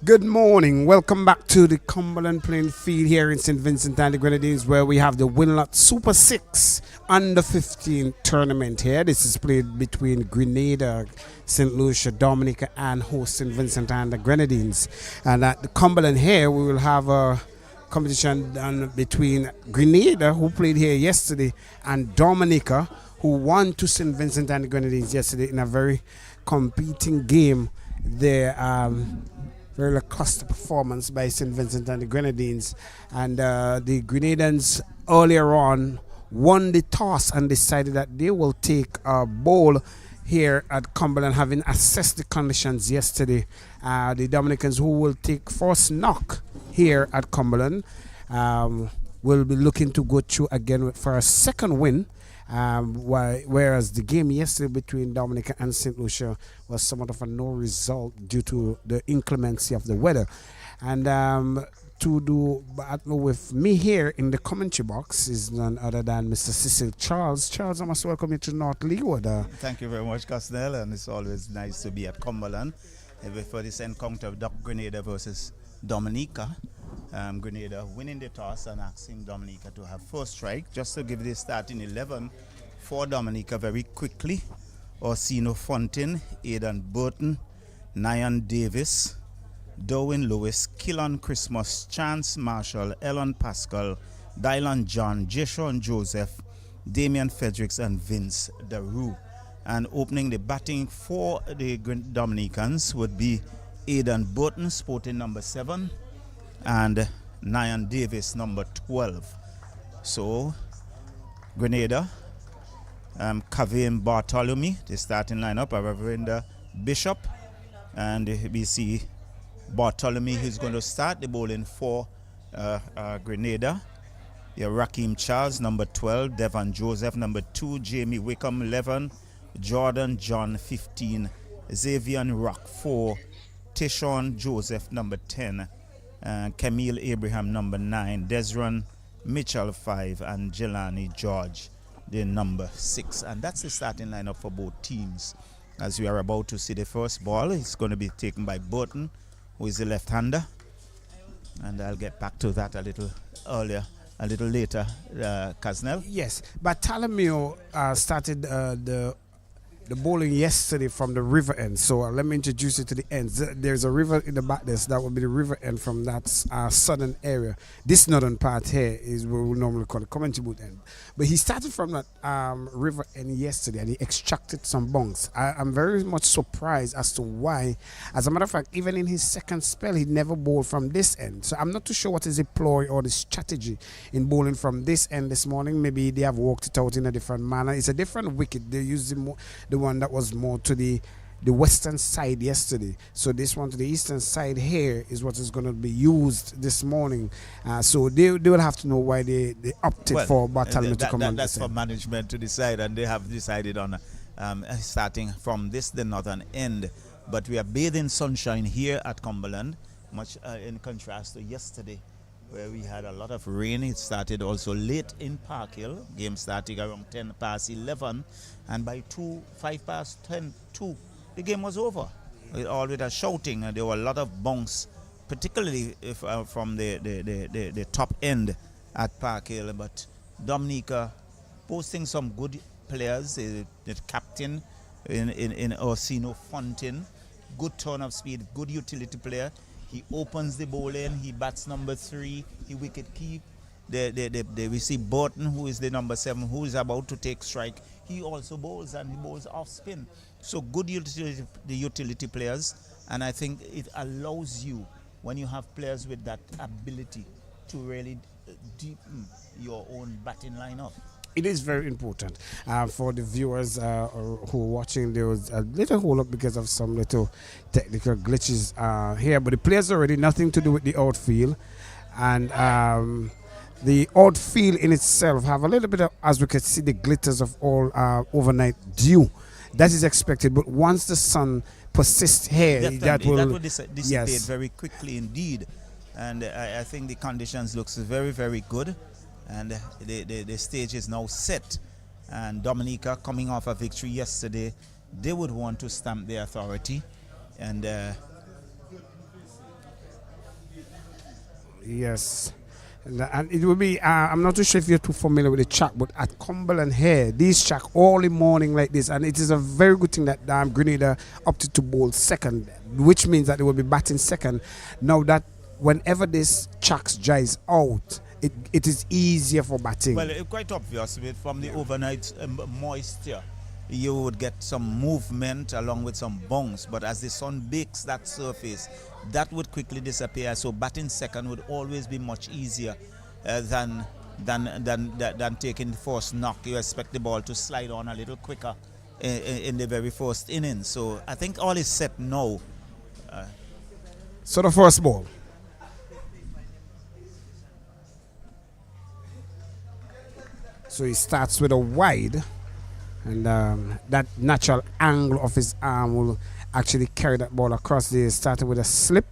Good morning. Welcome back to the Cumberland playing field here in St. Vincent and the Grenadines, where we have the Winlott Super 6 Under 15 tournament here. This is played between Grenada, St. Lucia, Dominica, and host St. Vincent and the Grenadines. And at the Cumberland here, we will have a competition done between Grenada, who played here yesterday, and Dominica, who won to St. Vincent and the Grenadines yesterday in a very competing game. There, very lackluster performance by St. Vincent and the Grenadines, and the Grenadines earlier on won the toss and decided that they will take a bowl here at Cumberland, having assessed the conditions yesterday. The Dominicans, who will take first knock here at Cumberland, will be looking to go through again for a second win. Whereas the game yesterday between Dominica and St. Lucia was somewhat of a no result due to the inclemency of the weather. And to do battle with me here in the commentary box is none other than Mr. Cecil Charles. Charles, I must welcome you to North Leeward. Thank you very much, Cosnell, and it's always nice to be at Cumberland for this encounter of Grenada versus Dominica. Grenada winning the toss and asking Dominica to have first strike. Just to give the starting 11 for Dominica very quickly: Orsino Fontin, Aidan Burton, Nyan Davis, Darwin Lewis, Killan Christmas, Chance Marshall, Elon Pascal, Dylan John, Jason Joseph, Damian Fredericks, and Vince Daru. And opening the batting for the Dominicans would be Aidan Burton, sporting number 7, and Nyan Davis, number 12. So, Grenada, Kavim Bartholomew, the starting lineup, Reverend Bishop, and we see Bartholomew, who's going to start the bowling for Grenada. Raheem Charles, number 12, Devon Joseph, number 2, Jamie Wickham, 11, Jordan John, 15, Xavier Rock, 4, Tishon Joseph, number 10, Camille Abraham, number 9, Desron Mitchell, 5, and Jelani George, the number 6. And that's the starting lineup for both teams. As we are about to see the first ball, it's going to be taken by Burton, who is the left-hander. And I'll get back to that a little later, Casnell. Yes, Bartholomew started the bowling yesterday from the river end. So let me introduce you to the ends. There's a river in the back there, so that will be the river end from that southern area. This northern part here is what we normally call the commentary booth end. But he started from that river end yesterday, and he extracted some bunks. I'm very much surprised as to why. As a matter of fact, even in his second spell, he never bowled from this end. So I'm not too sure what is the ploy or the strategy in bowling from this end this morning. Maybe they have worked it out in a different manner. It's a different wicket. They use the one that was more to the western side yesterday. So this one to the eastern side here is what is going to be used this morning. So they will have to know why they opted for Bartholomew to come on that's this for end. management to decide, and they have decided on starting from the northern end. But we are bathed in sunshine here at Cumberland, much in contrast to yesterday, where we had a lot of rain. It started also late in Park Hill, game starting around 10 past 11, and by 5 past 10, the game was over. All with a shouting, and there were a lot of bunks, particularly from the top end at Park Hill. But Dominica posting some good players, the captain in Orsino Fontin, good turn of speed, good utility player. He opens the bowling, he bats number 3, he wicket keep. We see Burton, who is the number 7, who is about to take strike. He also bowls, and he bowls off spin. So good utility players, and I think it allows you, when you have players with that ability, to really deepen your own batting lineup. It is very important for the viewers who are watching. There was a little hold up because of some little technical glitches here, but the players already nothing to do with the outfield, and the outfield in itself have a little bit of, as we can see, the glitters of all overnight dew. That is expected, but once the sun persists here, that will dissipate very quickly indeed. And I think the conditions looks very, very good. And the stage is now set. And Dominica, coming off a victory yesterday, they would want to stamp their authority. And Yes. And it will be, I'm not too sure if you're too familiar with the track, but at Cumberland here, this track all in morning like this, and it is a very good thing that Grenada opted to bowl second, which means that they will be batting second. Now that whenever this track dries out, it is easier for batting. Well, it's quite obvious from the overnight moisture. You would get some movement along with some bounce, but as the sun bakes that surface, that would quickly disappear. So batting second would always be much easier than taking the first knock. You expect the ball to slide on a little quicker in the very first inning. So I think all is set now. So the first ball. So he starts with a wide. And that natural angle of his arm will actually carry that ball across. They started with a slip.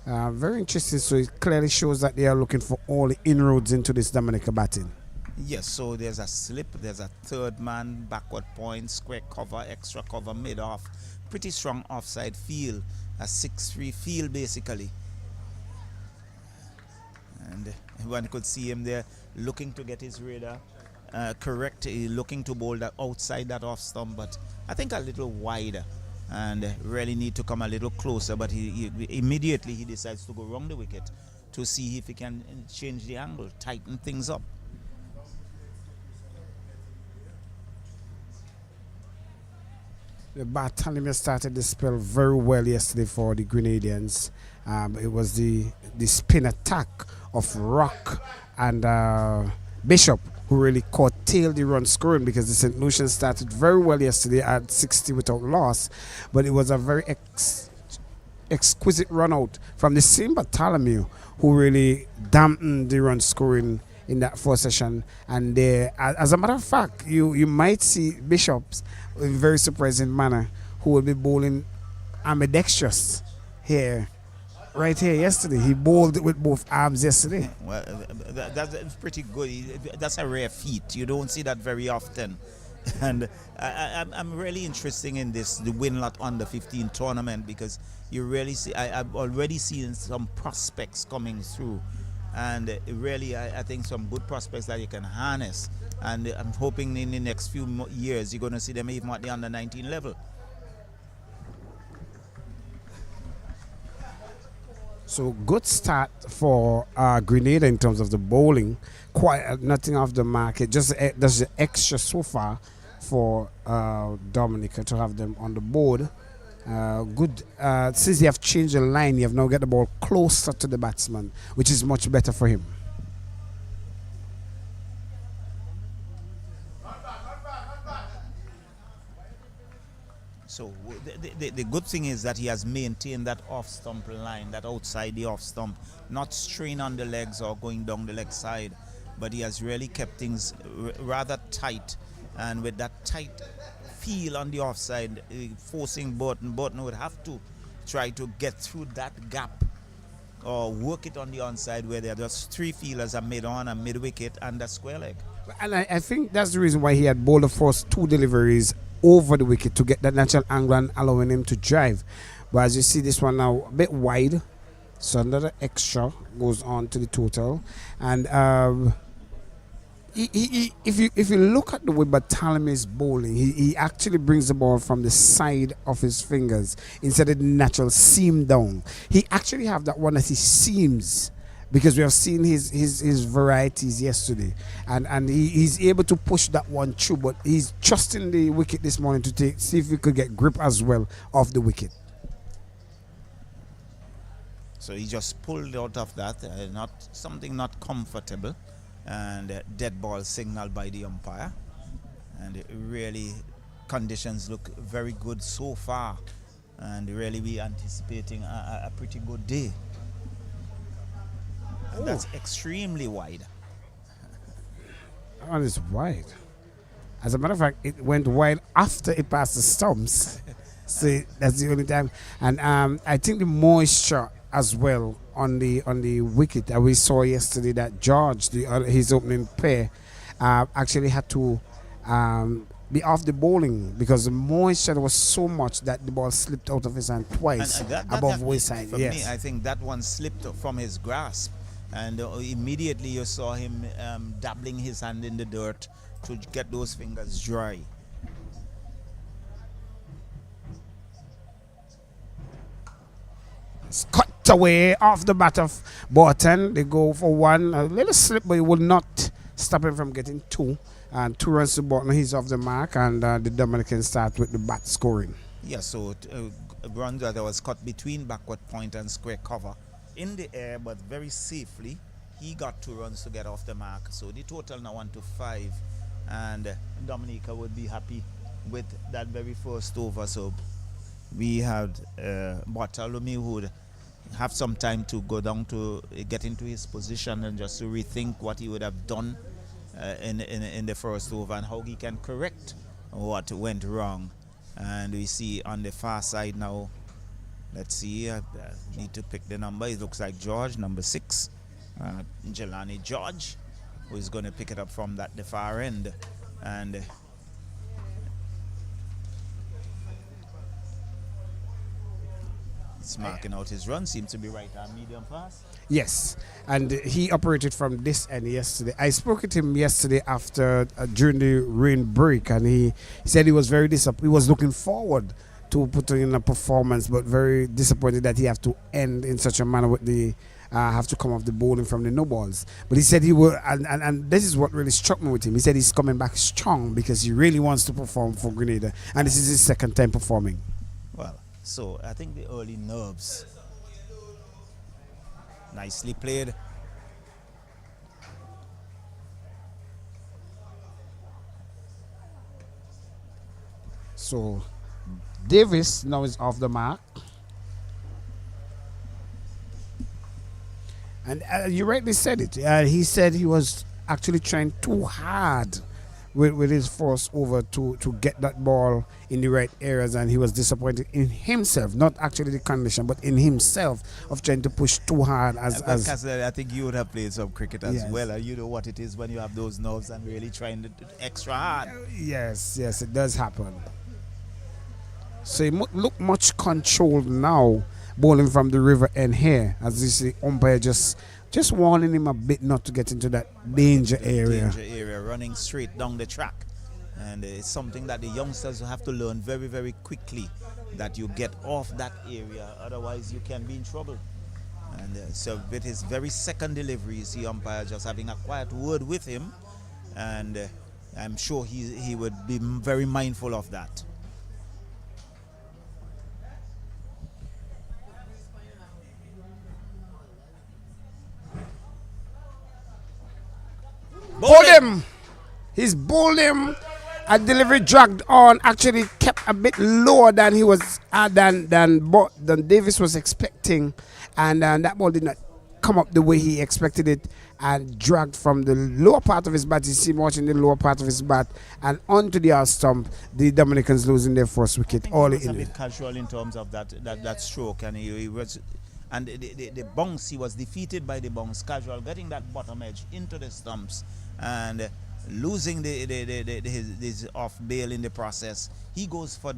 Very interesting. So it clearly shows that they are looking for all the inroads into this Dominica batting. Yes, so there's a slip, there's a third man, backward point, square cover, extra cover, mid-off. Pretty strong offside field, a 6-3 field basically. And one could see him there looking to get his radar correct, looking to bowl that outside that off stump, but I think a little wider and really need to come a little closer, but he immediately he decides to go round the wicket to see if he can change the angle, tighten things up. The Bartholomew started the spell very well yesterday for the Grenadians. It was the spin attack of Rock and Bishop who really curtailed the run scoring, because the St. Lucians started very well yesterday at 60 without loss, but it was a very exquisite run out from the same Bartholomew who really dampened the run scoring in that first session. And as a matter of fact, you might see Bishops in a very surprising manner who will be bowling ambidextrous here. Right here yesterday, he bowled it with both arms yesterday. Well, that's pretty good. That's a rare feat. You don't see that very often. And I'm really interested in the Winlott under 15 tournament, because you really see, I've already seen some prospects coming through, and really I think some good prospects that you can harness. And I'm hoping in the next few years you're going to see them even at the under 19 level. So good start for Grenada in terms of the bowling. Quite nothing off the market. Just there's the extra so far for Dominica to have them on the board. Good. Since you have changed the line, you have now got the ball closer to the batsman, which is much better for him. So the good thing is that he has maintained that off-stump line, that outside the off-stump, not strain on the legs or going down the leg side, but he has really kept things rather tight, and with that tight feel on the offside, forcing Burton would have to try to get through that gap or work it on the onside, where there are just three fielders, a mid-on, a mid-wicket, and a square leg. And I think that's the reason why he had bowled the first two deliveries over the wicket to get that natural angle and allowing him to drive. But as you see, this one now a bit wide, so another extra goes on to the total. And if you look at the way Bartholomew is bowling, he actually brings the ball from the side of his fingers instead of the natural seam down. He actually have that one that he seams, because we have seen his varieties yesterday, and he's able to push that one through, but he's trusting the wicket this morning to see if he could get grip as well off the wicket. So he just pulled out of that, not comfortable, and dead ball signaled by the umpire, and really conditions look very good so far, and really we anticipating a pretty good day. And that's extremely wide. That one is wide. As a matter of fact, it went wide after it passed the stumps. So that's the only time. And I think the moisture as well on the wicket that we saw yesterday, that George, his opening pair, actually had to be off the bowling, because the moisture was so much that the ball slipped out of his hand twice and above waist side. For me, I think that one slipped from his grasp. And immediately you saw him dabbling his hand in the dirt to get those fingers dry. It's cut away off the bat of Barton. They go for one. A little slip, but it will not stop him from getting two. And 2 runs to Barton. He's off the mark. And the Dominican start with the bat scoring. Yeah, so a run that was cut between backward point and square cover. In the air, but very safely. He got 2 runs to get off the mark. So the total now 1-5. And Dominica would be happy with that very first over. So we had Bartholomew who would have some time to go down to get into his position and just to rethink what he would have done in the first over and how he can correct what went wrong. And we see on the far side now, let's see, I need to pick the number. It looks like George, number 6, Jelani George, who is going to pick it up from the far end. And it's marking out his run, seems to be right on medium fast. Yes, and he operated from this end yesterday. I spoke with him yesterday after during the rain break, and he said he was very disappointed. He was looking forward to putting in a performance, but very disappointed that he have to end in such a manner with the have to come off the bowling from the no balls. But he said he will, and this is what really struck me with him. He said he's coming back strong because he really wants to perform for Grenada, and this is his second time performing. Well, so I think the early nerves. Nicely played. So Davis now is off the mark. And you rightly said it. He said he was actually trying too hard with his first over to get that ball in the right areas, and he was disappointed in himself, not actually the condition, but in himself of trying to push too hard. As I think you would have played some cricket as well. You know what it is when you have those nerves and really trying to do extra hard. Yes, it does happen. So he look much controlled now, bowling from the river end here, as you see umpire just warning him a bit not to get into that danger area. Running straight down the track. And it's something that the youngsters have to learn very, very quickly, that you get off that area, otherwise you can be in trouble. And so with his very second delivery, you see umpire just having a quiet word with him, and I'm sure he would be very mindful of that. Bowled him. He's bowled him. A delivery dragged on. Actually kept a bit lower than he was than Davis was expecting, and that ball did not come up the way he expected it, and dragged from the lower part of his bat. You see him watching the lower part of his bat and onto the out stump. The Dominicans losing their first wicket. All he was a bit casual in terms of that stroke, and he was. And the bounce, he was defeated by the bounce, casual, getting that bottom edge into the stumps and losing his off bail in the process. He goes for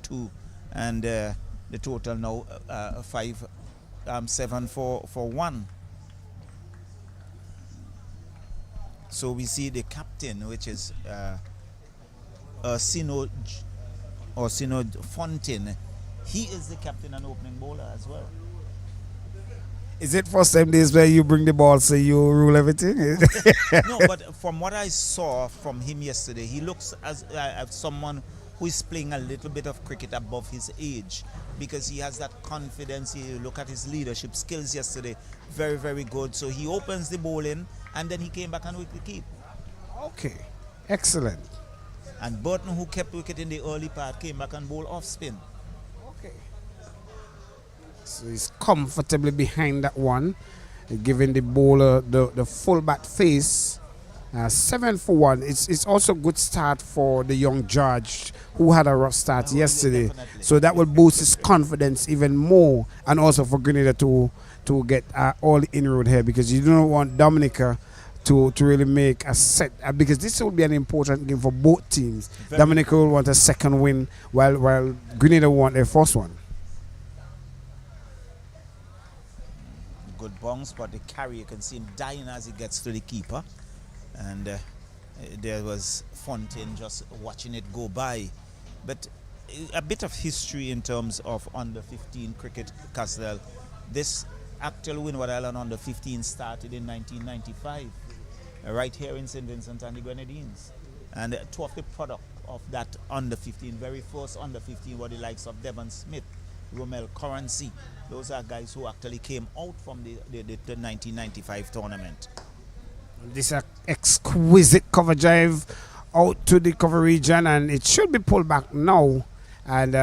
2, and the total now 7 for 1. So we see the captain, which is Orsino Fontaine. He is the captain and opening bowler as well. Is it first time days where you bring the ball so you rule everything? No, but from what I saw from him yesterday, he looks as someone who is playing a little bit of cricket above his age, because he has that confidence. You look at his leadership skills yesterday, very, very good. So he opens the bowling, and then he came back and wicket keep. Okay, excellent. And Burton, who kept wicket in the early part, came back and bowled off spin. Okay. So he's comfortably behind that one, giving the bowler the full bat face. 7 for 1. It's also a good start for the young George, who had a rough start yesterday. Definitely. So that will boost his confidence even more, and also for Grenada to get all the inroad here, because you don't want Dominica to really make a set, because this will be an important game for both teams. Dominica will want a second win, while Grenada will want their first one. good bounce, but the carry, you can see him dying as he gets to the keeper. And there was Fontaine just watching it go by. But a bit of history in terms of under 15 cricket, Castel. This actual Windward Island under 15 started in 1995, right here in St. Vincent and the Grenadines. And two of the product of that under 15, very first under 15 were the likes of Devon Smith, Romel Currency. Those are guys who actually came out from the 1995 tournament. This exquisite cover drive out to the cover region, and it should be pulled back now. And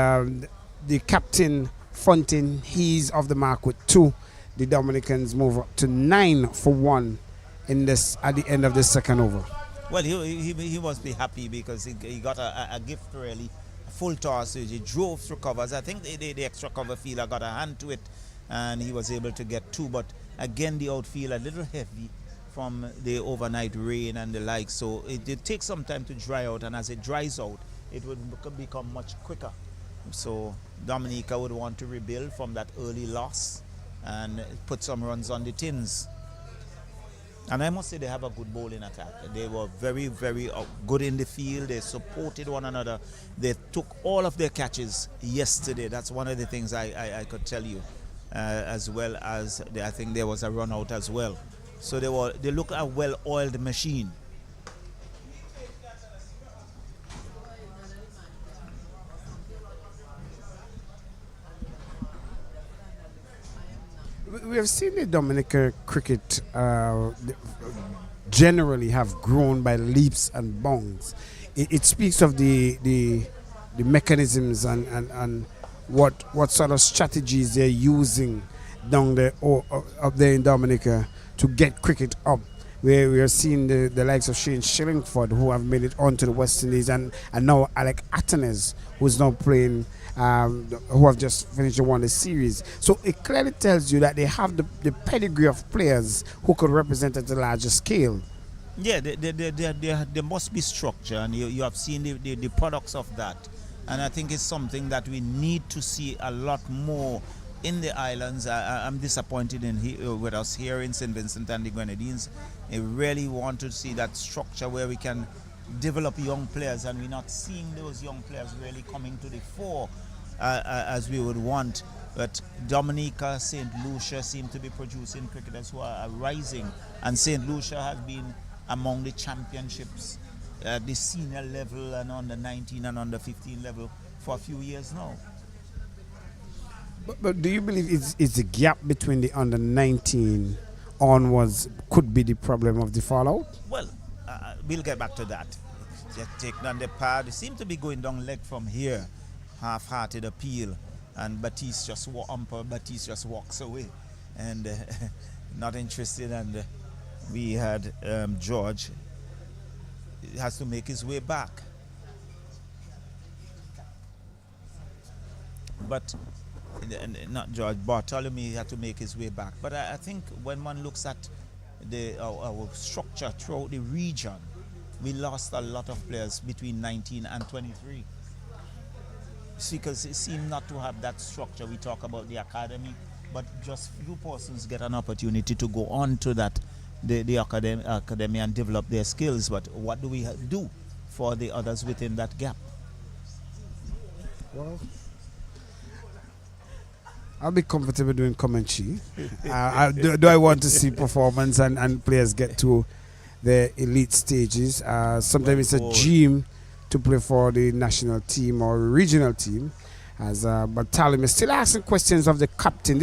the captain Fontaine, he's off the mark with 2. The Dominicans move up to 9 for 1 in this at the end of the second over. Well, he must be happy because he got a gift, really. A full toss. He drove through covers. I think the extra cover fielder got a hand to it, and he was able to get 2. But again, the outfield a little heavy from the overnight rain and the like. So it takes some time to dry out, and as it dries out, it would become much quicker. So Dominica would want to rebuild from that early loss and put some runs on the tins. And I must say they have a good bowling attack. They were very, very good in the field. They supported one another. They took all of their catches yesterday. That's one of the things I could tell you. As well as I think there was a run out as well. So they look a well-oiled machine. We have seen the Dominica cricket generally have grown by leaps and bounds. It speaks of the mechanisms and what sort of strategies they're using down there or up there in Dominica to get cricket up. Where we are seeing the likes of Shane Shillingford, who have made it onto the West Indies, and now Alec Attanes, who's now playing, who have just finished the One Day series. So it clearly tells you that they have the pedigree of players who could represent at a larger scale. Yeah, there must be structure, and you have seen the products of that. And I think it's something that we need to see a lot more in the islands. I'm disappointed with us here in St. Vincent and the Grenadines. I really want to see that structure where we can develop young players, and we're not seeing those young players really coming to the fore as we would want. But Dominica, St. Lucia seem to be producing cricketers who are rising, and St. Lucia has been among the championships at the senior level and under 19 and under 15 level for a few years now. But do you believe it's the gap between the under 19 onwards could be the problem of the fallout? Well, we'll get back to that. Just taking on the pad, they seem to be going down leg from here, half-hearted appeal, and Batiste just walks away, and not interested. And we had George has to make his way back, but. Not George, Bartholomew had to make his way back. But I think when one looks at our structure throughout the region, we lost a lot of players between 19 and 23. Because it seemed not to have that structure. We talk about the academy, but just few persons get an opportunity to go on to that, the academy and develop their skills. But what do we do for the others within that gap? Well, I'll be comfortable doing commentary. Do I want to see performance and players get to the elite stages? Sometimes it's a dream to play for the national team or regional team. But Talim is still asking questions of the captain.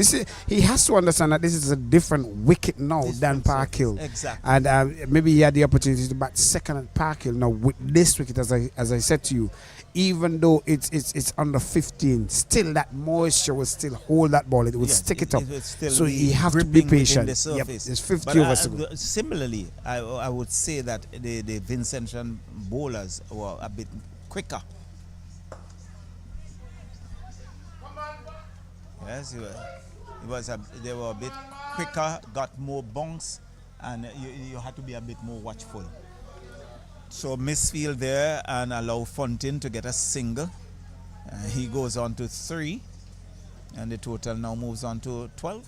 He has to understand that this is a different wicket now than Park Hill. Exactly. And maybe he had the opportunity to bat second at Park Hill. Now with this wicket, as I said to you, even though it's under 15, still that moisture will still hold that ball. It will stick it up. So he have to be patient. Yep, it's 50 overs to go. Similarly, I would say that the Vincentian bowlers were a bit quicker. Yes, they were a bit quicker, got more bounce, and you had to be a bit more watchful. So misfield there and allow Fontaine to get a single. He goes on to 3, and the total now moves on to 12.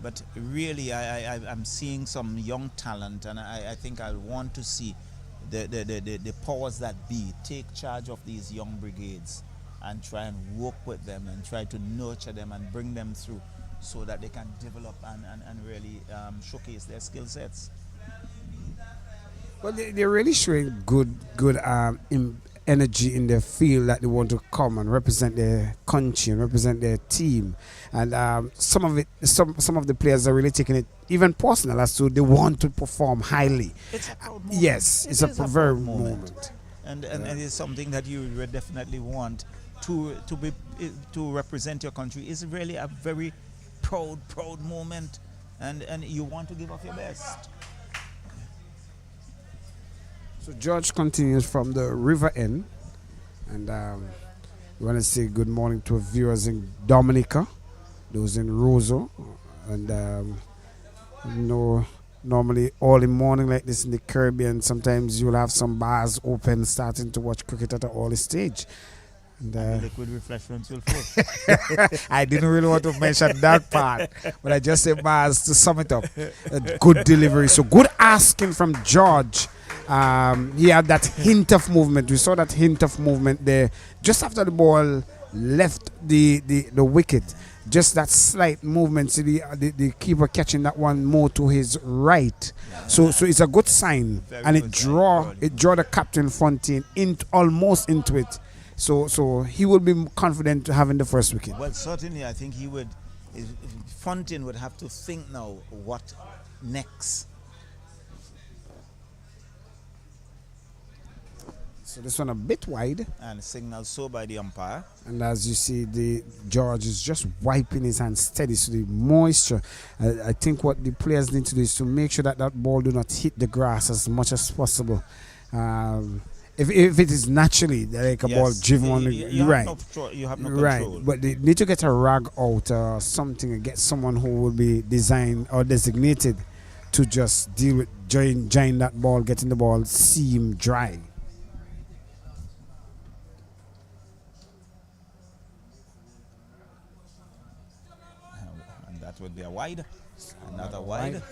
But really, I'm seeing some young talent, and I think I want to see the powers that be take charge of these young brigades and try and work with them and try to nurture them and bring them through so that they can develop and really showcase their skill sets. Well, they're really showing good energy in their field that they want to come and represent their country and represent their team. And some of the players are really taking it even personal as to they want to perform highly. It's a proud moment. Yes, it's a very moment. And it is something that you would definitely want to represent your country. It's really a very proud moment, and you want to give off your best. So George continues from the river end, and we want to say good morning to our viewers in Dominica, those in Roseau, and normally all in morning like this in the Caribbean, sometimes you'll have some bars open starting to watch cricket at an early stage. And liquid refreshments will flow. I didn't really want to mention that part, but I just said bars to sum it up. Good delivery, so good asking from George. He had that hint of movement. We saw that hint of movement there just after the ball left the wicket. Just that slight movement. See the keeper catching that one more to his right. So it's a good sign, and it draw the captain Fontaine almost into it. So he will be confident having the first wicket. Well, certainly I think he would. Fontaine would have to think now what next. So this one a bit wide. And signal so by the umpire. And as you see, the George is just wiping his hands steady, so the moisture. I think what the players need to do is to make sure that ball do not hit the grass as much as possible. If it is naturally like a ball driven on the right, you have no right, control. but they need to get a rag out or something and get someone who will be designed or designated to just deal with drying that ball, getting the ball seam dry. That would be a wide. Another wide.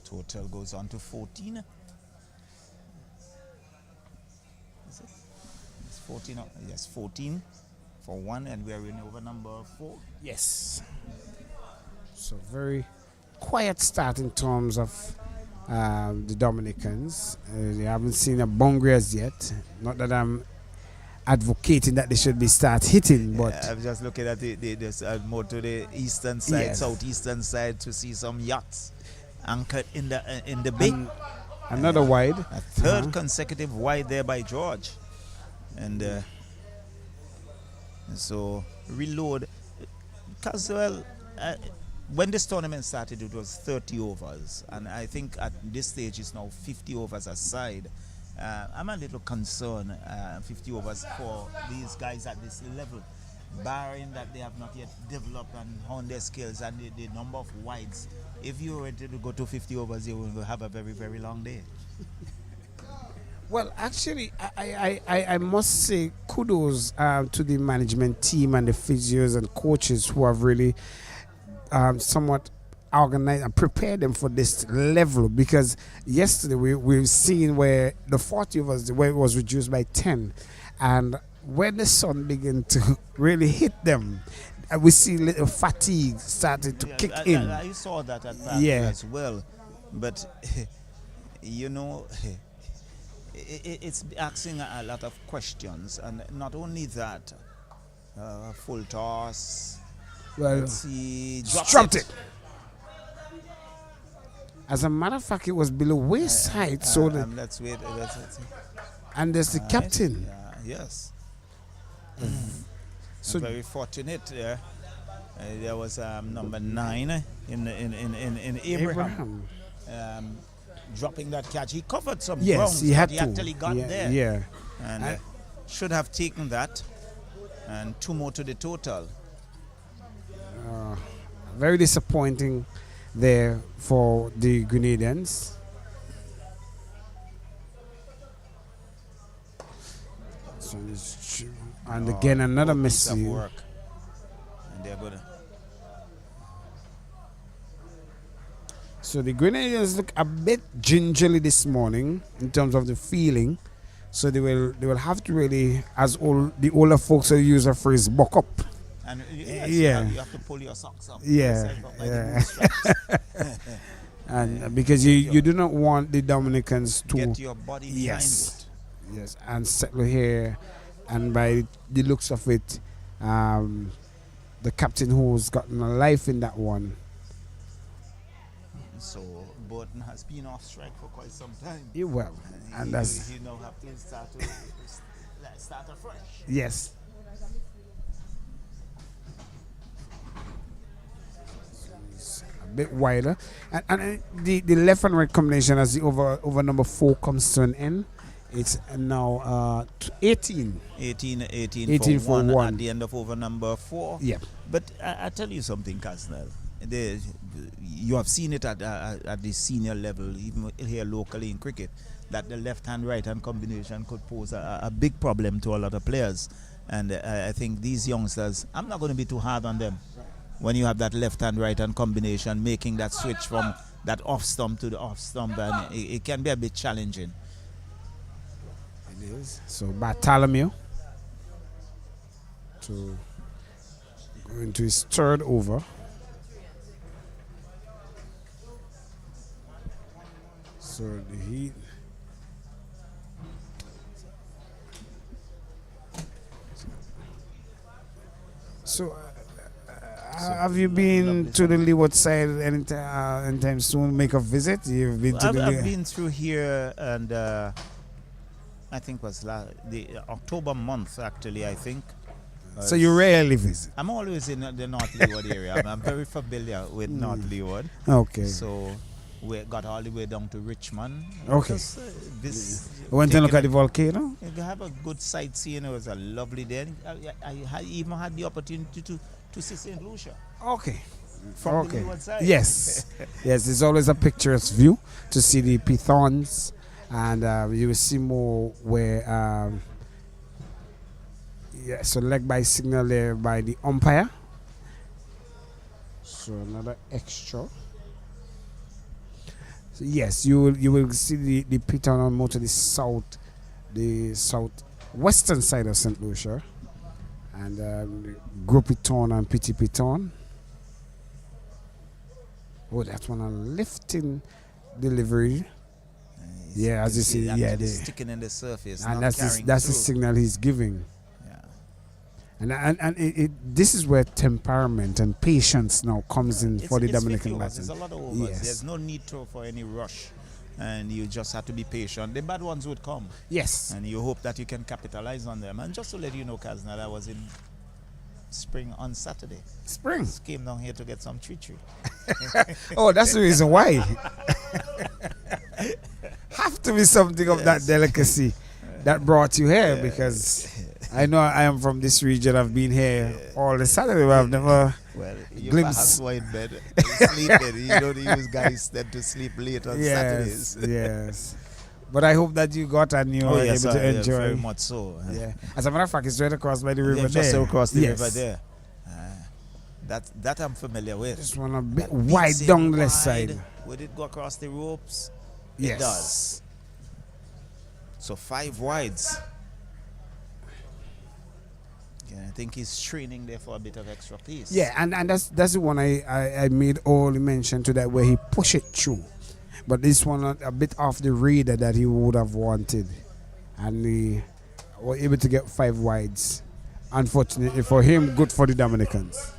Total goes on to 14. Is it? It's 14. Yes, 14 for one, and we are in over number 4. Yes. So very quiet start in terms of the Dominicans. They haven't seen a boundary as yet. Not that I'm advocating that they should be start hitting, but I'm just looking at more to the eastern side, yes, southeastern side to see some yachts anchored in the bay. Another wide. A third consecutive wide there by George, and so reload. Because when this tournament started, it was 30 overs, and I think at this stage it's now 50 overs aside. I'm a little concerned, 50 overs for these guys at this level, barring that they have not yet developed and honed their skills and the number of wides. If you were to go to 50 overs, you will have a very, very long day. Well, actually, I must say kudos to the management team and the physios and coaches who have really somewhat organized and prepared them for this level, because yesterday we've seen where the 40 overs, where it was reduced by 10, and when the sun began to really hit them, we see little fatigue started to kick in. I saw that at that as well, but you know, it's asking a lot of questions, and not only that, full toss. Well, let's see, dropped it. As a matter of fact, it was below waist height. So let's wait. Let's and there's the captain. Yes. So very fortunate there. There was number 9 in Abraham. Dropping that catch. He covered some ground. He had he to. actually got there. Yeah. And should have taken that. And 2 more to the total. Very disappointing there for the Grenadians. So and again another miss. And they're good. So the Grenadians look a bit gingerly this morning in terms of the feeling. So they will have to really, as the older folks will use a phrase, buck up. And Yeah. you have to pull your socks up. Yeah, Yourself up by yeah. the bootstraps. And because you do not want the Dominicans to Get your body behind yes, it. yes, and settle here. And by the looks of it, the captain who's gotten a life in that one. So Burton has been off strike for quite some time. Yeah, well, and that's he now have to start afresh. yes. A bit wider, and the left and right combination as the over number 4 comes to an end. It's now 18 for one at the end of over number 4. Yeah. But I tell you something, Casnell. You have seen it at the senior level, even here locally in cricket, that the left-hand, right-hand combination could pose a big problem to a lot of players. And I think these youngsters, I'm not going to be too hard on them. When you have that left-hand, right-hand combination, making that switch from that off-stump to the off-stump, and it can be a bit challenging. It is. So Bartholomew to go into his third over. So the Heat. So have you been to the Leeward side anytime soon? Make a visit. You've been to I've been through here, and I think it was the October month actually. I think. So you rarely visit. I'm always in the North Leeward area. I'm very familiar with North Leeward. Okay. So we got all the way down to Richmond. Okay. Went to look at the volcano. You have a good sightseeing. It was a lovely day. I even had the opportunity to see St. Lucia. Okay. From the Leeward side. Yes. Yes, it's always a picturesque view to see the pythons, and you will see more where so leg by signal there by the umpire. So another extra. So yes, you will see the python on more to the southwestern side of St. Lucia, and Group Python and Petit Python. Oh, that's one on lifting delivery. Yeah, as you see, yeah, sticking in the surface, and that's the signal he's giving. And this is where temperament and patience now comes in for the Dominican batsmen. There's a lot of overs. Yes. There's no need for any rush, and you just have to be patient. The bad ones would come. Yes. And you hope that you can capitalize on them. And just to let you know, Kazna, I was in Spring on Saturday. Spring? Just came down here to get some tree. Oh, that's the reason why. Have to be something of that delicacy that brought you here, because I know I am from this region. I've been here all the Saturday, but I've never glimpsed. You in bed, sleeping. You don't use guys that to sleep late on Saturdays. Yes. But I hope that you got and you were able to enjoy. Very much so. Yeah. As a matter of fact, it's right across by the river there. Just across the river there. That I'm familiar with. Just one a bit wide down the left side. Would it go across the ropes? Yes. It does. So 5 wides. I think he's training there for a bit of extra pace. Yeah, and that's the one I made all the mention to that, where he push it through. But this one a bit off the radar that he would have wanted. And he was able to get 5 wides. Unfortunately for him, good for the Dominicans.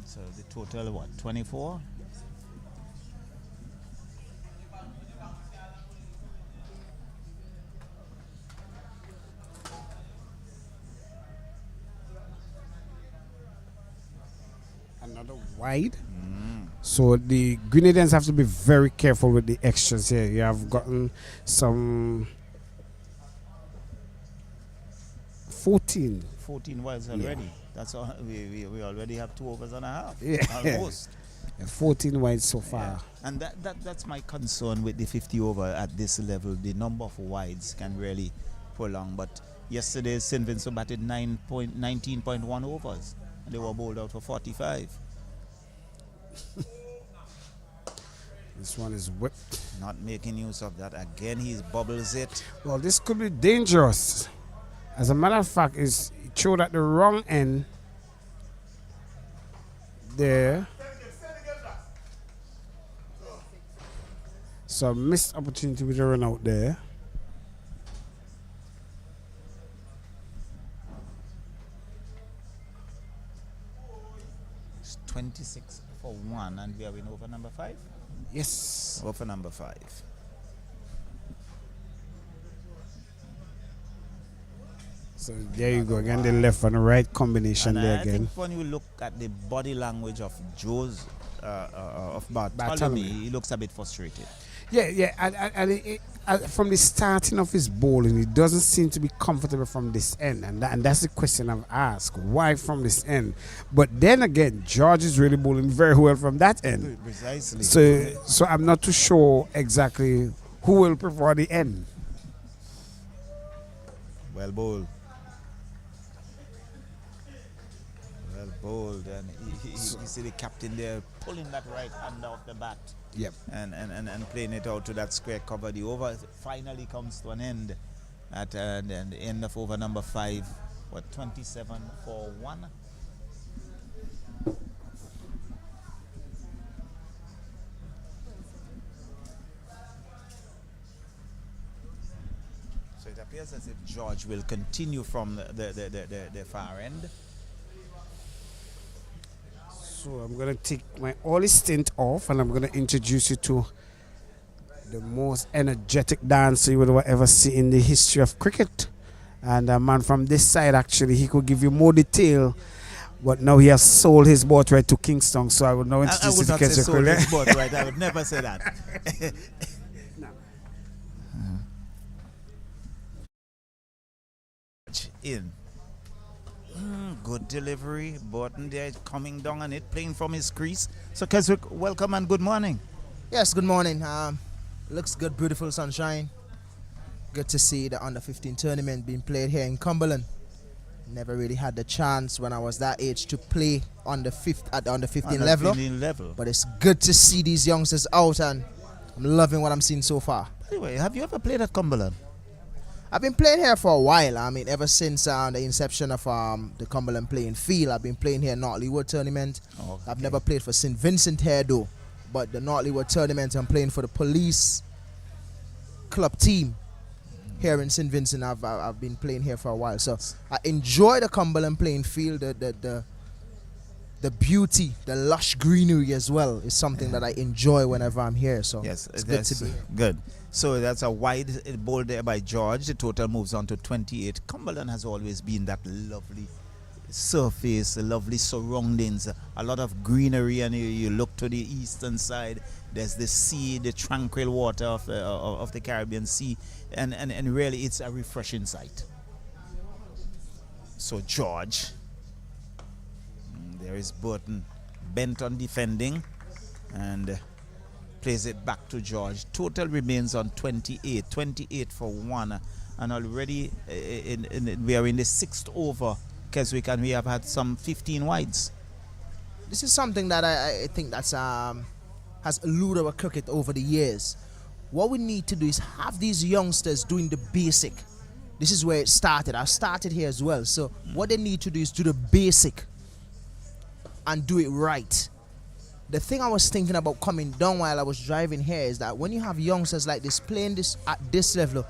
So the total, what, 24? Another wide. So the Grenadians have to be very careful with the extras here. You have gotten some 14 wides already. Yeah. That's all. We already have 2 overs and a half. Yeah. Almost. 14 wides so far. Yeah. And that's my concern with the 50 over at this level. The number of wides can really prolong, but Yesterday, St. Vincent batted 19.1 overs, and they were bowled out for 45. This one is whipped. Not making use of that. Again, he bubbles it. Well, this could be dangerous. As a matter of fact, it's thrown at the wrong end. There. So missed opportunity with the run out there. It's 26 for 1, and we are in over number 5. Yes. Over number 5. So there you go again, the left and the right combination And there I again. think when you look at the body language of Joe's of Bartholomew, Bartholomew. he looks a bit frustrated. Yeah, and from the starting of his bowling, he doesn't seem to be comfortable from this end, and that's the question I've asked. Why from this end? But then again, George is really bowling very well from that end. Precisely. So I'm not too sure exactly who will prefer the end. Well bowled. Well bowled, and you see the captain there pulling that right hand off the bat. Yep. And playing it out to that square cover. The over finally comes to an end at the end of over number 5. What, 27 for 1? So it appears as if George will continue from the far end. So I'm going to take my early stint off, and I'm going to introduce you to the most energetic dancer you would ever see in the history of cricket. And a man from this side, actually, he could give you more detail. But now he has sold his birthright to Kingston, so I will now introduce I would you not to say sold Kejikule. his birthright. I would never say that. No. In. Good delivery. Burton there coming down on it, playing from his crease. So Keswick, welcome and good morning. Yes, good morning. Looks good, beautiful sunshine. Good to see the under-15 tournament being played here in Cumberland. Never really had the chance when I was that age to play at the under-15 level. But it's good to see these youngsters out, and I'm loving what I'm seeing so far. Anyway, have you ever played at Cumberland? I've been playing here for a while. I mean, ever since the inception of the Cumberland playing field, I've been playing here in Nortley Wood tournament. Okay. I've never played for St. Vincent here though, but the Nortley Wood tournament, I'm playing for the police club team here in St. Vincent. I've been playing here for a while, so I enjoy the Cumberland playing field. The beauty, the lush greenery as well is something that I enjoy whenever I'm here. So Yes, it's good to be here. Good. So that's a wide bowl there by George. The total moves on to 28. Cumberland has always been that lovely surface, lovely surroundings, a lot of greenery, and you look to the eastern side, there's the sea, the tranquil water of the Caribbean Sea, and really it's a refreshing sight. So George, there is Burton bent on defending, and plays it back to George. Total remains on 28 for 1, and already we are in the 6th over, Keswick, and we have had some 15 wides. This is something that I think that's has eluded our cricket over the years. What we need to do is have these youngsters doing the basic. This is where it started. I started here as well. So what they need to do is do the basic and do it right. The thing I was thinking about coming down while I was driving here is that when you have youngsters like this playing this at this level,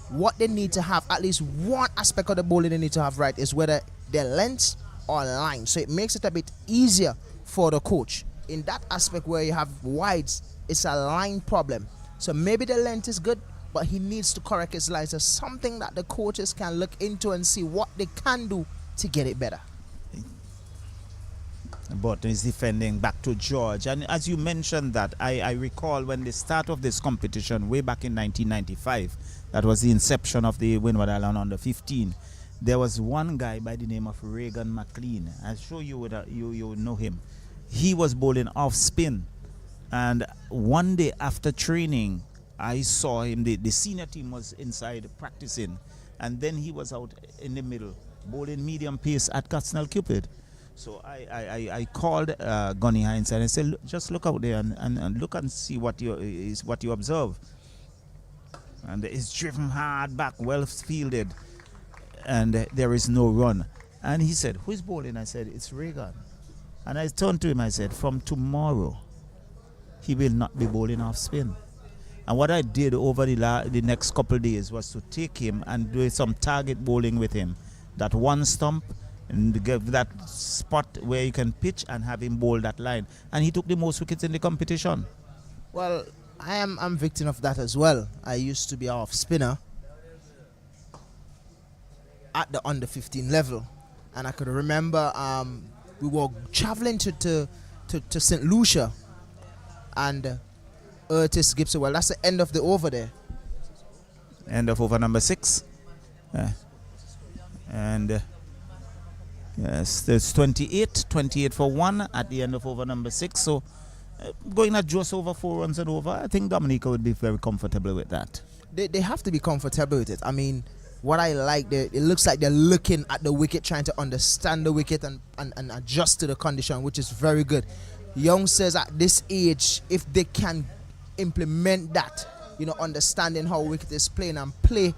what they need to have, at least one aspect of the bowling they need to have right, is whether their length or line. So it makes it a bit easier for the coach. In that aspect where you have wides, it's a line problem. So maybe the length is good, but he needs to correct his line. So something that the coaches can look into and see what they can do to get it better. Burton is defending back to George, and as you mentioned that, I recall when the start of this competition way back in 1995, that was the inception of the Windward Island under 15. There was one guy by the name of Reagan McLean. I'm sure you would know him. He was bowling off spin, and one day after training, I saw him. The senior team was inside practicing, And then he was out in the middle, bowling medium pace at Castle Cupid. So I called Gunny Hines and I said, just look out there and look and see what you observe. And it's driven hard back, well fielded, and there is no run. And he said, who is bowling? I said, it's Reagan. And I turned to him, I said, from tomorrow, he will not be bowling off spin. And what I did over the next couple of days was to take him and do some target bowling with him. That one stump, and give that spot where you can pitch and have him bowl that line. And he took the most wickets in the competition. Well, I'm victim of that as well. I used to be off spinner at the under 15 level, and I could remember we were traveling to St. Lucia, and Curtis Gibson. Well, that's the end of the over there. End of over number 6. And yes, there's 28 for 1 at the end of over number 6. So going at just over 4 runs and over, I think Dominica would be very comfortable with that. They have to be comfortable with it. I mean, what I like, it looks like they're looking at the wicket, trying to understand the wicket and adjust to the condition, which is very good. Youngsters at this age, if they can implement that, understanding how wicket is playing and play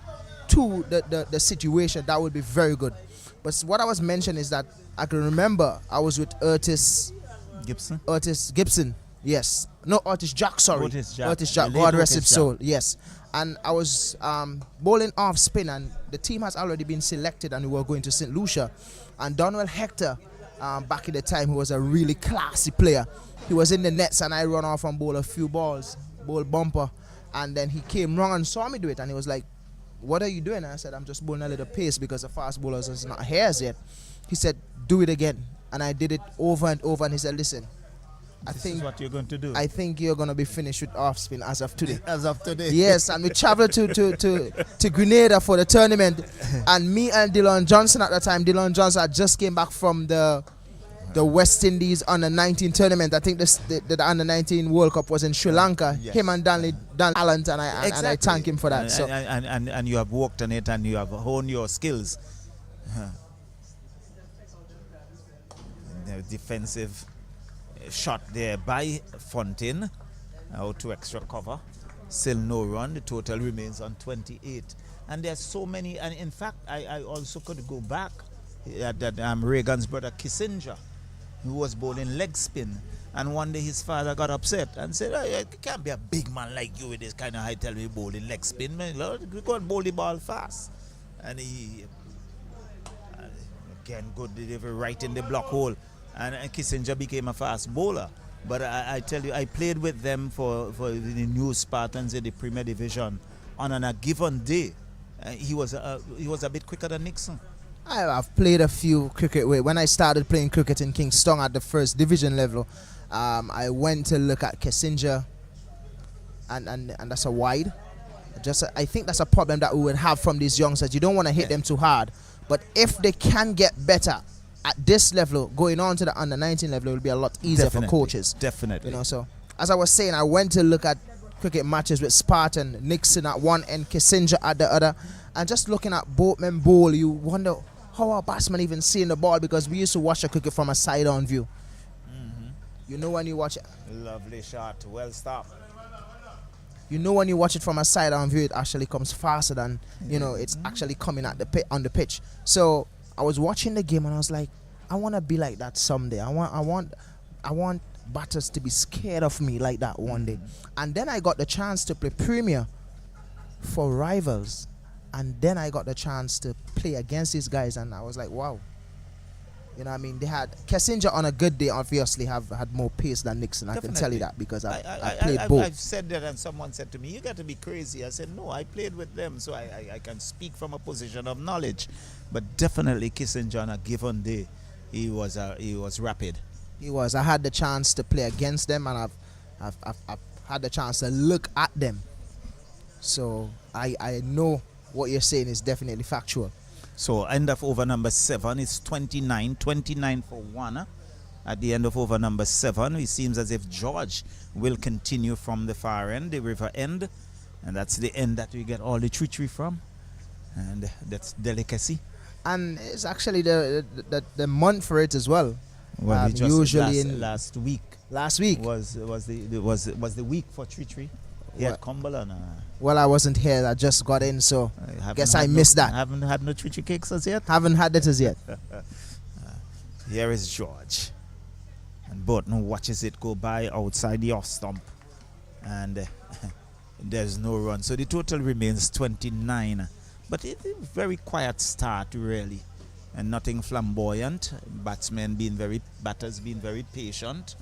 to the situation, that would be very good. But what I was mentioning is that I can remember I was with Curtis Gibson. Yes. No, Otis Jack, sorry. Otis Jack. God rest his soul. Yes. And I was bowling off spin, and the team has already been selected, and we were going to St. Lucia. And Donald Hector, back in the time, who was a really classy player, he was in the nets, and I run off and bowl a few balls, bowl bumper. And then he came wrong and saw me do it, and he was like, what are you doing? And I said, I'm just bowling a little pace because the fast bowlers is not here as yet. He said, do it again. And I did it over and over, and he said, listen, this is what you're going to do. I think you're going to be finished with off spin as of today. As of today. Yes, and we traveled to Grenada for the tournament, and me and Dylan Johnson at the time, Dylan Johnson had just came back from the West Indies under 19 tournament. I think the under 19 World Cup was in Sri Lanka. Yes. Him and Dan Talent, and I thank him for that. And you have worked on it, and you have honed your skills. The defensive shot there by Fontaine, out to extra cover, still no run. The total remains on 28, and there's so many. And in fact, I also could go back at that Reagan's brother Kissinger, who was bowling leg spin, and one day his father got upset and said, I can't be a big man like you with this kind of height, tell me bowling leg spin, man. We got bowl the ball fast. And he again, good delivery right in the block hole. And Kissinger became a fast bowler. But I tell you, I played with them for the new Spartans in the Premier Division. On a given day, he was a bit quicker than Nixon. I've played a few cricket. When I started playing cricket in Kingston at the first division level, I went to look at Kissinger, and that's a wide. I think that's a problem that we would have from these youngsters. You don't want to hit them too hard. But if they can get better at this level, going on to the under 19 level, it will be a lot easier for coaches. Definitely. So as I was saying, I went to look at cricket matches with Spartan, Nixon at one end, Kissinger at the other, and just looking at both men bowl, you wonder how our batsmen even seeing the ball, because we used to watch a cricket from a side-on view. You know when you watch it. Lovely shot, well stopped. You know when you watch it from a side-on view, it actually comes faster than it's actually coming at on the pitch. So I was watching the game and I was like, I want to be like that someday. I want batters to be scared of me like that one day. And then I got the chance to play Premier for Rivals, and then I got the chance to play against these guys, and I was like, wow. You know what I mean? They had Kissinger on a good day, obviously had more pace than Nixon. Definitely. I can tell you that because I played both. I've said that, and someone said to me, you got to be crazy. I said, no, I played with them, so I can speak from a position of knowledge. But definitely Kissinger on a given day, he was rapid. He was. I had the chance to play against them, and I've had the chance to look at them. So I know what you're saying is definitely factual. So end of over number 7 is 29 for 1. At the end of over number 7, it seems as if George will continue from the far end, the river end, and that's the end that we get all the treachery from. and that's delicacy. And it's actually the month for it as well. Well, it just usually last week last week was the week for Tree. Yeah, Cumberland. Well, I wasn't here. I just got in, so guess I missed that. Haven't had no Tree cakes as yet. Haven't had that as yet. Here is George, and Burton watches it go by outside the off stump, and there's no run. So the total remains 29. But it's a very quiet start, really, and nothing flamboyant. Batters being very patient,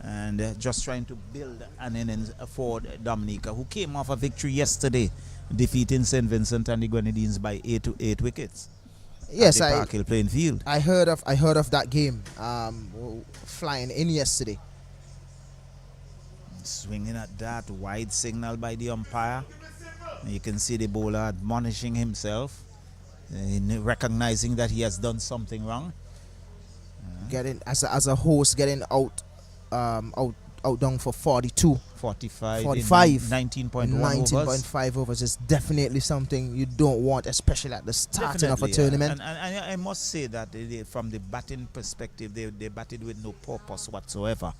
and just trying to build an innings for Dominica, who came off a victory yesterday, defeating St. Vincent and the Grenadines by 8 wickets. Yes, at the Park Hill playing field. I heard of that game flying in yesterday. Swinging at that wide signal by the umpire. You can see the bowler admonishing himself, recognizing that he has done something wrong. Getting as a host, getting out down for 42. 45. 19.5 overs is definitely something you don't want, especially at the starting of a tournament. And I must say that from the batting perspective, they batted with no purpose whatsoever.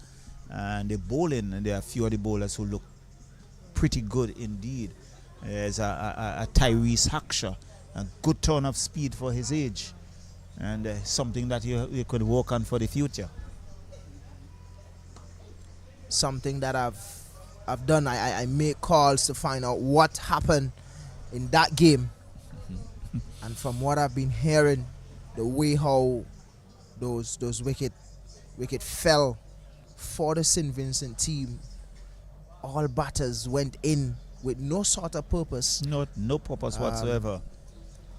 And the bowling, and there are a few of the bowlers who look pretty good indeed. There's a Tyrese Hackshaw, a good turn of speed for his age, and something that you could work on for the future. Something that I've done. I make calls to find out what happened in that game, and from what I've been hearing, the way how those wicket fell for the St. Vincent team, all batters went in with no sort of purpose. No purpose whatsoever.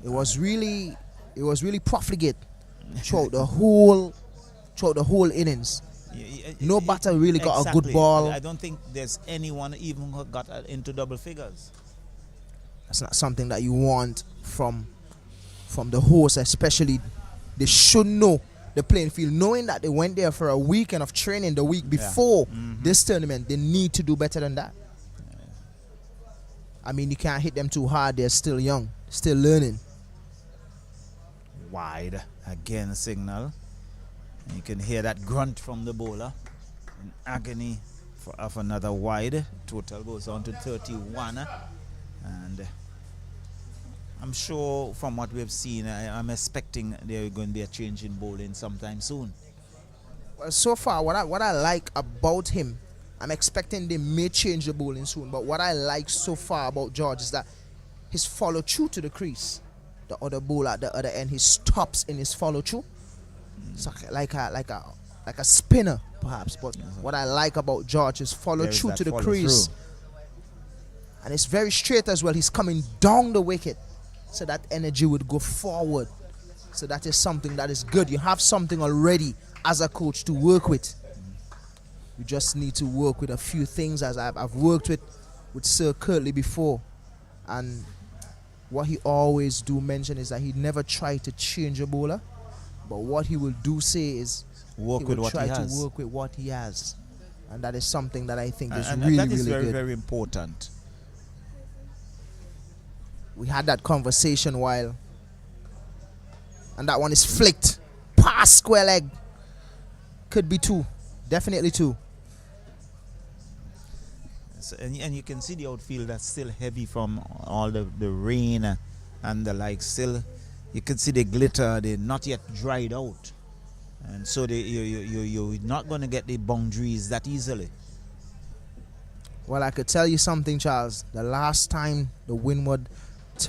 It was really profligate throughout the whole innings. No batter really got a good ball. I don't think there's anyone even who got into double figures. That's not something that you want from the host, especially. They should know the playing field, knowing that they went there for a weekend of training the week before this tournament. They need to do better than that. I mean, you can't hit them too hard. They're still young, still learning. Wide again, signal. And you can hear that grunt from the bowler in agony of another wide. Total goes on to 31. And I'm sure from what we've seen, I'm expecting there going to be a change in bowling sometime soon. Well, so far, what I like about him, I'm expecting they may change the bowling soon, but what I like so far about George is that his follow through to the crease. The other bowler at the other end, he stops in his follow through. It's like a spinner perhaps, but what I like about George is follow through to the crease. And it's very straight as well. He's coming down the wicket, so that energy would go forward. So that is something that is good. You have something already as a coach to work with. You just need to work with a few things, as I've worked with Sir Curtly before. And what he always do mention is that he never tried to change a bowler, but what he will do say is work with what he has. Try to work with what he has. And that is something that I think is and really, that is really very, good. very important. We had that conversation while, and that one is flicked past square leg. Could be 2, definitely 2. So, and you can see the outfield that's still heavy from all the rain and the like. Still, you can see the glitter. They're not yet dried out, and so you're not going to get the boundaries that easily. Well, I could tell you something, Charles. The last time the Windward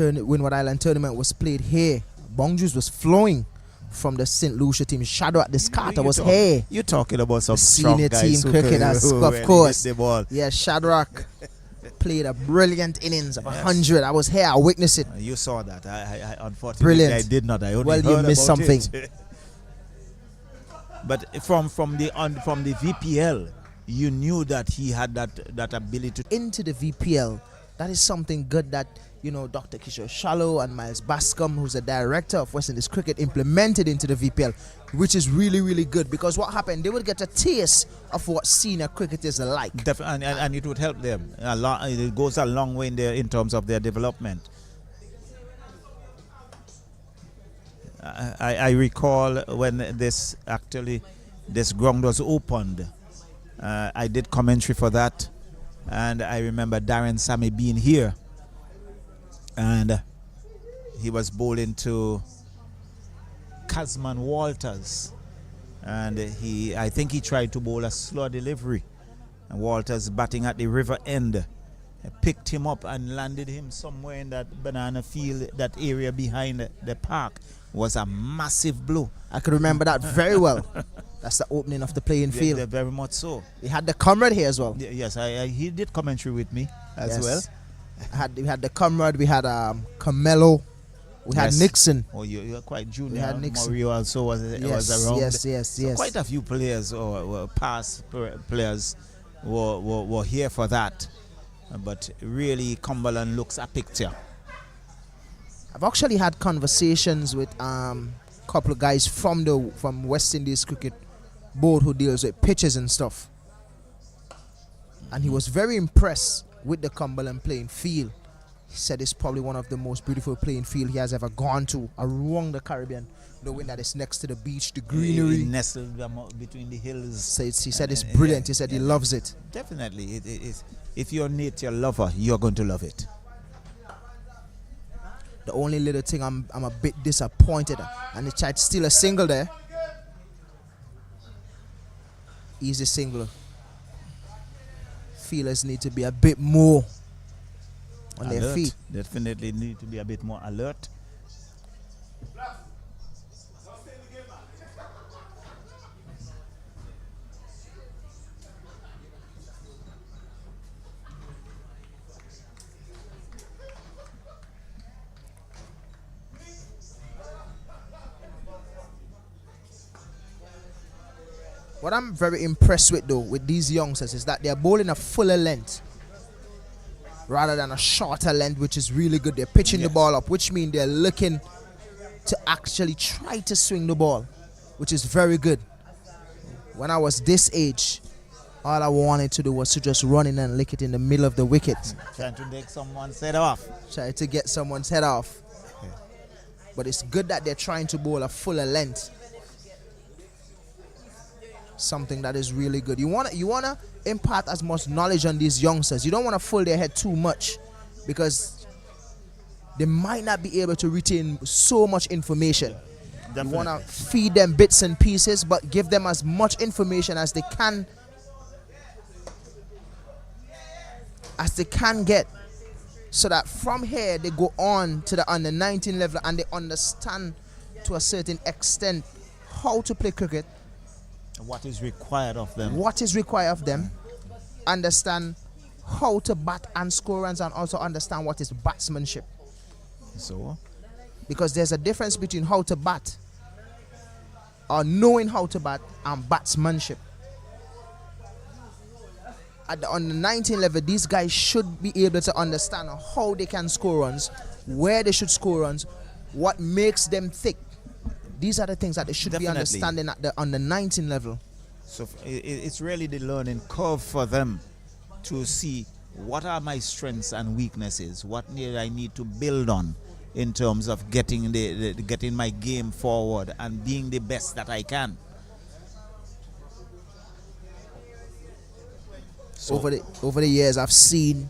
Island tournament was played here, boundaries was flowing from the St. Lucia team. Shadrach Descartes was here. You're talking about some senior team cricketers, of course. Yeah, Shadrach played a brilliant innings of 100. I was here. I witnessed it. You saw that. I unfortunately brilliant. I did not. I only well, heard you missed about something. It. But from the VPL, you knew that he had that ability into the VPL. That is something good that, Dr. Kishore Shallow and Miles Bascom, who's the director of West Indies Cricket, implemented into the VPL, which is really, really good, because what happened, they would get a taste of what senior cricketers are like. And it would help them a lot. It goes a long way in terms of their development. I recall when this ground was opened. I did commentary for that, and I remember Darren Sammy being here, and he was bowling to Casman Walters, and I think he tried to bowl a slow delivery, and Walters batting at the river end picked him up and landed him somewhere in that banana field, that area behind the park. Was a massive blow. I could remember that very well. That's the opening of the playing field. Yeah, very much so. We had the comrade here as well. Yes, he did commentary with me as well. We had the comrade, we had Carmelo, we had Nixon. Oh, you're quite junior. We had Nixon. Mario also was around. Yes. So quite a few players or past players were here for that. But really, Cumberland looks a picture. I've actually had conversations with a couple of guys from West Indies Cricket Board who deals with pitches and stuff, and he was very impressed with the Cumberland playing field. He said it's probably one of the most beautiful playing field he has ever gone to around the Caribbean, knowing that it's next to the beach, the greenery, nestled between the hills. So he said it's brilliant. He said he loves it. Definitely, if you're a nature lover, you're going to love it. The only little thing I'm a bit disappointed at, and he tried to steal a single there. Easy single. Fielders need to be a bit more on their feet. Definitely need to be a bit more alert. What I'm very impressed with though, with these youngsters, is that they're bowling a fuller length rather than a shorter length, which is really good. They're pitching the ball up, which means they're looking to actually try to swing the ball, which is very good. When I was this age, all I wanted to do was to just run in and lick it in the middle of the wicket. Trying to take someone's head off. Try to get someone's head off. But it's good that they're trying to bowl a fuller length. Something that is really good. You wanna impart as much knowledge on these youngsters. You don't want to fill their head too much, because they might not be able to retain so much information. You want to feed them bits and pieces, but give them as much information as they can get, so that from here they go on to the under 19 level and they understand to a certain extent how to play cricket. What is required of them. Understand how to bat and score runs, and also understand what is batsmanship. So? Because there's a difference between how to bat, or knowing how to bat, and batsmanship. At the under 19 level, these guys should be able to understand how they can score runs, where they should score runs, what makes them thick. These are the things that they should be understanding at the under 19 level. So it's really the learning curve for them to see what are my strengths and weaknesses, what I need to build on in terms of getting getting my game forward and being the best that I can. So over the years, I've seen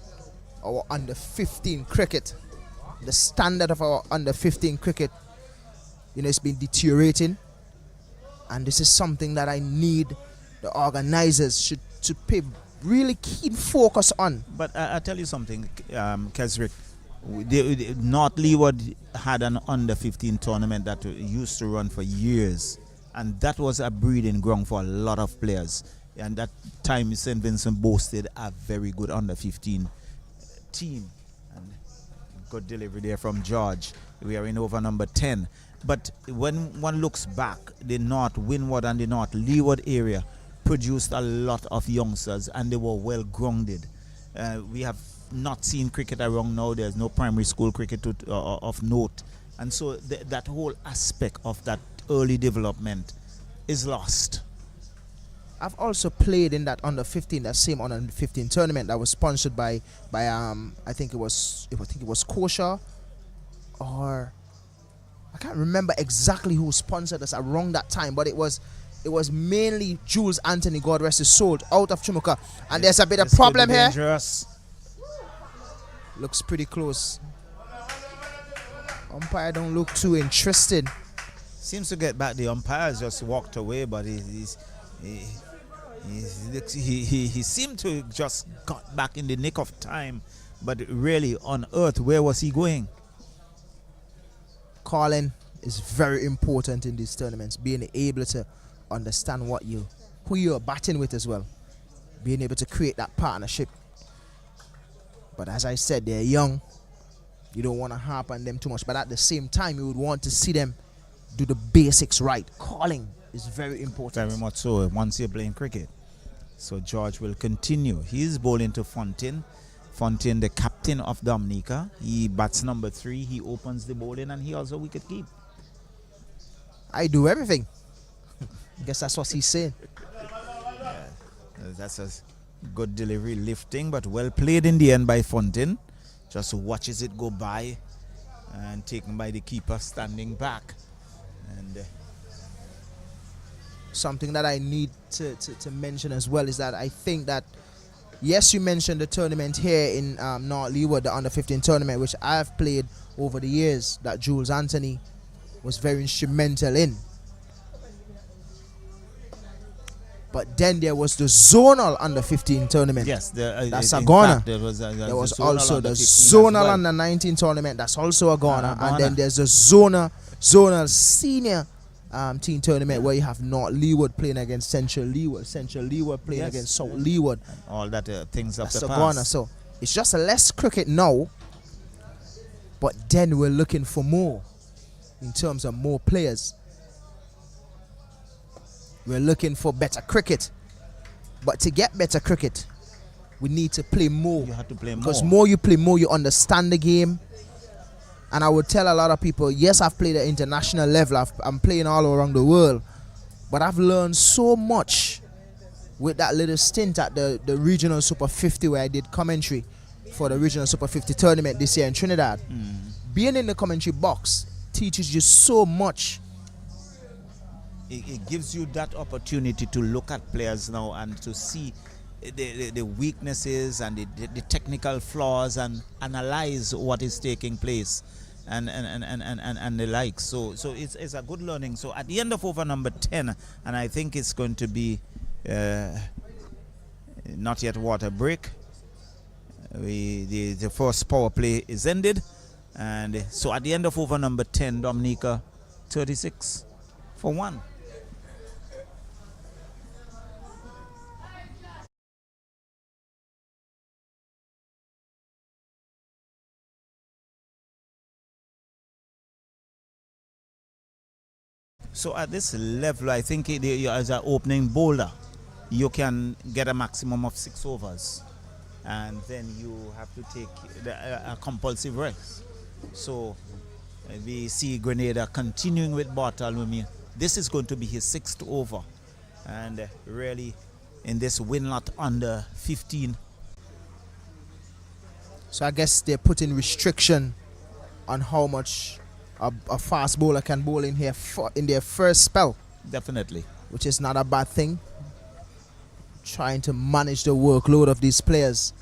our under 15 cricket, the standard of our under 15 cricket, it's been deteriorating, and this is something that I need the organizers to pay really keen focus on. But I'll tell you something, Kesrick. North Leeward had an under 15 tournament that used to run for years, and that was a breeding ground for a lot of players. And that time St. Vincent boasted a very good under 15 team, and good delivery there from George. We are in over number 10. But when one looks back, the North Windward and the North Leeward area produced a lot of youngsters, and they were well grounded. We have not seen cricket around now. There's no primary school cricket of note, and so that whole aspect of that early development is lost. I've also played in that under 15, that same under 15 tournament that was sponsored by I think it was Kosher, or I can't remember exactly who sponsored us around that time, but it was mainly Jules Anthony, God rest his soul, out of Chumuka. And there's a bit of problem here. Dangerous. Looks pretty close. Umpire don't look too interested. Seems to get back. The umpires just walked away, but he seemed to just got back in the nick of time. But really, on earth, where was he going? Calling is very important in these tournaments. Being able to understand who you're batting with as well. Being able to create that partnership. But as I said, they're young. You don't want to harp on them too much. But at the same time, you would want to see them do the basics right. Calling is very important. Very much so, once you're playing cricket. So George will continue. He's bowling to Fontaine. Fontaine, the captain of Dominica. He bats number 3. He opens the bowling and he also wicket keep. I do everything. Guess that's what he's saying. Yeah, that's a good delivery, lifting, but well played in the end by Fontaine. Just watches it go by and taken by the keeper standing back. And something that I need to mention as well is that I think that, yes, you mentioned the tournament here in North Leeward, the under-15 tournament, which I've played over the years, that Jules Anthony was very instrumental in. But then there was the zonal under-15 tournament. Yes, that's a Ghana. There was also the zonal under-19 tournament. That's also a Ghana. And then there's the zonal senior team tournament where you have North Leeward playing against Central Leeward, Central Leeward playing against South Leeward. All that things of that's the a past. Ghana. So it's just less cricket now, but then we're looking for more in terms of more players. We're looking for better cricket. But to get better cricket, we need to play more. You have to play more. Because more you play, more you understand the game. And I would tell a lot of people, yes, I've played at international level. I'm playing all around the world. But I've learned so much with that little stint at the regional Super 50 where I did commentary for the regional Super 50 tournament this year in Trinidad. Being in the commentary box teaches you so much. It gives you that opportunity to look at players now and to see the weaknesses and the technical flaws and analyze what is taking place and the like. So it's a good learning. So at the end of over number 10, and I think it's going to be not yet water break. The first power play is ended, and so at the end of over number 10, Dominica 36 for 1. So at this level, I think as an opening bowler, you can get a maximum of 6 overs. And then you have to take a compulsive rest. So we see Grenada continuing with Bartholomew. This is going to be his 6th over. And really, in this Winlott under 15. So I guess they're putting restriction on how much a fast bowler can bowl in here in their first spell. Definitely. Which is not a bad thing. Trying to manage the workload of these players.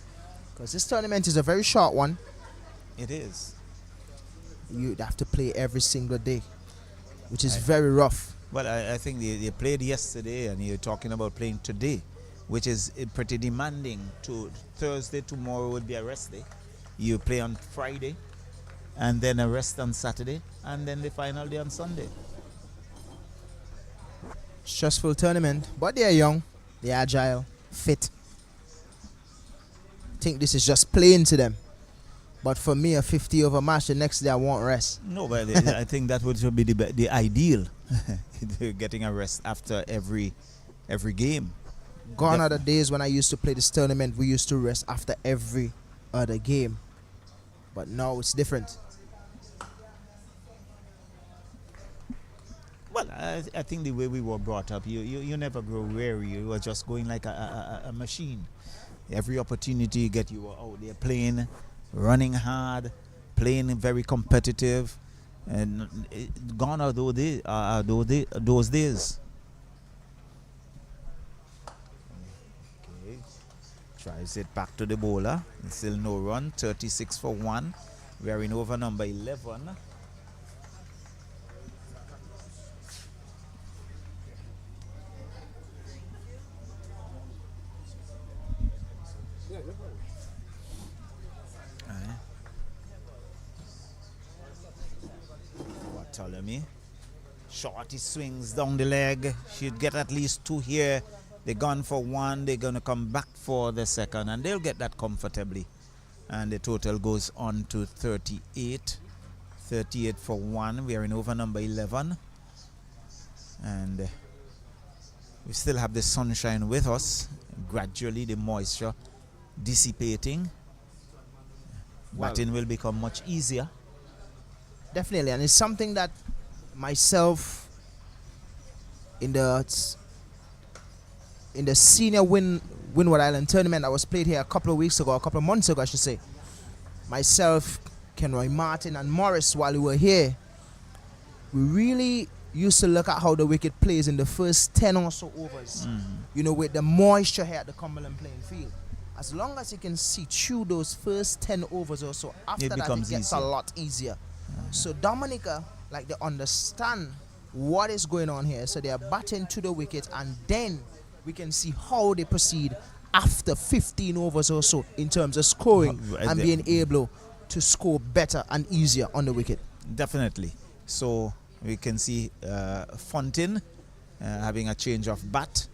Because this tournament is a very short one. It is. You have to play every single day, which is very rough. Well, I think they played yesterday and you're talking about playing today, which is pretty demanding. Thursday, tomorrow would be a rest day. You play on Friday, and then a rest on Saturday, and then the final day on Sunday. Stressful tournament, but they're young, they're agile, fit. I think this is just playing to them. But for me, a 50 over match, the next day I won't rest. No, but I think that would be the ideal, getting a rest after every game. Gone are the days when I used to play this tournament, we used to rest after every other game. But now it's different. Well, I think the way we were brought up, you never grow weary. You were just going like a machine. Every opportunity you get, you were out there playing, running hard, playing very competitive, And gone are those days. Okay. Tries it back to the bowler. Still no run. 36 for 1. We are in over number 11. Bartholomew. Shorty swings down the leg. Should get at least 2 here. They're gone for 1. They're going to come back for the second, and they'll get that comfortably. And the total goes on to 38. 38 for 1. We are in over number 11. And we still have the sunshine with us. Gradually the moisture dissipating. Batting will become much easier. Definitely, and it's something that myself in the senior Windward Island tournament that was played here a couple of months ago I should say, myself, Kenroy Martin and Morris, while we were here, we really used to look at how the wicket plays in the first 10 or so overs. You know, with the moisture here at the Cumberland playing field. As long as you can see through those first 10 overs or so, after that it gets easier. A lot easier. So Dominica, like, they understand what is going on here, so they are batting to the wicket, and then we can see how they proceed after 15 overs or so in terms of scoring and being able to score better and easier on the wicket. Definitely. So we can see Fontaine having a change of bat,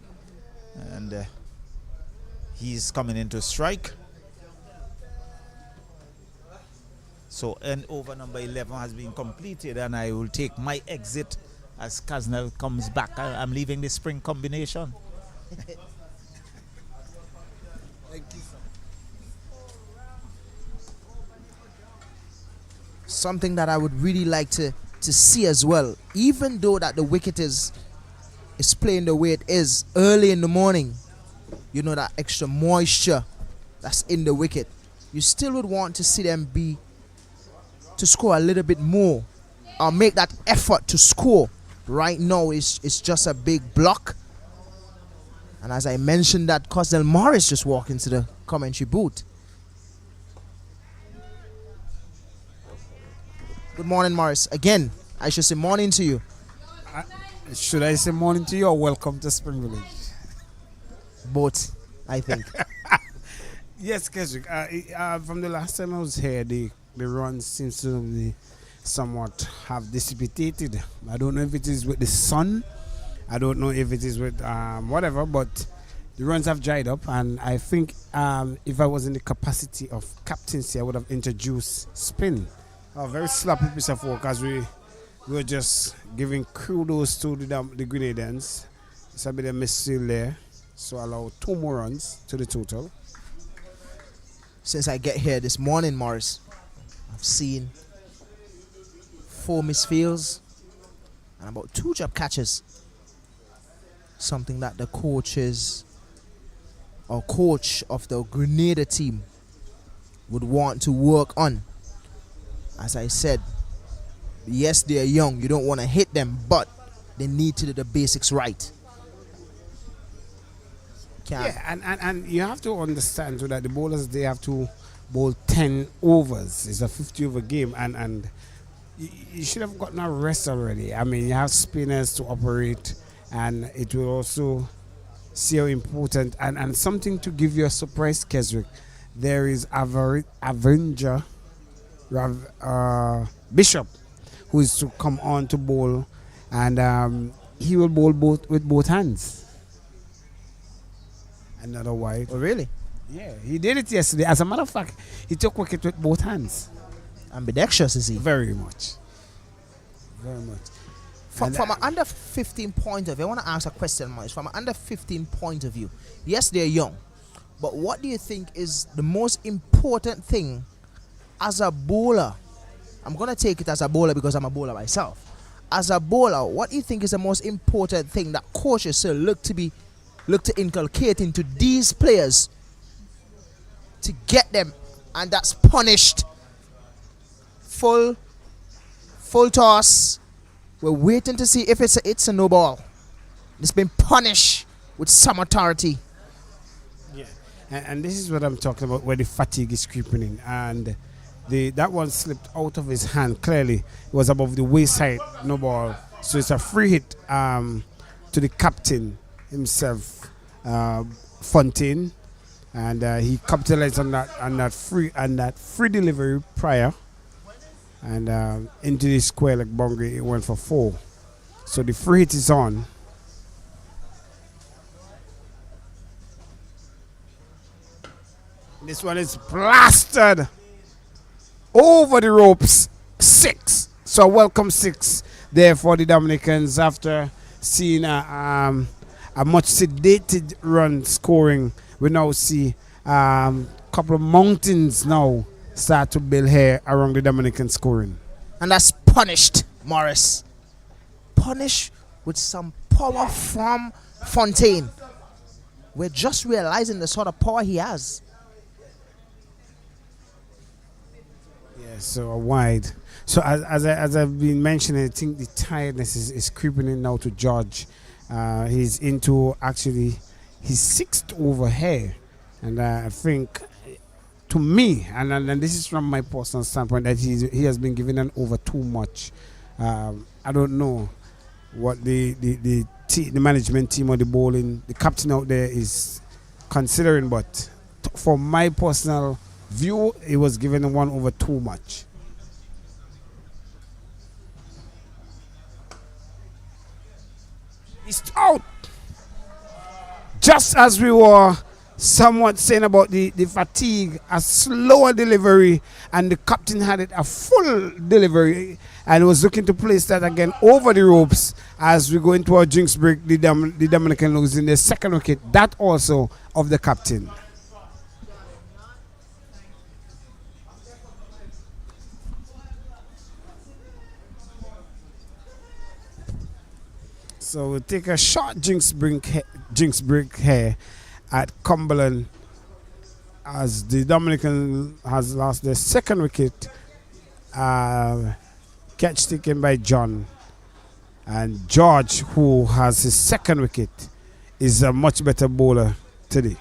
and he's coming in to strike. So end over number 11 has been completed, and I will take my exit as Kaznel comes back. I'm leaving the spring combination. Thank you. Something that I would really like to see as well, even though that the wicket is playing the way it is early in the morning, you know, that extra moisture that's in the wicket, you still would want to see them to score a little bit more or make that effort to score. Right now it's just a big block, and as I mentioned, that Cosnell Morris just walked into the commentary booth. Good morning, Morris. Again, I should say morning to you. Should I say morning to you or welcome to Spring Village? Both, I think. Yes, Keswick. From the last time I was here, the run seems to be somewhat have dissipated. I don't know if it is with the sun. I don't know if it is with whatever, but the runs have dried up, and I think if I was in the capacity of captaincy, I would have introduced spin. A very sloppy piece of work, as we were just giving kudos to the Grenadians. It's a bit of miss still there, so allow 2 more runs to the total. Since I get here this morning, Morris, I've seen 4 misfields and about 2 drop catches. Something that the coach of the Grenada team would want to work on. As I said, yes, they are young. You don't want to hit them, but they need to do the basics right. Yeah, and you have to understand too that the bowlers, they have to bowl 10 overs. It's a 50-over game, and you should have gotten a rest already. I mean, you have spinners to operate, and it will also see how important, and something to give you a surprise, Keswick. There is Avenger Bishop, who is to come on to bowl, and he will bowl with both hands. Another white. Oh, really? Yeah, he did it yesterday. As a matter of fact, he took wicket with both hands. Ambidextrous, is he? Very much. Very much. From an under 15 point of view, I want to ask a question, Morris. From an under 15 point of view, yes, they're young, but what do you think is the most important thing as a bowler? I'm going to take it as a bowler because I'm a bowler myself. As a bowler, what do you think is the most important thing that coaches should look to inculcate into these players to get them, and that's punished full Full toss. We're waiting to see if it's a no ball. It's been punished with some authority. Yeah, and this is what I'm talking about, where the fatigue is creeping in, and that one slipped out of his hand. Clearly, it was above the waist-height, no ball. So it's a free hit to the captain himself, Fontaine, and he capitalized on that free delivery prior, and into the square leg boundary. It went for 4. So the free hit is on. This one is blasted over the ropes. 6. So a welcome 6 there for the Dominicans after seeing a much sedated run scoring. We now see a couple of mountains now start to build here around the Dominican scoring. And that's punished, Morris. Punished with some power from Fontaine. We're just realizing the sort of power he has. Yeah, so a wide. So as I've been mentioning, I think the tiredness is creeping in now to George. He's into actually his 6th over here. And I think, to me, and this is from my personal standpoint, that he has been given an over too much. I don't know what the management team or the captain out there is considering, but for my personal view, he was given one over too much. He's out. Just as we were somewhat saying about the fatigue, a slower delivery, and the captain had it a full delivery and was looking to place that again over the ropes as we go into our drinks break. The Dominican losing their 2nd wicket, that also of the captain. So we'll take a short drinks break here at Cumberland as the Dominican has lost their 2nd wicket. Catch taken by John. And George, who has his 2nd wicket, is a much better bowler today.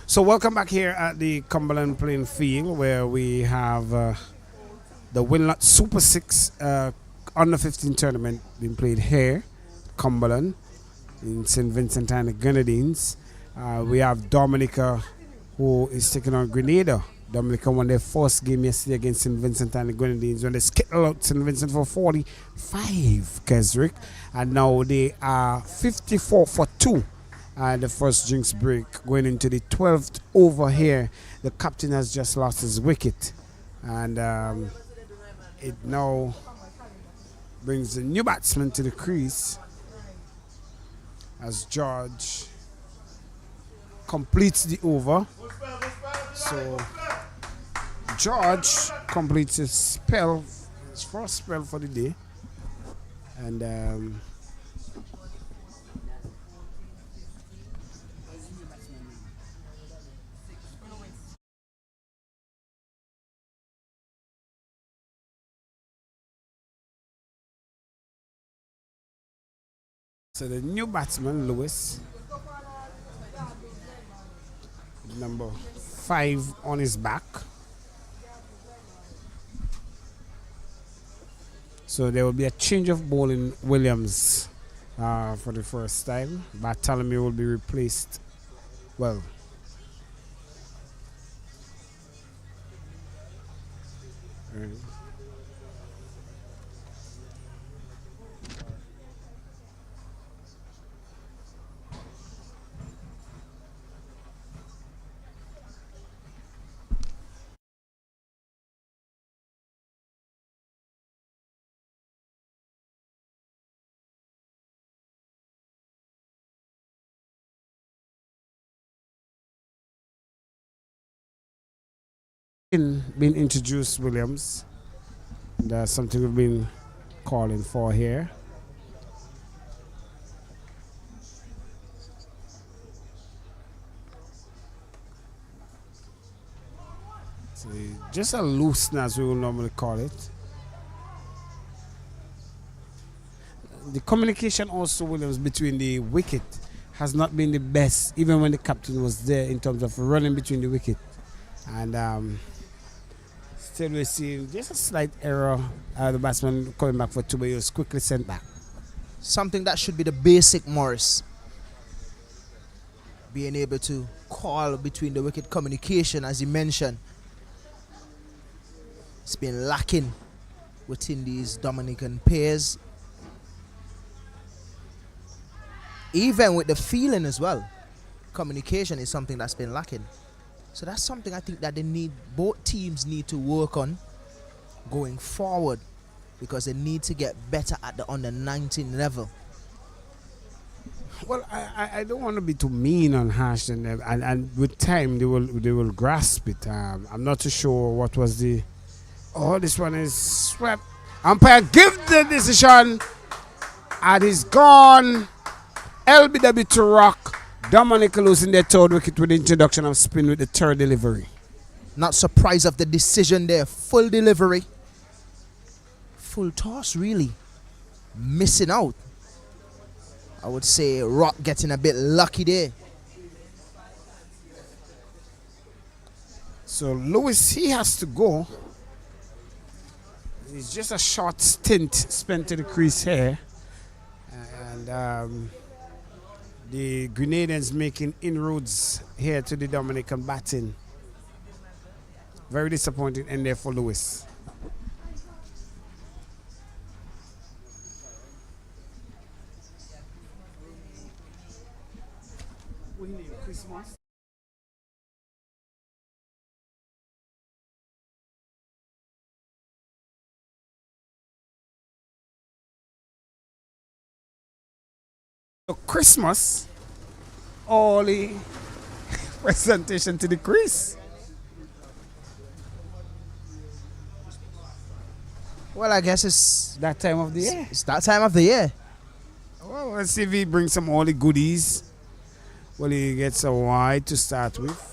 So welcome back here at the Cumberland playing field, where we have The Winlott Super 6 under 15 tournament being played here, Cumberland, in St. Vincent and the Grenadines. We have Dominica, who is taking on Grenada. Dominica won their first game yesterday against St. Vincent and the Grenadines when they skittled out St. Vincent for 45, Kesrick. And now they are 54 for 2. The first drinks break going into the 12th over here. The captain has just lost his wicket. And it now brings the new batsman to the crease as George completes the over. So George completes his first spell for the day. And so the new batsman, Lewis, number 5 on his back. So there will be a change of bowling Williams for the first time. Bartholomew will be replaced. Well, been introduced, Williams. That's something we've been calling for here. So just a loosener, as we will normally call it. The communication also, Williams, between the wicket has not been the best, even when the captain was there, in terms of running between the wicket. And still we're seeing just a slight error. The batsman coming back for 2, but he was quickly sent back. Something that should be the basic, Morris. Being able to call between the wicket communication, as you mentioned. It's been lacking within these Dominican pairs. Even with the feeling as well. Communication is something that's been lacking. So that's something I think that both teams need to work on going forward, because they need to get better at the under 19 level. Well, I don't want to be too mean on harsh, and with time they will grasp it. I'm not too sure what was the. Oh, this one is swept. Umpire give the decision, and he's gone. LBW to rock. Dominica losing their third wicket with the introduction of spin with the third delivery. Not surprised of the decision there. Full delivery. Full toss, really. Missing out. I would say Rock getting a bit lucky there. So Lewis, he has to go. It's just a short stint spent to the crease here. And the Grenadians making inroads here to the Dominican batting. Very disappointing end there for Lewis. Christmas. So Christmas, only presentation to the crease. Well, I guess it's That time of the year. It's that time of the year. Well, let's see if he brings some all the goodies. Well, he gets a wide to start with.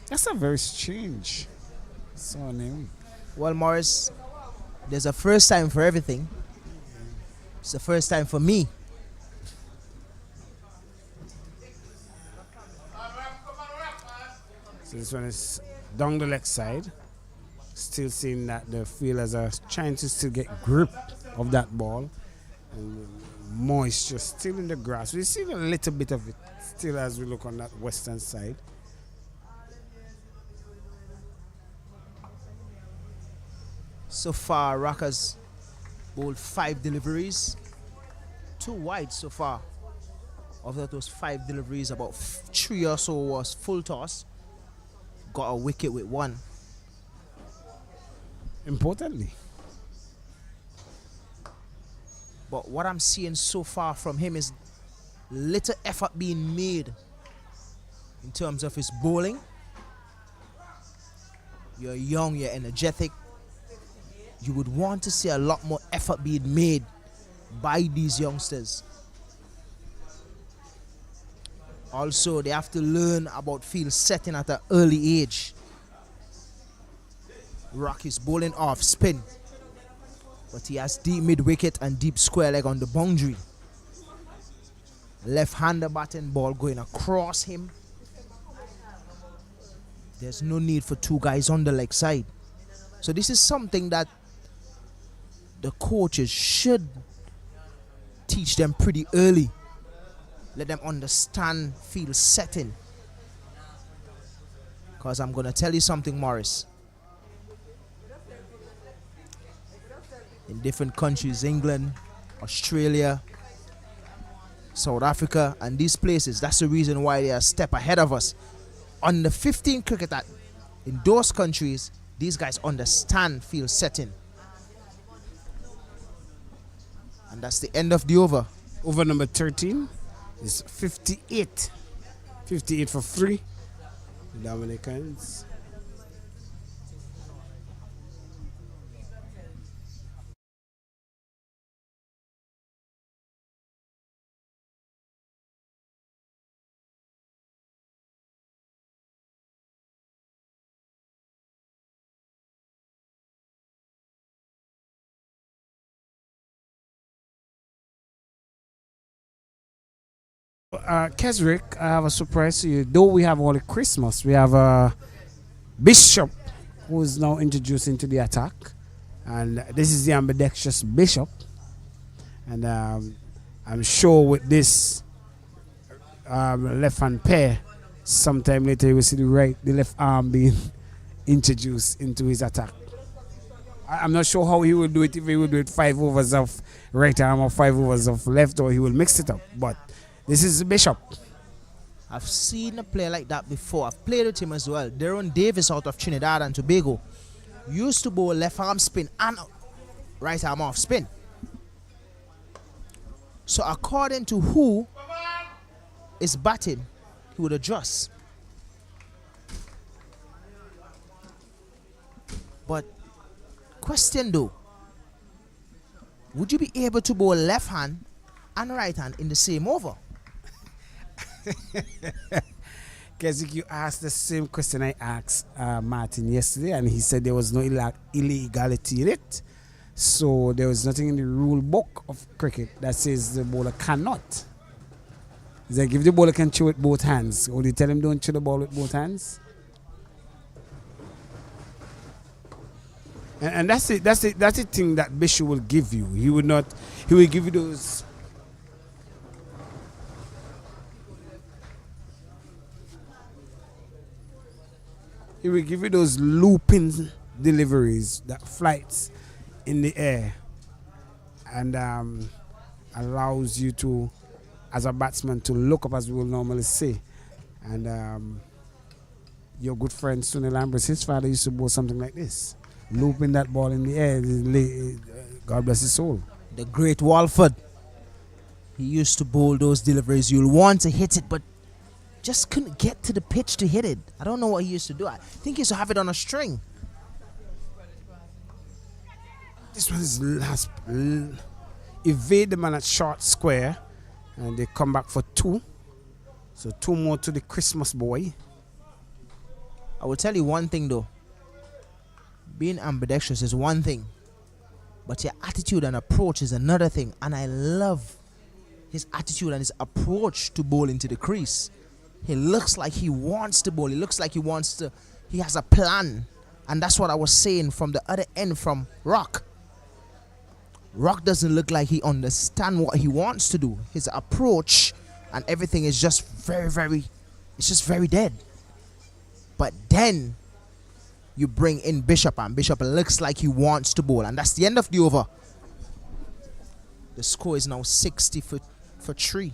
That's a very strange surname. Well, Morris, there's a first time for everything. It's the first time for me. So this one is down the leg side. Still seeing that the fielders are trying to still get grip of that ball. And moisture still in the grass. We see a little bit of it still as we look on that western side. So far, Rockers bowled 5 deliveries, 2 wide so far. Of those 5 deliveries, about 3 or so was full toss. Got a wicket with 1. Importantly. But what I'm seeing so far from him is little effort being made in terms of his bowling. You're young, you're energetic. You would want to see a lot more effort being made by these youngsters. Also, they have to learn about field setting at an early age. Rock is bowling off spin, but he has deep mid-wicket and deep square leg on the boundary. Left-hander batting ball going across him. There's no need for 2 guys on the leg side. So this is something that the coaches should teach them pretty early. Let them understand field setting. Because I'm going to tell you something, Morris. In different countries, England, Australia, South Africa, and these places, that's the reason why they are a step ahead of us. On the 15 cricket, in those countries, these guys understand field setting. And that's the end of the over. Over number 13 is 58. 58 for 3. The Dominicans. Kesrick, I have a surprise to you. Though we have only Christmas, we have Bishop, who is now introduced into the attack, and this is the ambidextrous Bishop. And I'm sure with this left-hand pair, sometime later you will see the left arm being introduced into his attack. I'm not sure how he will do it, if he will do it 5 overs of right arm or 5 overs of left, or he will mix it up. But this is Bishop. I've seen a player like that before. I've played with him as well. Darren Davis out of Trinidad and Tobago used to bowl left arm spin and right arm off spin. So according to who is batting, he would adjust. But question though, would you be able to bowl left hand and right hand in the same over? Kesrick, you asked the same question I asked Martin yesterday, and he said there was no illegality in it. So there was nothing in the rule book of cricket that says the bowler cannot. It's like if the bowler can chew with both hands, would you tell him don't chew the ball with both hands? And that's it. That's the thing that Bishop will give you. He will give you those. He will give you those looping deliveries, that flights in the air, and allows you to, as a batsman, to look up, as we will normally say. And your good friend Sunil Ambrose, his father used to bowl something like this, looping that ball in the air. God bless his soul. The great Walford. He used to bowl those deliveries. You'll want to hit it, but just couldn't get to the pitch to hit it. I don't know what he used to do. I think he used to have it on a string. This one has evade the man at short square, and they come back for 2. So 2 more to the Christmas boy. I will tell you one thing though. Being ambidextrous is one thing, but your attitude and approach is another thing. And I love his attitude and his approach to bowl into the crease. He looks like he wants to bowl. He looks like he has a plan. And that's what I was saying from the other end from Rock. Rock doesn't look like he understands what he wants to do. His approach and everything is just it's just very dead. But then you bring in Bishop, and Bishop looks like he wants to bowl, and that's the end of the over. The score is now 60 for 3.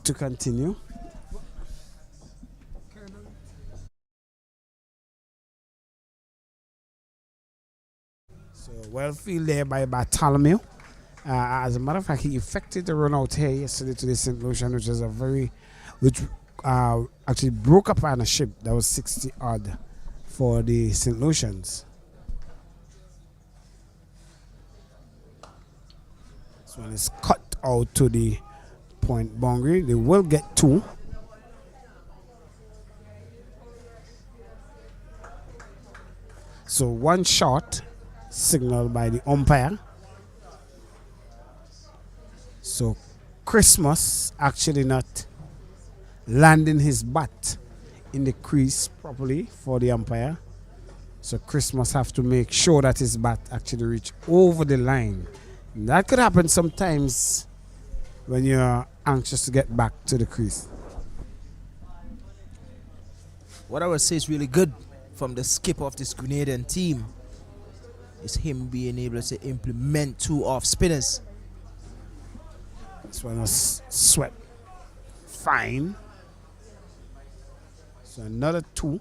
To continue. So well field there by Bartholomew. As a matter of fact, he effected the run out here yesterday to the St. Lucian, which actually broke up partnership. That was 60 odd for the St. Lucians. This one is cut out to the point boundary. They will get 2. So 1 shot signaled by the umpire. So Christmas actually not landing his bat in the crease properly for the umpire. So Christmas have to make sure that his bat actually reach over the line. And that could happen sometimes when you're anxious to get back to the crease. What I would say is really good from the skipper of this Grenadian team is him being able to implement 2 off spinners. This one was swept fine. So another 2.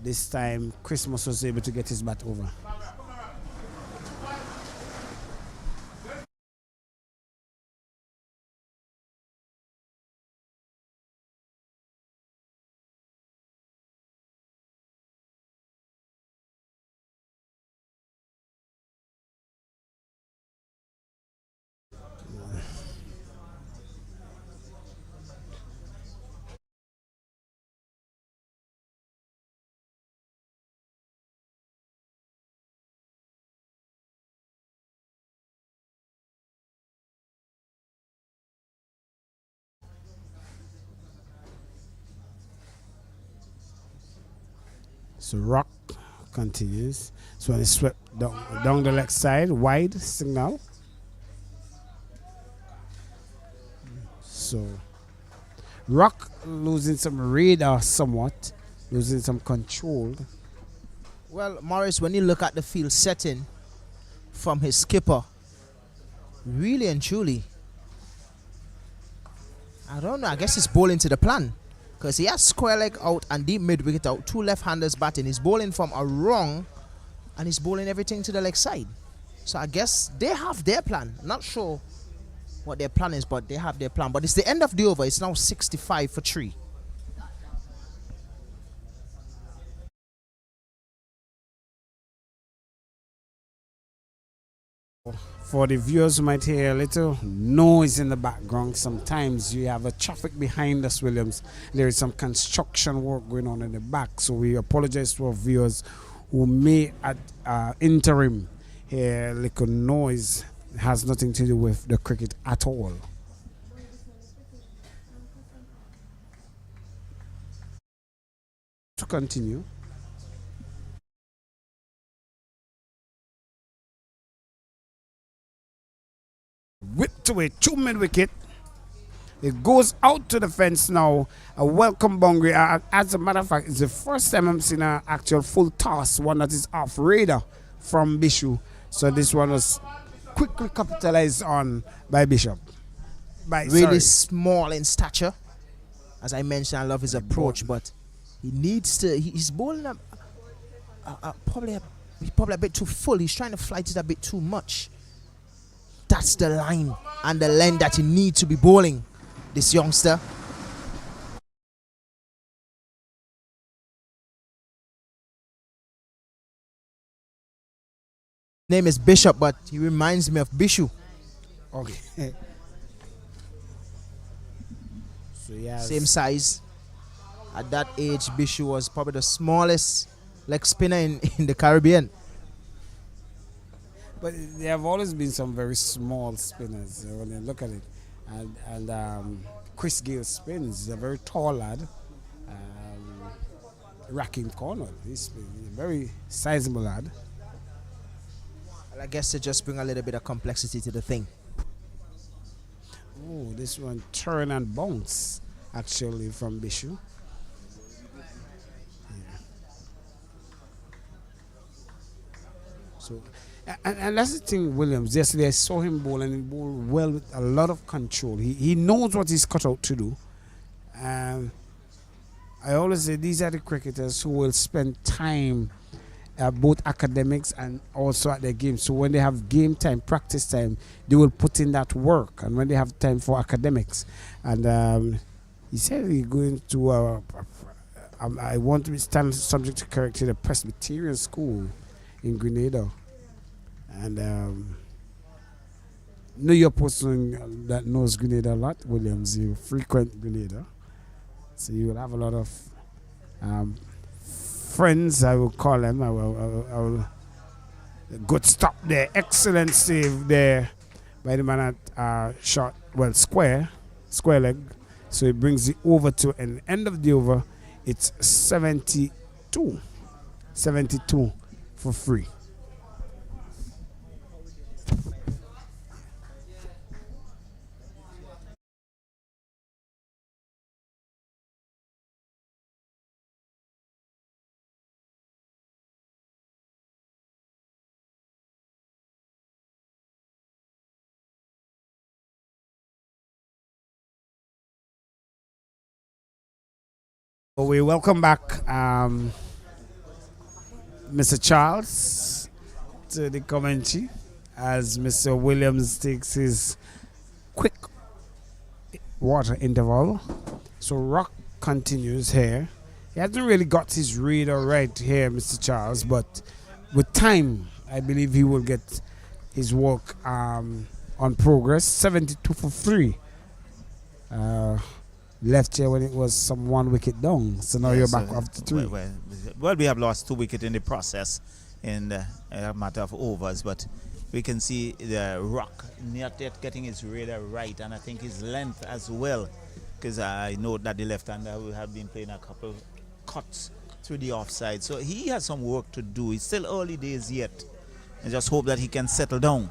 This time Christmas was able to get his bat over. So Rock continues. So when it's swept down the left side, wide signal. So Rock losing some radar somewhat, losing some control. Well, Morris, when you look at the field setting from his skipper, really and truly, I don't know, I guess he's bowling to the plan. Because he has square leg out and deep mid wicket out, 2 left-handers batting. He's bowling from a wrong and he's bowling everything to the leg side. So I guess they have their plan. Not sure what their plan is, but they have their plan. But it's the end of the over. It's now 65 for 3. For the viewers who might hear a little noise in the background, sometimes you have a traffic behind us, Williams. There is some construction work going on in the back, so we apologize to our viewers who may at interim hear a little noise. It has nothing to do with the cricket at all. To continue. Whipped away 2 mid wicket. It goes out to the fence now. A welcome boundary. As a matter of fact, it's the first time I'm seeing an actual full toss, one that is off radar from Bishop. So this one was quickly capitalized on by Bishop. Really small in stature. As I mentioned, I love his approach, but He needs to. He's bowling probably a bit too full. He's trying to flight it a bit too much. That's the line and the length that he needs to be bowling, this youngster. Name is Bishop, but he reminds me of Bishu. Okay. So yeah, Same size. At that age, Bishu was probably the smallest leg spinner in the Caribbean. but there have always been some very small spinners when you look at it, and Chris Gale spins. He's a very tall lad. Racking corner. He's a very sizable lad. Well, I guess to just bring a little bit of complexity to the thing. Oh, this one turn and bounce actually from Bishu. Yeah. So, and that's the thing, Williams. Yesterday I saw him bowl and he bowled well with a lot of control. He knows what he's cut out to do. I always say these are the cricketers who will spend time both academics and also at their game. So when they have game time, practice time, they will put in that work. And when they have time for academics, and he said he's going to. I want to stand subject to correct to the Presbyterian school in Grenada, and know your person that knows Grenada a lot, Williams. You frequent Grenada, so you will have a lot of. Friends, I will call them. I will good stop there. Excellent save there by the man at short, well, square leg. So it brings it over to an end of the over. It's 72 for free. We welcome back Mr. Charles to the commentary as Mr. Williams takes his quick water interval. So Rock continues here. He hasn't really got his reader right here, Mr. Charles, but with time, I believe he will get his work on progress. 72 for 3. Left here when it was some 1 wicket down. So now you're back after 3. Well, we have lost 2 wickets in the process in a matter of overs, but we can see the Rock not yet getting his radar right, and I think his length as well, because I know that the left-hander will have been playing a couple cuts through the offside. So he has some work to do. It's still early days yet, and just hope that he can settle down.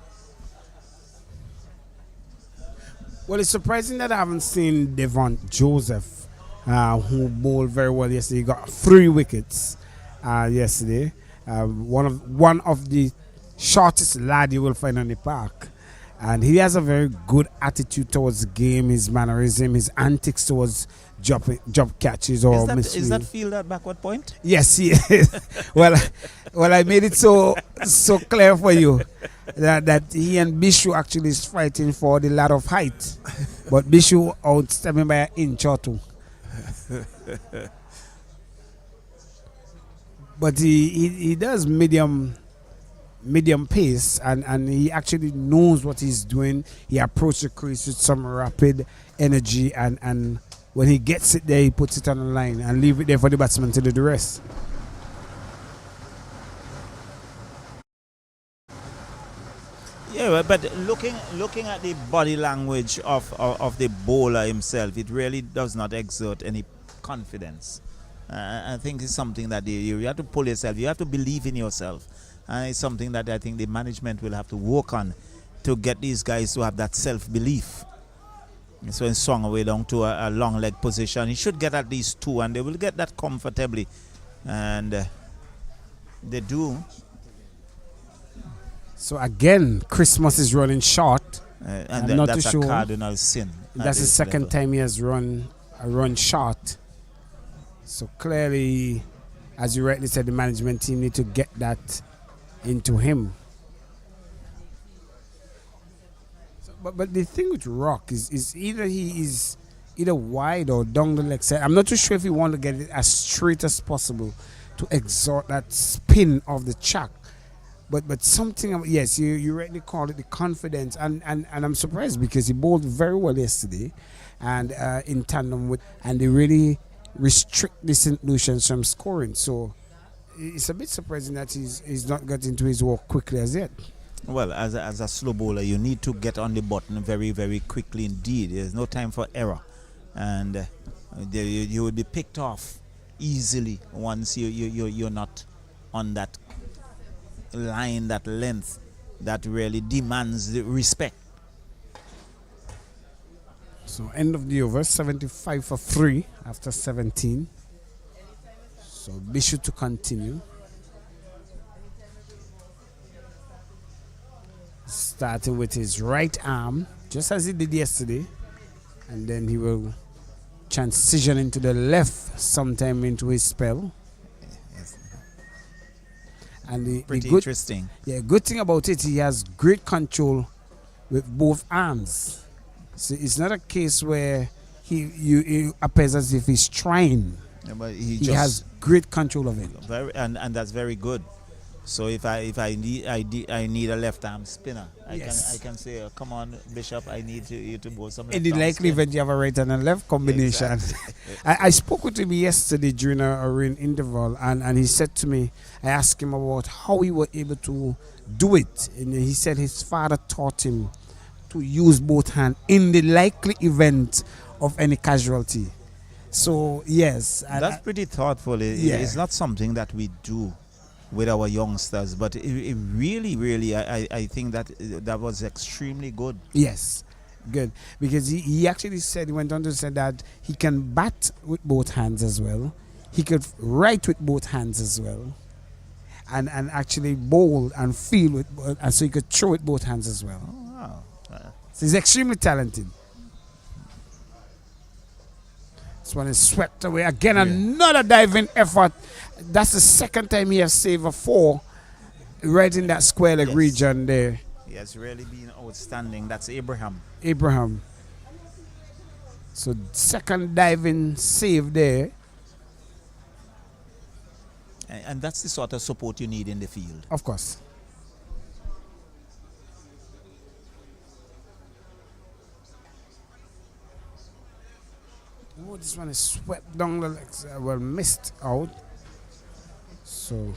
Well, it's surprising that I haven't seen Devon Joseph, who bowled very well yesterday. He got 3 wickets yesterday. One of the shortest lad you will find on the park. And he has a very good attitude towards the game, his mannerism, his antics towards jump catches or is that field at backward point? Yes, he is. well, I made it so clear for you that he and Bishu actually is fighting for the ladder of height, but Bishu outstepping by an inch or 2. But he does medium pace, and he actually knows what he's doing. He approaches the crease with some rapid energy, and when he gets it there, he puts it on the line and leave it there for the batsman to do the rest. Yeah, but looking at the body language of the bowler himself, it really does not exert any confidence. I think it's something that you have to pull yourself. You have to believe in yourself. It's something that I think the management will have to work on to get these guys to have that self-belief. So when swung away down to a long leg position, he should get at least 2, and they will get that comfortably. And they do. So again, Christmas is running short. And that's a cardinal sin. That's the second time he has run short. So clearly, as you rightly said, the management team need to get that into him. So, but the thing with Rock is either he is either wide or down the leg side. I'm not too sure if he want to get it as straight as possible to exert that spin of the chuck. But something, yes, you rightly call it the confidence, and I'm surprised because he bowled very well yesterday, and in tandem with, and they really restrict the St. Lucians from scoring. So it's a bit surprising that he's not got into his work quickly as yet. Well, as a slow bowler, you need to get on the button very, very quickly indeed. There's no time for error, and you will be picked off easily once you're not on that line, that length that really demands the respect. So end of the over, 75 for 3 after 17. So Bishop to continue. Starting with his right arm, just as he did yesterday, and then he will transition into the left sometime into his spell. And the Pretty good, interesting. Yeah, good thing about it, he has great control with both arms. So it's not a case where he appears as if he's trying. Yeah, but he has great control of it. And that's very good. So if I need a left arm spinner, I can say, come on, Bishop, I need you to bowl some left In the arm likely spin. event you have a right and a left combination. Exactly. I spoke with him yesterday during a rain interval, and he said to me, I asked him about how he was able to do it, and he said his father taught him to use both hands in the likely event of any casualty. So yes, that's pretty thoughtful. It's not something that we do with our youngsters, but it really, I think that was extremely good. Yes, good, because he actually said, he went on to say that he can bat with both hands as well. He could write with both hands as well, and actually bowl and feel with, and so he could throw with both hands as well. Oh, wow. So he's extremely talented. This one is swept away again. Another diving effort. That's the second time he has saved a 4 right in that square leg region there. He has really been outstanding. That's Abraham. So second diving save there. And that's the sort of support you need in the field. Of course. Oh, this one is swept down the legs. Well, missed out. So,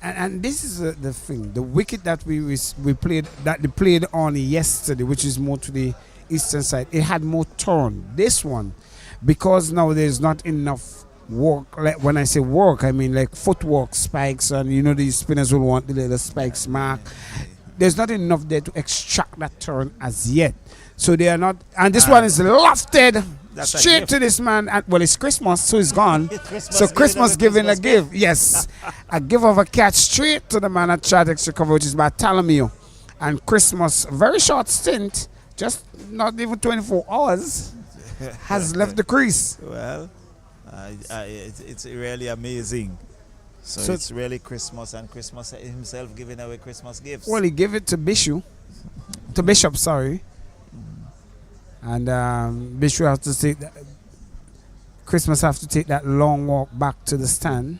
and this is the thing. The wicket that we played, that they played on yesterday, which is more to the eastern side, it had more turn. This one, because now there's not enough work. Like when I say work, I mean like footwork, spikes, and you know these spinners will want the little spikes mark. There's not enough there to extract that turn as yet. So they are not, and this one is lofted straight to this man. And, well, it's Christmas, so he's gone. Christmas giving a give. Yes, a give of a catch straight to the man at Chad Extra Cover, which is Bartholomew. And Christmas, very short stint, just not even 24 hours, has left the crease. Well, it's really amazing. So it's really Christmas, and Christmas himself giving away Christmas gifts. Well, he gave it to Bishop, sorry. And Bishop has to take that. Christmas have to take that long walk back to the stand.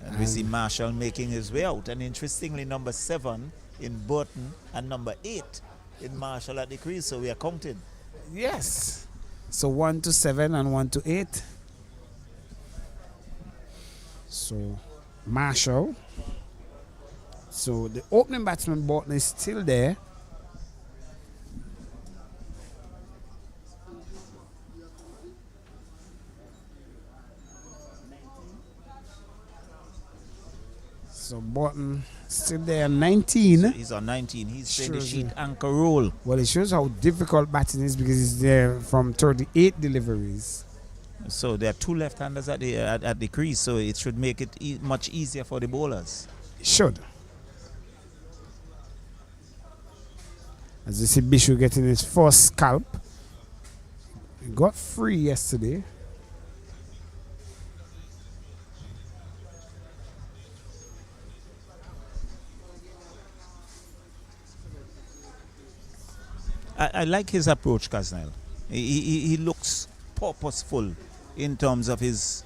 And we see Marshall making his way out. And interestingly, number 7 in Burton and number 8 in Marshall at the crease. So we are counted. Yes. So 1 to 7 and 1 to 8. So Marshall. So the opening batsman Burton is still there. So Burton still there, 19. So he's on 19. He's playing the sheet anchor role. Well, it shows how difficult batting is because he's there from 38 deliveries. So there are 2 left-handers at the crease, so it should make it much easier for the bowlers. It should. As you see Bishop getting his first scalp. got free yesterday. I like his approach, Kasnel. He looks purposeful in terms of his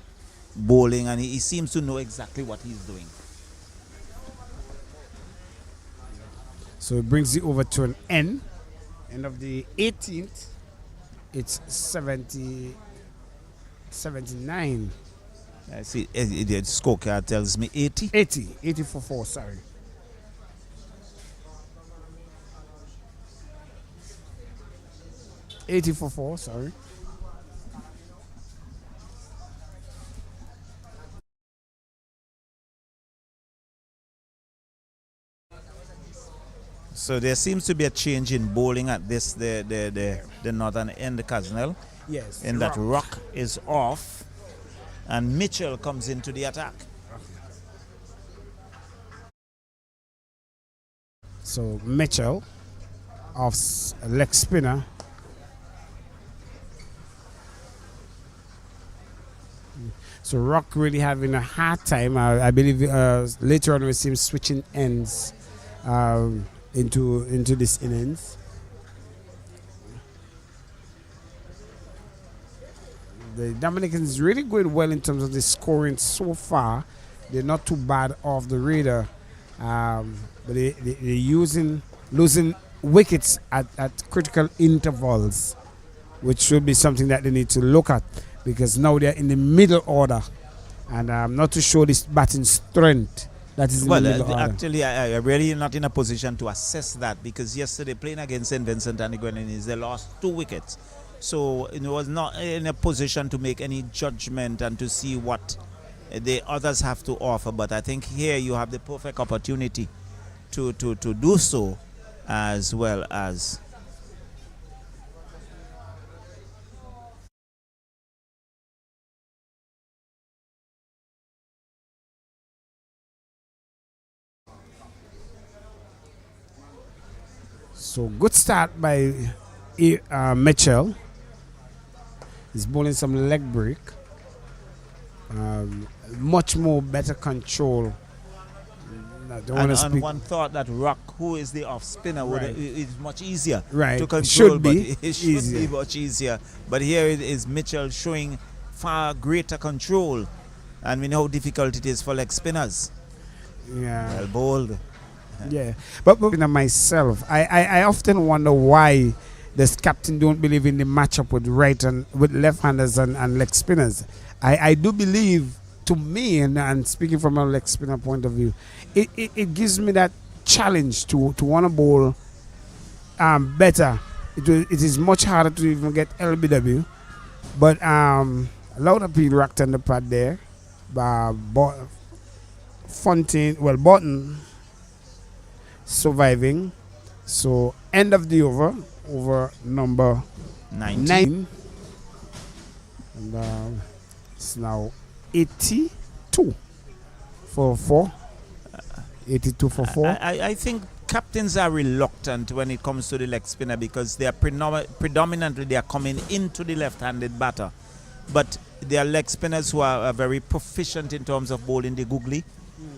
bowling, and he seems to know exactly what he's doing. So it brings it over to an end of the 18th. It's 79. I see the scorecard tells me 80. 80 for 4, sorry. $80 for 4, sorry. So there seems to be a change in bowling at this the northern end, Kasnel. Yes. In that Rock is off, and Mitchell comes into the attack. So Mitchell off leg spinner. So Rock really having a hard time. I believe later on we see him switching ends into this innings. The Dominicans really going well in terms of the scoring so far. They're not too bad off the radar, but they're losing wickets at critical intervals, which should be something that they need to look at, because now they're in the middle order, and I'm not too sure this batting strength that is in the middle order. Actually, I really not in a position to assess that, because yesterday playing against St. Vincent and the Grenadines, they lost 2 wickets. So it was not in a position to make any judgment and to see what the others have to offer. But I think here you have the perfect opportunity to do so, as well as so good start by Mitchell. He's bowling some leg break. Much more better control. And one thought that Rock, who is the off spinner, is much easier to control. Should be. It should be much easier. But here it is Mitchell showing far greater control, and we know how difficult it is for leg spinners. Yeah. Well bowled. Yeah. But myself, I often wonder why this captain don't believe in the matchup with with left-handers and leg spinners. I do believe, to me, and speaking from a leg spinner point of view, it gives me that challenge to want to bowl better. It is much harder to even get LBW, but a lot of people rocked on the pad there. Button surviving. So end of the over number 9. And it's now 82 for 4. 82 for 4. I think captains are reluctant when it comes to the leg spinner, because they are predominantly they are coming into the left-handed batter. But there are leg spinners who are very proficient in terms of bowling the googly,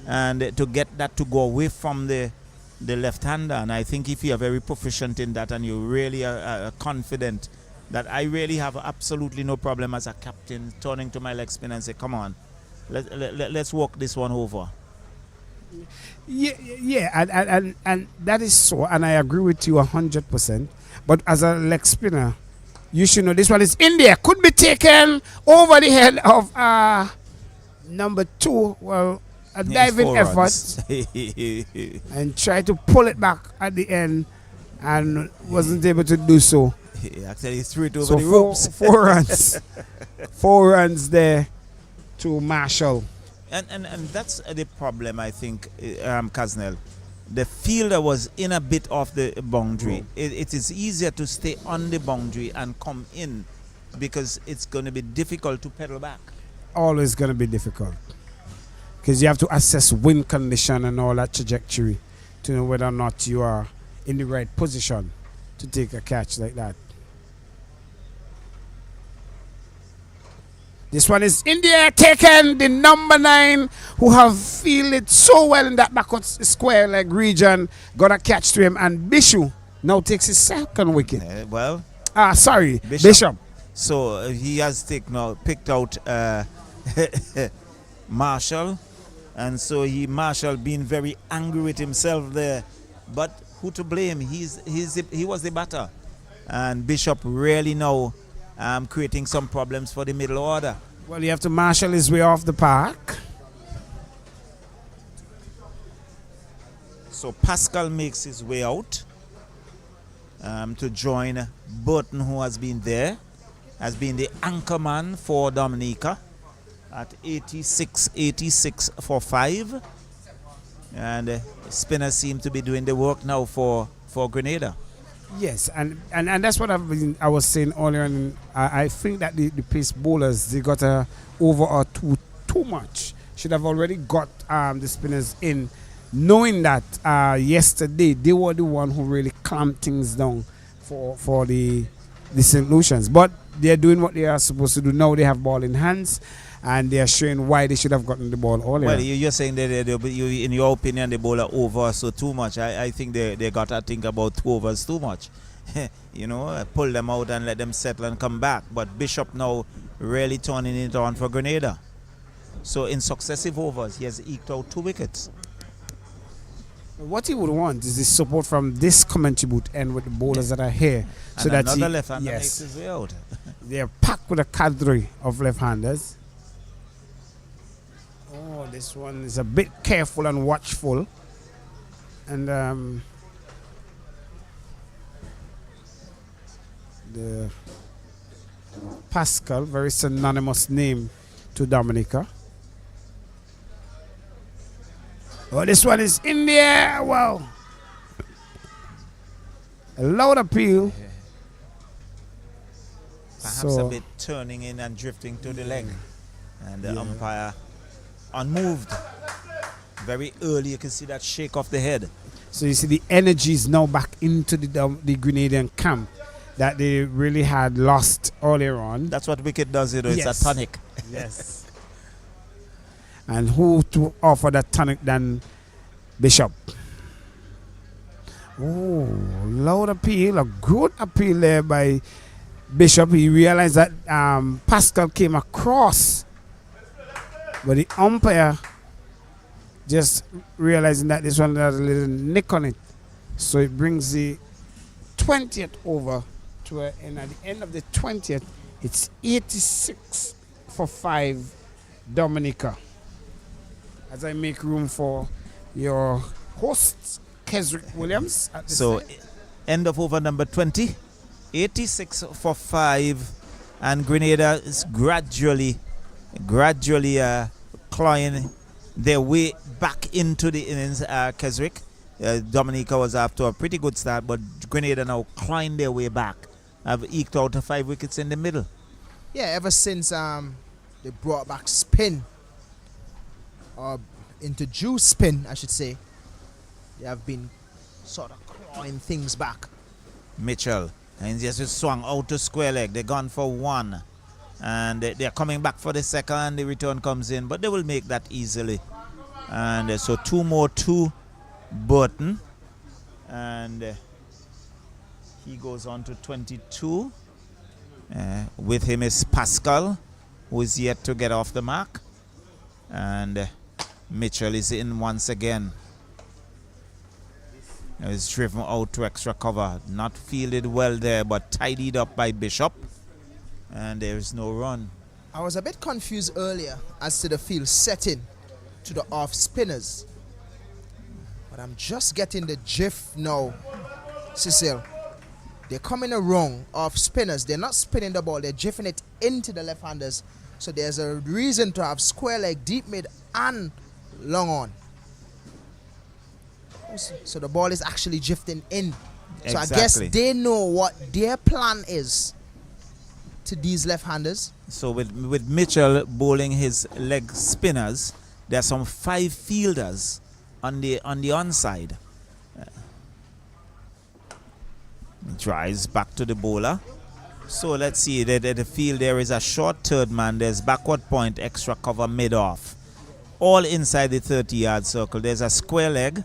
and to get that to go away from the left-hander. And I think if you are very proficient in that and you really are confident, that I really have absolutely no problem as a captain turning to my leg spinner and say, come on, let's walk this one over. Yeah, and that is so, and I agree with you 100%. But as a leg spinner, you should know this one is in there, could be taken over the head of number 2. Well, a diving effort and try to pull it back at the end, and wasn't able to do so. He actually threw it over so the ropes. 4 runs. 4 runs there to Marshall. And that's the problem, I think, Kasnel. The fielder was in a bit off the boundary. It is easier to stay on the boundary and come in, because it's going to be difficult to pedal back. Always going to be difficult, because you have to assess wind condition and all that trajectory to know whether or not you are in the right position to take a catch like that. This one is in the air, taken. The number 9, who have fielded so well in that backward square leg region, got a catch to him, and Bishop now takes his second wicket. Bishop. So he has picked out Marshall, and so Marshall being very angry with himself there. But who to blame? He was the batter, and Bishop really now creating some problems for the middle order. Well, you have to marshal his way off the park. So Pascal makes his way out to join Burton, who has been there, has been the anchor man for Dominica at 86 for 5. And spinners seem to be doing the work now for Grenada. Yes, and that's what I was saying earlier. And I think that the pace bowlers, they got over or too much. Should have already got the spinners in, knowing that yesterday they were the one who really clamped things down for the St. Lucians. But they're doing what they are supposed to do now. They have ball in hands, and they are showing why they should have gotten the ball earlier. Well, you're saying that in your opinion, the bowler over so too much. I think they got to think about 2 overs too much. Pull them out and let them settle and come back. But Bishop now really turning it on for Grenada. So in successive overs, he has eked out 2 wickets. What he would want is the support from this commentary booth and with the bowlers that are here. So and that another left-hander makes his way out. They are packed with a cadre of left-handers. Oh, this one is a bit careful and watchful. And the Pascal, very synonymous name to Dominica. Oh, this one is in the air. Wow. A loud appeal. Perhaps a bit turning in and drifting to the leg. And the umpire unmoved. Very early, you can see that shake off the head. So you see the energy is now back into the Grenadian camp that they really had lost earlier on. That's what Wicket does, it's a tonic. Yes. And who to offer that tonic than Bishop? Oh, loud appeal, a good appeal there by Bishop. He realized that Pascal came across, but the umpire just realizing that this one has a little nick on it. So it brings the 20th over to and at the end of the 20th, it's 86 for 5 Dominica. As I make room for your host, Kesrick Williams. So, end of over number 20, 86 for 5, and Grenada is gradually clawing their way back into the innings. Kesrick, Dominica was after a pretty good start, but Grenada now clawing their way back. Have eked out 5 wickets in the middle. Yeah, ever since they brought back spin, or introduced spin, I should say, they have been sort of clawing things back. Mitchell, and just swung out to square leg. They're gone for 1. And they're coming back for the second. The return comes in, but they will make that easily. And so 2 more to Burton. And he goes on to 22. With him is Pascal, who is yet to get off the mark. And Mitchell is in once again. Is driven out to extra cover. Not fielded well there, but tidied up by Bishop. And there is no run. I was a bit confused earlier as to the field setting to the off spinners. But I'm just getting the gif now, Cecil. They're coming wrong off spinners. They're not spinning the ball. They're jiffing it into the left-handers. So there's a reason to have square leg, deep mid, and long on. So the ball is actually drifting in. So I guess they know what their plan is to these left-handers. So with Mitchell bowling his leg spinners, there are some 5 fielders on the onside. Drives back to the bowler. So let's see, the field there is a short third man, there's backward point, extra cover mid-off. All inside the 30-yard circle. There's a square leg,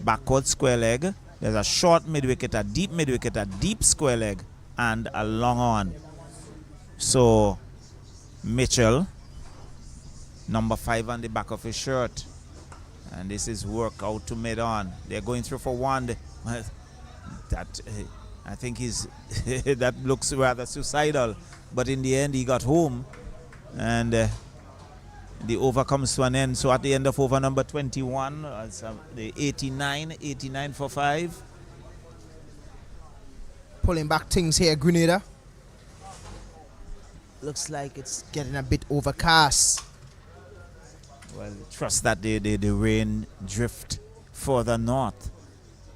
backward square leg. There's a short mid-wicket, a deep square leg, and a long on. So Mitchell, number 5 on the back of his shirt. And this is work out to mid-on. They're going through for one. I think he's that looks rather suicidal, but in the end he got home, and the over comes to an end. So at the end of over number 21, the 89 for 5. Pulling back things here, Grenada. Looks like it's getting a bit overcast. Well, trust that the rain drift further north.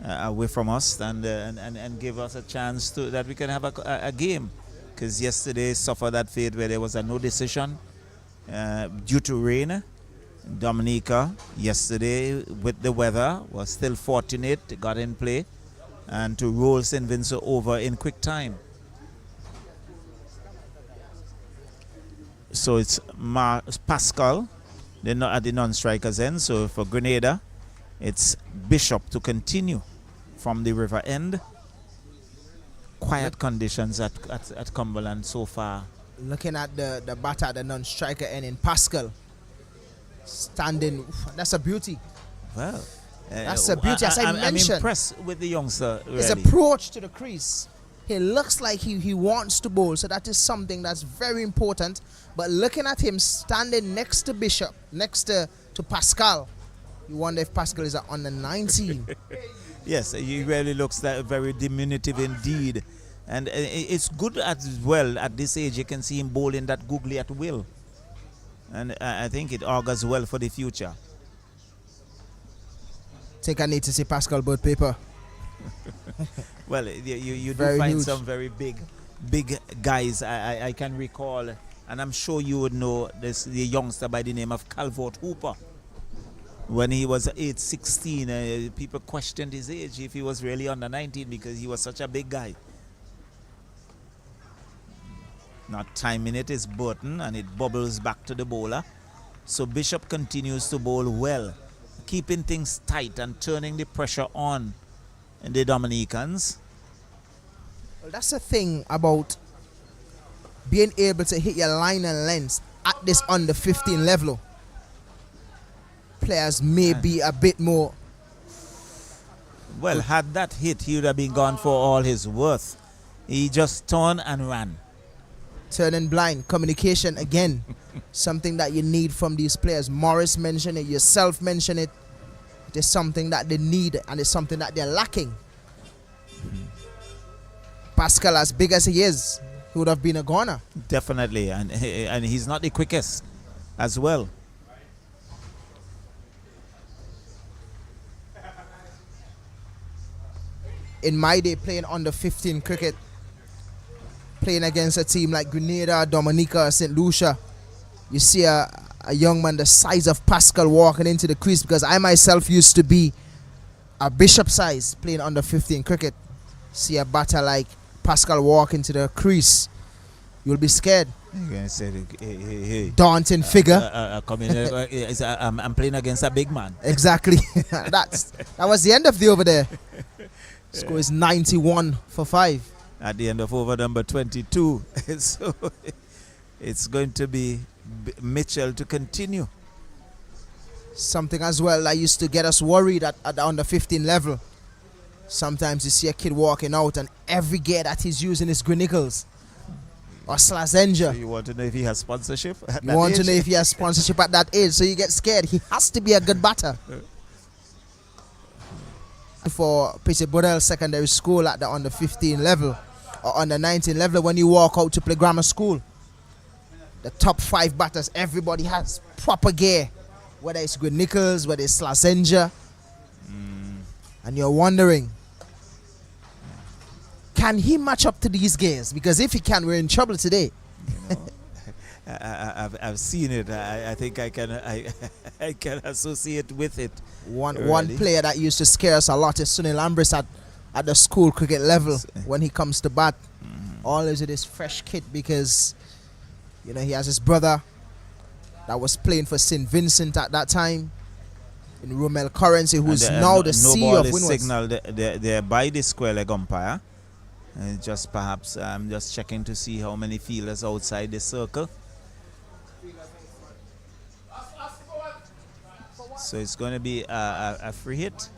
Away from us and give us a chance to that we can have a game, because yesterday suffered that fate where there was a no decision due to rain. Dominica yesterday with the weather was still fortunate, got in play and to roll St. Vincent over in quick time. So it's Pascal, they're not at the non-strikers end. So for Grenada, it's Bishop to continue from the river end. Quiet conditions at Cumberland so far. Looking at the batter at the non-striker end in Pascal. Standing, that's a beauty. Well, that's a beauty, as I mentioned. I'm impressed with the youngster, really. His approach to the crease. He looks like he wants to bowl, so that is something that's very important. But looking at him standing next to Bishop, next to Pascal, you wonder if Pascal is on the 19. Yes, he really looks like very diminutive indeed. And it's good as well at this age. You can see him bowling that googly at will. And I think it augurs well for the future. Think I need to see Pascal bird paper. Well, you do Very find huge. some very big guys. I can recall, and I'm sure you would know this, the youngster by the name of Calvert Hooper. When he was age 16, people questioned his age if he was really under 19 because he was such a big guy. Now timing it is Burton, and it bubbles back to the bowler. So Bishop continues to bowl well, keeping things tight and turning the pressure on in the Dominicans. Well, that's the thing about being able to hit your line and length at this under 15 level. Players may be a bit more. Well, had that hit, he would have been gone for all his worth. He just turned and ran. Turning blind, communication again, something that you need from these players. Morris mentioned it, yourself mentioned it. It is something that they need, and it's something that they're lacking. Pascal, as big as he is, he would have been a goner. Definitely, and he's not the quickest as well. In my day, playing under 15 cricket, playing against a team like Grenada, Dominica, St. Lucia, you see a young man the size of Pascal walking into the crease, because I myself used to be a Bishop size playing under 15 cricket. See a batter like Pascal walk into the crease, you'll be scared. You're gonna say, hey. Daunting figure. I'm playing against a big man. Exactly. that was the end of the over there. Score is 91 for 5. At the end of over number 22. So it's going to be Mitchell to continue. Something as well that used to get us worried at the under 15 level. Sometimes you see a kid walking out and every gear that he's using is Grenicles or Slazenger. So you want to know if he has sponsorship at You that want age? to know if he has sponsorship at that age, so you get scared. He has to be a good batter. For Peter Bodell Secondary School at the under 15 level or under 19 level, when you walk out to play grammar school, the top 5 batters, everybody has proper gear, whether it's Grenicles, whether it's Slazenger, and you're wondering, can he match up to these gears? Because if he can, we're in trouble today. You know, I've seen it. I think I can I can associate with it. One player that used to scare us a lot is Sunil Ambris at the school cricket level when he comes to bat. always with his fresh kit because, you know, he has his brother that was playing for St. Vincent at that time, in Romel Currency, who's now the CEO of Windward. Signal there by the square leg umpire. Just perhaps I'm just checking to see how many fielders outside the circle. So it's going to be a free hit.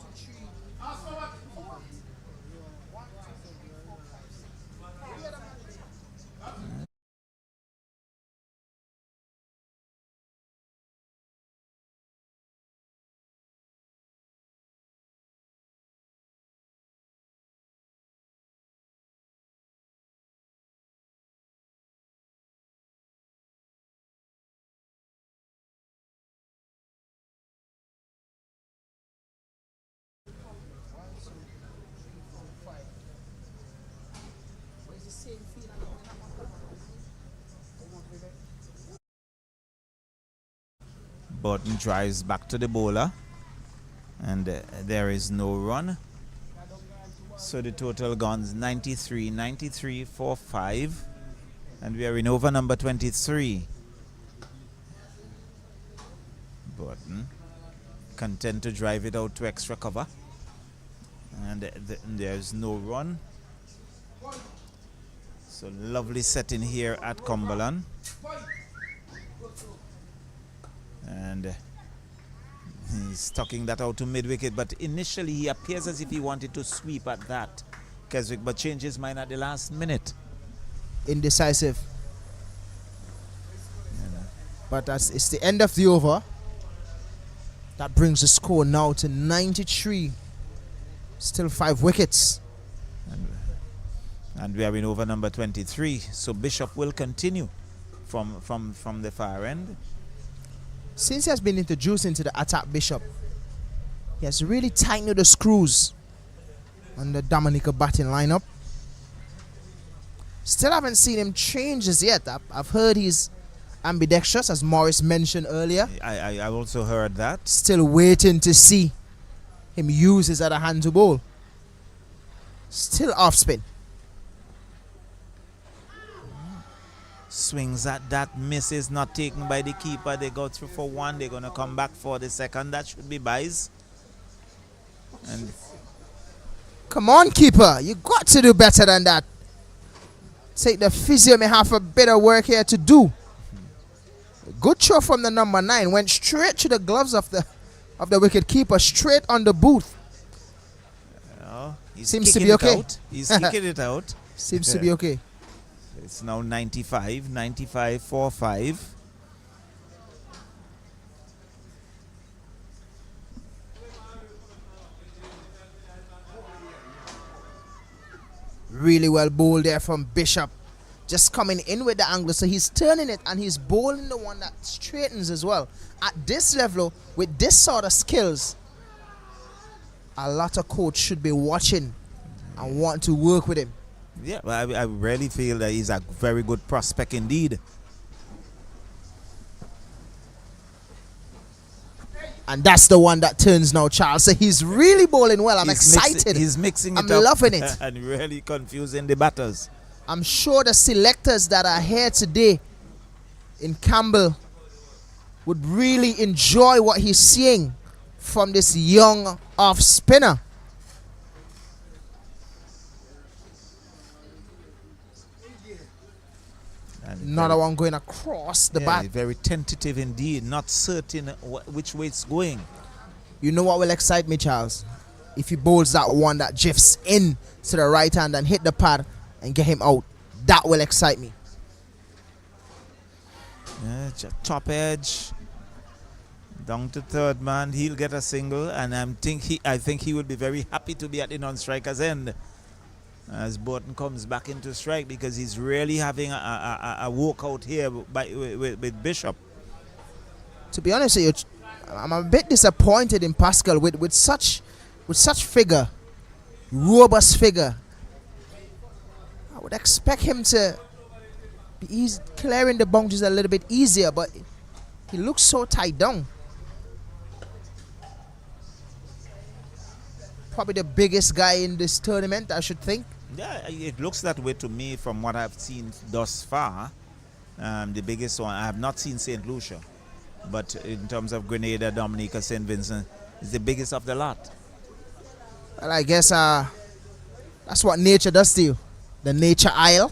Burton drives back to the bowler, and there is no run. So the total guns 93, 93 for 5, and we are in over number 23. Burton content to drive it out to extra cover, and there's no run. So lovely setting here at Cumberland. And he's tucking that out to mid-wicket, but initially he appears as if he wanted to sweep at that, Keswick, but changed his mind at the last minute. Indecisive. But it's the end of the over. That brings the score now to 93. Still 5 wickets. And we are in over number 23. So Bishop will continue from the far end. Since he has been introduced into the attack, Bishop, he has really tightened the screws on the Dominica batting lineup. Still haven't seen him change as yet. I've heard he's ambidextrous, as Morris mentioned earlier. I also heard that. Still waiting to see him use his other hand to bowl. Still off spin. Swings at that, misses, not taken by the keeper. They go through for 1. They're going to come back for the second. That should be buys. And come on, keeper. You got to do better than that. Take the physio, may have a bit of work here to do. Good throw from the number 9. Went straight to the gloves of the wicket keeper, straight on the booth. Seems to be okay. He's kicking it out. Seems to be okay. It's now 95 for 5. Really well bowled there from Bishop. Just coming in with the angle, so he's turning it and he's bowling the one that straightens as well. At this level, with this sort of skills, a lot of coach should be watching and want to work with him. Yeah, I really feel that he's a very good prospect indeed. And that's the one that turns now, Charles. So he's really bowling well. I'm excited. He's mixing it up. I'm loving it. And really confusing the batters. I'm sure the selectors that are here today in Campbell would really enjoy what he's seeing from this young off spinner. Another one going across the bat. Very tentative indeed, not certain which way it's going. You know what will excite me, Charles? If he bowls that one that drifts in to the right hand and hit the pad and get him out. That will excite me. Top edge. Down to third man. He'll get a single, and I think he will be very happy to be at the non-striker's end as Burton comes back into strike, because he's really having a walkout here with Bishop. To be honest with you, I'm a bit disappointed in Pascal with such figure, robust figure. I would expect him to be clearing the boundaries a little bit easier, but he looks so tied down. Probably the biggest guy in this tournament, I should think. Yeah, it looks that way to me from what I've seen thus far. The biggest one, I have not seen St. Lucia, but in terms of Grenada, Dominica, St. Vincent, is the biggest of the lot. Well, I guess that's what nature does to you. The nature isle.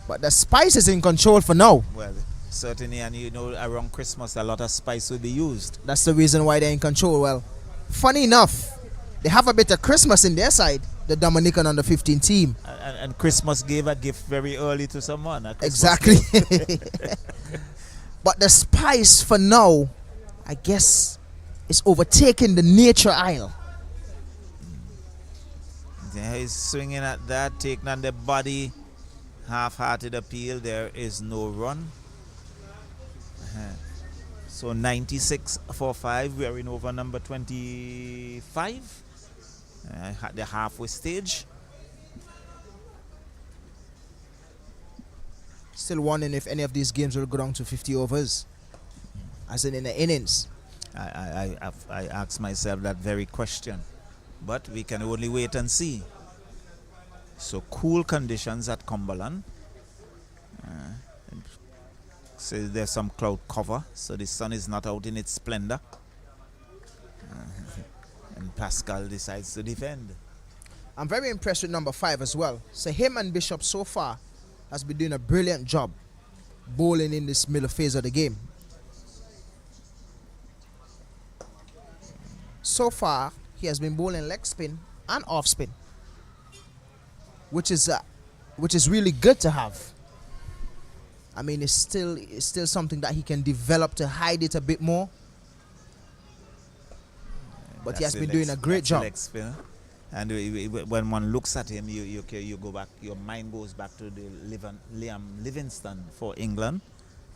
But the spice is in control for now. Well, certainly, and around Christmas, a lot of spice will be used. That's the reason why they're in control. Well, funny enough, they have a bit of Christmas in their side, the Dominican under 15 team. And Christmas gave a gift very early to someone. Exactly. But the spice for now, I guess, is overtaking the nature isle. Yeah, he's swinging at that, taking on the body. Half-hearted appeal. There is no run. So 96 for 5. We are in over number 25. At the halfway stage. Still wondering if any of these games will go down to 50 overs, as in the innings. I asked myself that very question, but we can only wait and see. So cool conditions at Cumberland. So there's some cloud cover, so the sun is not out in its splendor. And Pascal decides to defend. I'm very impressed with number 5 as well. So him and Bishop so far has been doing a brilliant job bowling in this middle phase of the game. So far, he has been bowling leg spin and off spin, which is really good to have. I mean, it's still something that he can develop to hide it a bit more. But he has been doing a great job. And when one looks at him, you go back. Your mind goes back to the Liam Livingstone for England.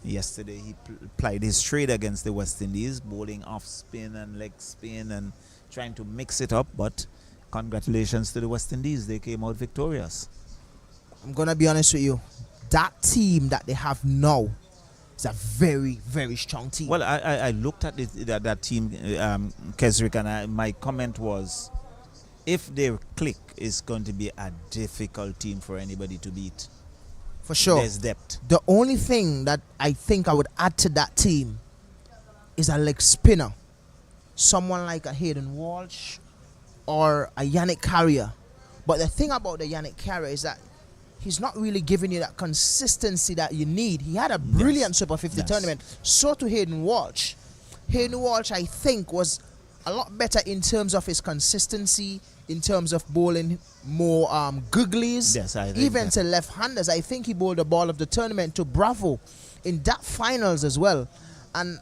Yesterday, he plied his trade against the West Indies, bowling off spin and leg spin and trying to mix it up. But congratulations to the West Indies; they came out victorious. I'm gonna be honest with you. That team that they have now is a very, very strong team. Well, I looked at that team, Kesrick, and my comment was, if they click, it's going to be a difficult team for anybody to beat. For sure. There's depth. The only thing that I think I would add to that team is a leg spinner. Someone like a Hayden Walsh or a Yannick Carrier. But the thing about the Yannick Carrier is that he's not really giving you that consistency that you need. He had a brilliant Super 50 tournament. So to Hayden Walsh. Hayden Walsh, I think, was a lot better in terms of his consistency, in terms of bowling more googlies, yes, I think even that. to left-handers. I think he bowled the ball of the tournament to Bravo in that finals as well. And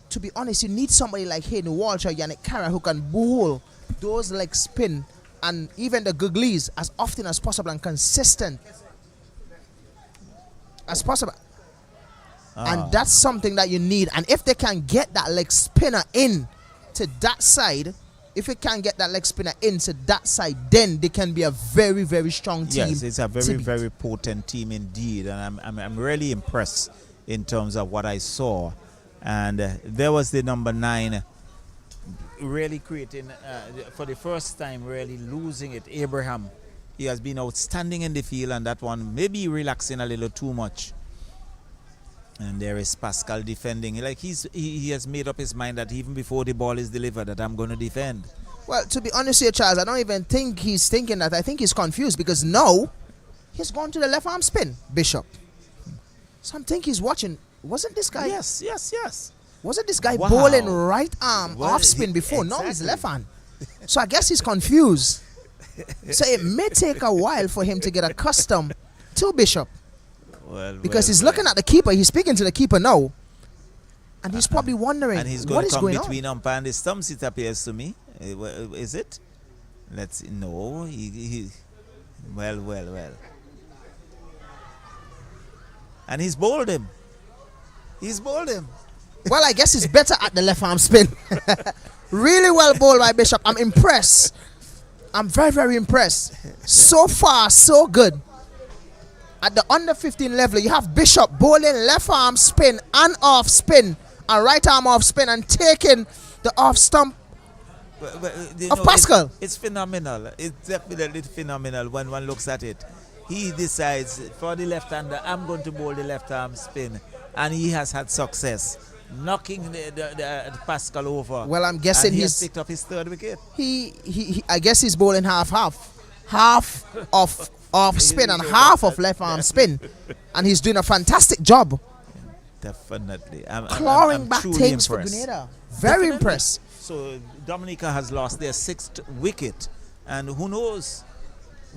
to be honest, you need somebody like Hayden Walsh or Yannick Carrier who can bowl those leg spin and even the googlies as often as possible and consistent as possible. And that's something that you need. And if they can get that leg spinner in to that side, if it can get that leg spinner into that side, then they can be a very, very strong team. Yes, it's a very, very potent team indeed. And I'm really impressed in terms of what I saw. And there was the number 9 really creating, for the first time, really losing it. Abraham, he has been outstanding in the field, and that one maybe relaxing a little too much. And there is Pascal defending. Like he has made up his mind that even before the ball is delivered, that I'm going to defend. Well, to be honest here, Charles, I don't even think he's thinking that. I think he's confused because now he's gone to the left arm spin, Bishop. So I think he's watching. Wasn't this guy? Yes. Wasn't this guy bowling right arm off spin before? Exactly. Now he's left hand. So I guess he's confused. So it may take a while for him to get accustomed to Bishop. Because he's looking at the keeper. He's speaking to the keeper now. And he's probably wondering, and he's what is going on? between umpire and his thumbs, it appears to me. Is it? Let's see. No. Well. And he's bowled him. Well, I guess he's better at the left arm spin. Really well bowled by Bishop. I'm impressed. I'm very, very impressed. So far, so good. At the under 15 level, you have Bishop bowling left arm spin and off spin and right arm off spin and taking the off stump You Of know, Pascal. it's phenomenal. It's definitely phenomenal when one looks at it. He decides for the left-hander, I'm going to bowl the left-arm spin, and he has had success, knocking the Pascal over. Well, I'm guessing and he he's has picked up his third wicket. he I guess he's bowling half of off spin and half of left arm spin, and he's doing a fantastic job Definitely. clawing I'm back truly things for impressed. Grenada. Very Definitely. impressed. So Dominica has lost their 6th wicket, and who knows?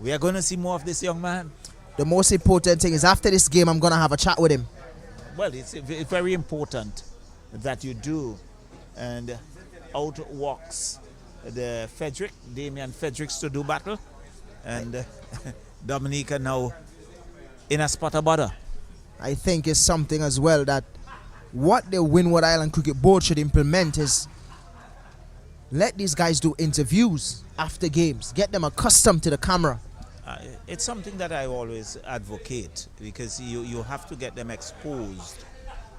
We are going to see more of this young man. The most important thing is after this game, I'm gonna have a chat with him. Well, it's very important that you do, and out walks the Damian Fredericks to do battle, and Dominica now in a spot of bother. I think it's something as well that what the Windward Island Cricket Board should implement is let these guys do interviews after games, get them accustomed to the camera. It's something that I always advocate, because you have to get them exposed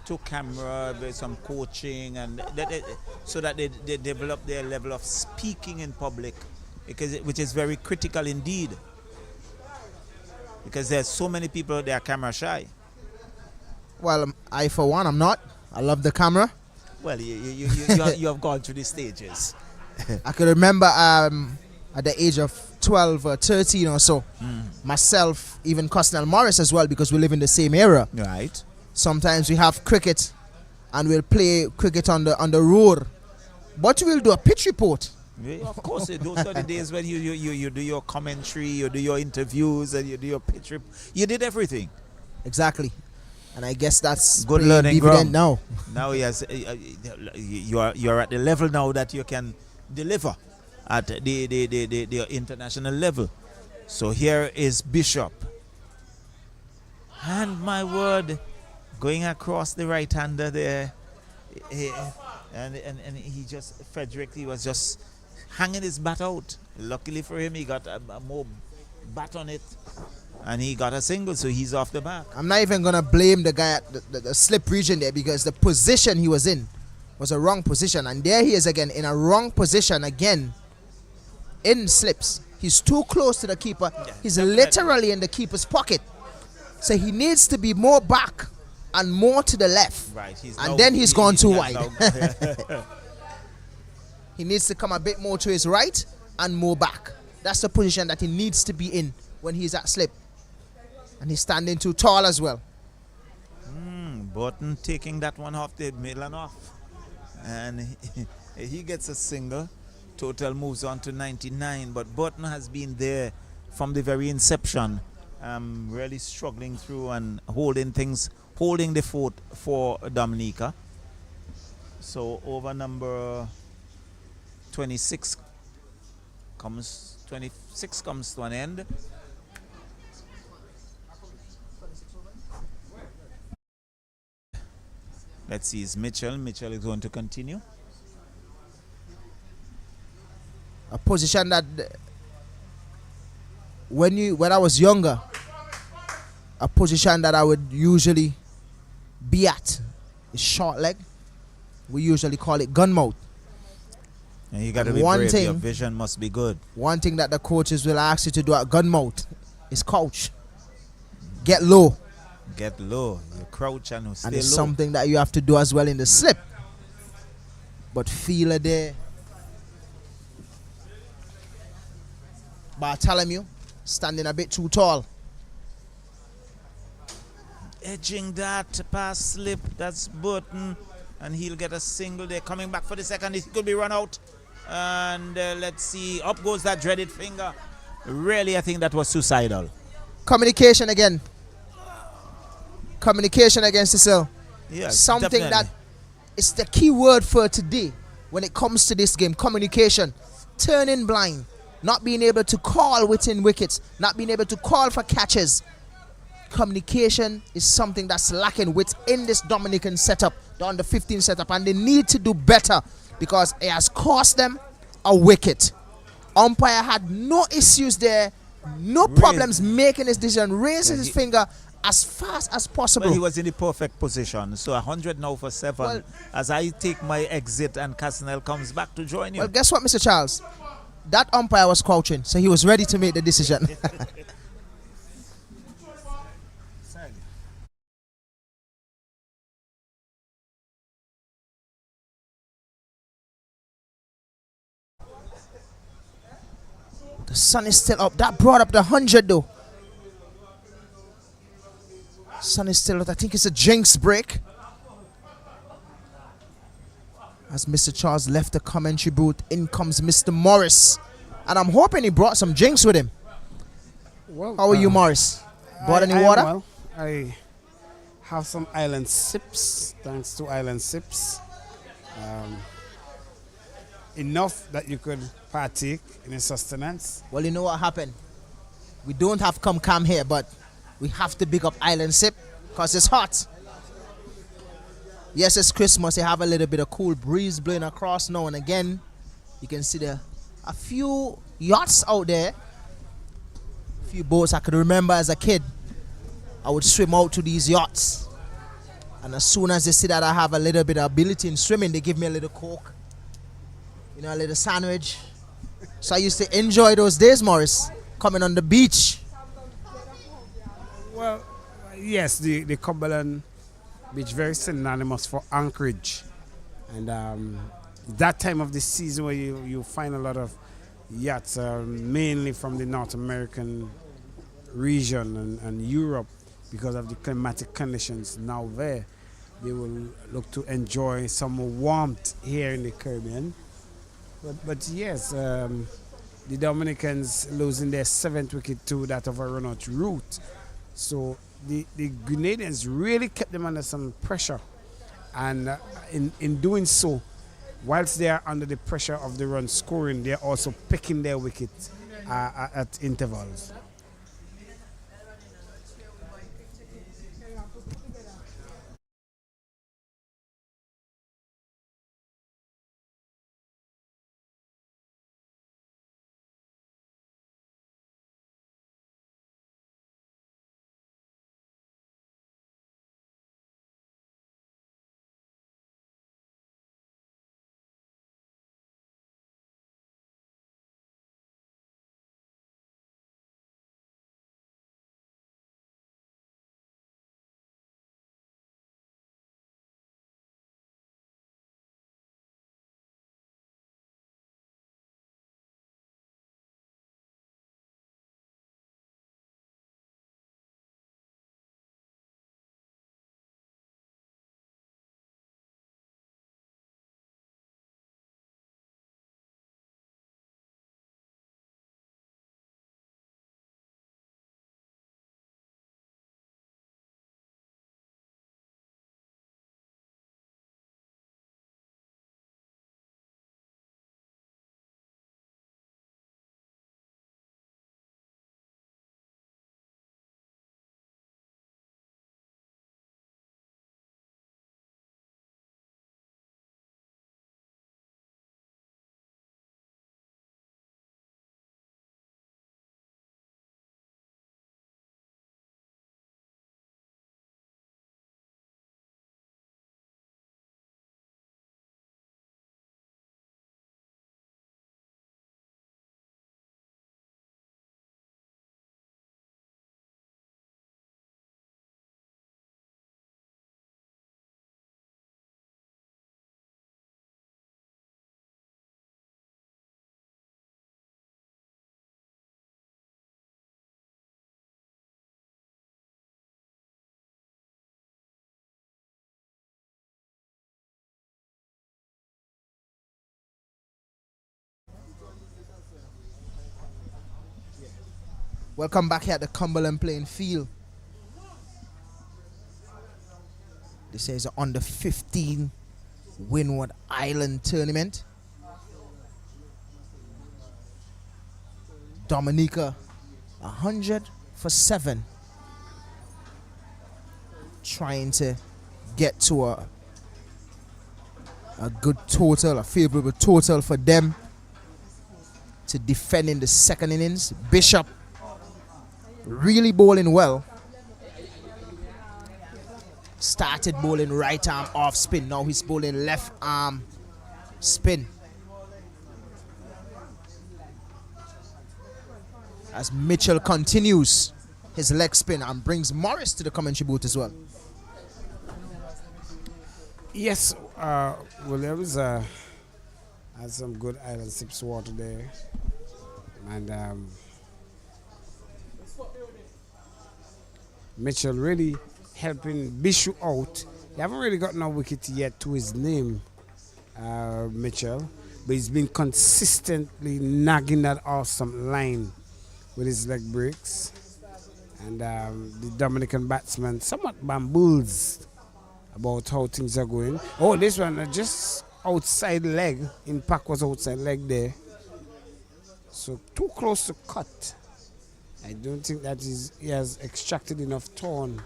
to camera with some coaching, and so that they develop their level of speaking in public, which is very critical indeed, because there's so many people that are camera shy. Well, I for one, I'm not. I love the camera. Well, you have gone through the stages. I can remember at the age of 12 or 13 or so, myself, even Cosnell Morris as well, because we live in the same era. Right. Sometimes we have cricket and we'll play cricket on the road, but we'll do a pitch report. Yeah, of course, those are the days when you do your commentary, you do your interviews, and you do your pitch report. You did everything. Exactly. And I guess that's Good paying learning dividend ground. now. Now yes, you're at the level now that you can deliver at the international level. So here is Bishop, and my word, going across the right hander there, and he was just hanging his bat out. Luckily for him, he got a more bat on it, and he got a single, so he's off the back. I'm not even going to blame the guy at the slip region there, because the position he was in was a wrong position. And there he is again in a wrong position again in slips. He's too close to the keeper. He's literally in the keeper's pocket. So he needs to be more back and more to the left. Right. And then he's gone too wide. He needs to come a bit more to his right and more back. That's the position that he needs to be in when he's at slip. And he's standing too tall as well. Burton taking that one off the middle and off. And he gets a single. Total moves on to 99. But Burton has been there from the very inception. Really struggling through and holding the fort for Dominica. So over number 26 comes to an end. Let's see, is Mitchell. Mitchell is going to continue. A position that when I was younger, a position that I would usually be at is short leg. We usually call it gun mouth. And you got to be brave. Your vision must be good. One thing that the coaches will ask you to do at gun mouth is crouch. Get low. Get low. You crouch and stay And it's low. something that you have to do as well in the slip. But Feeler there, Bartholomew standing a bit too tall. Edging that past slip. That's Burton. And he'll get a single there. Coming back for the second. It could be run out. And let's see. Up goes that dreaded finger. Really, I think that was suicidal. Communication again. Communication against Cecil. Yeah, something definitely. that is the key word for today when it comes to this game. Communication. Turning blind. Not being able to call within wickets. Not being able to call for catches. Communication is something that's lacking within this Dominican setup, the under 15 setup, and they need to do better because it has cost them a wicket. Umpire had no issues there, no problems making his decision, raises his finger as fast as possible. Well, he was in the perfect position. So 100 now for 7. Well, as I take my exit and Casnell comes back to join you. Well, guess what, Mr. Charles? That umpire was crouching, so he was ready to make the decision. The sun is still up. That brought up the 100 though. Sun is still up. I think it's a jinx break. As Mr. Charles left the commentary booth, in comes Mr. Morris. And I'm hoping he brought some drinks with him. Well, how are you, Morris? Brought any I water? am well. I have some island sips, thanks to island sips. Enough that you could partake in a sustenance. Well, you know what happened? We don't have Cam here, but we have to big up Island Sip because it's hot. Yes, it's Christmas. They have a little bit of cool breeze blowing across now and again. You can see a few yachts out there. A few boats I could remember as a kid. I would swim out to these yachts. And as soon as they see that I have a little bit of ability in swimming, they give me a little Coke. You know, a little sandwich. So I used to enjoy those days, Morris, coming on the beach. Well, yes, the Cumberland Beach, very synonymous for anchorage. And that time of the season where you find a lot of yachts, mainly from the North American region and Europe, because of the climatic conditions now there. They will look to enjoy some warmth here in the Caribbean. But yes, the Dominicans losing their 7th wicket to that of a run-out route. So the Grenadians really kept them under some pressure. And in doing so, whilst they are under the pressure of the run scoring, they're also picking their wickets at intervals. Welcome back here at the Cumberland playing field. This is on the 15 Windward Island tournament. Dominica 100 for 7. Trying to get to a good total, a favorable total for them to defend in the second innings. Bishop really bowling well. started bowling right arm off spin. Now he's bowling left arm spin. As Mitchell continues his leg spin and brings Morris to the commentary booth as well. Yes, Williams had some good island sips water there. And Mitchell really helping Bishu out. He haven't really got no wicket yet to his name, Mitchell, but he's been consistently nagging that awesome line with his leg breaks. And the Dominican batsman somewhat bamboozled about how things are going. Oh, this one just outside leg. Impact was outside leg there. So too close to cut. I don't think that he has extracted enough tone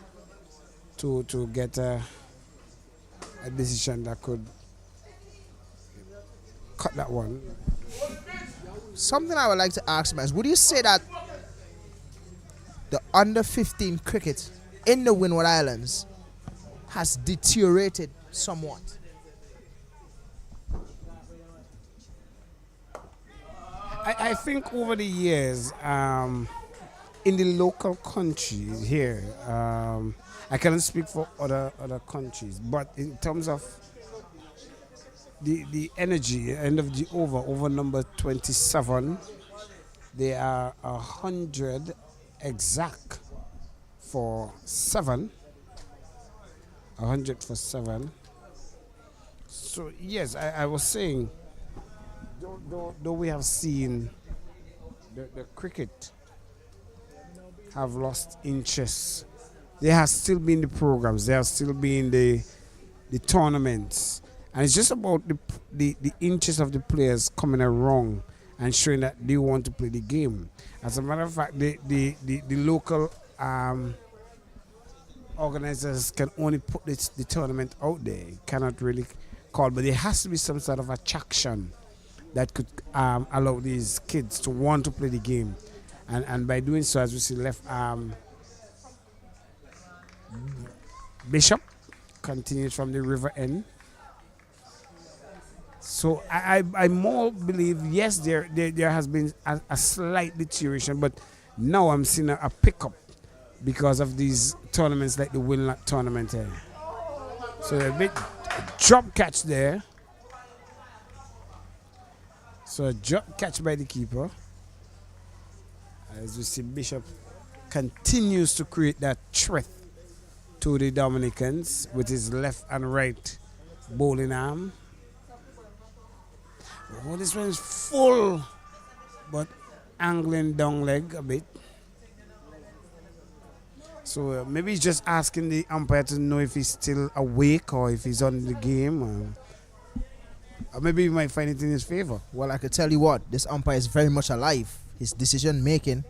to get a decision that could cut that one. Something I would like to ask, man, would you say that the under 15 cricket in the Windward Islands has deteriorated somewhat? I think over the years, in the local countries here, I cannot speak for other countries, but in terms of the energy, end of the over number 27, they are 100 exact for 7. 100 for 7. So yes, I was saying, though we have seen the cricket have lost interest, there has still been the programs, there has still been the tournaments, and it's just about the interest of the players coming along and showing that they want to play the game. As a matter of fact, the local organizers can only put the tournament out there, cannot really call, but there has to be some sort of attraction that could allow these kids to want to play the game. And by doing so, as we see left arm, Bishop continues from the river end. So I more believe, yes, there has been a slight deterioration, but now I'm seeing a pickup because of these tournaments like the Winlott tournament here. So a big drop catch there. So a drop catch by the keeper. As we see, Bishop continues to create that threat to the Dominicans with his left and right bowling arm. Oh, this one is full, but angling down leg a bit. So maybe he's just asking the umpire to know if he's still awake or if he's on the game. Or maybe he might find it in his favor. Well, I could tell you what, this umpire is very much alive. His decision making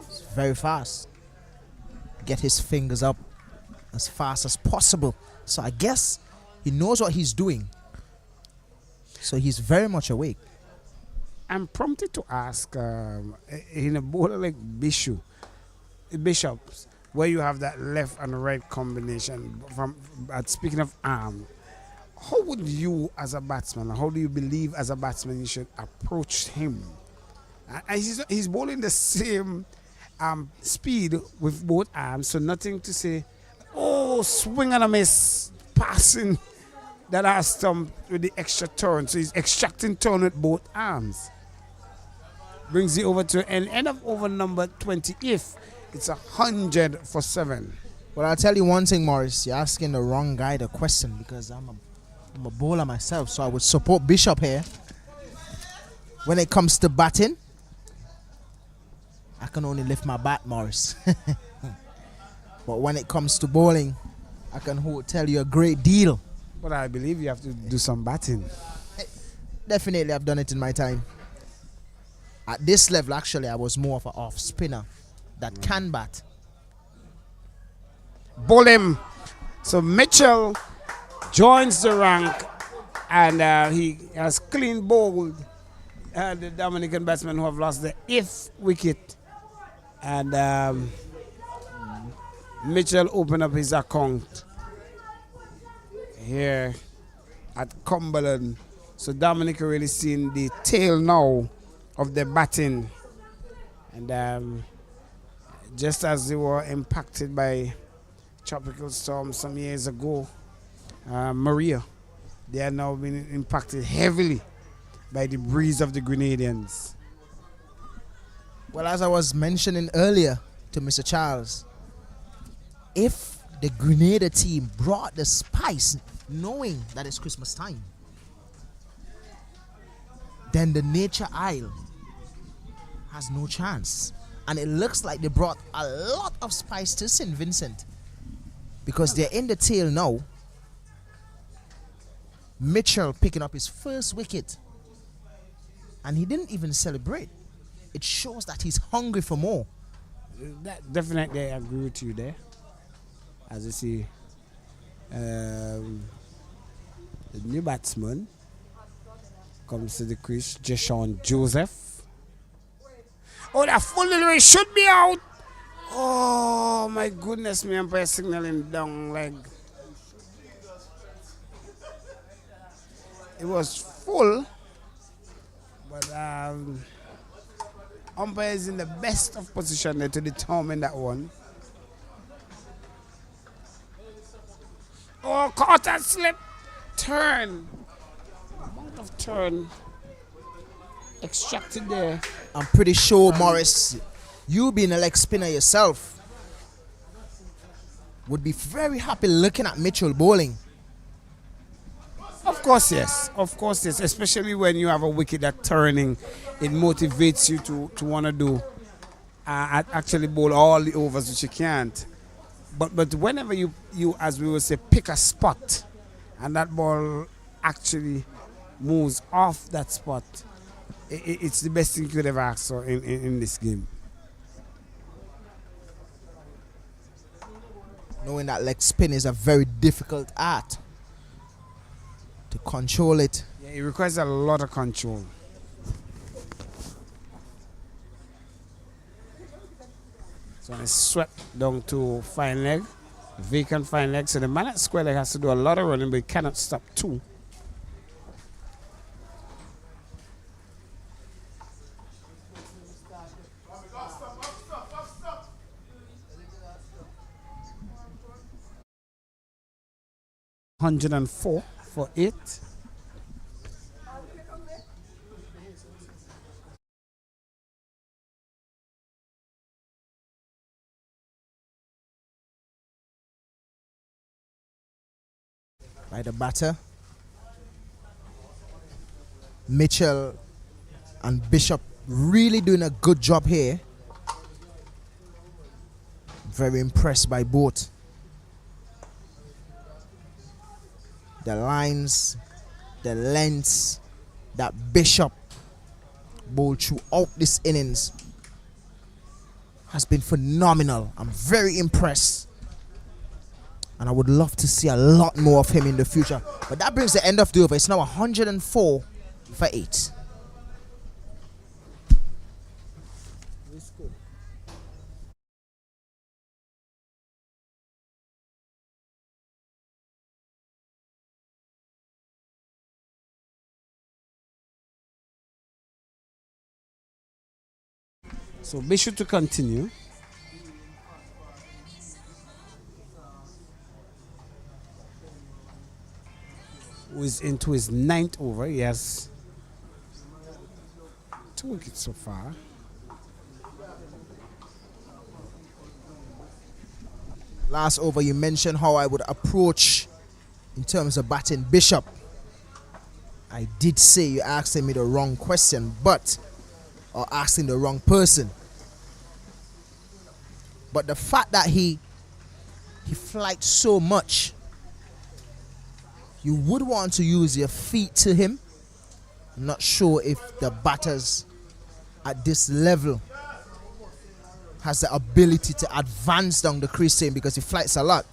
is very fast. Get his fingers up as fast as possible. So I guess he knows what he's doing. So he's very much awake. I'm prompted to ask, in a bowler like Bishops, where you have that left and right combination, speaking of arm, how would you as a batsman, how do you believe as a batsman you should approach him? He's bowling the same speed with both arms, so nothing to say, oh, swing and a miss, passing that has stumped with the extra turn. So he's extracting turn with both arms. Brings it over to an end of over number 20 if it's 100 for 7. Well, I'll tell you one thing, Morris. You're asking the wrong guy the question because I'm a bowler myself, so I would support Bishop here. When it comes to batting, I can only lift my bat, Morris. But when it comes to bowling, I can tell you a great deal. But I believe you have to do some batting. Definitely, I've done it in my time. At this level, actually, I was more of an off spinner that can bat. Bowl him. So Mitchell joins the rank, and he has clean bowled the Dominican batsmen who have lost the 8th wicket. And Mitchell opened up his account here at Cumberland. So Dominica really seeing the tail now of the batting. And just as they were impacted by tropical storm some years ago, Maria, they are now being impacted heavily by the breeze of the Grenadians. Well, as I was mentioning earlier to Mr. Charles, if the Grenada team brought the spice knowing that it's Christmas time, then the Nature Isle has no chance. And it looks like they brought a lot of spice to St. Vincent, because they're in the tail now. Mitchell picking up his first wicket, and he didn't even celebrate. It shows that he's hungry for more. That definitely, I agree with you there. As you see, the new batsman comes to the crease, Jashawn Joseph. Oh, that full delivery should be out. Oh my goodness, me umpire signaling down leg. It was full, but umpire is in the best of position there to determine that one. Oh, caught and slip. Turn. Amount of turn extracted there. I'm pretty sure, Morris, you being a leg spinner yourself, would be very happy looking at Mitchell bowling. Of course, yes. Of course, yes. Especially when you have a wicket that turning, it motivates you to want to do actually bowl all the overs which you can't. But whenever you as we would say, pick a spot, and that ball actually moves off that spot, it's the best thing you could ever ask for in this game. Knowing that leg spin is a very difficult art to control it. Yeah, it requires a lot of control. So it's swept down to fine leg, vacant fine leg. So the man at square leg has to do a lot of running, but he cannot stop two. $104 for 8. By the batter. Mitchell and Bishop really doing a good job here. Very impressed by both. The lines, the lengths that Bishop bowled throughout this innings has been phenomenal. I'm very impressed. And I would love to see a lot more of him in the future. But that brings the end of the over. It's now 104 for 8. So Bishop to continue. Who is into his 9th over. He has 2 wickets so far. Last over, you mentioned how I would approach in terms of batting Bishop. I did say you're asking me the wrong question, or asking the wrong person. But the fact that he flights so much, you would want to use your feet to him. I'm not sure if the batters at this level has the ability to advance down the crease to him, because he flights a lot.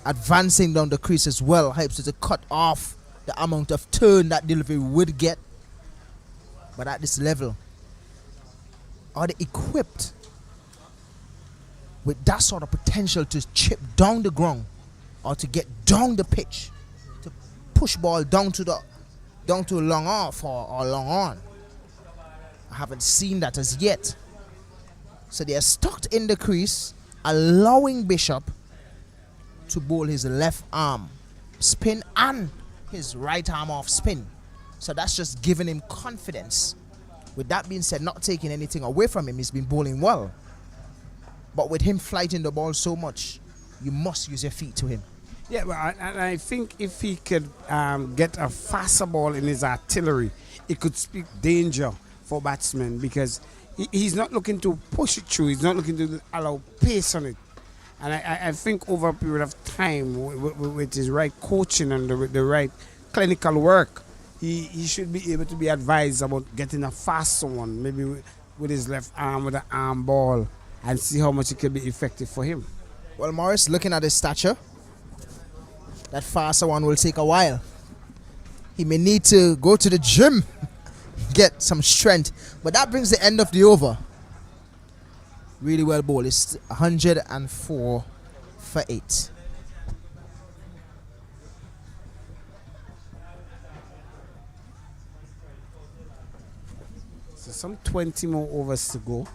Advancing down the crease as well helps you to cut off the amount of turn that delivery would get. But at this level, are they equipped with that sort of potential to chip down the ground or to get down the pitch, to push ball down to long off or long on. I haven't seen that as yet. So they are stuck in the crease, allowing Bishop to bowl his left arm spin and his right arm off spin. So that's just giving him confidence. With that being said, not taking anything away from him, he's been bowling well. But with him flighting the ball so much, you must use your feet to him. Yeah, but I think if he could get a faster ball in his artillery, it could speak danger for batsmen, because he's not looking to push it through. He's not looking to allow pace on it. And I think over a period of time, with his right coaching and the right clinical work, he should be able to be advised about getting a faster one, maybe with his left arm, with an arm ball, and see how much it can be effective for him. Well, Morris, looking at his stature, that faster one will take a while. He may need to go to the gym, get some strength. But that brings the end of the over. Really well bowled. It's 104 for 8. So some 20 more overs to go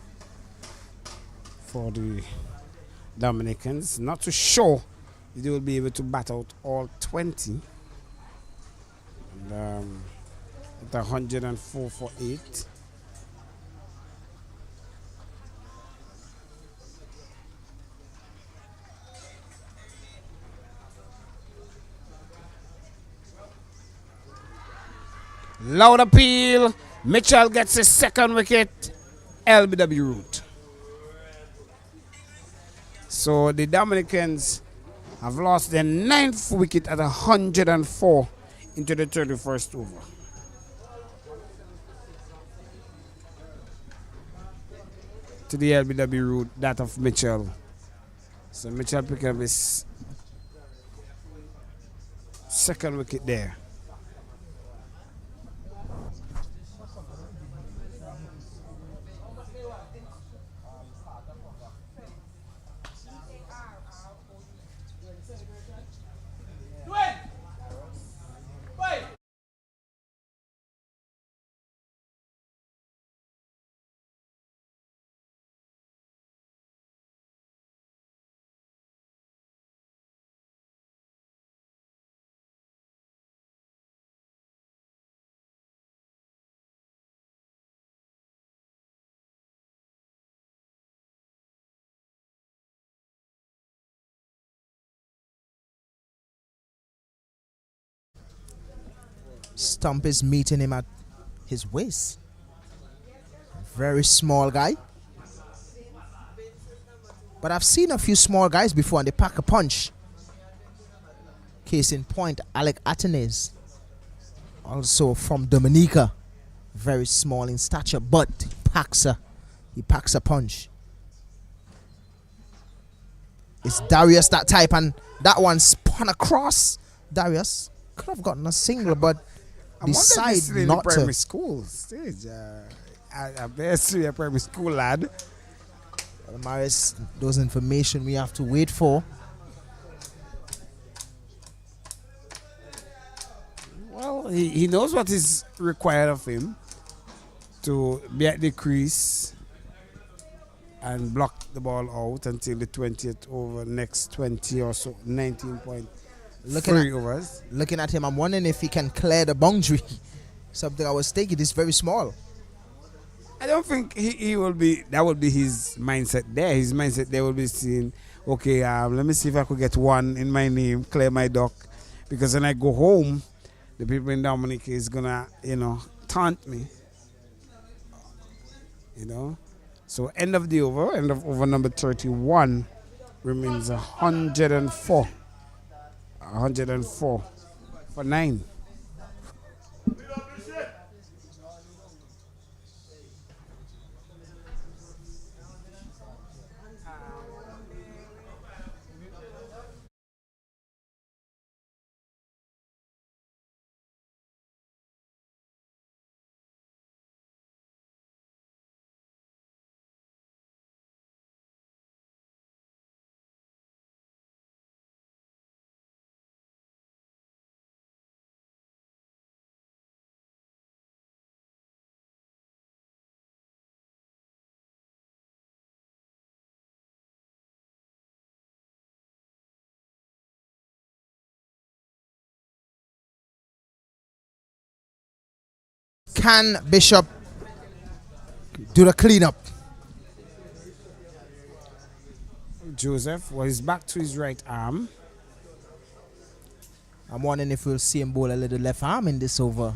for the Dominicans. Not too sure if they will be able to bat out all 20. And, at 104 for 8. Loud appeal. Mitchell gets his second wicket. LBW route. So the Dominicans have lost their 9th wicket at 104 into the 31st over. To the LBW route, that of Mitchell. So Mitchell picked up his second wicket there. Stump is meeting him at his waist. Very small guy. But I've seen a few small guys before and they pack a punch. Case in point, Alec Atenes, also from Dominica. Very small in stature, but he packs a punch. It's Darius that type, and that one spun across. Darius could have gotten a single, but decide not to. Primary school stage. I best see a primary school lad. Well, Maris, those information we have to wait for. Well, he knows what is required of him to be at the crease and block the ball out until the 20th over, next 20 or so, 19.3 overs. Looking at him, I'm wondering if he can clear the boundary. Something I was thinking is very small. I don't think he will be, that will be his mindset there. His mindset there will be saying, okay, let me see if I could get one in my name, clear my dock. Because when I go home, the people in Dominica is going to, taunt me. So end of the over, end of over number 31 remains 104. 104 for 9. Can Bishop do the cleanup? Joseph, well, he's back to his right arm. I'm wondering if we'll see him bowl a little left arm in this over.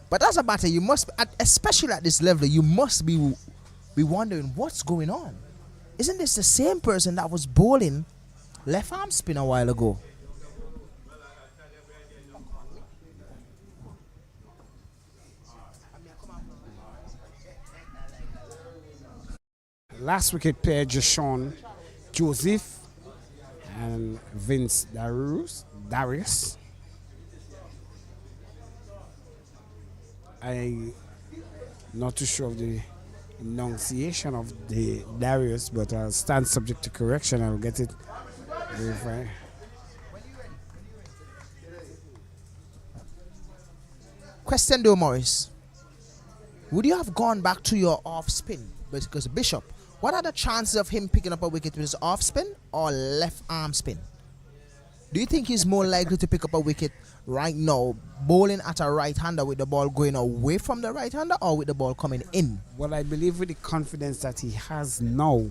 But doesn't matter. You must, especially at this level, you must be wondering what's going on. Isn't this the same person that was bowling left arm spin a while ago? Last wicket pair just shown Joseph and Vince Darius. I'm not too sure of the enunciation of the Darius, but I'll stand subject to correction. I'll get it verified. Question though, Morris. Would you have gone back to your off spin? Because Bishop, what are the chances of him picking up a wicket with his off spin or left arm spin? Do you think he's more likely to pick up a wicket right now, bowling at a right-hander with the ball going away from the right-hander or with the ball coming in? Well, I believe with the confidence that he has now,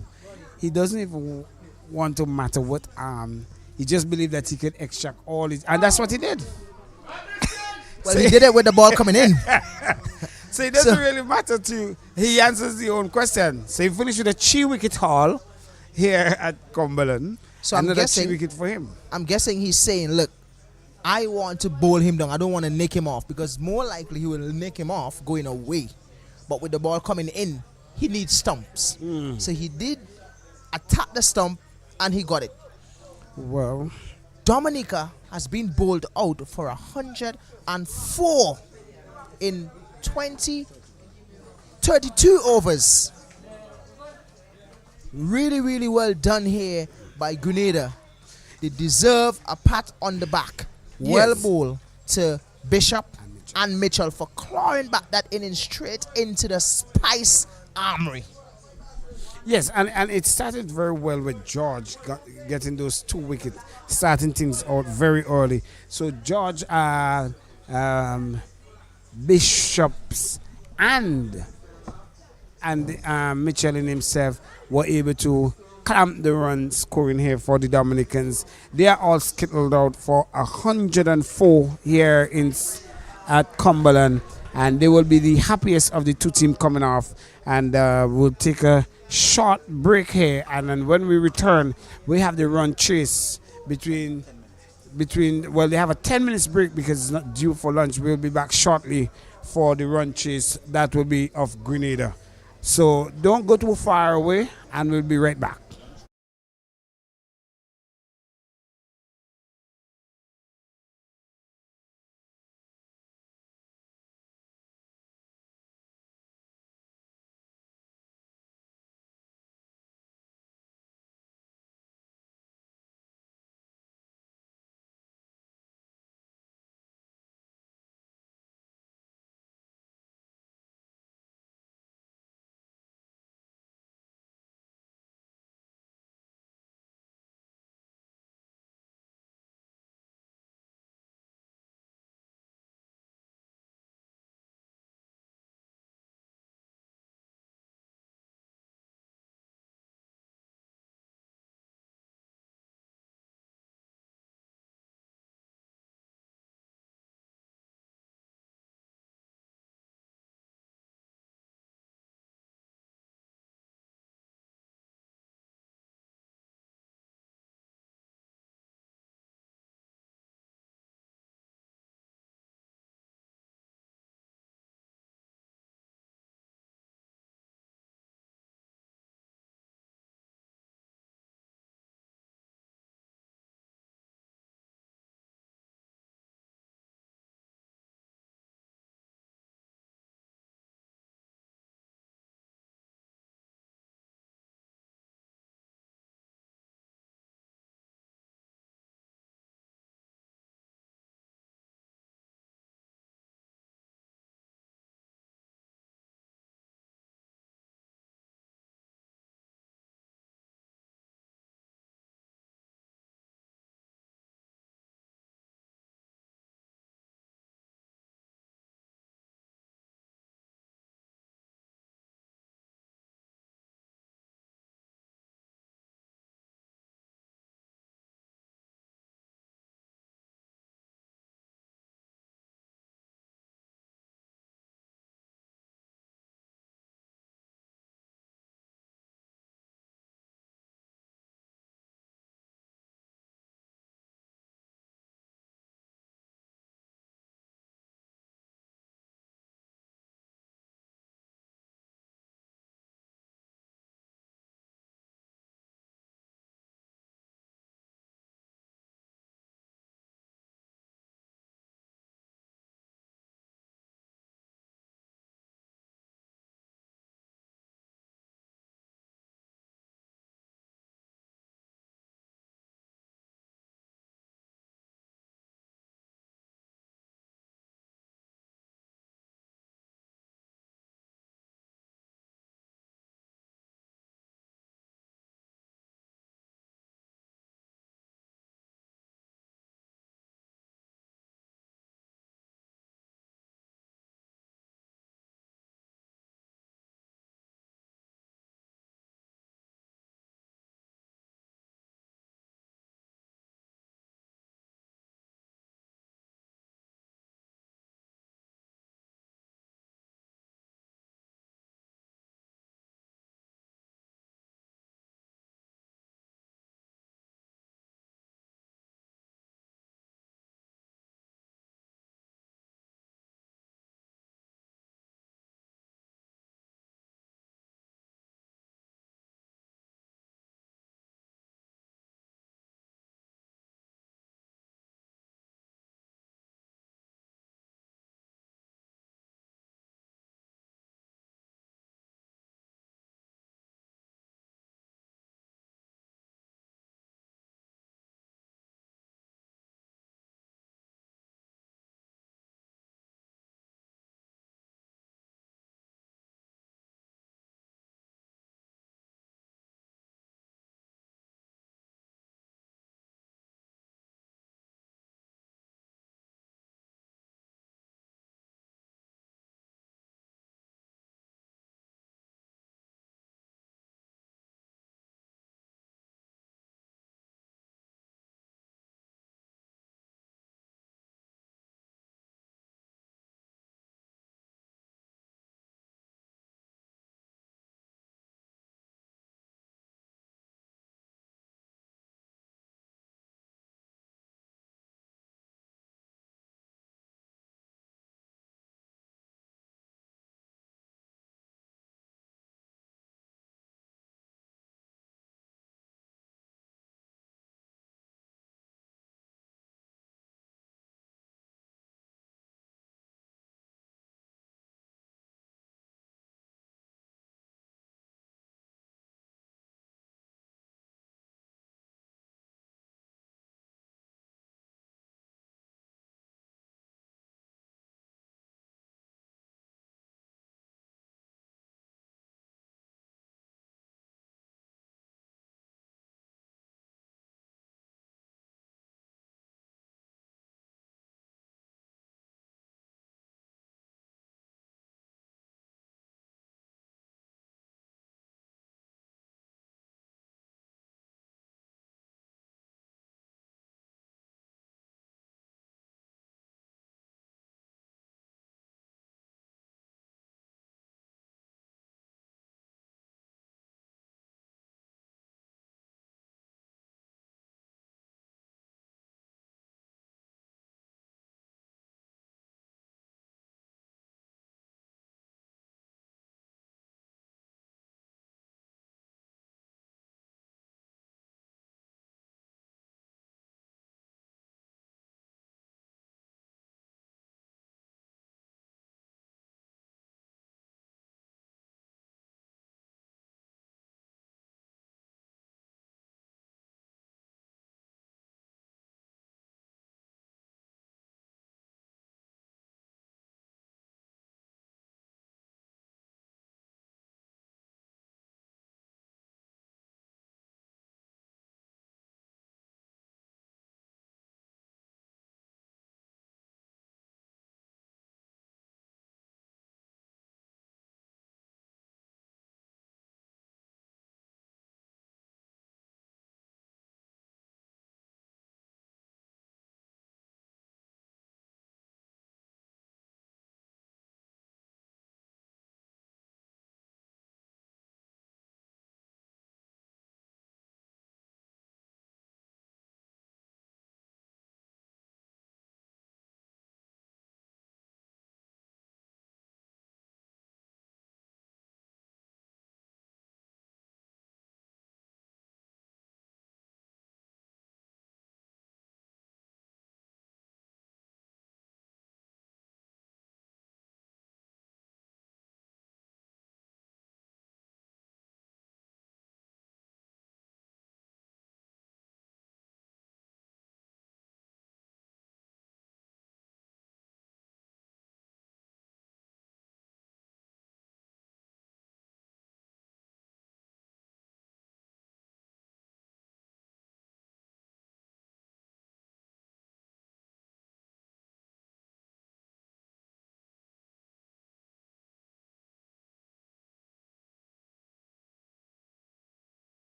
he doesn't even want to matter what arm. He just believes that he can extract all his, and that's what he did. Well, he did it with the ball coming in. So it doesn't really matter to you. He answers the own question. So he finished with a 3-wicket haul here at Cumberland. So I'm another guessing 3-wicket for him. I'm guessing he's saying, look, I want to bowl him down. I don't want to nick him off, because more likely he will nick him off going away. But with the ball coming in, he needs stumps. So he did attack the stump and he got it. Well, Dominica has been bowled out for 104 in 32 overs. Really, really well done here by Grenada. They deserve a pat on the back. Yes. Well bowled to Bishop and Mitchell for clawing back that inning straight into the Spice Armory. yes, and it started very well with George getting those 2 wickets, starting things out very early. So George, Bishops and Mitchell in himself were able to clamp the run scoring here for the Dominicans. They are all skittled out for 104 here at Cumberland, and they will be the happiest of the 2 teams coming off. And we'll take a short break here, and then when we return, we have the run chase between well, they have a 10 minutes break because it's not due for lunch. We'll be back shortly for the run chase that will be of Grenada. So don't go too far away, and we'll be right back.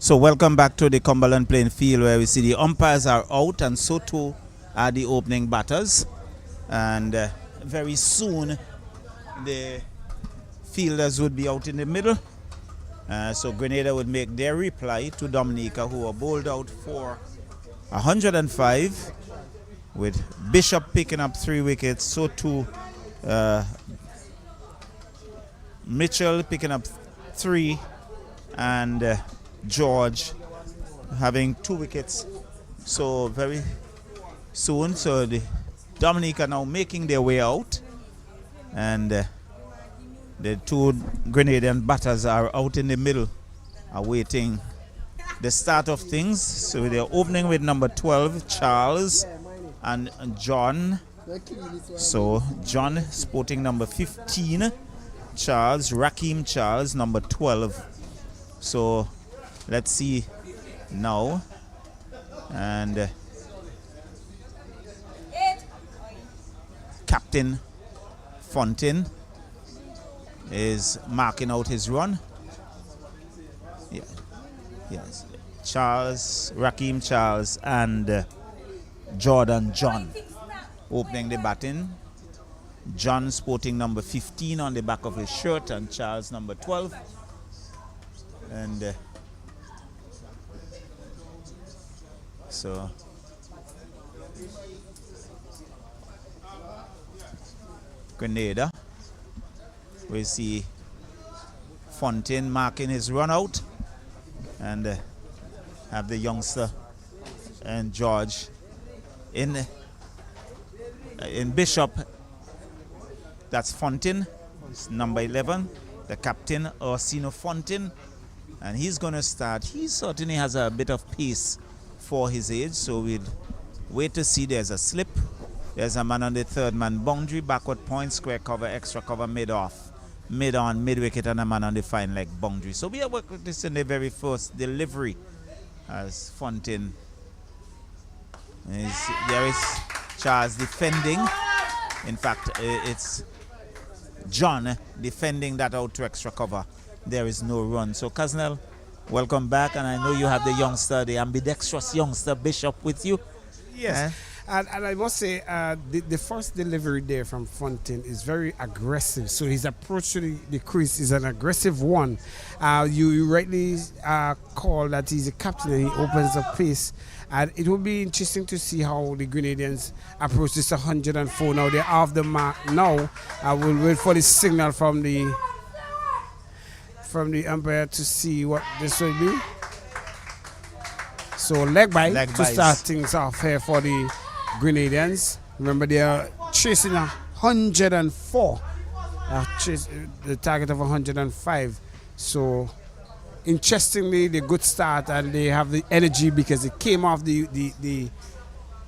So welcome back to the Cumberland playing field, where we see the umpires are out, and so too are the opening batters. And very soon the fielders would be out in the middle. So Grenada would make their reply to Dominica, who are bowled out for 105, with Bishop picking up 3 wickets. So too Mitchell picking up 3, and George having 2 wickets. So very soon, so the Dominica now making their way out, and the 2 Grenadian batters are out in the middle awaiting the start of things. So they're opening with number 12, Charles, and John. So John sporting number 15, Charles, Rakeem Charles, number 12. So let's see now. And Captain Fontaine is marking out his run. Yeah. Yes. Charles, Rakeem Charles, and Jordan John opening the batting. John sporting number 15 on the back of his shirt, and Charles number 12. And so Grenada, we see Fontaine marking his run out, and have the youngster and George in Bishop. That's Fontaine, number 11, the captain, Orsino Fontaine, and he's going to start. He certainly has a bit of pace for his age, so we'll wait to see. There's a slip. There's a man on the third man boundary, backward point, square cover, extra cover, mid-off, mid-on, mid-wicket, and a man on the fine leg boundary. So we are working with this in the very first delivery as Fontaine. There is Charles defending. In fact, it's John defending that out to extra cover. There is no run. So Kaznel, welcome back, and I know you have the youngster, the ambidextrous youngster Bishop with you. Yes. And I must say, the first delivery there from Fontaine is very aggressive. So his approach to the crease is an aggressive one. You rightly call that he's a captain and he opens up pace. And it will be interesting to see how the Grenadians approach this 104. Now they're off the mark now. We'll wait for the signal from the umpire to see what this will be. So leg by to start things off here for the Grenadians. Remember, they are chasing 104. The target of 105. So interestingly, the good start, and they have the energy because it came off the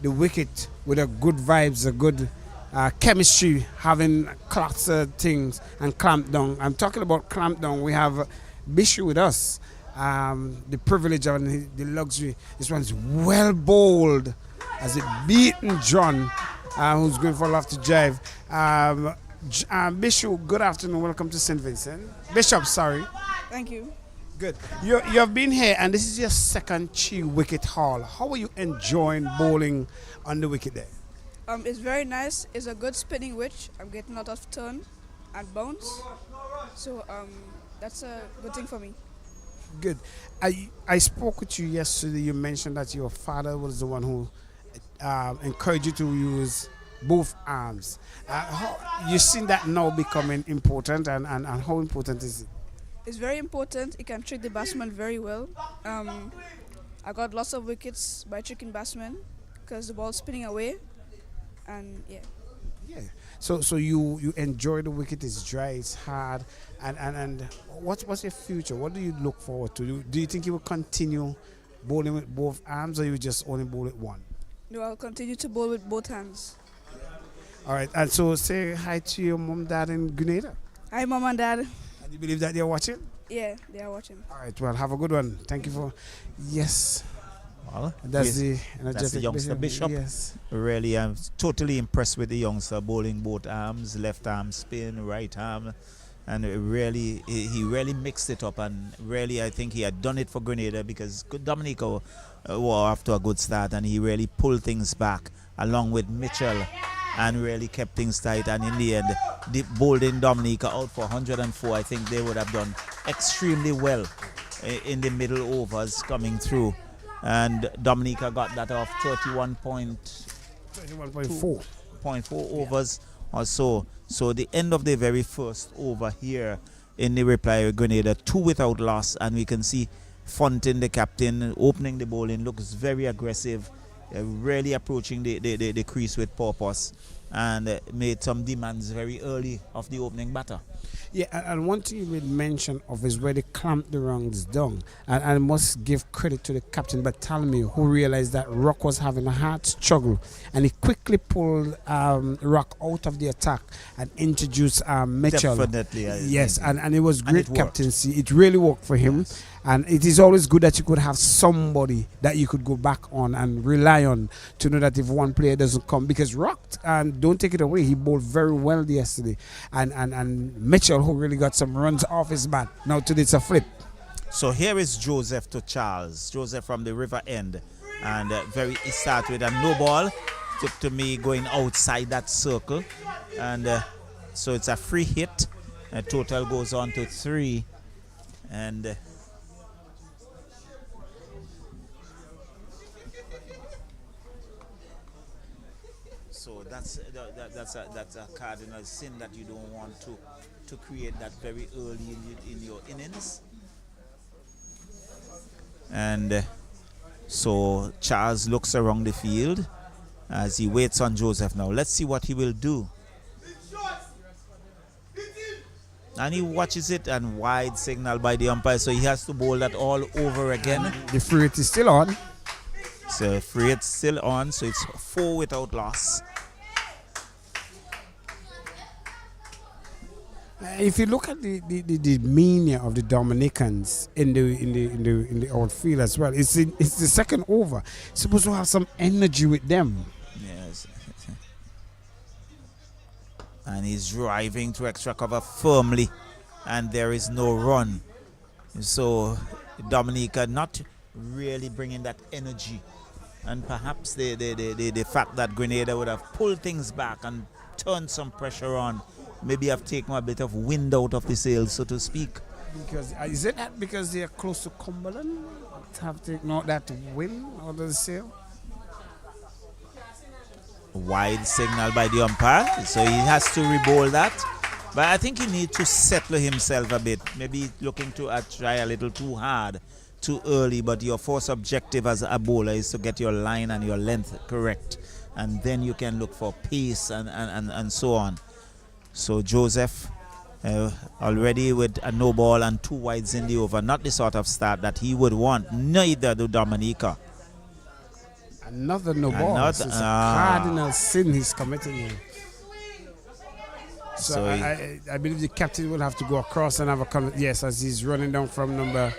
wicket with a good vibes, a good chemistry, having clots of things and clamp down. I'm talking about clamp down. We have Bishu with us. The privilege and the luxury. This one's well bowled as it beaten John, who's going for lofty drive. Bishop, good afternoon. Welcome to St. Vincent. Bishop, sorry. Thank you. Good. You have been here, and this is your second 3-wicket haul. How are you enjoying bowling on the wicket there? It's very nice. It's a good spinning which I'm getting a lot of turn and bounce. So that's a good thing for me. Good. I spoke with you yesterday. You mentioned that your father was the one who encouraged you to use both arms. You've seen that now becoming important, and how important is it? It's very important. It can trick the batsman very well. I got lots of wickets by tricking batsmen because the ball's spinning away, and yeah. Yeah. So you enjoy the wicket. It's dry. It's hard. And what's your future? What do you look forward to? Do you think you will continue bowling with both arms, or you just only bowl with one? No, I'll continue to bowl with both hands. All right. And so say hi to your mom, dad in Grenada. Hi, Mom and Dad. And you believe that they're watching? Yeah, they are watching. All right. Well, have a good one. Thank you for. Yes. Well, that's the youngster Bishop. Yes. Really, I'm totally impressed with the youngster bowling both arms, left arm spin, right arm. and he really mixed it up, and really I think he had done it for Grenada, because Dominica were off to a good start, and he really pulled things back along with Mitchell and really kept things tight, and in the end bowling Dominica out for 104. I think they would have done extremely well in the middle overs coming through, and Dominica got that off 31.4 overs or so. So the end of the very first over here in the reply, Grenada 2 without loss, and we can see Fontaine, the captain, opening the bowling, looks very aggressive, really approaching the crease with purpose, and made some demands very early of the opening batter. Yeah, and one thing you will mention of is where they clamped the runs down. And I must give credit to the captain, Bartholomew, who realized that Rock was having a hard struggle. And he quickly pulled Rock out of the attack and introduced Mitchell. Definitely. Yes, and it was great it captaincy. It really worked for him. Yes. And it is always good that you could have somebody that you could go back on and rely on to know that if one player doesn't come, because Rock, and don't take it away, he bowled very well yesterday. And Mitchell, who really got some runs off his bat. Now today it's a flip. So here is Joseph to Charles. Joseph from the river end. And he started with a no ball. Took to me going outside that circle. And so it's a free hit. Total goes on to 3. And so that's a cardinal sin that you don't want to create that very early in your innings. And so Charles looks around the field as he waits on Joseph now. Let's see what he will do. And he watches it, and wide signal by the umpire, so he has to bowl that all over again. The free hit is still on. So free hit still on, so it's 4 without loss. If you look at the demeanor of the Dominicans in the outfield as well, it's the second over. It's supposed to have some energy with them. Yes. And he's driving to extra cover firmly, and there is no run. So Dominica not really bringing that energy, and perhaps the fact that Grenada would have pulled things back and turned some pressure on, maybe have taken a bit of wind out of the sails, so to speak. Because is it that because they are close to Cumberland, have taken out that wind out of the sail? Wide signal by the umpire, so he has to re-bowl that. But I think he needs to settle himself a bit. Maybe looking to try a little too hard, too early. But your first objective as a bowler is to get your line and your length correct, and then you can look for pace and so on. So Joseph already with a no ball and 2 wides in the over. Not the sort of start that he would want. Neither do Dominica. Another no ball. It's a cardinal sin he's committing here. So I believe the captain will have to go across and have a conversation. Yes, as he's running down from down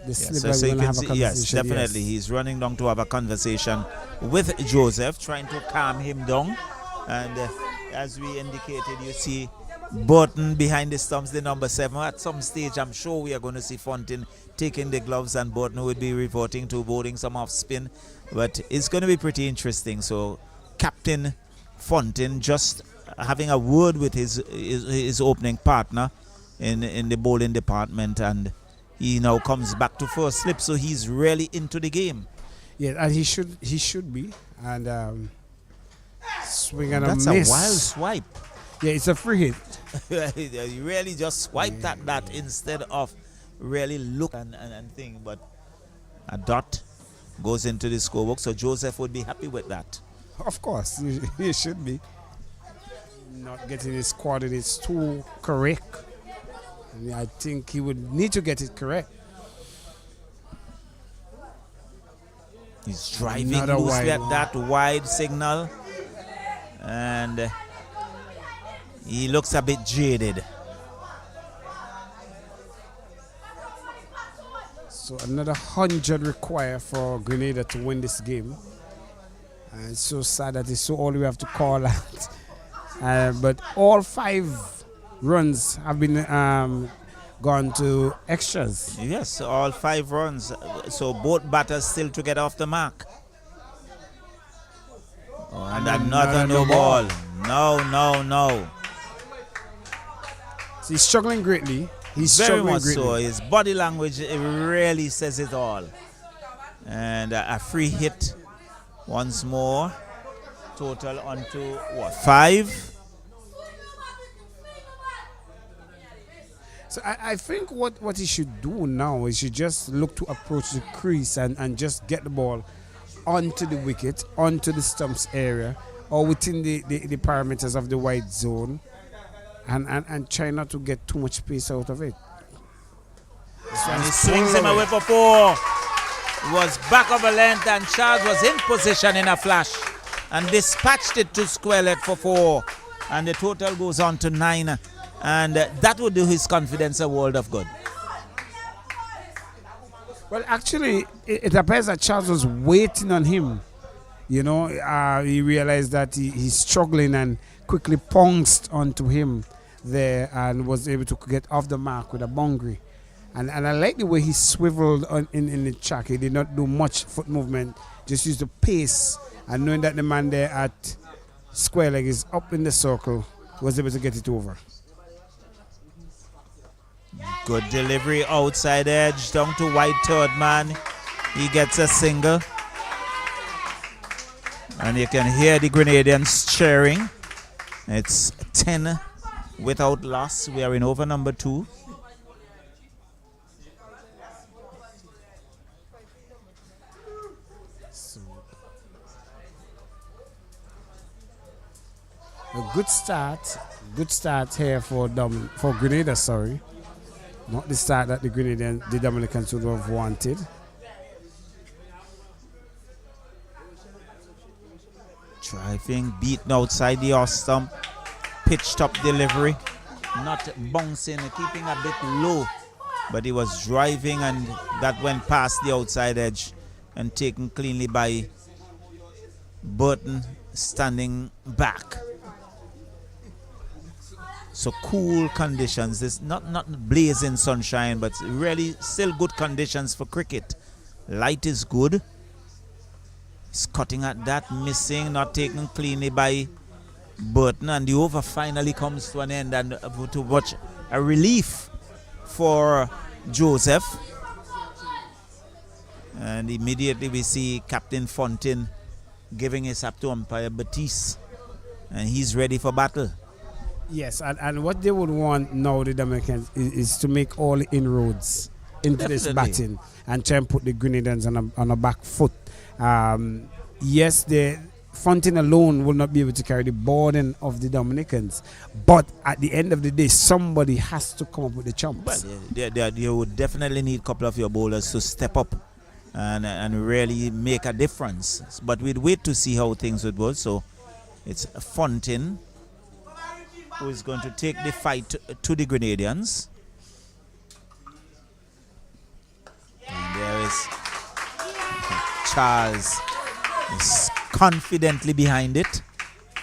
the slip. So you can see, yes, definitely. Yes. He's running down to have a conversation with Joseph, trying to calm him down. And as we indicated, you see Burton behind the stumps, the number 7. At some stage, I'm sure we are going to see Fontaine taking the gloves, and Burton would be reverting to bowling some off spin. But it's going to be pretty interesting. So Captain Fontaine just having a word with his opening partner in the bowling department, and he now comes back to first slip. So he's really into the game. Yeah, and he should be. And swing and that's a miss. A wild swipe. Yeah, it's a free hit. You really just swiped at that instead of really look and thing. But a dot goes into the scorebook, so Joseph would be happy with that. Of course, he should be. Not getting his coordinates too correct. And I think he would need to get it correct. He's driving loosely at that wide signal. And he looks a bit jaded. So another 100 required for Grenada to win this game. And it's so sad that it's so all we have to call out. But all 5 runs have been gone to extras. Yes, all 5 runs. So both batters still to get off the mark. Oh, and another no ball. No. So he's struggling greatly. He's Very struggling much greatly. so. His body language, it really says it all. And a free hit once more. Total onto what? 5. So I think what he should do now is he should just look to approach the crease and just get the ball onto the wicket, onto the stumps area, or within the parameters of the wide zone, and try not to get too much pace out of it. And he swings him away for 4. He was back of a length, and Charles was in position in a flash and dispatched it to square leg for 4. And the total goes on to 9. And that would do his confidence a world of good. Well, actually, it appears that Charles was waiting on him. You know, he realized that he's struggling and quickly pounced onto him there and was able to get off the mark with a boundary. And I like the way he swiveled in the track. He did not do much foot movement, just used the pace, and knowing that the man there at square leg is up in the circle, was able to get it over. Good delivery outside edge down to wide third man. He gets a single. And you can hear the Grenadians cheering. It's 10 without loss. We are in over number 2. A good start here for Grenada, sorry. Not the start that the Dominicans would have wanted. Driving, beaten outside the off stump. Pitched up delivery. Not bouncing, keeping a bit low. But he was driving, and that went past the outside edge and taken cleanly by Burton, standing back. So cool conditions. It's not blazing sunshine, but really still good conditions for cricket. Light is good. He's cutting at that, missing, not taken cleanly by Burton, and the over finally comes to an end, and to watch a relief for Joseph. And immediately we see Captain Fontaine giving his up to umpire Batiste, and he's ready for battle. Yes, and what they would want now, the Dominicans, is to make all inroads into this batting and try and put the Grenadians on a back foot. Yes, the Fontaine alone will not be able to carry the burden of the Dominicans, but at the end of the day, somebody has to come up with the chumps. Well, you would definitely need a couple of your bowlers to step up and really make a difference. But we'd wait to see how things would go. So it's Fontaine who is going to take the fight to the Grenadians. And there is Charles, is confidently behind it,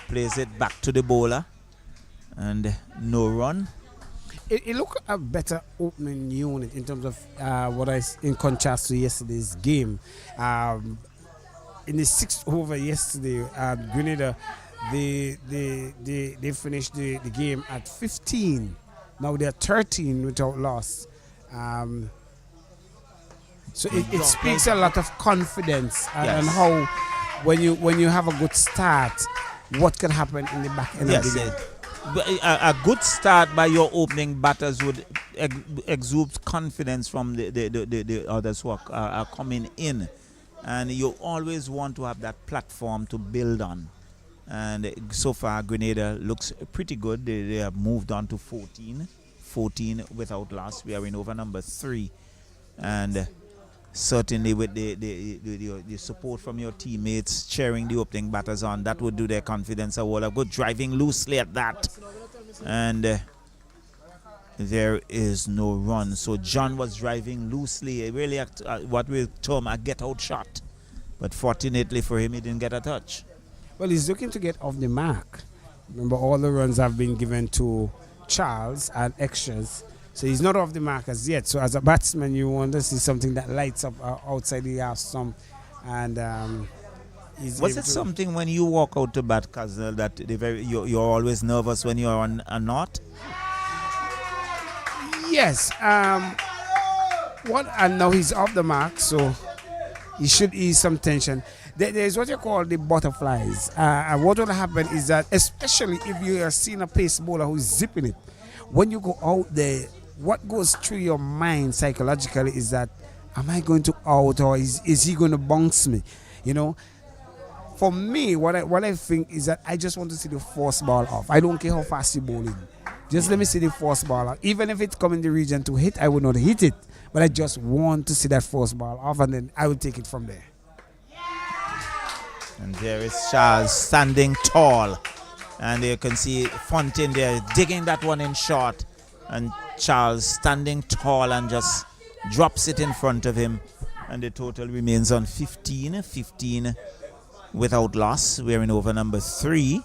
plays it back to the bowler, and no run. It looked a better opening unit in terms of in contrast to yesterday's game. In the 6th over yesterday, Grenada, they finished the game at 15. Now they're 13 without loss. So it speaks a lot of confidence and how when you have a good start, what can happen in the back end of the game. A good start by your opening batters would exude confidence from the others who are coming in, and you always want to have that platform to build on. And so far Grenada looks pretty good. They have moved on to 14 without loss. We are in over number 3, and certainly with the support from your teammates cheering the opening batters on, that would do their confidence a whole lot of good. Driving loosely at that, and there is no run. So John was driving loosely, really what we term a get out shot, but fortunately for him, he didn't get a touch. Well, he's looking to get off the mark. Remember, all the runs have been given to Charles and extras. So he's not off the mark as yet. So as a batsman, you want to see something that lights up outside the half stump. And was it something when you walk out to bat, Kaznel, that you're always nervous when you're on a knot? Yes. And now he's off the mark, so he should ease some tension. There's what you call the butterflies. And what will happen is that, especially if you are seeing a pace bowler who's zipping it, when you go out there, what goes through your mind psychologically is that, am I going to out, or is he going to bounce me? You know, for me, what I think is that I just want to see the force ball off. I don't care how fast you're bowling. Just let me see the force ball off. Even if it's coming the region to hit, I would not hit it. But I just want to see that force ball off, and then I will take it from there. And there is Charles standing tall. And you can see Fontaine there digging that one in short. And Charles standing tall and just drops it in front of him. And the total remains on 15. 15 without loss. We're in over number 3.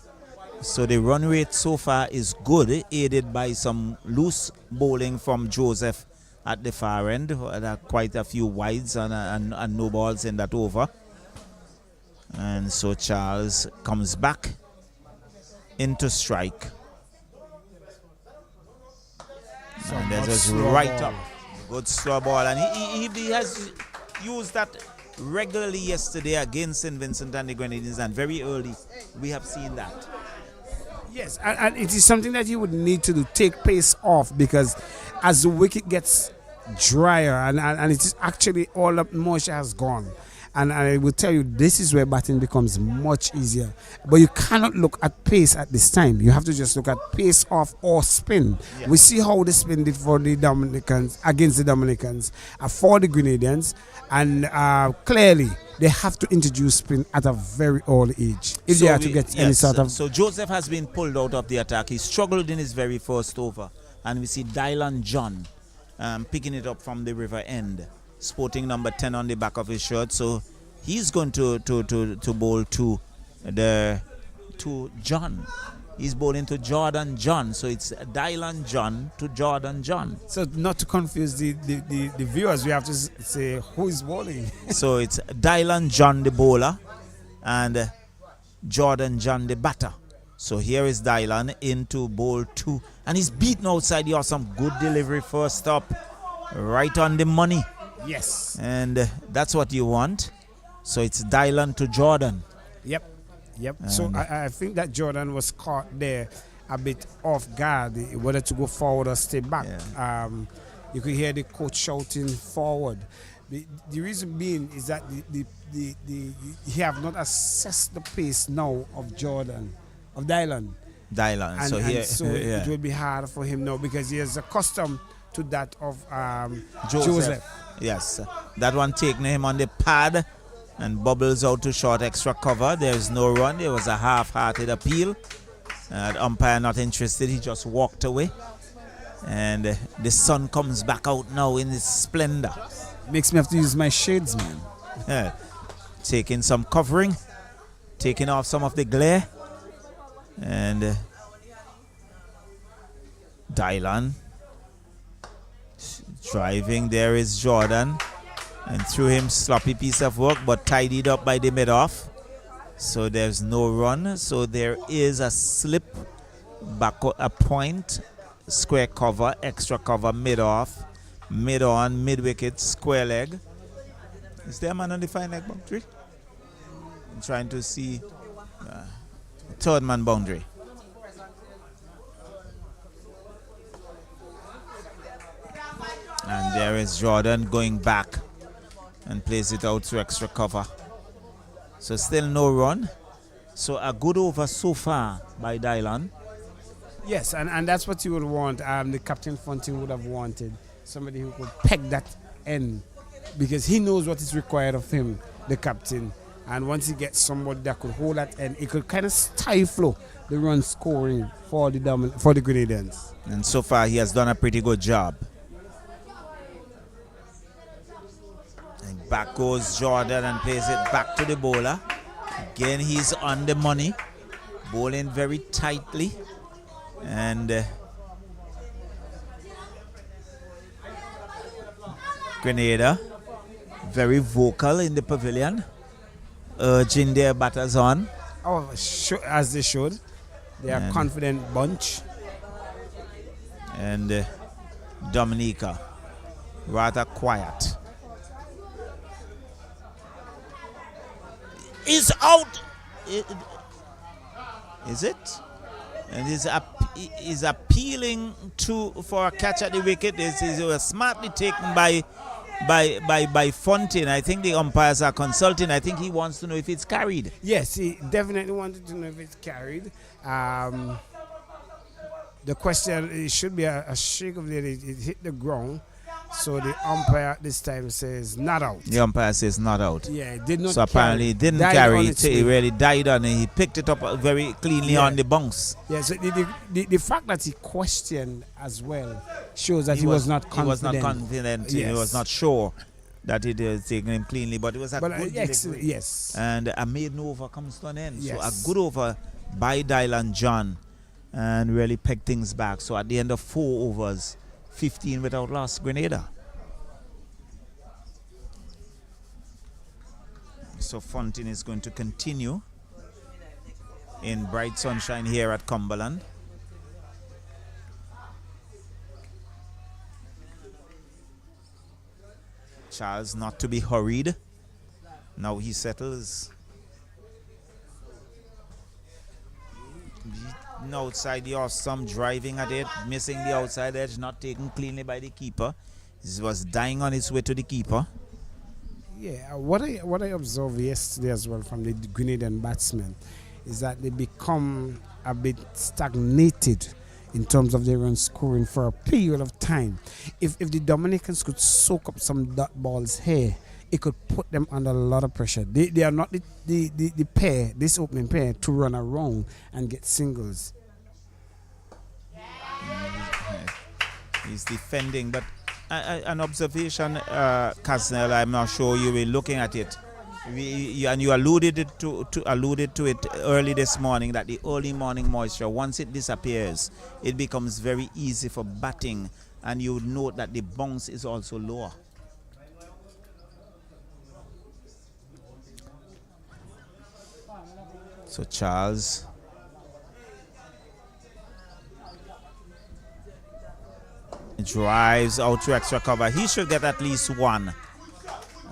So the run rate so far is good, aided by some loose bowling from Joseph at the far end. There are quite a few wides and no balls in that over. And so Charles comes back into strike. And there's just right up. Good slow ball. And he has used that regularly yesterday against St. Vincent and the Grenadines, and very early we have seen that. Yes, and it is something that you would need to do, take pace off, because as the wicket gets drier and it is actually all the moisture has gone. And I will tell you, this is where batting becomes much easier. But you cannot look at pace at this time. You have to just look at pace off or spin. Yeah. We see how they spin it for the Dominicans, against the Dominicans, for the Grenadians. And clearly, they have to introduce spin at a very early age if they are to get any sort of... So Joseph has been pulled out of the attack. He struggled in his very first over. And we see Dylan John picking it up from the river end, sporting number 10 on the back of his shirt. So he's going to bowl to John. He's bowling to Jordan John. So it's Dylan John to Jordan John. So not to confuse the viewers, we have to say who is bowling. So it's Dylan John the bowler and Jordan John the batter. So here is Dylan into bowl 2. And he's beaten outside the awesome. Good delivery first up. Right on the money. Yes. And that's what you want. So it's Dylan to Jordan. Yep. So I think that Jordan was caught there a bit off guard, whether to go forward or stay back. Yeah. You could hear the coach shouting forward. The reason being is that he have not assessed the pace now of Dylan. And so it will be hard for him now, because he is accustomed to that of Joseph. Yes, that one taking him on the pad and bubbles out to short, extra cover. There's no run. There was a half-hearted appeal. The umpire not interested. He just walked away. And the sun comes back out now in its splendor. Makes me have to use my shades, man. Yeah. Taking some covering, taking off some of the glare. And Dylan driving. There is Jordan, and threw him sloppy piece of work, but tidied up by the mid-off. So there's no run. So there is a slip, back a point, square cover, extra cover, mid-off, mid-on, mid-wicket, square leg. Is there a man on the fine leg boundary? I'm trying to see third man boundary. And there is Jordan going back and plays it out to extra cover. So still no run. So a good over so far by Dylan. Yes, and that's what you would want. The captain Fontaine would have wanted somebody who could peg that end, because he knows what is required of him, the captain. And once he gets somebody that could hold that end, it could kind of stifle the run scoring for the Grenadians. And so far he has done a pretty good job. And back goes Jordan and plays it back to the bowler. Again, he's on the money. bowling very tightly, and Grenada very vocal in the pavilion, urging their batters on. Oh, as they should. They are a confident bunch. And Dominica rather quiet. Is out. Is it? And is appealing for a catch at the wicket. Is smartly taken by Fontaine. I think the umpires are consulting. I think he wants to know if it's carried. Yes, he definitely wanted to know if it's carried. The question, it should be a shake of the head. It hit the ground. So the umpire this time says not out. The umpire says not out. Yeah, it did not. So apparently it didn't carry. It really died on it. He picked it up very cleanly on the bounce. Yeah, so the fact that he questioned as well shows that he was not confident. He was not confident. Yes. He was not sure that it was taking him cleanly. But it was a good excellent, yes. And a maiden over comes to an end. Yes. So a good over by Dylan John and really pegged things back. So at the end of 4 overs, 15 without loss, Grenada. So Fontaine is going to continue in bright sunshine here at Cumberland. Charles not to be hurried. Now he settles. Outside the awesome, driving at it, missing the outside edge, not taken cleanly by the keeper. He was dying on his way to the keeper. Yeah, what I observed yesterday as well from the Grenadian batsmen is that they become a bit stagnated in terms of their run scoring for a period of time. If the Dominicans could soak up some dot balls here, it could put them under a lot of pressure. They are not the pair, this opening pair, to run around and get singles. He's defending, but an observation, Casnell, I'm not sure you were looking at it. And you alluded to it early this morning, that the early morning moisture, once it disappears, it becomes very easy for batting, and you note that the bounce is also lower. So Charles drives out to extra cover. He should get at least one.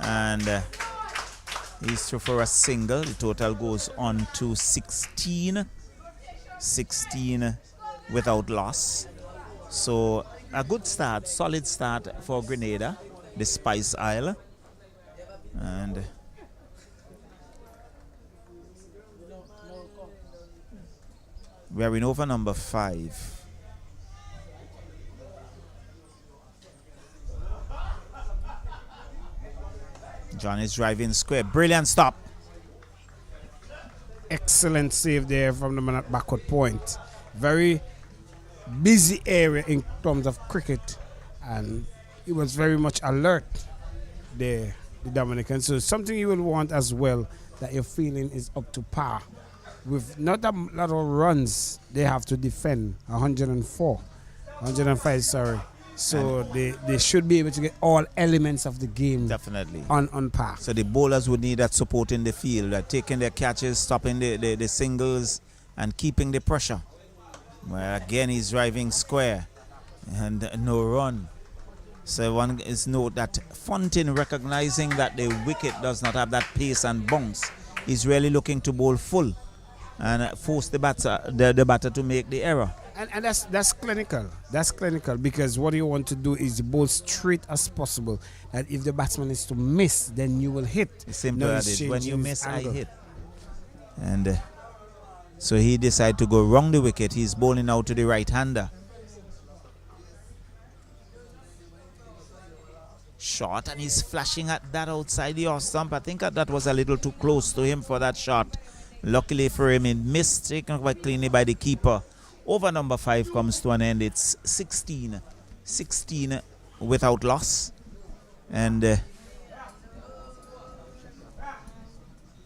And he's through for a single. The total goes on to 16. 16 without loss. So a good start, solid start for Grenada, the Spice Isle. And we're in over number 5. John is driving square. Brilliant stop. Excellent save there from the man at backward point. Very busy area in terms of cricket, and he was very much alert there, the Dominican. So something you will want as well, that your feeling is up to par. With not a lot of runs they have to defend, 105, sorry. So they should be able to get all elements of the game definitely on par. So the bowlers would need that support in the field, taking their catches, stopping the singles, and keeping the pressure. Well, again, he's driving square and no run. So one is note that Fontaine, recognizing that the wicket does not have that pace and bounce, is really looking to bowl full and force the batter to make the error. And that's clinical. That's clinical, because what you want to do is bowl straight as possible. And if the batsman is to miss, then you will hit. Simple as it. When you miss, angle. I hit. And so he decided to go wrong the wicket. He's bowling out to the right-hander. Shot, and he's flashing at that outside the off stump. I think that was a little too close to him for that shot. Luckily for him, it missed, taken quite cleanly by the keeper. Over number 5 comes to an end. It's 16 without loss. And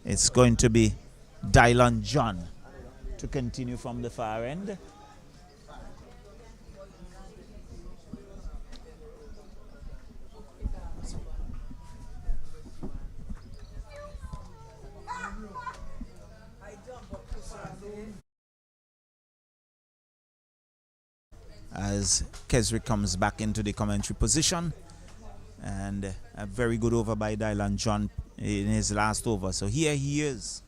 it's going to be Dylan John to to continue from the far end. As Keswick comes back into the commentary position, and a very good over by Dylan John in his last over. So here he is.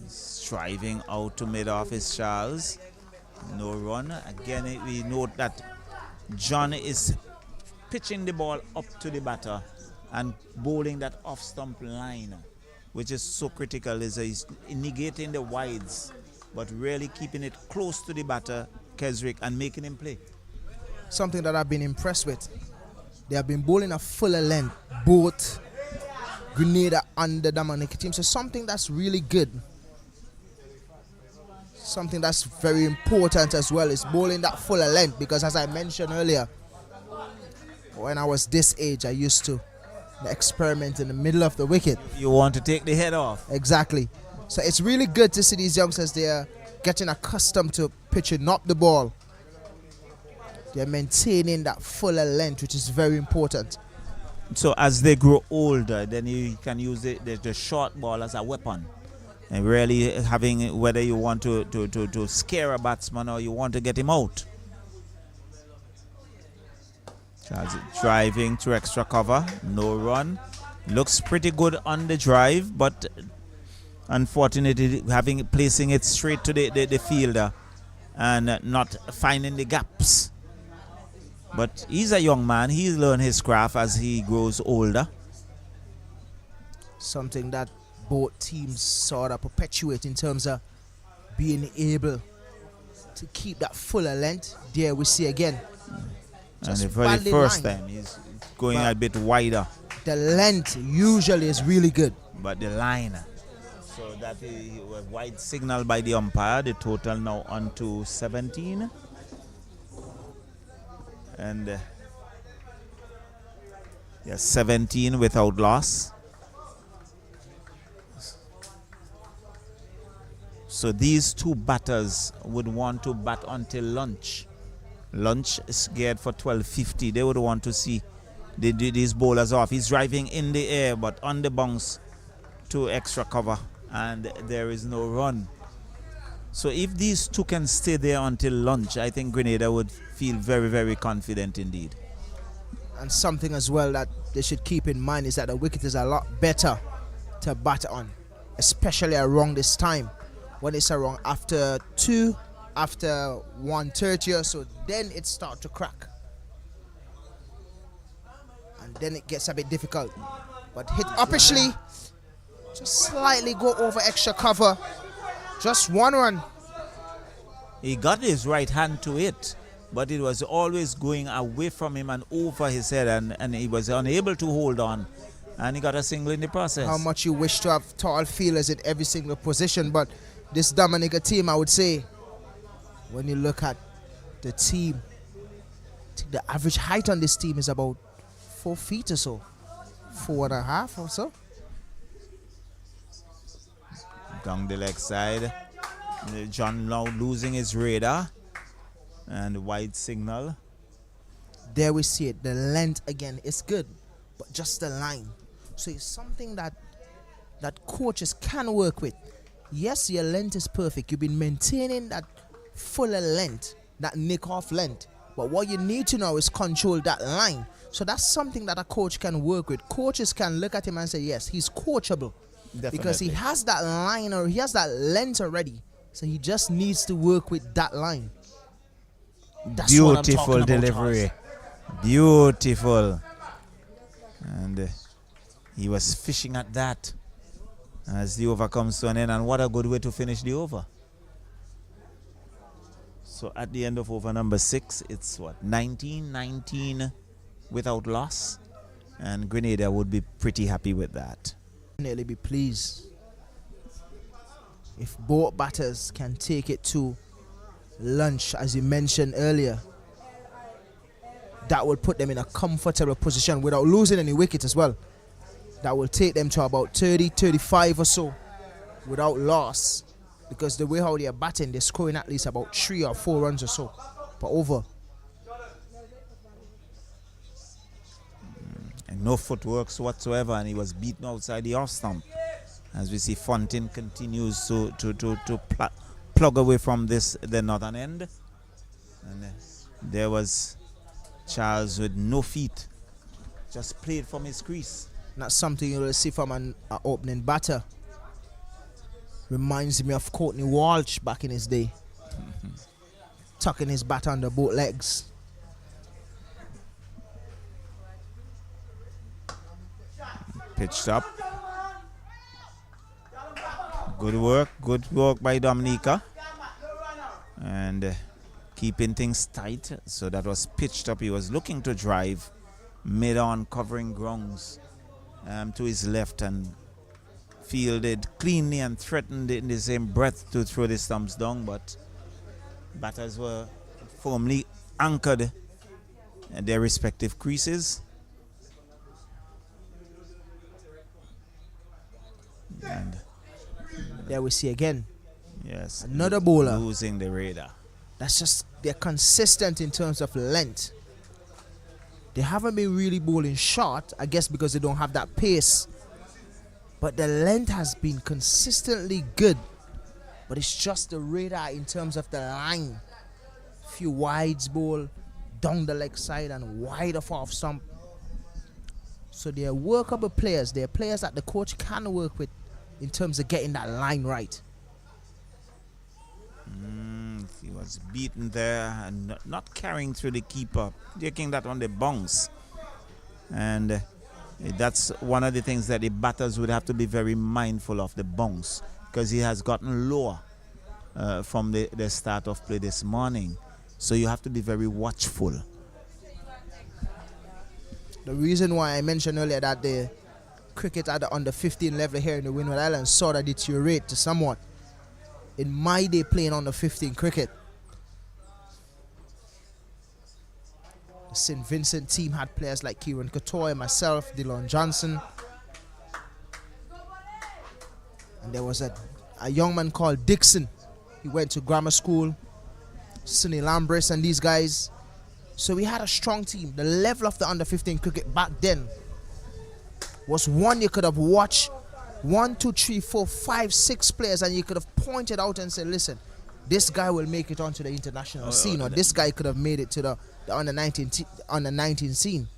He's driving out to mid-office Charles. No run. Again, we note that John is pitching the ball up to the batter and bowling that off-stump line, which is so critical. He's negating the wides, but really keeping it close to the batter, Keswick, and making him play. Something that I've been impressed with. They have been bowling a fuller length, both Grenada and the Dominica team. So something that's really good. Something that's very important as well is bowling that fuller length, because as I mentioned earlier, when I was this age, I used to experiment in the middle of the wicket. You want to take the head off. Exactly. So it's really good to see these youngsters. They're getting accustomed to pitching up the ball. They're maintaining that fuller length, which is very important. So as they grow older, then you can use the short ball as a weapon. And really having, whether you want to scare a batsman or you want to get him out. Charles driving to extra cover, no run. Looks pretty good on the drive, but unfortunately placing it straight to the fielder and not finding the gaps. But he's a young man. He's learned his craft as he grows older. Something that both teams sort of perpetuate in terms of being able to keep that fuller length. There we see again. And for the first time, he's going a bit wider. The length usually is really good. But the line. So that is a wide signal by the umpire. The total now on to 17. And 17 without loss. So these two batters would want to bat until lunch. Lunch is geared for 12:50. They would want to see these bowlers off. He's driving in the air, but on the bounce to extra cover, and there is no run. So if these two can stay there until lunch, I think Grenada would feel very, very confident indeed. And something as well that they should keep in mind is that the wicket is a lot better to bat on, especially around this time. When it's around after 2, after 1:30 or so, then it starts to crack. And then it gets a bit difficult. But hit uppishly, just slightly go over extra cover. Just one run. He got his right hand to it, but it was always going away from him and over his head, and he was unable to hold on. And he got a single in the process. How much you wish to have tall fielders in every single position, but this Dominica team, I would say, when you look at the team, the average height on this team is about 4 feet or so, 4.5 or so. Down the leg side, John now losing his radar, and wide signal. There we see it. The length again is good, but just the line. So it's something that coaches can work with. Yes, your length is perfect. You've been maintaining that fuller length, that nick-off length. But what you need to know is control that line. So that's something that a coach can work with. Coaches can look at him and say, yes, he's coachable. Definitely. Because he has that line, or he has that length already. So he just needs to work with that line. That's beautiful delivery. Beautiful. And he was fishing at that as the over comes to an end. And what a good way to finish the over. So at the end of over number 6, it's what, 19-19 without loss. And Grenada would be pretty happy with that. Definitely be pleased if both batters can take it to lunch, as you mentioned earlier. That will put them in a comfortable position without losing any wickets as well. That will take them to about 30, 35 or so without loss. because the way how they are batting, they're scoring at least about 3 or 4 runs or so per over. And no footworks whatsoever, and he was beaten outside the off stump. As we see, Fontaine continues to plug away from the northern end. And there was Charles with no feet, just played from his crease. Not something you'll see from an opening batter. Reminds me of Courtney Walsh back in his day. Tucking his bat under both legs. Pitched up. Good work by Dominica. And keeping things tight. So that was pitched up. He was looking to drive mid-on, covering grounds to his left, and fielded cleanly and threatened in the same breath to throw the stumps down, but batters were firmly anchored at their respective creases. And there we see again. Yes, another bowler losing the radar. That's just, they're consistent in terms of length. They haven't been really bowling short, I guess because they don't have that pace. But the length has been consistently good. But it's just the radar in terms of the line. Few wides bowl, down the leg side and wide off stump. So they're workable players. They're players that the coach can work with in terms of getting that line right. He was beaten there and not carrying through the keeper, taking that on the bounce. And that's one of the things that the batters would have to be very mindful of, the bounce, because he has gotten lower from the start of play this morning. So you have to be very watchful. The reason why I mentioned earlier that the cricket at the under 15 level here in the Windward Islands sort of deteriorate to somewhat. In my day playing under 15 cricket, the St. Vincent team had players like Kieran Katoy, myself, Dylan Johnson. And there was a young man called Dixon. He went to grammar school. Sunny Lambris and these guys. So we had a strong team. The level of the under 15 cricket back then was one you could have watched 1, 2, 3, 4, 5, 6 players, and you could have pointed out and said, listen, this guy will make it onto the international scene, or this guy could have made it to the under 19 scene.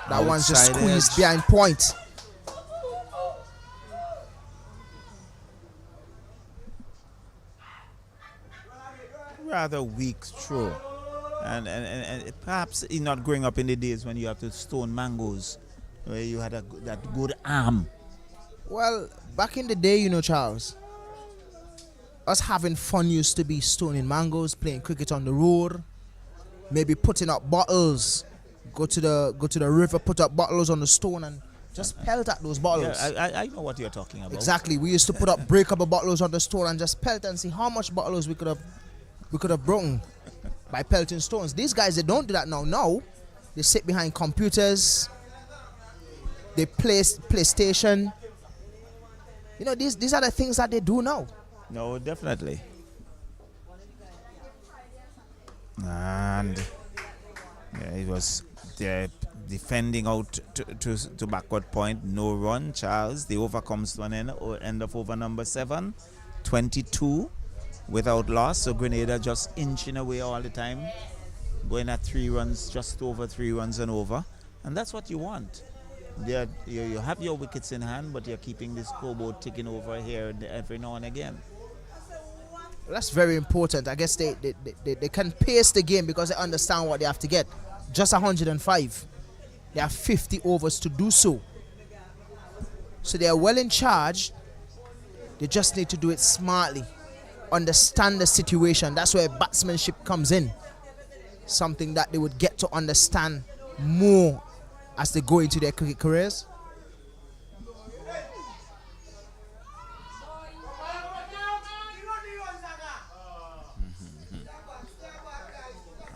That one's just squeezed behind point. Rather weak throw. And perhaps he's not growing up in the days when you have to stone mangoes, where you had that good arm. Well, back in the day, you know, Charles, us having fun used to be stoning mangoes, playing cricket on the road, maybe putting up bottles, go to the river, put up bottles on the stone and just pelt at those bottles. Yeah, I know what you're talking about. Exactly. We used to put up breakable bottles on the stone and just pelt and see how much bottles we could have broken by pelting stones. These guys, they don't do that now. Now, they sit behind computers, they play PlayStation. You know, these are the things that they do now. No, definitely. And yeah, it was there defending out to backward point. No run, Charles. The over comes to an end of over number 7. 22 without loss. So Grenada just inching away all the time. Going at 3 runs, just over 3 runs and over. And that's what you want. You have your wickets in hand, but you're keeping this scoreboard ticking over here every now and again. That's very important. I guess they can pace the game because they understand what they have to get. Just 105. They have 50 overs to do so. So they are well in charge. They just need to do it smartly. Understand the situation. That's where batsmanship comes in. Something that they would get to understand more as they go into their cricket careers.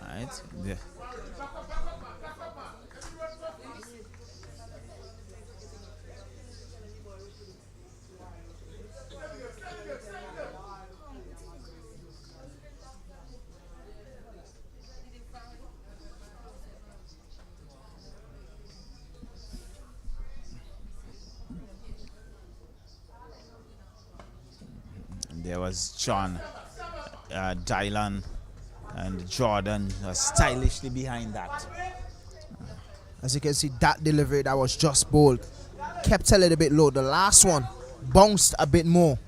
Right. Yeah. There was John, Dylan, and Jordan stylishly behind that. As you can see, that delivery that was just bowled kept a little bit low. The last one bounced a bit more.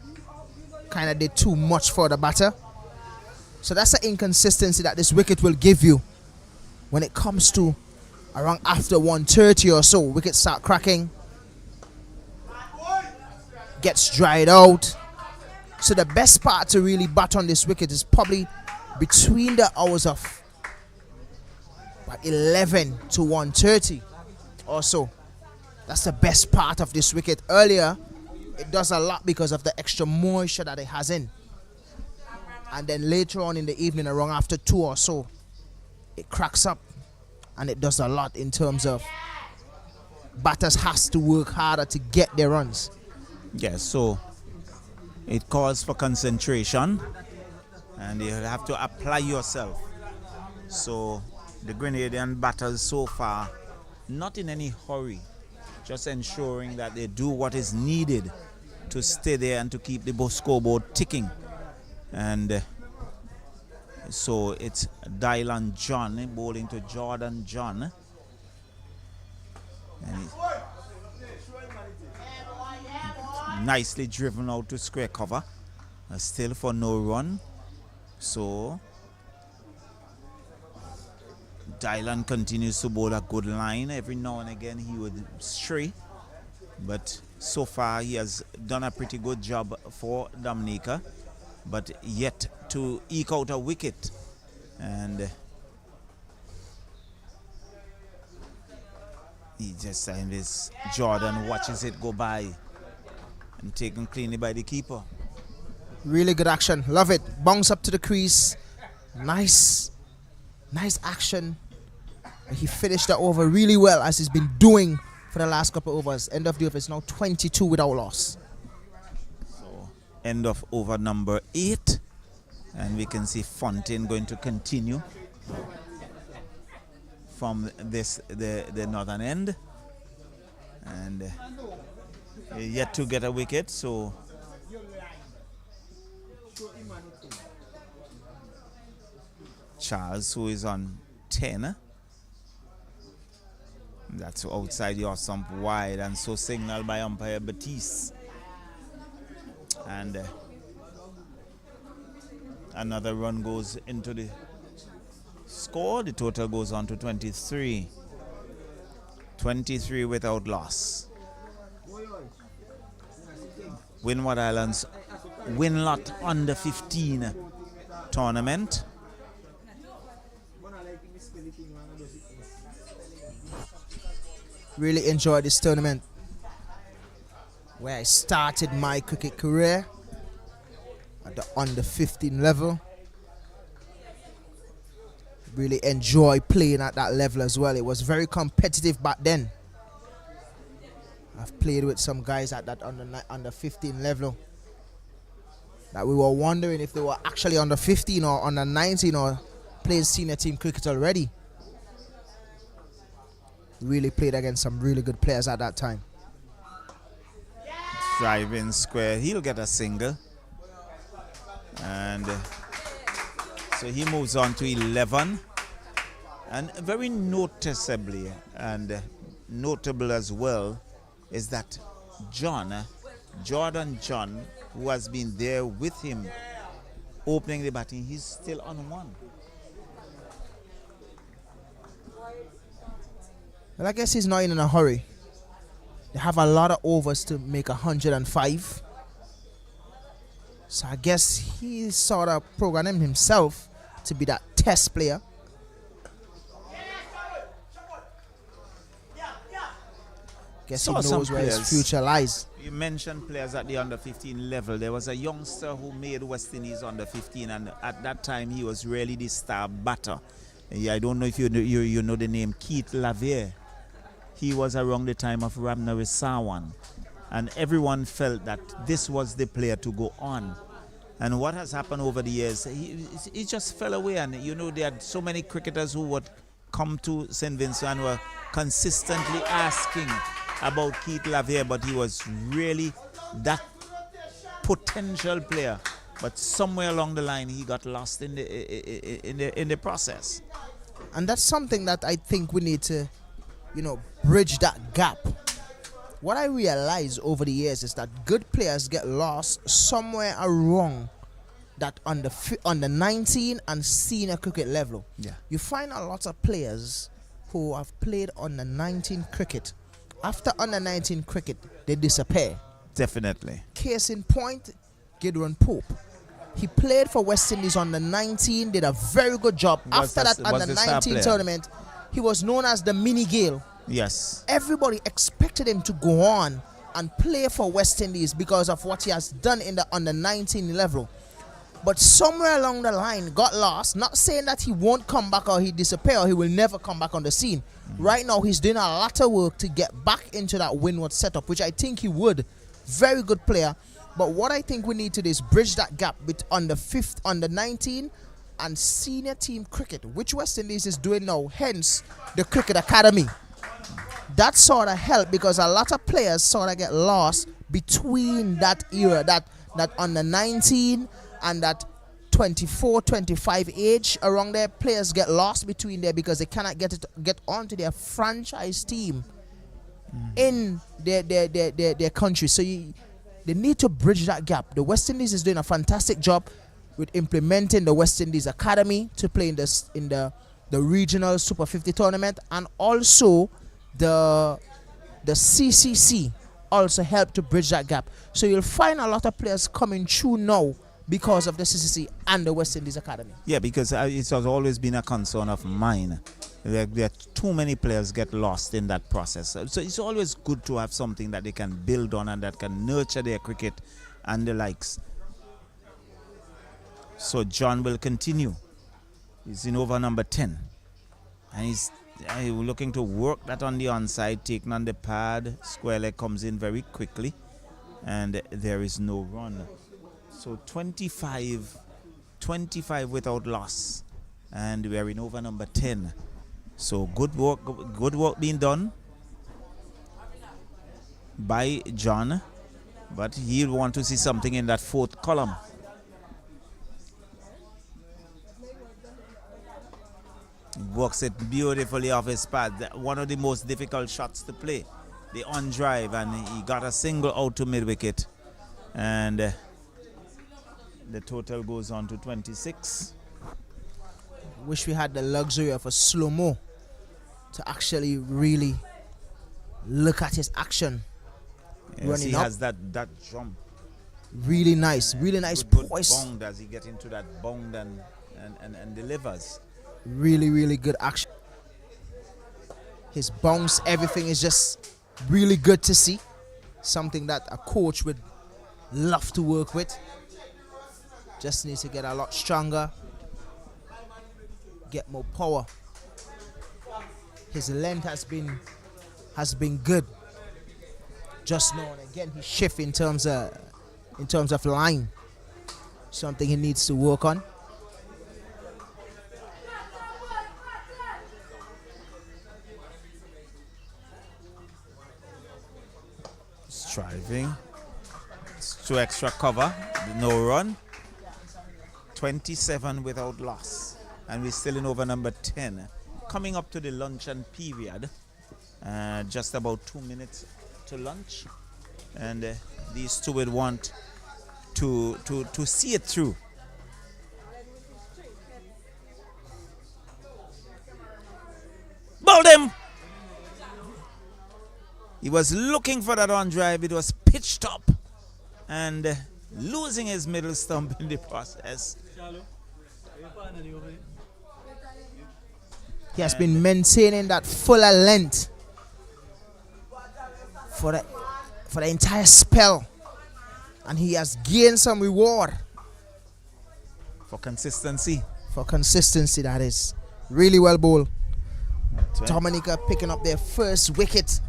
Kind of did too much for the batter. So that's the inconsistency that this wicket will give you when it comes to around after 130 or so. Wickets start cracking. Gets dried out. So the best part to really bat on this wicket is probably between the hours of 11 to 1:30 or so. That's the best part of this wicket. Earlier, it does a lot because of the extra moisture that it has in. And then later on in the evening, around after 2 or so, it cracks up and it does a lot in terms of batters has to work harder to get their runs. Yes, so it calls for concentration and you have to apply yourself. So the Grenadian batters so far, not in any hurry, just ensuring that they do what is needed to stay there and to keep the scoreboard ticking. And so it's Dylan John bowling to Jordan John. And nicely driven out to square cover. Still for no run. So Dylan continues to bowl a good line. Every now and again he would stray, but so far he has done a pretty good job for Dominica, but yet to eke out a wicket. And he just and this Jordan watches it go by and taken cleanly by the keeper. Really good action, love it. Bounce up to the crease, nice action. He finished the over really well, as he's been doing for the last couple of overs. End of the over is now 22 without loss. So end of over number 8, and we can see Fontaine going to continue from the northern end, and yet to get a wicket. So Charles, who is on 10, that's outside your stump wide, and so signaled by umpire Batiste. And another run goes into the score. The total goes on to 23. 23 without loss. Windward Islands Winlott under 15 tournament. Really enjoyed this tournament, where I started my cricket career at the under 15 level. Really enjoy playing at that level as well. It was very competitive back then. I've played with some guys at that under 15 level that we were wondering if they were actually under 15 or under 19 or playing senior team cricket already. Really played against some really good players at that time. Driving square, he'll get a single, and so he moves on to 11. And very noticeably and notable as well is that Jordan John, who has been there with him opening the batting, he's still on 1. Well, I guess he's not in a hurry. They have a lot of overs to make 105. So I guess he's sort of programming himself to be that test player. Guess he knows where his future lies. You mentioned players at the under 15 level. There was a youngster who made West Indies under 15, and at that time he was really the star batter. I don't know if you know the name Keith Lavier. He was around the time of Ramnari Sawan, and everyone felt that this was the player to go on. And what has happened over the years, he just fell away. And you know, there are so many cricketers who would come to St. Vincent and were consistently asking about Keith Lavier, but he was really that potential player but somewhere along the line he got lost in the process. And that's something that I think we need to, bridge that gap. What I realize over the years is that good players get lost somewhere along that on the 19 and senior cricket level. Yeah. You find a lot of players who have played on the 19 cricket. After under 19 cricket, they disappear. Definitely. Case in point, Gideon Pope. He played for West Indies on the 19, did a very good job. After that, on the 19 tournament, he was known as the Mini Gale. Yes. Everybody expected him to go on and play for West Indies because of what he has done in the under 19 level. But somewhere along the line, got lost. Not saying that he won't come back or he disappear or he will never come back on the scene. Right now, he's doing a lot of work to get back into that Windward setup, which I think he would. Very good player. But what I think we need to do is bridge that gap on the 19 and senior team cricket, which West Indies is doing now, hence the cricket academy. That sort of helped because a lot of players sort of get lost between that era, that under 19 and that 24, 25 age around there. Players get lost between there because they cannot get onto their franchise team in their country. So they need to bridge that gap. The West Indies is doing a fantastic job with implementing the West Indies Academy to play in the regional Super 50 tournament, and also the CCC also helped to bridge that gap. So you'll find a lot of players coming through now because of the CCC and the West Indies Academy. Yeah, because it has always been a concern of mine. There too many players get lost in that process. So it's always good to have something that they can build on and that can nurture their cricket and the likes. So John will continue. He's in over number 10. And he's looking to work that on the onside, taking on the pad. Square leg comes in very quickly. And there is no run. So 25 without loss. And we're in over number 10. So good work being done by John, but he'll want to see something in that fourth column. Works it beautifully off his pad. One of the most difficult shots to play, the on drive, and he got a single out to mid wicket, and the total goes on to 26. Wish we had the luxury of a slow-mo to actually really look at his action. Yes, running he up. has that jump. Really nice good poise. Bound as he gets into that bound and delivers. Really good action. His bounce, everything is just really good to see. Something that a coach would love to work with. Just needs to get a lot stronger, get more power. His length has been good. Just now and again he shift in terms of line. Something he needs to work on. Striving. It's 2 extra cover. No run. 27 without loss. And we're still in over number 10. Coming up to the luncheon period. Just about 2 minutes to lunch. And these two would want to see it through. Bowled him! He was looking for that on drive. It was pitched up and losing his middle stump in the process. He has been maintaining that fuller length for the entire spell, and he has gained some reward For consistency. For consistency, that is. Really well bowled. Dominica picking up their first wicket.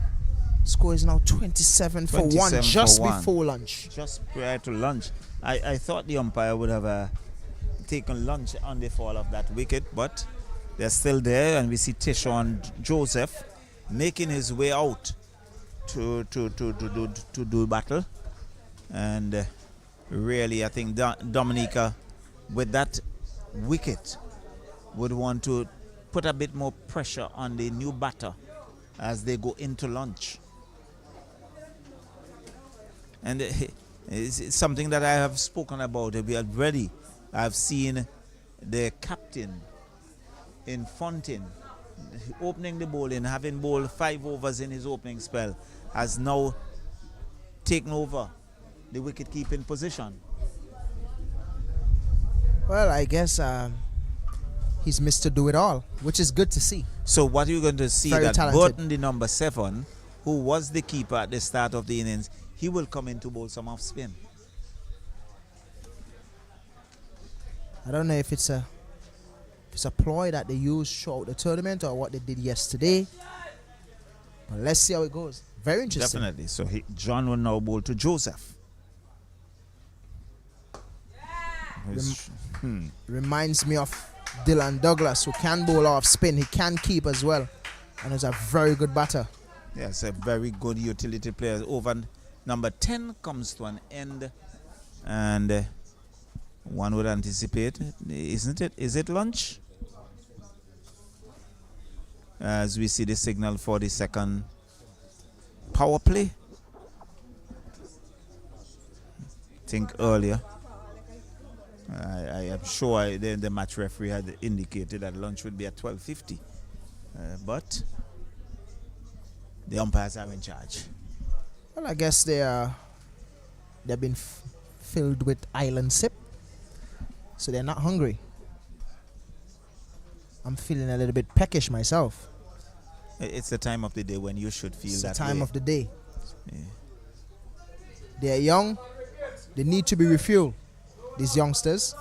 Score is now 27 for 1 just before lunch. Just prior to lunch. I thought the umpire would have taken lunch on the fall of that wicket, but they're still there, and we see Tishon Joseph making his way out to do battle, and really, I think Dominica, with that wicket, would want to put a bit more pressure on the new batter as they go into lunch. And it's something that I have spoken about already. I've seen the captain in Fontaine opening the bowling, having bowled 5 overs in his opening spell, has now taken over the wicket-keeping position. Well, I guess he's Mr. Do-It-All, which is good to see. So what you're going to see Very that talented. Burton, the number 7, who was the keeper at the start of the innings, he will come in to bowl some off spin. I don't know if it's a ploy that they used throughout the tournament or what they did yesterday. But let's see how it goes. Very interesting. Definitely. So John will now bowl to Joseph. Reminds me of Dylan Douglas, who can bowl off spin. He can keep as well. And is a very good batter. Yes, a very good utility player. Over number 10 comes to an end. And one would anticipate, isn't it? Is it lunch? As we see the signal for the second power play. I think earlier. I am sure the match referee had indicated that lunch would be at 12:50. But the umpires are in charge. Well, I guess they've been filled with island sip, so they're not hungry. I'm feeling a little bit peckish myself. It's the time of the day when you should feel It's that the time way. of the day. Yeah. They're young. They need to be refueled, these youngsters.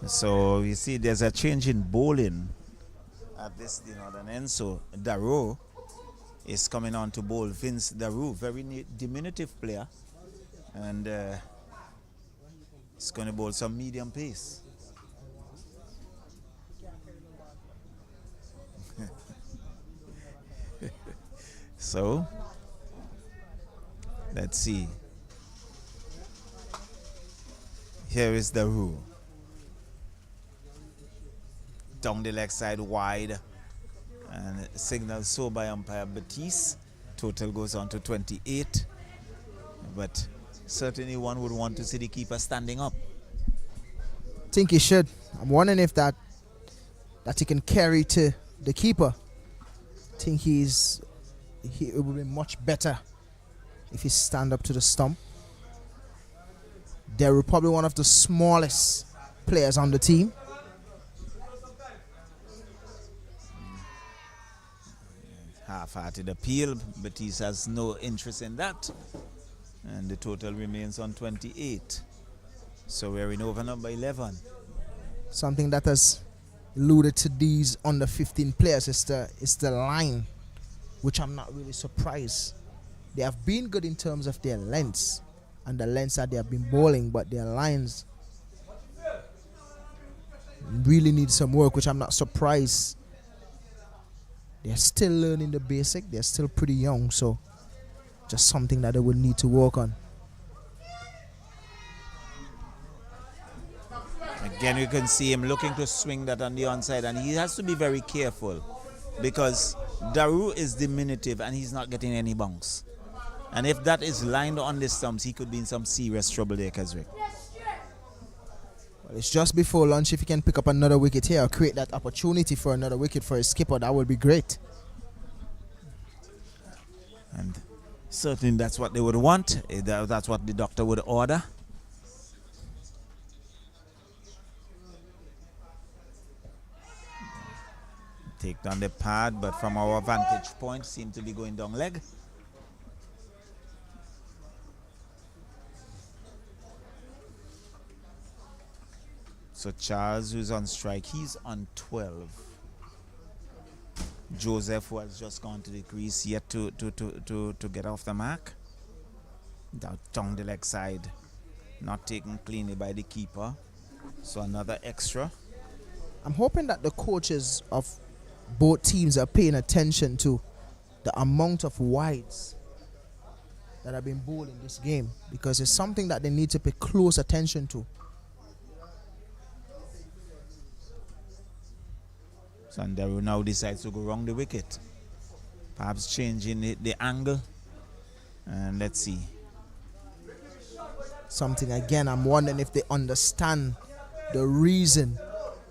So you see there's a change in bowling at this northern end. So Darrow is coming on to bowl. Vince Darrow, very diminutive player, and he's going to bowl some medium pace. So let's see. Here is Darrow. Down the leg side wide, and signal so by umpire Batiste. Total goes on to 28, but certainly one would want to see the keeper standing up. Think he should. I'm wondering if that he can carry to the keeper. Think it would be much better if he stand up to the stump. They're probably one of the smallest players on the team. Half-hearted appeal. Batiste has no interest in that, and the total remains on 28. So we're in over number 11. Something that has alluded to these under 15 players is the line, which I'm not really surprised. They have been good in terms of their lengths and the lengths that they have been bowling, but their lines really need some work, which I'm not surprised. They're still learning the basic. They're still pretty young, so just something that they will need to work on. Again, you can see him looking to swing that on the onside, and he has to be very careful because Darrow is diminutive and he's not getting any bounce. And if that is lined on the stumps, he could be in some serious trouble there, Keswick. Well, it's just before lunch. If he can pick up another wicket here or create that opportunity for another wicket for his skipper, that would be great. And certainly that's what they would want. That's what the doctor would order. Take down the pad, but from our vantage point, seem to be going down leg. So Charles, who's on strike, he's on 12. Joseph, who has just gone to the crease, yet to get off the mark. Down the leg side, not taken cleanly by the keeper. So another extra. I'm hoping that the coaches of both teams are paying attention to the amount of wides that have been bowling this game, because it's something that they need to pay close attention to. Sandaru now decides to go round the wicket, perhaps changing the angle, and let's see. Something again, I'm wondering if they understand the reason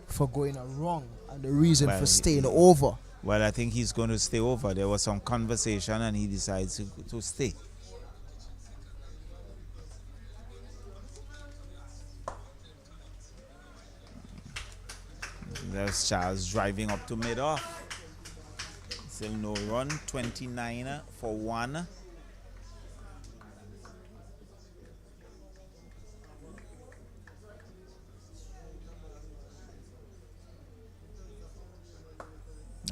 for going wrong and the reason for staying over. Well, I think he's going to stay over. There was some conversation and he decides to stay. There's Charles driving up to mid-off. Still no run, 29 for 1.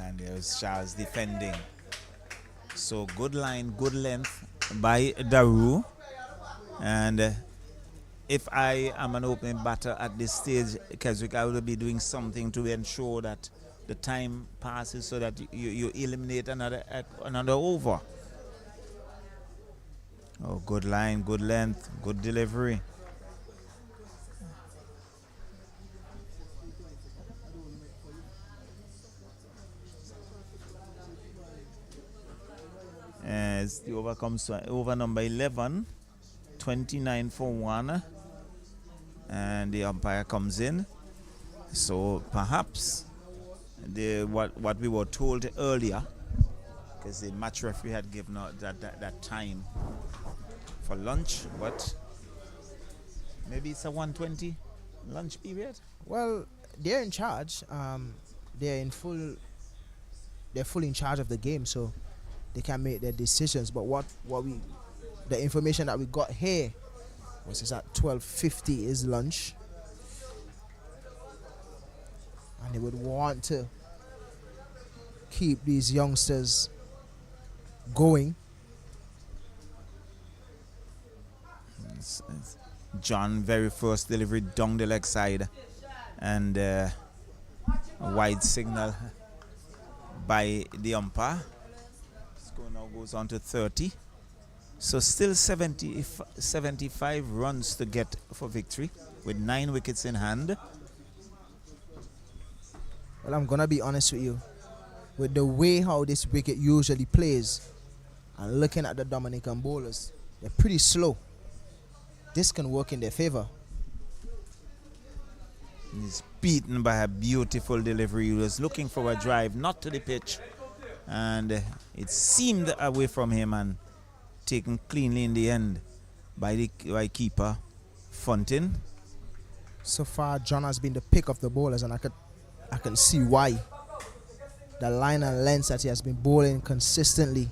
And there's Charles defending. So good line, good length by Daru. And if I am an opening batter at this stage, Keswick, I will be doing something to ensure that the time passes so that you eliminate another over. Oh, good line, good length, good delivery. As the over comes to over number 11, 29 for 1, and the umpire comes in. So perhaps what we were told earlier, because the match referee had given out that time for lunch, but maybe it's a 1:20 lunch period. Well, they're in charge. They're fully in charge of the game, so they can make their decisions. But the information that we got here was is at 12:50 is lunch, and they would want to keep these youngsters going. John, very first delivery down the leg side, and a wide signal by the umpire. Score now goes on to 30. So still 75 runs to get for victory with 9 wickets in hand. Well, I'm gonna be honest with you. With the way how this wicket usually plays, and looking at the Dominican bowlers, they're pretty slow. This can work in their favor. He's beaten by a beautiful delivery. He was looking for a drive, not to the pitch, and it seemed away from him and taken cleanly in the end by keeper Fontin. So far, John has been the pick of the bowlers, and I can see why. The line and length that he has been bowling consistently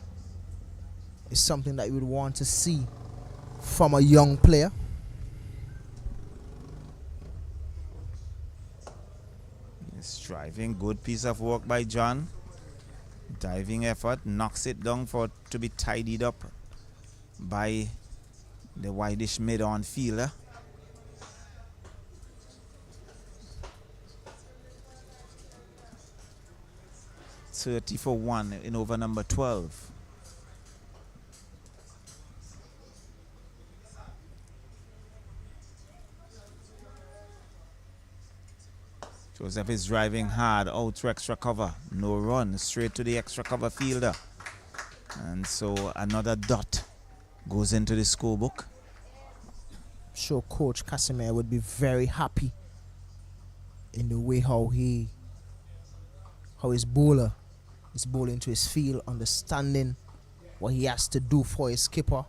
is something that you would want to see from a young player. He's driving, good piece of work by John. Diving effort, knocks it down to be tidied up by the wideish mid-on fielder. .30 for 1 in over number 12. Joseph is driving hard out to extra cover. No run, straight to the extra cover fielder. And so another dot goes into the scorebook. I'm sure Coach Casimir would be very happy in the way how his bowler is bowling to his field, understanding what he has to do for his skipper.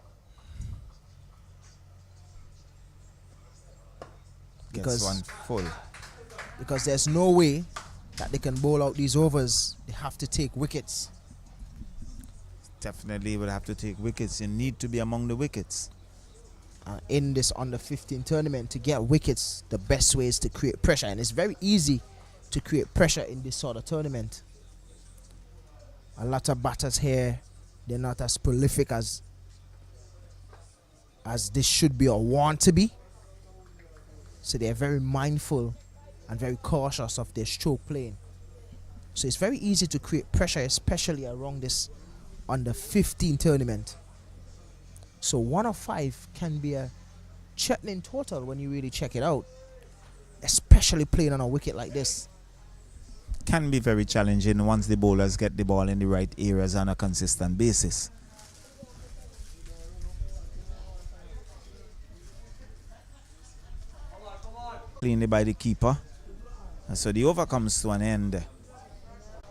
Gets one full. Because there's no way that they can bowl out these overs. They have to take wickets. Definitely will have to take wickets. You need to be among the wickets. In this under 15 tournament, to get wickets, the best way is to create pressure. And it's very easy to create pressure in this sort of tournament. A lot of batters here, they're not as prolific as this should be or want to be. So they're very mindful and very cautious of their stroke playing. So it's very easy to create pressure, especially around this under 15 tournament. So 105 can be a threatening total when you really check it out, especially playing on a wicket like this. Can be very challenging once the bowlers get the ball in the right areas on a consistent basis. Cleanly by the keeper. And so the over comes to an end.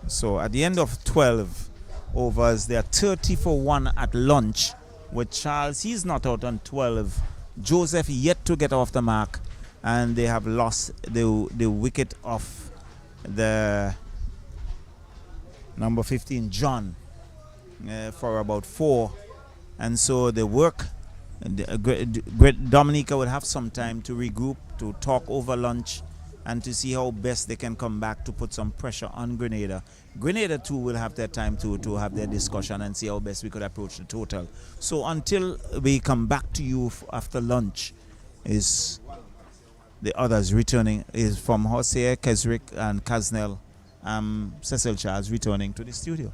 So at the end of 12 overs, they are 30 for 1 at lunch. With Charles, he's not out on 12. Joseph yet to get off the mark. And they have lost the wicket of the number 15, John, for about 4. And so the work, Dominica would have some time to regroup, to talk over lunch, and to see how best they can come back to put some pressure on Grenada. Grenada too will have their time to have their discussion and see how best we could approach the total. So until we come back to you after lunch, is the others returning, is from Hosea, Kesrick and Kaznel, Cecil Charles returning to the studio.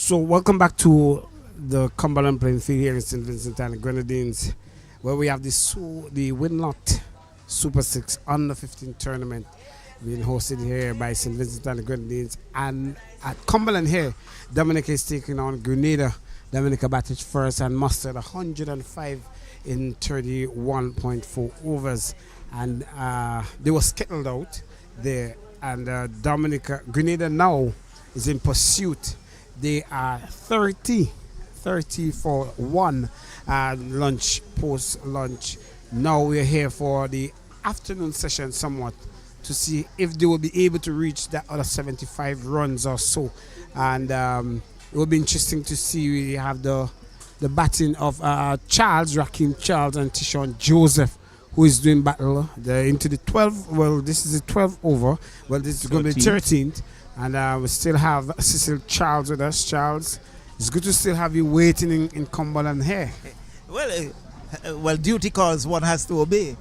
So welcome back to the Cumberland playing field here in St. Vincent and the Grenadines, where we have the Winlott Super 6 Under 15 tournament being hosted here by St. Vincent and the Grenadines. And at Cumberland here, Dominica is taking on Grenada. Dominica batted first and mustered 105 in 31.4 overs. And they were skittled out there. And Grenada now is in pursuit. They are 30 for one lunch, post lunch. Now we're here for the afternoon session somewhat to see if they will be able to reach that other 75 runs or so. And it will be interesting to see. We have the batting of Raheem Charles and Tishon Joseph, who is doing battle into the 12. Well, this is the 12th over. Well, this is going to be 13th. And we still have Cecil Charles with us. Charles, it's good to still have you waiting in Cumberland here. Well, duty calls, one has to obey.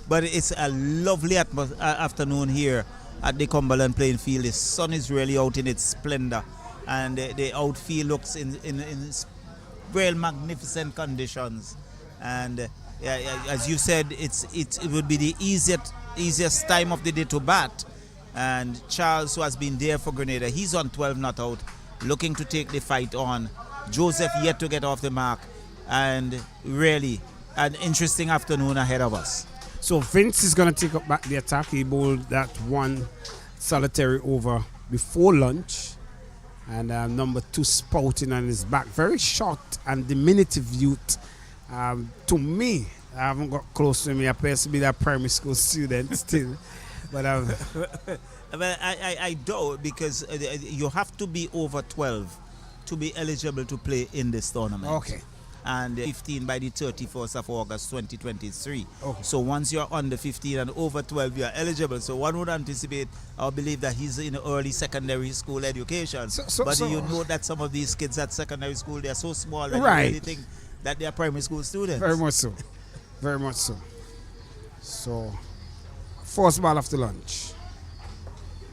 But it's a lovely afternoon here at the Cumberland playing field. The sun is really out in its splendor, and the outfield looks in real magnificent conditions. And as you said, it would be the easiest time of the day to bat. And Charles, who has been there for Grenada, he's on 12 not out, looking to take the fight on. Joseph yet to get off the mark. And really, an interesting afternoon ahead of us. So Vince is going to take up back the attack. He bowled that one solitary over before lunch. And number 2 spouting on his back. Very short and diminutive youth. To me, I haven't got close to him. He appears to be that primary school student still. But I doubt, because you have to be over 12 to be eligible to play in this tournament. Okay. And 15 by the 31st of August 2023. Okay. So once you're under 15 and over 12, you're eligible. So one would anticipate or believe that he's in early secondary school education. But you know that some of these kids at secondary school, they're so small that you really think that they're primary school students. Very much so. Very much so. So, first ball after lunch.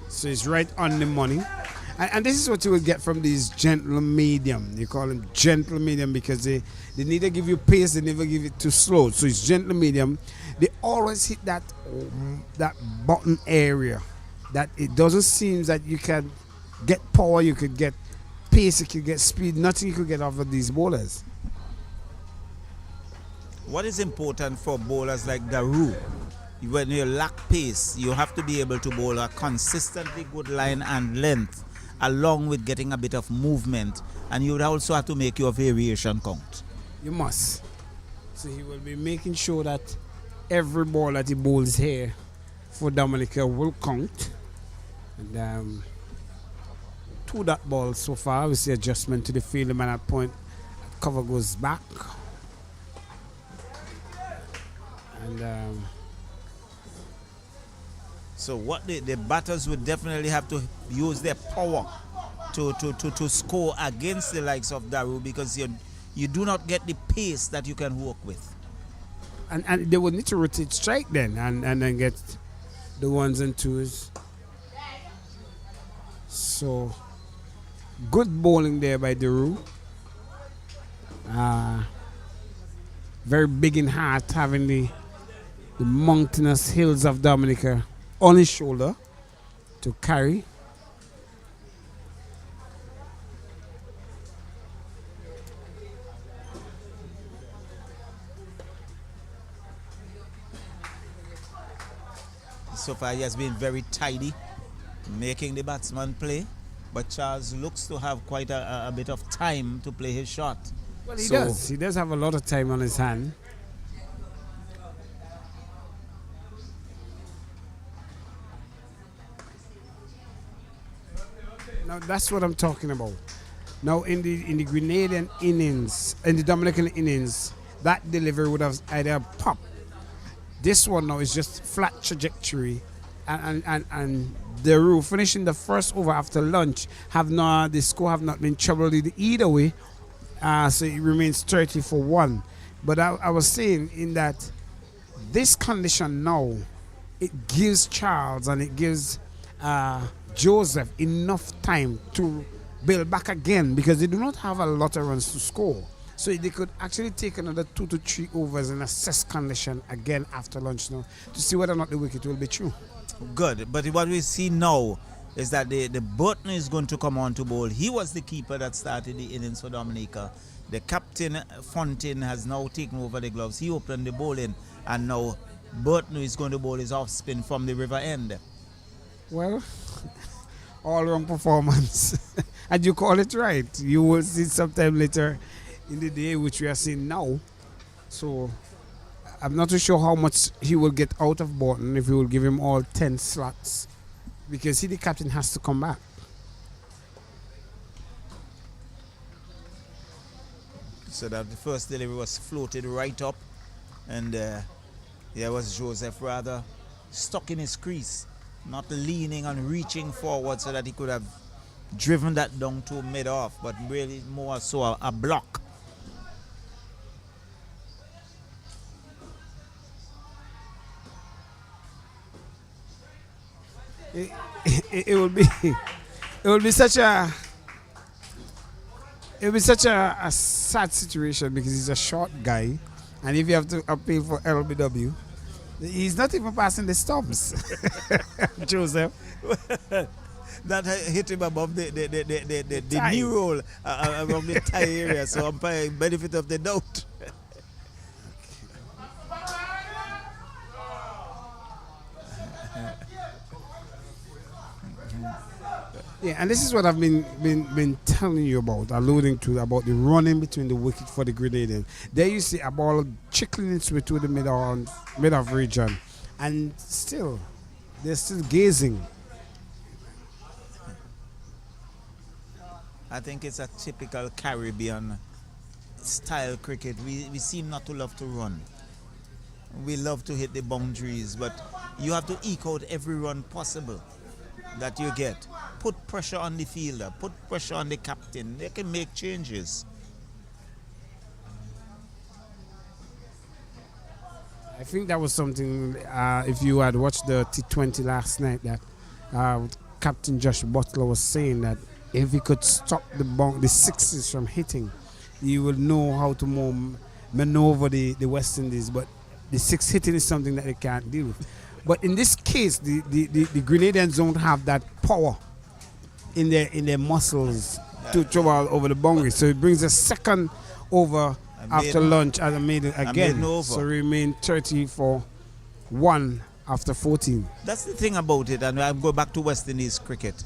So it's right on the money. And this is what you will get from these gentle medium. You call them gentle medium because they neither give you pace, they never give it too slow. So it's gentle medium. They always hit that button area. That it doesn't seem that you can get power, you could get pace, you could get speed. Nothing you could get off of these bowlers. What is important for bowlers like Daru? When you lack pace, you have to be able to bowl a consistently good line and length, along with getting a bit of movement, and you would also have to make your variation count. You must. So he will be making sure that every ball that he bowls here for Dominica will count. And to that ball so far, we see adjustment to the field, and at point cover goes back. And so what the batters would definitely have to use their power to score against the likes of Daru, because you do not get the pace that you can work with. And they would need to rotate strike then and then get the ones and twos. So good bowling there by Daru. Very big in heart, having the mountainous hills of Dominica on his shoulder to carry. So far he has been very tidy, making the batsman play, but Charles looks to have quite a bit of time to play his shot. Well, he does. He does have a lot of time on his hand. Now that's what I'm talking about. Now in the Grenadian innings, in the Dominican innings, that delivery would have either popped. This one now is just flat trajectory, and the rule finishing the first over after lunch the score have not been troubled either way. So it remains 30 for 1. But I was saying in that this condition now, it gives Charles and it gives Joseph enough time to build back again because they do not have a lot of runs to score. So they could actually take another 2 to 3 overs and assess condition again after lunch now to see whether or not the wicket will be true. Good, but what we see now is that the Burton is going to come on to bowl. He was the keeper that started the innings for Dominica. The captain, Fontaine, has now taken over the gloves. He opened the bowling, and now Burton is going to bowl his off spin from the river end. Well, all wrong performance. And you call it right. You will see sometime later in the day, which we are seeing now. So I'm not too sure how much he will get out of Burton if he will give him all 10 slots. Because the captain has to come back. So that the first delivery was floated right up, and there was Joseph rather stuck in his crease, not leaning and reaching forward so that he could have driven that down to mid-off, but really more so a block. It will be such a sad situation because he's a short guy, and if you have to appeal for LBW, he's not even passing the stumps. Joseph, that hit him above the knee roll above the thigh area, so I'm paying benefit of the doubt. yeah, and this is what I've been telling you about, alluding to about the running between the wicket for the Grenadian. There you see a ball trickling its way to the mid-off region, and still, they're still gazing. I think it's a typical Caribbean style cricket. We seem not to love to run. We love to hit the boundaries, but you have to eke out every run possible that you get. Put pressure on the fielder, put pressure on the captain. They can make changes. I think that was something, if you had watched the T20 last night, that Captain Josh Butler was saying that if he could stop the sixes from hitting, he would know how to maneuver the West Indies. But the six hitting is something that they can't deal with. But in this case, the Grenadians don't have that power in their muscles to travel over the boundary. So it brings a second over after lunch as a maiden again. So remain 30 for 1 after 14. That's the thing about it, and I go back to West Indies cricket.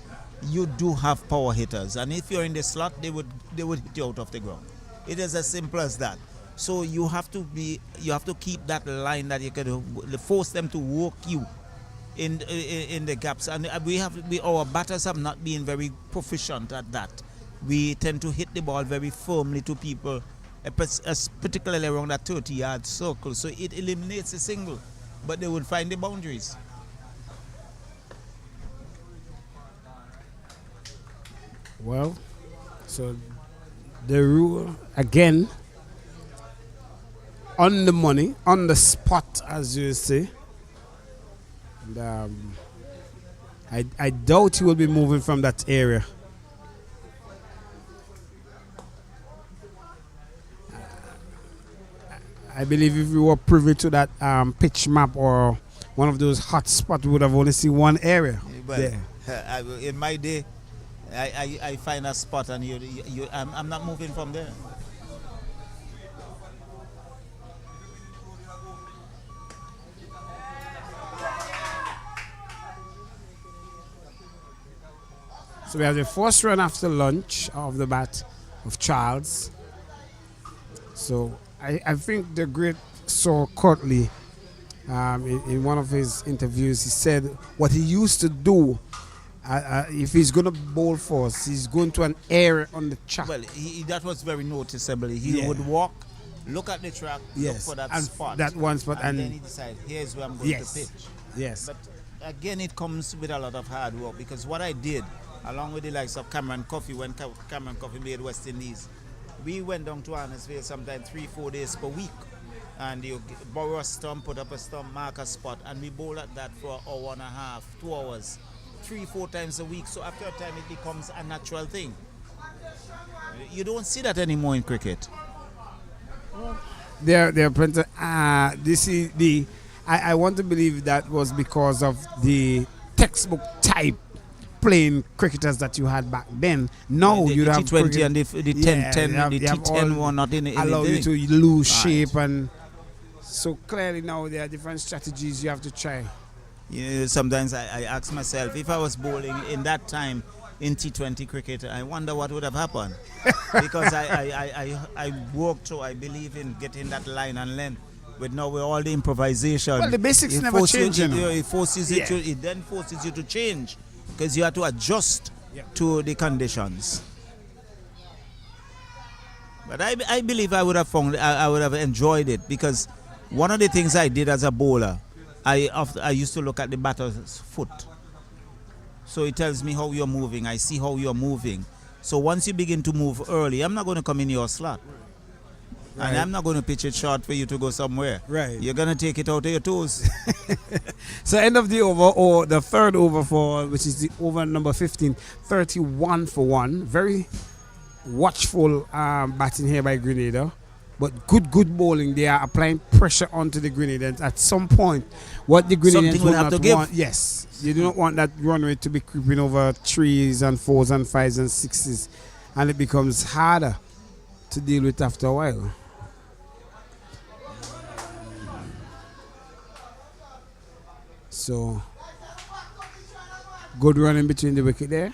You do have power hitters, and if you're in the slot, they would hit you out of the ground. It is as simple as that. So you have to keep that line that you can force them to walk you in the gaps, and our batters have not been very proficient at that. We tend to hit the ball very firmly to people, particularly around that 30-yard circle. So it eliminates a single, but they would find the boundaries. Well, so the rule again, on the money, on the spot, as you say. And, I doubt he will be moving from that area. I believe if we were privy to that pitch map or one of those hot spots, we would have only seen one area. Well, in my day, I find a spot and I'm not moving from there. So we have the first run after lunch of the bat of Charles. So I think the great Sir Courtly, in one of his interviews, he said what he used to do, if he's going to bowl first, he's going to an area on the track. Well, that was very noticeable. He would walk, look at the track, look for that spot. That one spot. And then he decided, here's where I'm going to pitch. Yes. But again, it comes with a lot of hard work, because what I did, along with the likes of Cameron Coffey, when Cameron Coffey made West Indies, we went down to Arnesville sometimes 3-4 days per week, and you borrow a stump, put up a stump, mark a spot, and we bowl at that for an hour and a half, 2 hours, 3-4 times a week. So after a time it becomes a natural thing. You don't see that anymore in cricket. There are plenty. This is the. I want to believe that was because of the textbook type playing cricketers that you had back then. Now the you have T20 and the T10, the T10 one not in allow you the to lose shape, and so clearly now there are different strategies you have to try. Sometimes I ask myself, if I was bowling in that time in T20 cricket, I wonder what would have happened. Because I worked through, I believe in getting that line and length. But now with all the improvisation, Well, the basics never change, you know. It forces you to, it then forces you to change because you have to adjust to the conditions. But I believe I would have found, I would have enjoyed it because one of the things I did as a bowler, I used to look at the batter's foot. So it tells me how you're moving. I see how you're moving. So once you begin to move early, I'm not going to come in your slot. Right. And I'm not going to pitch it short for you to go somewhere. Right. You're going to take it out of your toes. So end of the over, or the third over for, which is the over number 15, 31 for 1. Very watchful batting here by Grenada. But good bowling. They are applying pressure onto the Grenadians. At some point, what the Grenadians will have to give. want, yes, you do not want that run rate to be creeping over 3s and 4s and 5s and 6s, and it becomes harder to deal with after a while. So, good running between the wicket there.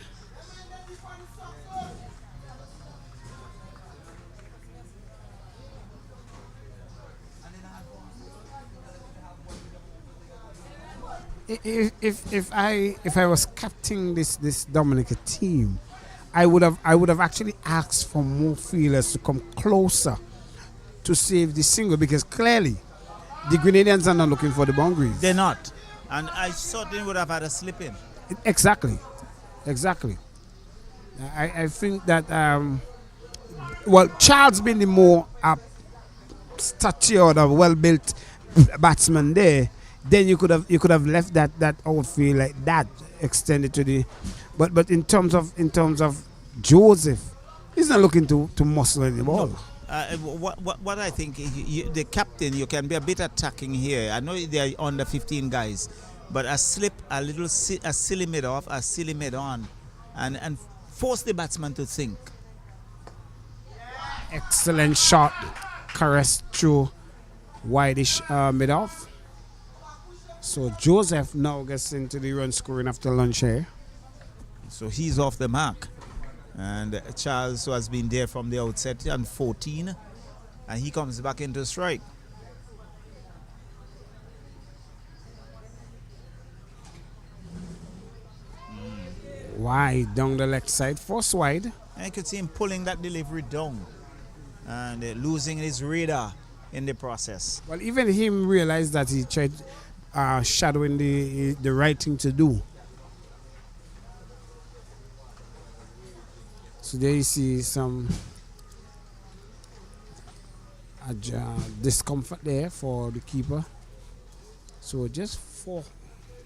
If I was captaining this Dominica team, I would have actually asked for more fielders to come closer to save the single, because clearly the Grenadians are not looking for the boundaries. They're not. And I certainly would have had a slip in. Exactly. I think that well, Charles being the more statured or well-built batsman there, then you could have left that outfield like that, extended to the. But in terms of Joseph, he's not looking to muscle any ball. No. What I think, the captain, you can be a bit attacking here. I know they are under 15 guys, but a slip, a silly mid off, a silly mid on, and force the batsman to think. Excellent shot, caressed through wideish mid off. So Joseph now gets into the run scoring after lunch here. So he's off the mark. And Charles, who has been there from the outset, and 14, and he comes back into strike. Wide down the left side, force wide. And you could see him pulling that delivery down and losing his radar in the process. Well, even him realized that he tried shadowing the right thing to do. So there you see some discomfort there for the keeper. So just 4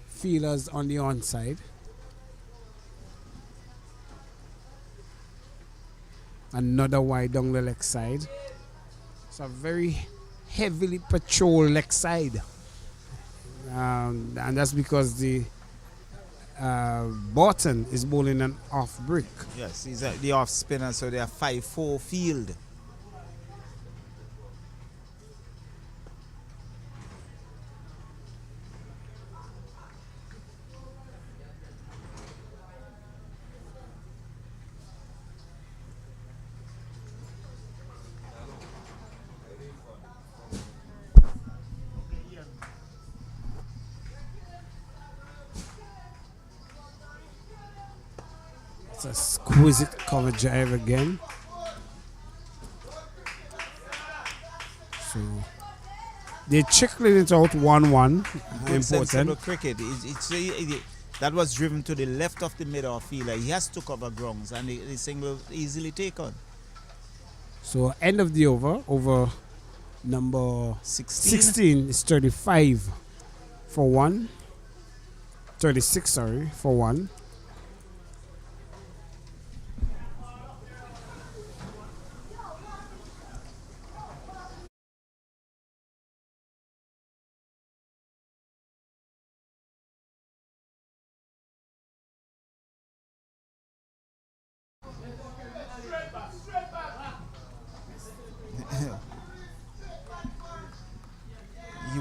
fielders on the onside. Another wide down the leg side. It's a very heavily patrolled leg side. And that's because the Barton is bowling an off break. Yes, he's the off spinner, so they are 5-4 field. It's a exquisite cover drive again. So they're trickling it out 1-1. Good sensible Important. cricket. That was driven to the left of the middle fielder. He has to cover grounds, and the single easily taken. So end of the over number 16. is 35 for 1. 36, sorry, for 1.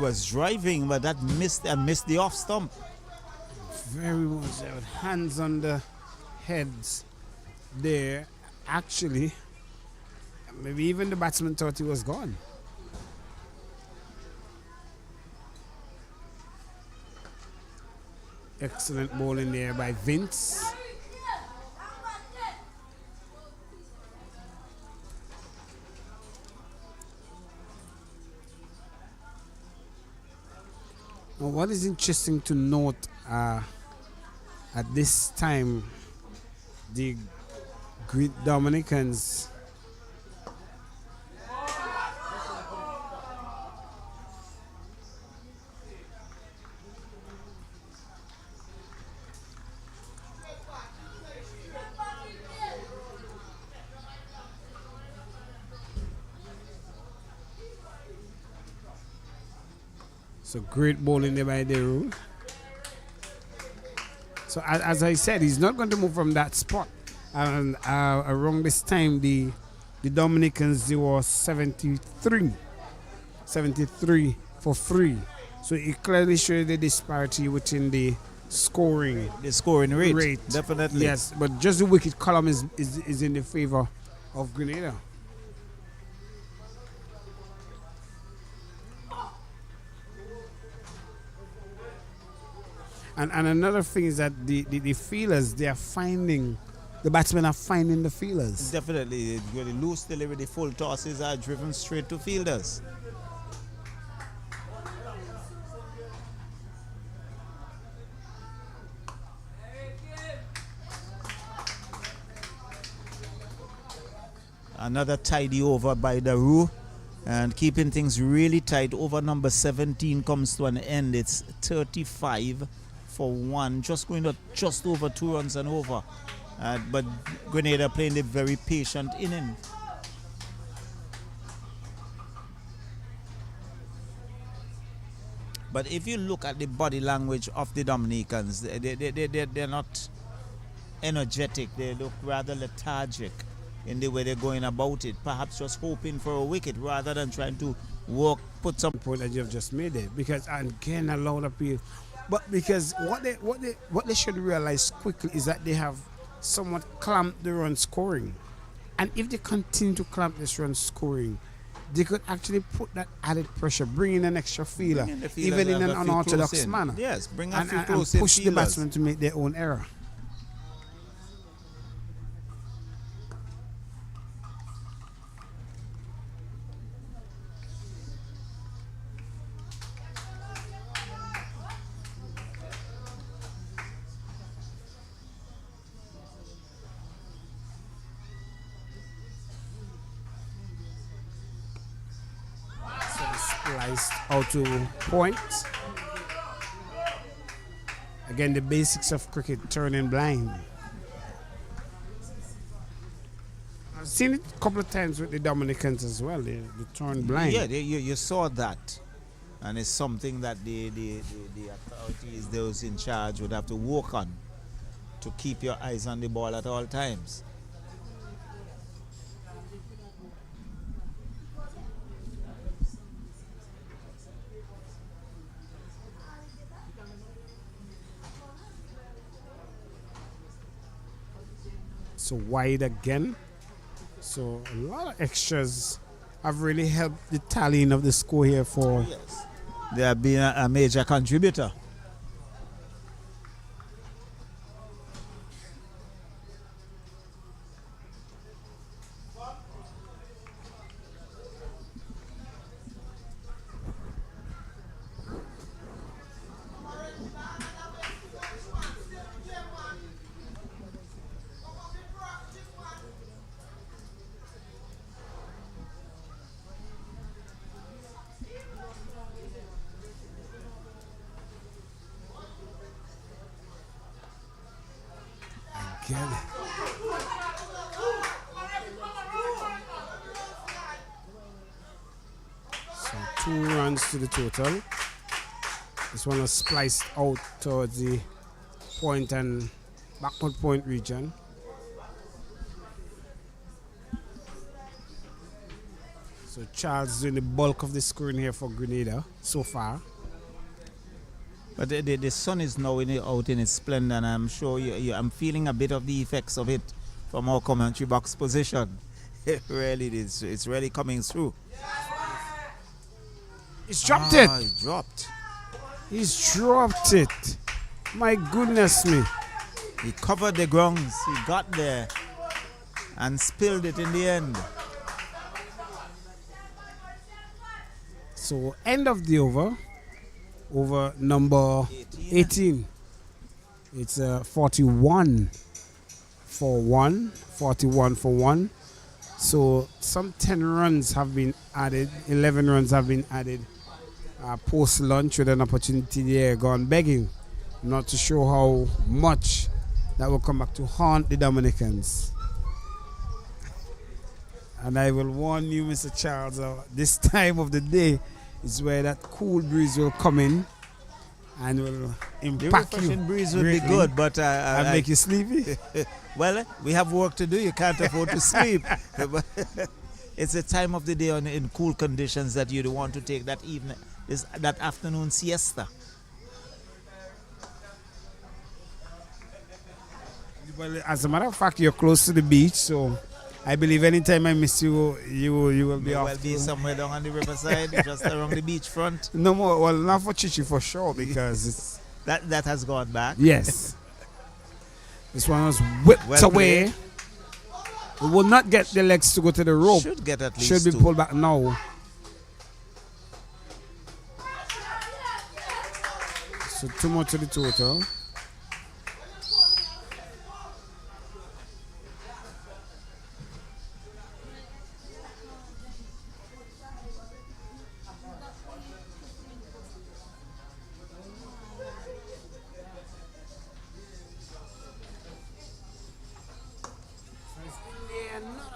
was driving, but that missed the off stump. Very much out. Hands on the heads there. Actually, maybe even the batsman thought he was gone. Excellent bowling there by Vince. Now, what is interesting to note at this time, the great Dominicans so great bowling there by Deru. So as I said, he's not going to move from that spot. And around this time, the Dominicans, they were 73 for 3. So it clearly showed the disparity within the scoring. The scoring rate. Definitely. Yes, but just the wicket column is in the favor of Grenada. And another thing is that the fielders, they are finding, the batsmen are finding the fielders. Definitely. The loose delivery, the full tosses are driven straight to fielders. Another tidy over by Daru, and keeping things really tight. Over number 17 comes to an end. It's 35 for 1, just going to just over 2 runs and over. But Grenada playing a very patient inning. But if you look at the body language of the Dominicans, they're not energetic. They look rather lethargic in the way they're going about it. Perhaps just hoping for a wicket rather than trying to put some point that you've just made there. Because again, a lot of people. But because what they should realize quickly is that they have somewhat clamped the run scoring. And if they continue to clamp this run scoring, they could actually put that added pressure, bring in an extra fielder, even in an unorthodox manner. Yes, bring a and few close in push the fielders. batsmen to make their own error. Sliced out to point. Again, the basics of cricket, turning blind. I've seen it a couple of times with the Dominicans as well. They turn blind. Yeah, you saw that. And it's something that the authorities, those in charge, would have to work on to keep your eyes on the ball at all times. So wide again. So a lot of extras have really helped the tallying of the score here for. Yes. They have been a major contributor. Again. So 2 runs to the total. This one was spliced out towards the point and backward point region. So Charles doing the bulk of the scoring here for Grenada so far. But the sun is now out in its splendor, and I'm sure I'm feeling a bit of the effects of it from our commentary box position. It really is. It's really coming through. He's dropped it. He dropped. He's dropped it. My goodness me. He covered the grounds. He got there and spilled it in the end. So end of the over. Over number 18. It's 41 for 1. 41 for 1. So some 10 runs have been added. 11 runs have been added post lunch with an opportunity there gone begging. Not to show how much that will come back to haunt the Dominicans. And I will warn you, Mr. Charles, this time of the day is where that cool breeze will come in and will impact The you. refreshing breeze would be greatly good, but and make you sleepy. well, we have work to do. You can't afford to sleep. It's a time of the day in cool conditions that you want to take that that afternoon siesta. Well, as a matter of fact, you're close to the beach, so I believe anytime I miss you, you will be off. Well, be somewhere down on the riverside, just around the beachfront. No more. Well, not for Chichi for sure, because it's That has gone back. yes. This one was whipped Well away. We will not get the legs to go to the rope. Should get at least Should be two. pulled back now. So 2 more to the total.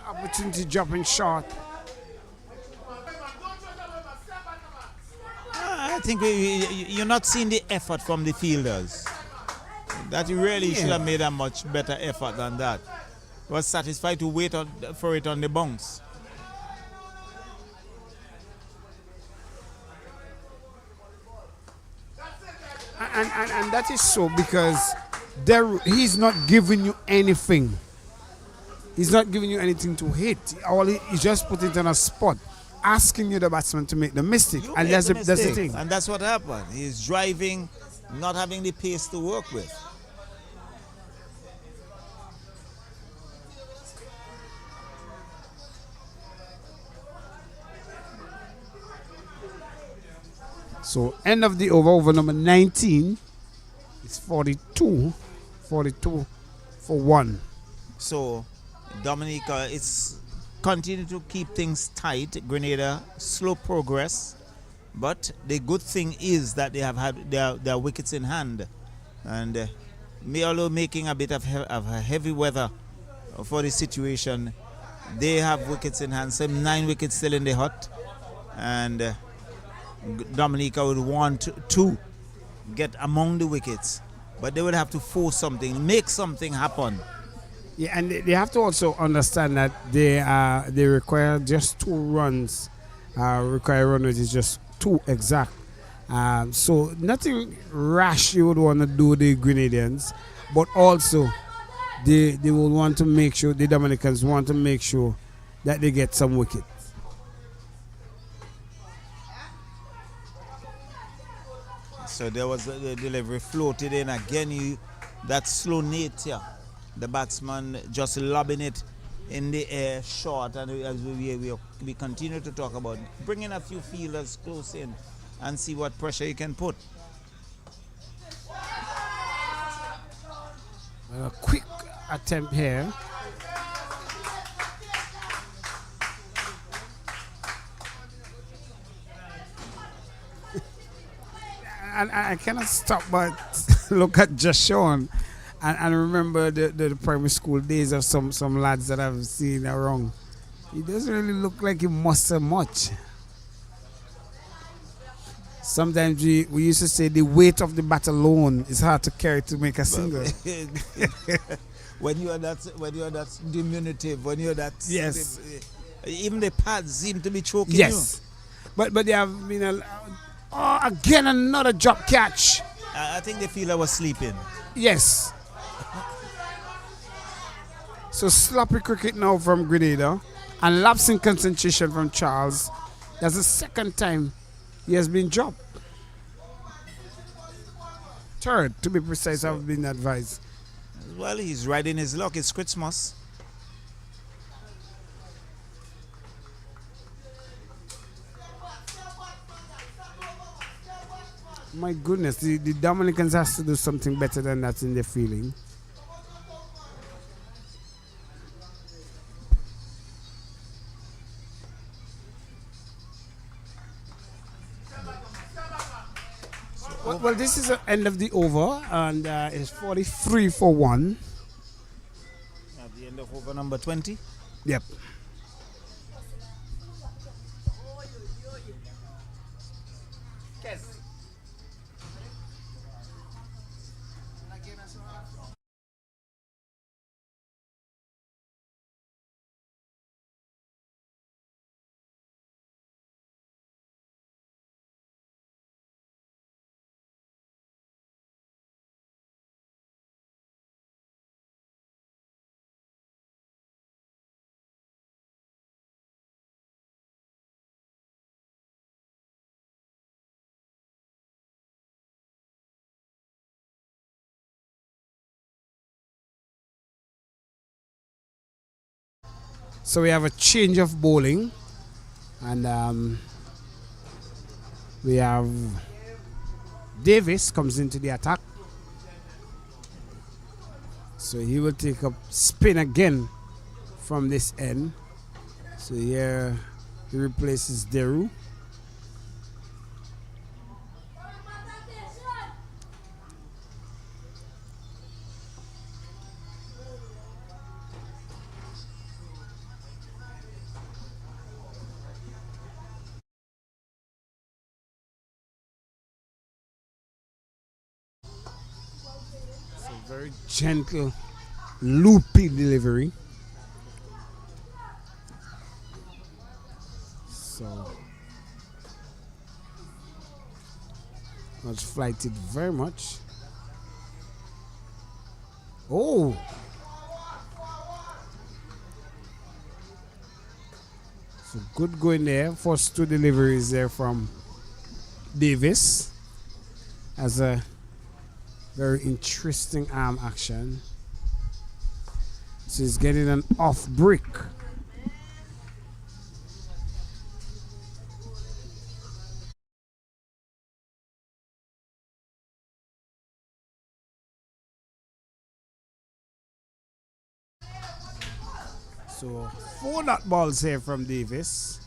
Opportunity dropping short. I think you're not seeing the effort from the fielders. That you really should have made a much better effort than that. Was satisfied to wait for it on the bounce. And that is so because he's not giving you anything. He's not giving you anything to hit. He's just putting it on a spot, asking you, the batsman, to make the mistake. And that's the thing. And that's what happened. He's driving, not having the pace to work with. So end of the over number 19. It's 42 for 1. So Dominica, it's continue to keep things tight. Grenada, slow progress. But the good thing is that they have had their wickets in hand. And although making a bit of a heavy weather for the situation, they have wickets in hand. Some 9 wickets still in the hut. And Dominica would want to get among the wickets. But they would have to force something, make something happen. Yeah, and they have to also understand that they require just 2 runs. Require run rate is just 2 exact. So nothing rash you would want to do, the Grenadians, but also they will want to make sure, the Dominicans want to make sure that they get some wickets. So there was the delivery floated in again. That slow nature, the batsman just lobbing it in the air short, and as we continue to talk about bringing a few fielders close in and see what pressure you can put. A quick attempt here. And I cannot stop but look at Jashawn and remember the primary school days of some lads that I've seen around. He doesn't really look like he muster much. Sometimes we used to say the weight of the bat alone is hard to carry to make a single. When you are that diminutive, when you're that yes, Even the pads seem to be choking Yes. But they have been again another drop catch. you. I think the fielder was sleeping. Yes. So sloppy cricket now from Grenada and lapse in concentration from Charles. That's the second time he has been dropped. Third, to be precise, I've been advised. Well, he's riding his luck. It's Christmas. My goodness, the Dominicans has to do something better than that in their feeling. Well, this is the end of the over, and it's 43 for 1. At the end of over number 20. Yep. So we have a change of bowling, and we have Davis comes into the attack. So he will take up spin again from this end. So here he replaces Deru. Very gentle, loopy delivery. So, not flighted very much. Oh! So good going there. First two deliveries there from Davis as a very interesting arm action. So he's getting an off break. So 4 dot balls here from Davis.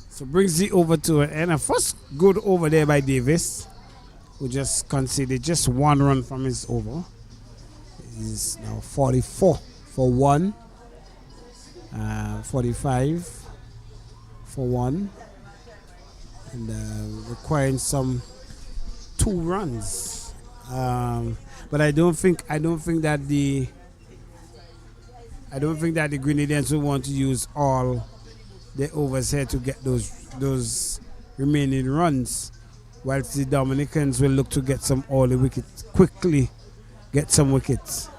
So brings the over to an end. A first good over there by Davis, who just conceded just 1 run from his over. He's now 44 for 1, 45 for 1, and requiring some 2 runs. But I don't think that the Grenadians will want to use all the overs here to get those remaining runs, whilst the Dominicans will look to get some early wickets, quickly get some wickets.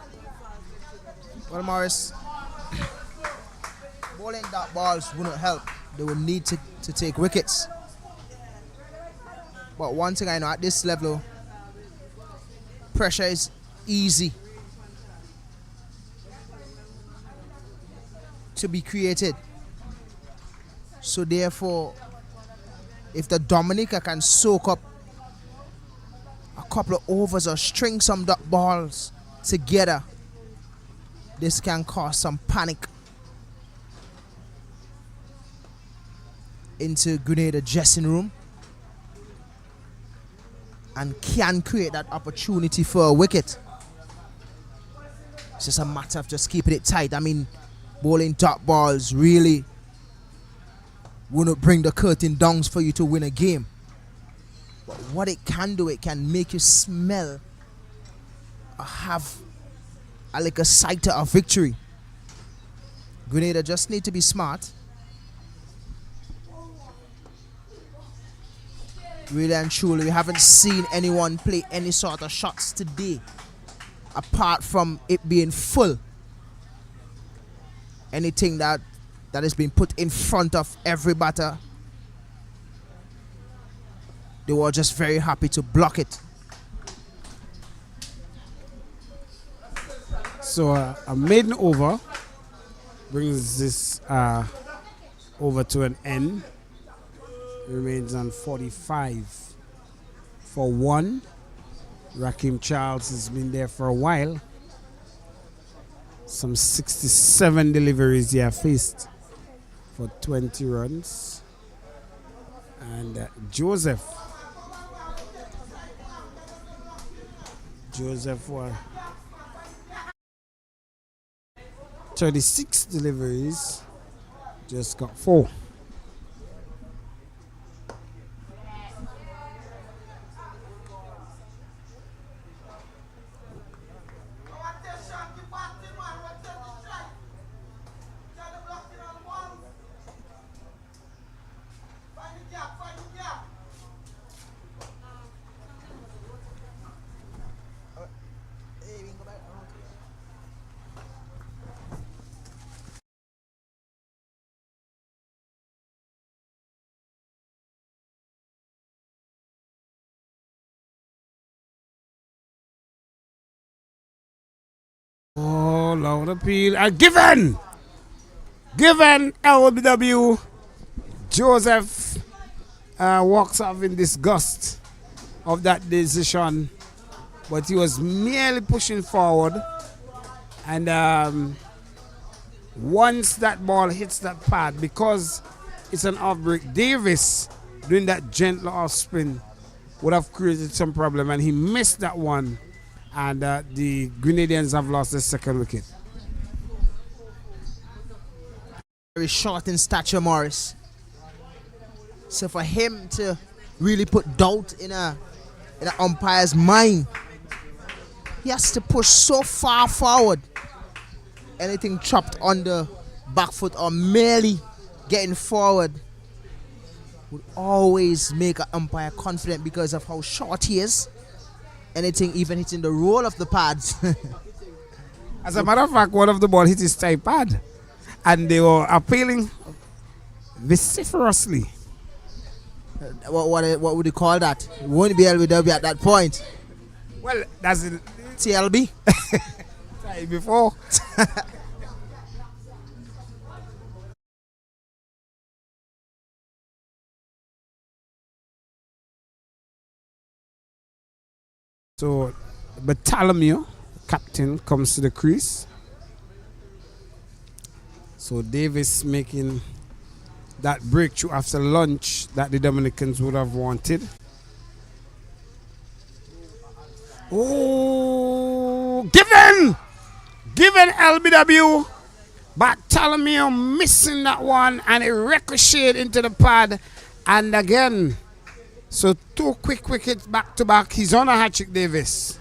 Well, Morris, bowling dot balls wouldn't help. They would need to take wickets. But one thing I know, at this level, pressure is easy to be created. So therefore, if the Dominica can soak up a couple of overs or string some dot balls together, this can cause some panic into Grenada dressing room and can create that opportunity for a wicket. It's just a matter of just keeping it tight. I mean, bowling dot balls really wouldn't bring the curtain down for you to win a game. But what it can do, it can make you smell or have like a sight of victory. Grenada just need to be smart. Really and truly, we haven't seen anyone play any sort of shots today apart from it being full. Anything that has been put in front of every batter, they were just very happy to block it. So a maiden over brings this over to an end. Remains on 45 for 1. Raheem Charles has been there for a while. Some 67 deliveries he has faced for 20 runs. And Joseph were 36 deliveries, just got 4. Oh, Lord appeal. Given LBW. Joseph walks off in disgust of that decision, but he was merely pushing forward. And once that ball hits that pad, because it's an off break, Davis doing that gentle off spin would have created some problem, and he missed that one. And the Grenadians have lost the second wicket. Very short in stature, Morris. So for him to really put doubt in an umpire's mind, he has to push so far forward. Anything chopped on the back foot or merely getting forward would always make an umpire confident because of how short he is. Anything even hitting the roll of the pads. As a matter of fact, one of the ball hit his thigh pad, and they were appealing vociferously. What would you call that? It won't be LBW at that point. Well, that's it. TLB. Before. So Bartholomew, captain, comes to the crease. So Davis making that breakthrough after lunch that the Dominicans would have wanted. Oh, given LBW. Bartholomew missing that one, and it ricocheted into the pad. And again, so 2 quick wickets back to back. He's on a hat trick, Davis.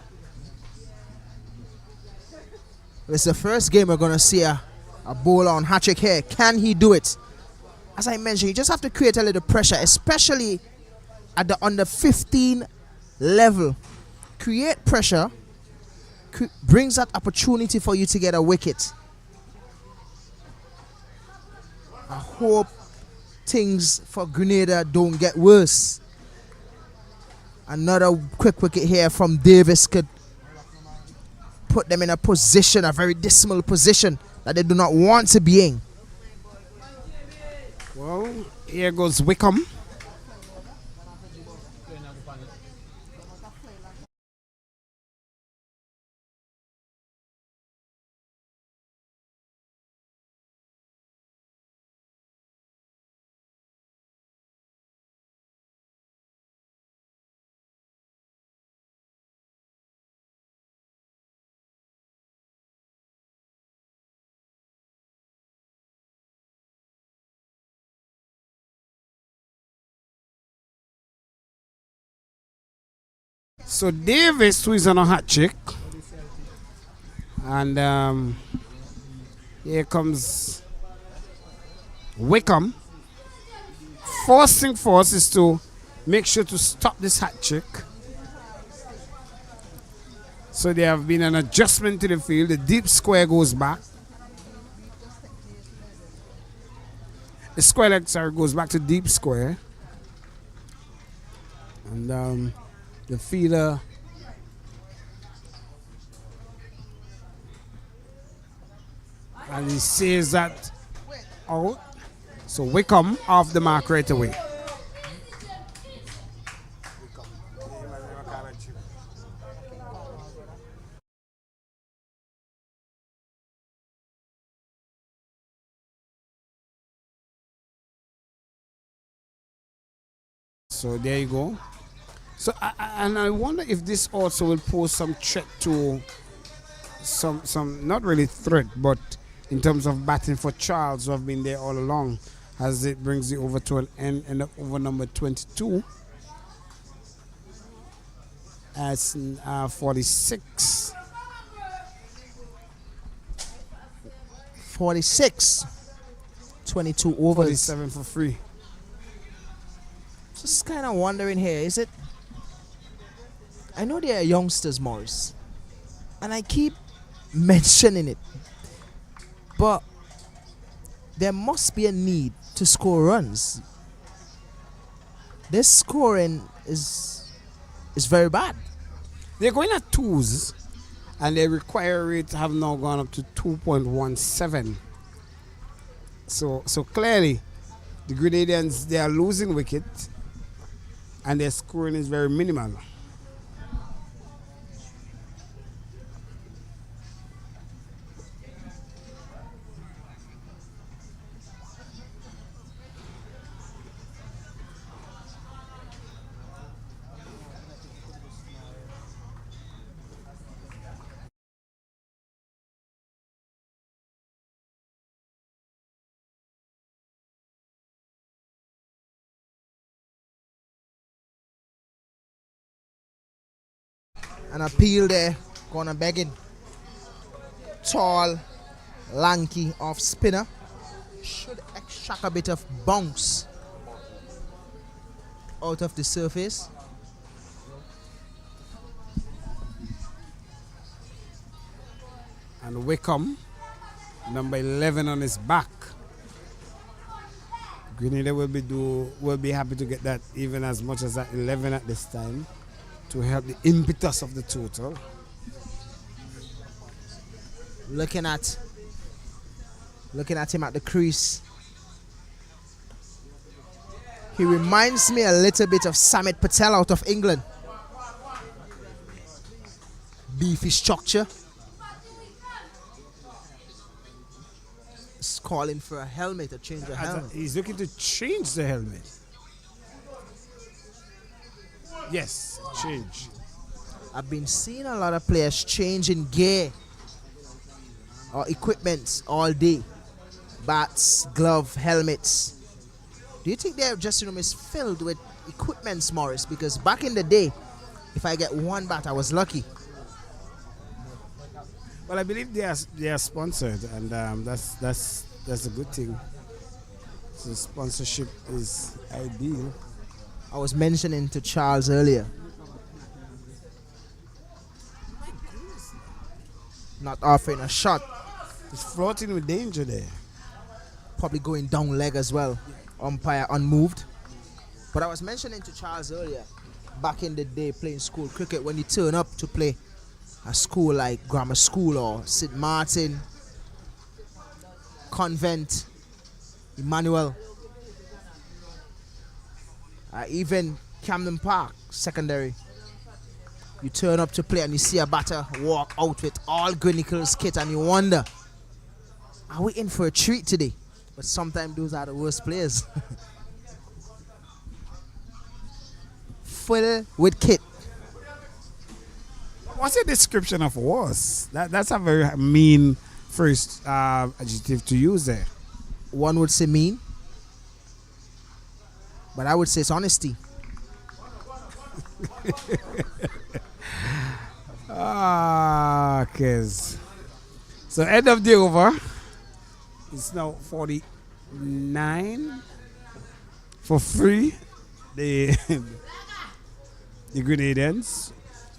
It's the first game we're going to see a bowler on hat trick here. Can he do it? As I mentioned, you just have to create a little pressure, especially at the under 15 level. Create pressure, brings that opportunity for you to get a wicket. I hope things for Grenada don't get worse. Another quick wicket here from Davis could put them in a position, a very dismal position that they do not want to be in. Well, here goes Wickham. So Davis, who is on a hat trick, and here comes Wickham. First thing first is to make sure to stop this hat trick. So there have been an adjustment to the field. The deep square goes back. The square leg, sorry, goes back to deep square. And the fielder and he says that out. So Wickham off the mark right away. So there you go. So and I wonder if this also will pose some threat to some not really threat, but in terms of batting for Charles, who have been there all along, as it brings the over to an end of over number 22 as 46. 46. 22 overs. 47 for free. Just kind of wondering here, is it? I know they are youngsters, Morris, and I keep mentioning it, but there must be a need to score runs. This scoring is very bad. They're going at twos, and their require rates have now gone up to 2.17. So clearly, the Grenadians, they are losing wicket, and their scoring is very minimal. An appeal there, gonna begging. Tall, lanky off spinner. Should extract a bit of bounce out of the surface. And Wickham, number 11 on his back. Grenada will be happy to get that even as much as that 11 at this time, to help the impetus of the total. Looking at him at the crease. He reminds me a little bit of Samit Patel out of England. Beefy structure. He's calling for a helmet, a change of helmet. He's looking to change the helmet. Yes, change. I've been seeing a lot of players changing gear or equipment all day. Bats, glove, helmets. Do you think their dressing room is filled with equipments, Morris? Because back in the day, if I get one bat, I was lucky. Well, I believe they are sponsored, and that's a good thing. So sponsorship is ideal. I was mentioning to Charles earlier. Not offering a shot. He's floating with danger there. Probably going down leg as well. Umpire unmoved. But I was mentioning to Charles earlier, back in the day playing school cricket, when you turn up to play a school like grammar school or St. Martin, Convent, Emmanuel, even Camden Park, secondary. You turn up to play and you see a batter walk out with all Grennicles kit and you wonder, are we in for a treat today? But sometimes those are the worst players. Full with kit. What's your description of worse? That's a very mean first adjective to use there. One would say mean, but I would say it's honesty. Cause so end of the over. It's now 49 for 3. The the Grenadians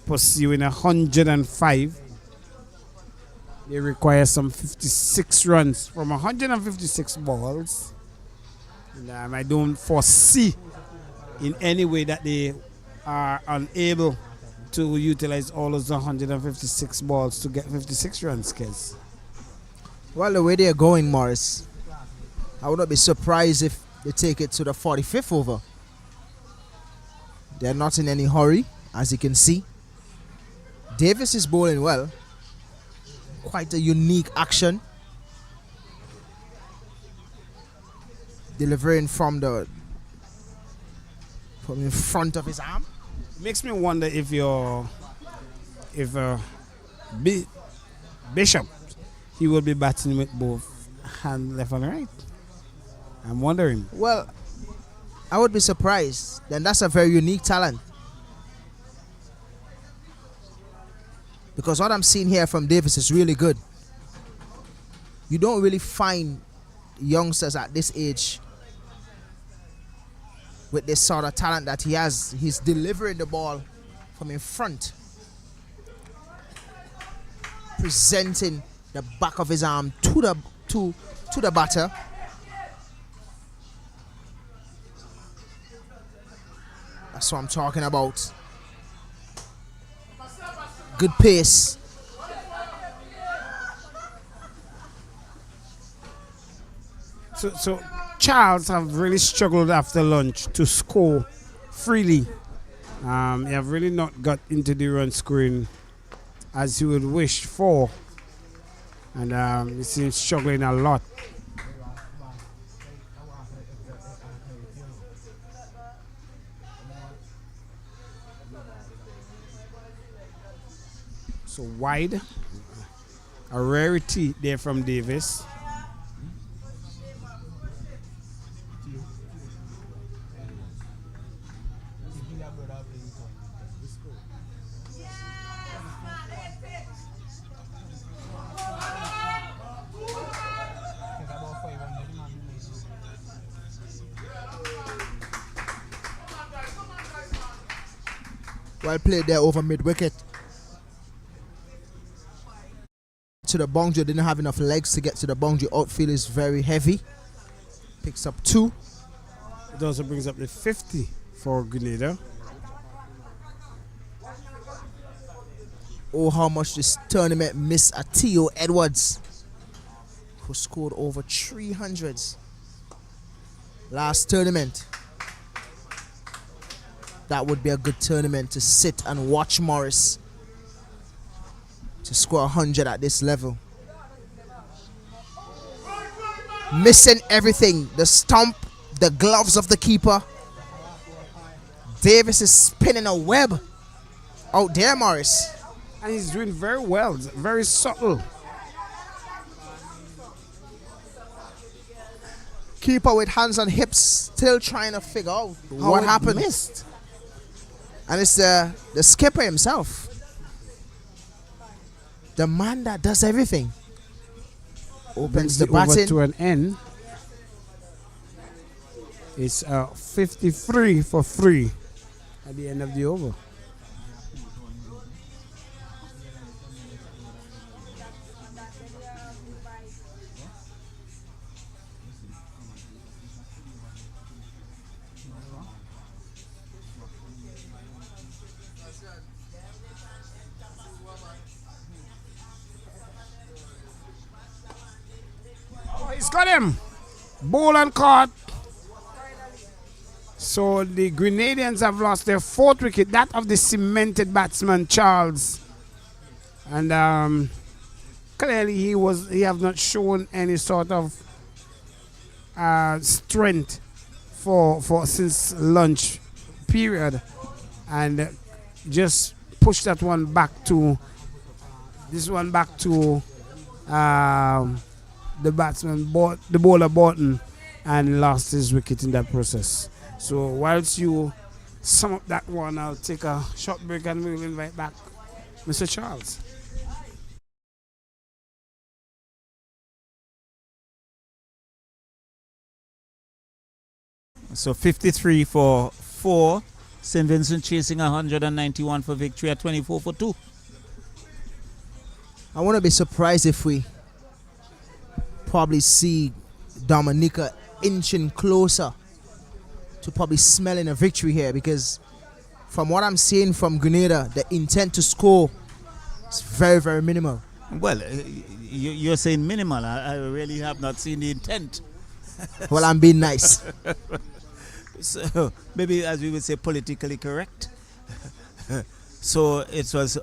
pursuing 105. They require some 56 runs from 156 balls. And, I don't foresee in any way that they are unable to utilize all of the 156 balls to get 56 runs, kids. Well, the way they're going, Morris, I would not be surprised if they take it to the 45th over. They're not in any hurry, as you can see. Davis is bowling well. Quite a unique action. Delivering from in front of his arm. Makes me wonder if Bishop, he will be batting with both hand, left and right. I'm wondering. Well, I would be surprised. Then that's a very unique talent. Because what I'm seeing here from Davis is really good. You don't really find youngsters at this age with this sort of talent that he has. He's delivering the ball from in front, presenting the back of his arm to the batter. That's what I'm talking about. Good pace. So Charles have really struggled after lunch to score freely. They have really not got into the run scoring as you would wish for. And he seems struggling a lot. So wide, a rarity there from Davis. Well played there over mid-wicket. To the boundary, didn't have enough legs to get to the boundary. Outfield is very heavy. Picks up 2. It also brings up the 50 for Grenada. Oh, how much this tournament missed Atio Edwards, who scored over 300s last tournament. That would be a good tournament to sit and watch Morris to score 100 at this level. Missing everything. The stump, the gloves of the keeper. Davis is spinning a web out there, Morris. And he's doing very well, very subtle. Keeper with hands on hips, still trying to figure out what happened. Missed. And it's the skipper himself. The man that does everything. Opens the over batting. to an end. It's 53 for 3 at the end of the over. He's got him. Ball and caught. So the Grenadians have lost their 4th wicket, that of the cemented batsman Charles. And clearly he have not shown any sort of strength for since lunch period, and just push that one back to the batsman, the bowler Borton, and lost his wicket in that process. So whilst you sum up that one, I'll take a short break and we'll invite back Mr. Charles. So 53 for 4. St. Vincent chasing 191 for victory at 24 for 2. I wouldn't be surprised if we probably see Dominica inching closer to probably smelling a victory here, because from what I'm seeing from Grenada, the intent to score is very, very minimal. Well, you're saying minimal. I really have not seen the intent. Well, I'm being nice. So maybe, as we would say, politically correct. So it was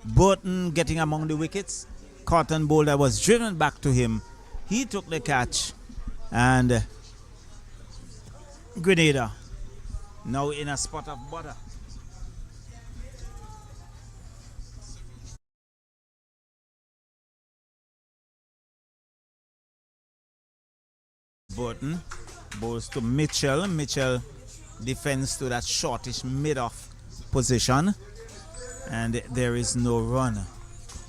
Burton getting among the wickets. Cotton bowler was driven back to him. He took the catch, and Grenada now in a spot of bother. Burton bowls to Mitchell. Mitchell defends to that shortish mid-off position, and there is no run.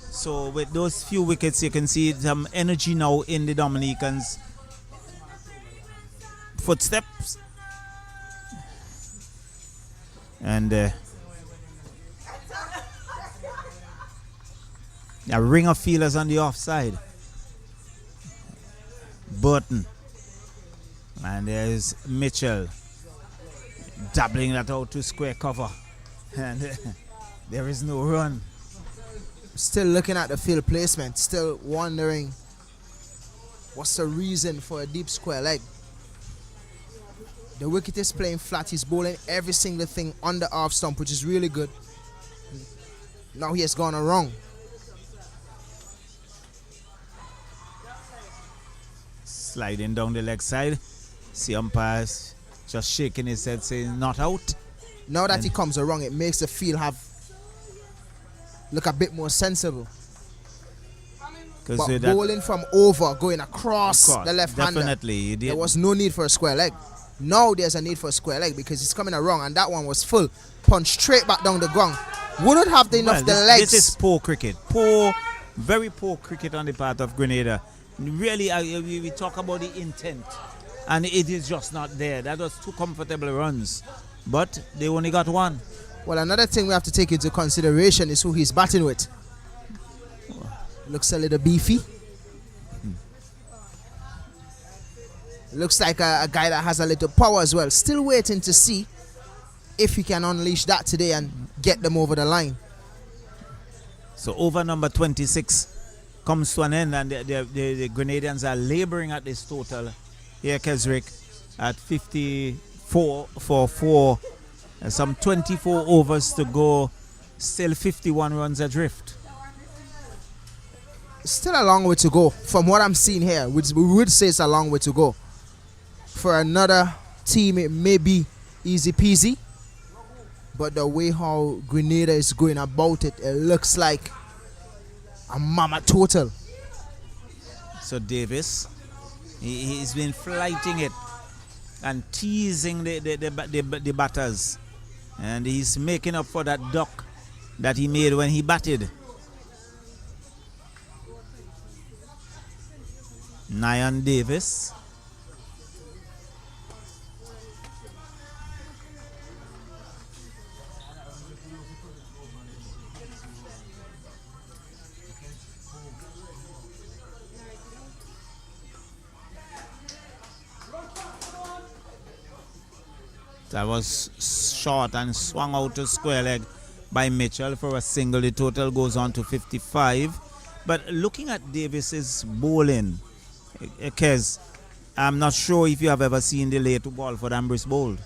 So with those few wickets, you can see some energy now in the Dominicans' footsteps, and a ring of fielders on the offside. Burton. And there's Mitchell dabbling that out to square cover, and there is no run. Still looking at the field placement, still wondering what's the reason for a deep square leg. The wicket is playing flat. He's bowling every single thing on the off stump, which is really good. Now he has gone wrong. Sliding down the leg side. See umpires just shaking his head saying not out. Now that he comes wrong, it makes the field look a bit more sensible. But bowling from over, going across the left-hander, definitely there was no need for a square leg. Now there's a need for a square leg because he's coming wrong, and that one was full. Punch straight back down the ground. Wouldn't have enough the legs. This is poor cricket. Poor, very poor cricket on the part of Grenada. Really, we talk about the intent, and it is just not there. That was two comfortable runs, but they only got one. Well, another thing we have to take into consideration is who he's batting with. Looks a little beefy. Looks like a guy that has a little power as well. Still waiting to see if he can unleash that today and get them over the line. So over number 26 comes to an end, and the Grenadians are laboring at this total here, Kesrick, at 54 for 4. Some 24 overs to go, still 51 runs adrift. Still a long way to go. From what I'm seeing here, which we would say it's a long way to go. For another team, it may be easy peasy, but the way how Grenada is going about it, it looks like a mama total. So Davis, he's been flighting it and teasing the batters, and he's making up for that duck that he made when he batted. Nyan Davis. That was short and swung out to square leg by Mitchell for a single. The total goes on to 55. But looking at Davis's bowling, Kez, I'm not sure if you have ever seen the late ball for Ambrose bowled.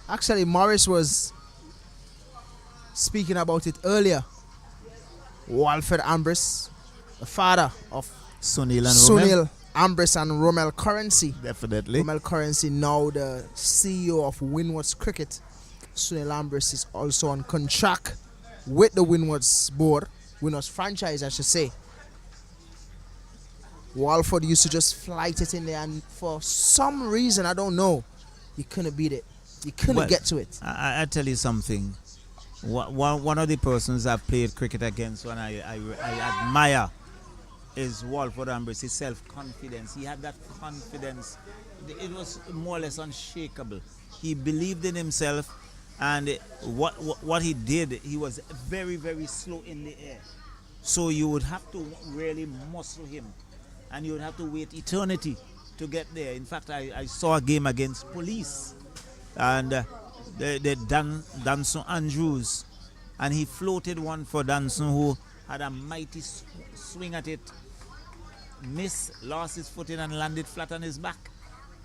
Actually, Morris was speaking about it earlier. Walford Ambrose, the father of Sunil Ambrose and Romel Currency. Definitely. Romel Currency, now the CEO of Windward's Cricket. Sunil Ambrose is also on contract with the Windward's board, Windward's franchise, I should say. Walford used to just flight it in there, and for some reason, I don't know, he couldn't beat it. He couldn't get to it. I tell you something. One of the persons I've played cricket against, when I admire is Walford Ambrose, his self-confidence. He had that confidence. It was more or less unshakable. He believed in himself, and what he did, he was very, very slow in the air. So you would have to really muscle him, and you would have to wait eternity to get there. In fact, I saw a game against Police, and the Danson Andrews, and he floated one for Danson, who had a mighty swing at it, missed, lost his footing, and landed flat on his back.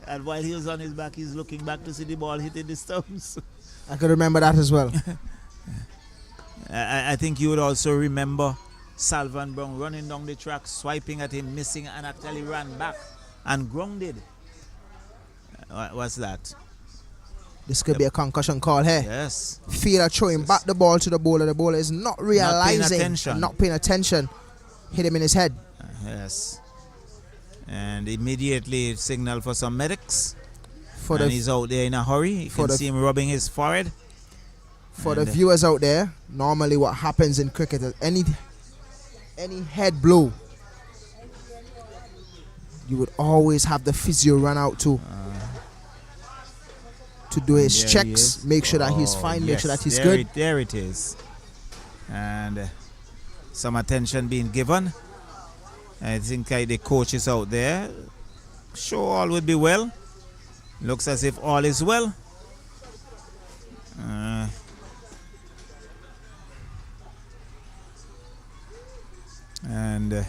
And while he was on his back, he's looking back to see the ball hitting the stumps. I can remember that as well. I think you would also remember Salvan Brown running down the track, swiping at him, missing, and actually ran back and grounded. What's that? This could be a concussion call here. Yes. Fielder throwing back the ball to the bowler. The bowler is not realizing, not paying attention. Hit him in his head. Yes. And immediately signal for some medics. And he's out there in a hurry. You can see him rubbing his forehead. For the viewers out there, normally what happens in cricket is any head blow, you would always have the physio run out to do his checks, make sure that he's fine, make sure that he's good. There it is. And some attention being given. I think the coach is out there. Sure, all would be well. Looks as if all is well. And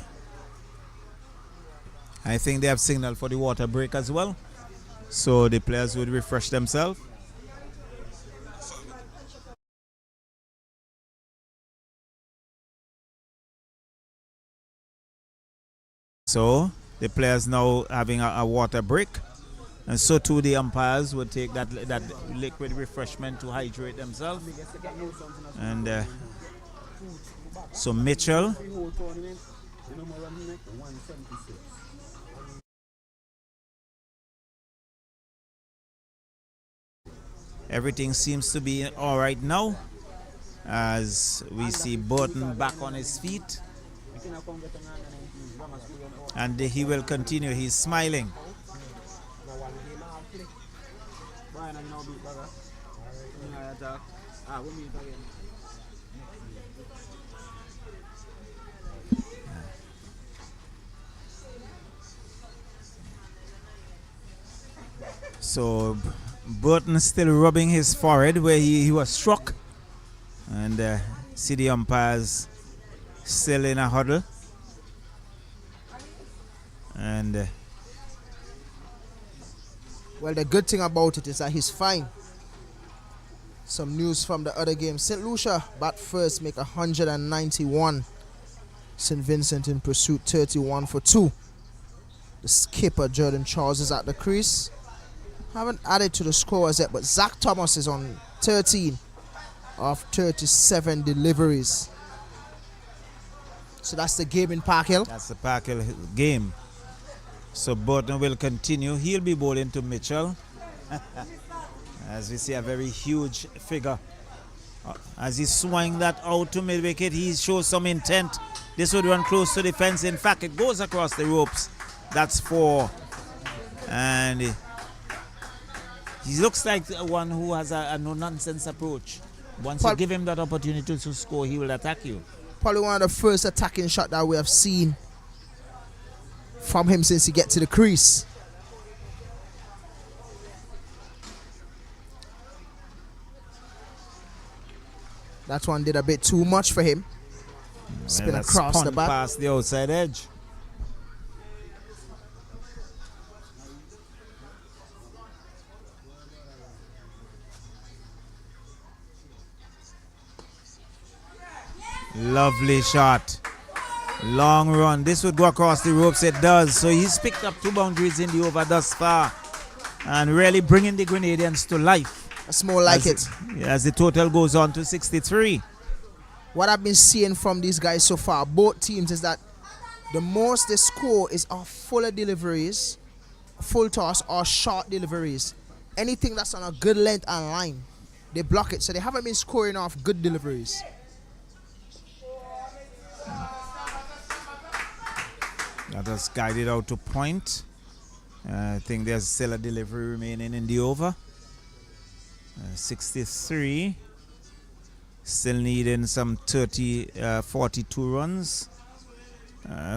I think they have signaled for the water break as well, so the players would refresh themselves. So the players now having a water break, and so too the umpires would take that liquid refreshment to hydrate themselves. And so Mitchell, everything seems to be all right now, as we see Burton back on his feet, and he will continue. He's smiling. So Burton still rubbing his forehead where he was struck, and see the umpires still in a huddle. And well, the good thing about it is that he's fine. Some news from the other game. St. Lucia bat first, make 191. St. Vincent in pursuit, 31 for 2. The skipper Jordan Charles is at the crease. Haven't added to the scores yet, but Zach Thomas is on 13 of 37 deliveries. So that's the game in Park Hill. That's the Park Hill game. So Burton will continue. He'll be bowling to Mitchell. As we see a very huge figure. As he swung that out to mid-wicket, he shows some intent. This would run close to the fence. In fact, it goes across the ropes. That's 4. And he looks like one who has a no-nonsense approach. Once you give him that opportunity to score, he will attack you. Probably one of the first attacking shots that we have seen from him since he gets to the crease. That one did a bit too much for him. Spin across the bat. Past the outside edge. Lovely shot. Long run. This would go across the ropes. It does. So he's picked up 2 boundaries in the over thus far, and really bringing the Grenadians to life. That's more like it. As the total goes on to 63. What I've been seeing from these guys so far, both teams, is that the most they score is off fuller deliveries, full toss, or short deliveries. Anything that's on a good length and line, they block it. So they haven't been scoring off good deliveries. That was guided out to point. I think there's still a delivery remaining in the over. 63. Still needing some 42 runs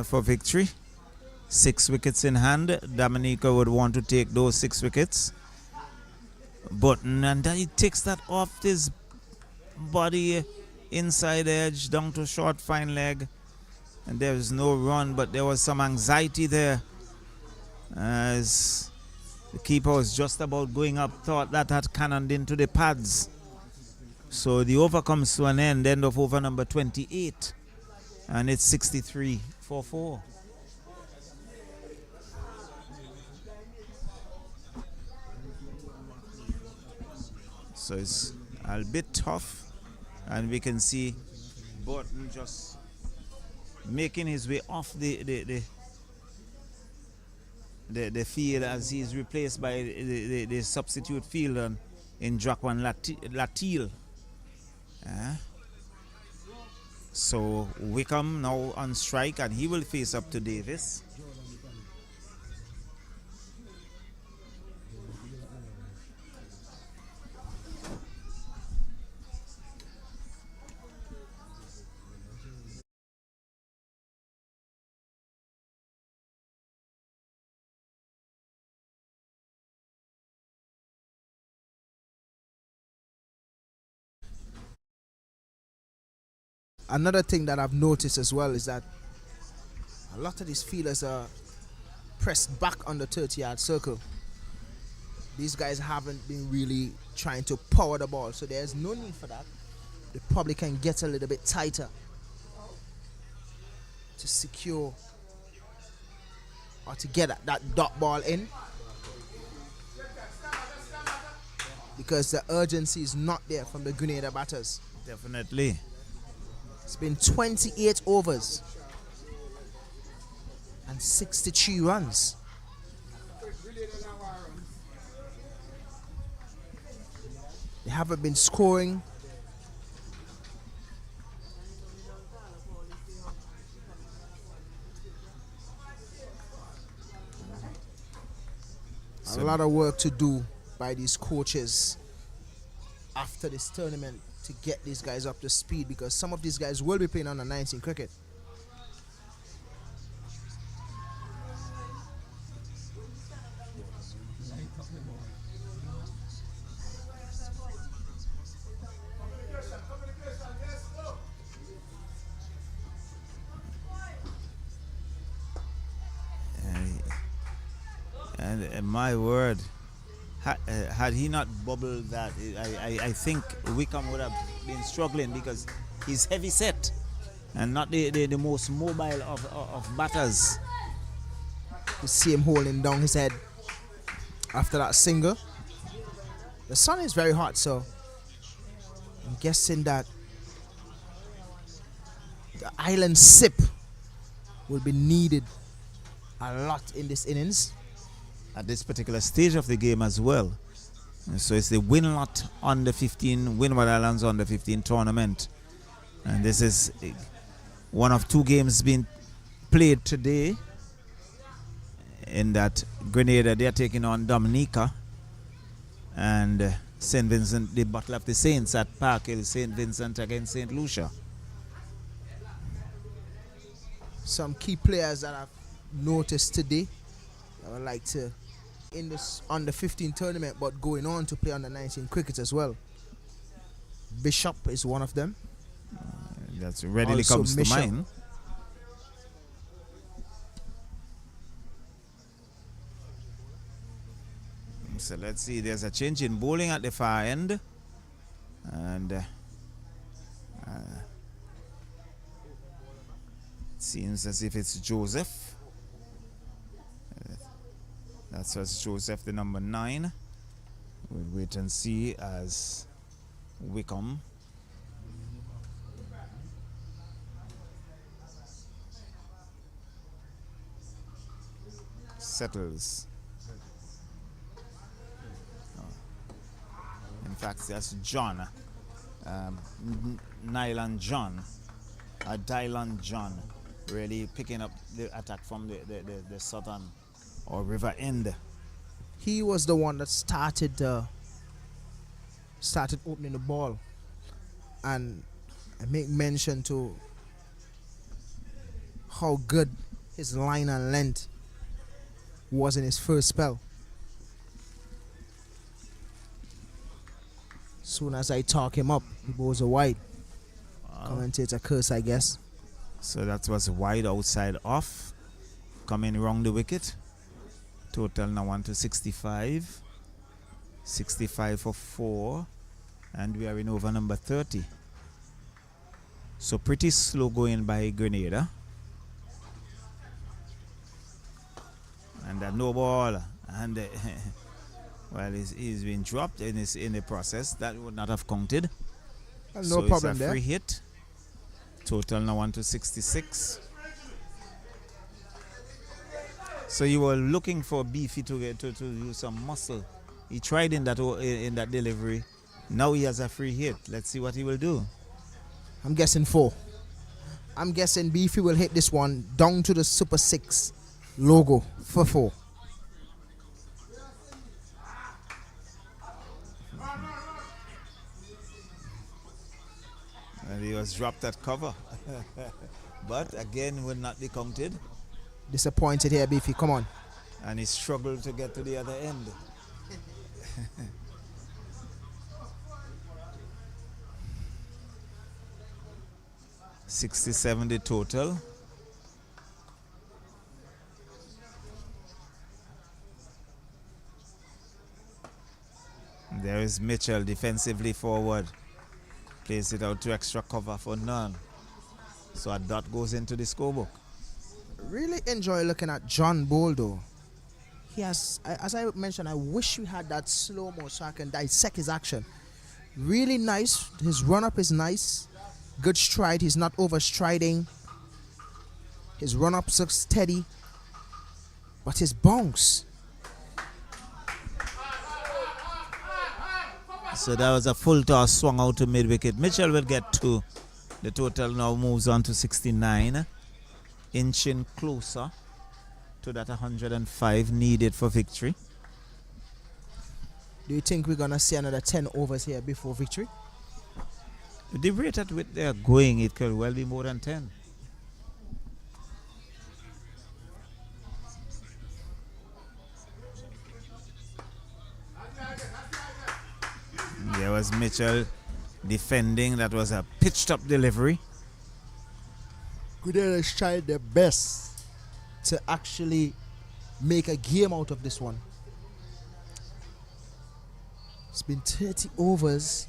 for victory. 6 wickets in hand. Dominica would want to take those 6 wickets. Button, and then he takes that off his body, inside edge, down to short fine leg. And there was no run, but there was some anxiety there. As the keeper was just about going up, thought that had cannoned into the pads. So the over comes to an end of over number 28. And it's 63 for 4. So it's a bit tough. And we can see Burton just making his way off the field as he's replaced by the substitute fielder in Jacqueline Latil. So Wickham now on strike, and he will face up to Davis. Another thing that I've noticed as well is that a lot of these fielders are pressed back on the 30-yard circle. These guys haven't been really trying to power the ball, so there's no need for that. They probably can get a little bit tighter to secure or to get that dot ball in, because the urgency is not there from the Grenada batters. Definitely. It's been 28 overs and 63 runs. They haven't been scoring. A lot of work to do by these coaches after this tournament to get these guys up to speed, because some of these guys will be playing under 19 cricket. And my word, had he not bubbled that, I think Wickham would have been struggling, because he's heavy set and not the most mobile of batters. You see him holding down his head after that single. The sun is very hot, so I'm guessing that the island sip will be needed a lot in this innings. At this particular stage of the game as well. And so it's the Winlott under 15, Windward Islands under 15 tournament. And this is one of 2 games being played today. In that Grenada, they're taking on Dominica. And St. Vincent, the Battle of the Saints at Park Hill, St. Vincent against St. Lucia. Some key players that I've noticed today, I would like to in this under 15 tournament, but going on to play under 19 cricket as well. Bishop is one of them. That's readily Also comes Bishop. to mind. So let's see, there's a change in bowling at the far end. And it seems as if it's Joseph. That's what's Joseph, the number 9. We'll wait and see as Wickham settles. In fact, that's John. Nylan John. Dylan John really picking up the attack from the southern or river end. He was the one that started opening the ball, and I make mention to how good his line and length was in his first spell. Soon as I talk him up, he goes a wide. Commentator curse, I guess. So that was wide outside off, coming round the wicket. Total now on to 65. 65 for 4, and we are in over number 30. So pretty slow going by Grenada. And a no ball, and well, he's been dropped in the process. That would not have counted. No so problem it's a there. free hit. Total now on to 66. So you were looking for Beefy to use some muscle. He tried in that delivery. Now he has a free hit. Let's see what he will do. I'm guessing 4. I'm guessing Beefy will hit this one down to the Super 6 logo for 4. And he was dropped at cover. But again, will not be counted. Disappointed here, Beefy. Come on. And he struggled to get to the other end. $67 the total. There is Mitchell defensively forward. Plays it out to extra cover for none. So a dot goes into the scorebook. Really enjoy looking at John Boldo. He has, as I mentioned, I wish we had that slow-mo so I can dissect his action. Really nice. His run-up is nice. Good stride. He's not overstriding. His run-ups are steady. But his bounce. So that was a full toss swung out to mid-wicket. Mitchell will get 2. The total now moves on to 69. Inching closer to that 105 needed for victory. Do you think we're going to see another 10 overs here before victory? The rate at which they are going, it could well be more than 10. There was Mitchell defending. That was a pitched up delivery. Grenada has tried their best to actually make a game out of this one. It's been 30 overs,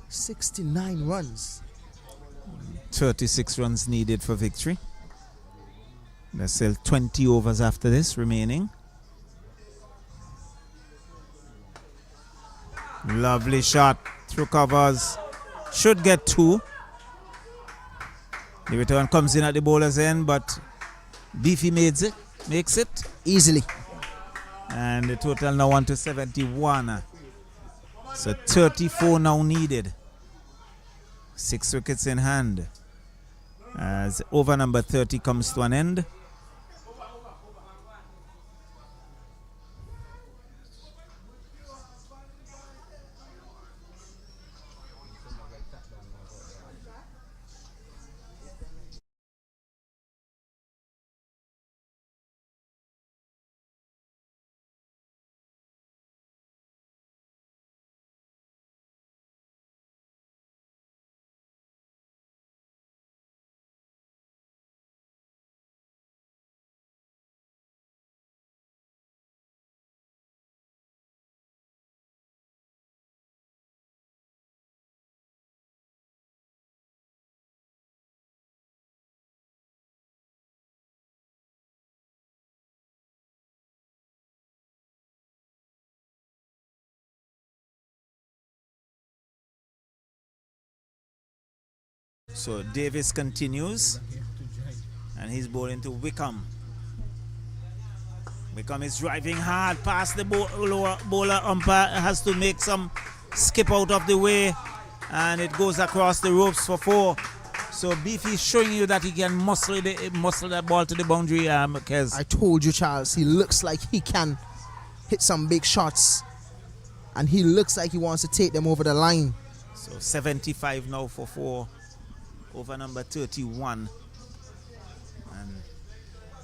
69 runs. 36 runs needed for victory. There's still 20 overs after this remaining. Lovely shot through covers. Should get 2. The return comes in at the bowler's end, but Beefy makes it easily. And the total now on to 71. So 34 now needed. 6 wickets in hand. As over number 30 comes to an end. So Davis continues, and he's bowling to Wickham. Wickham is driving hard past the bowler. Umpire has to make some skip out of the way, and it goes across the ropes for 4. So Beefy showing you that he can muscle that ball to the boundary, Kez. I told you, Charles, he looks like he can hit some big shots. And he looks like he wants to take them over the line. So 75 now for 4 over number 31. And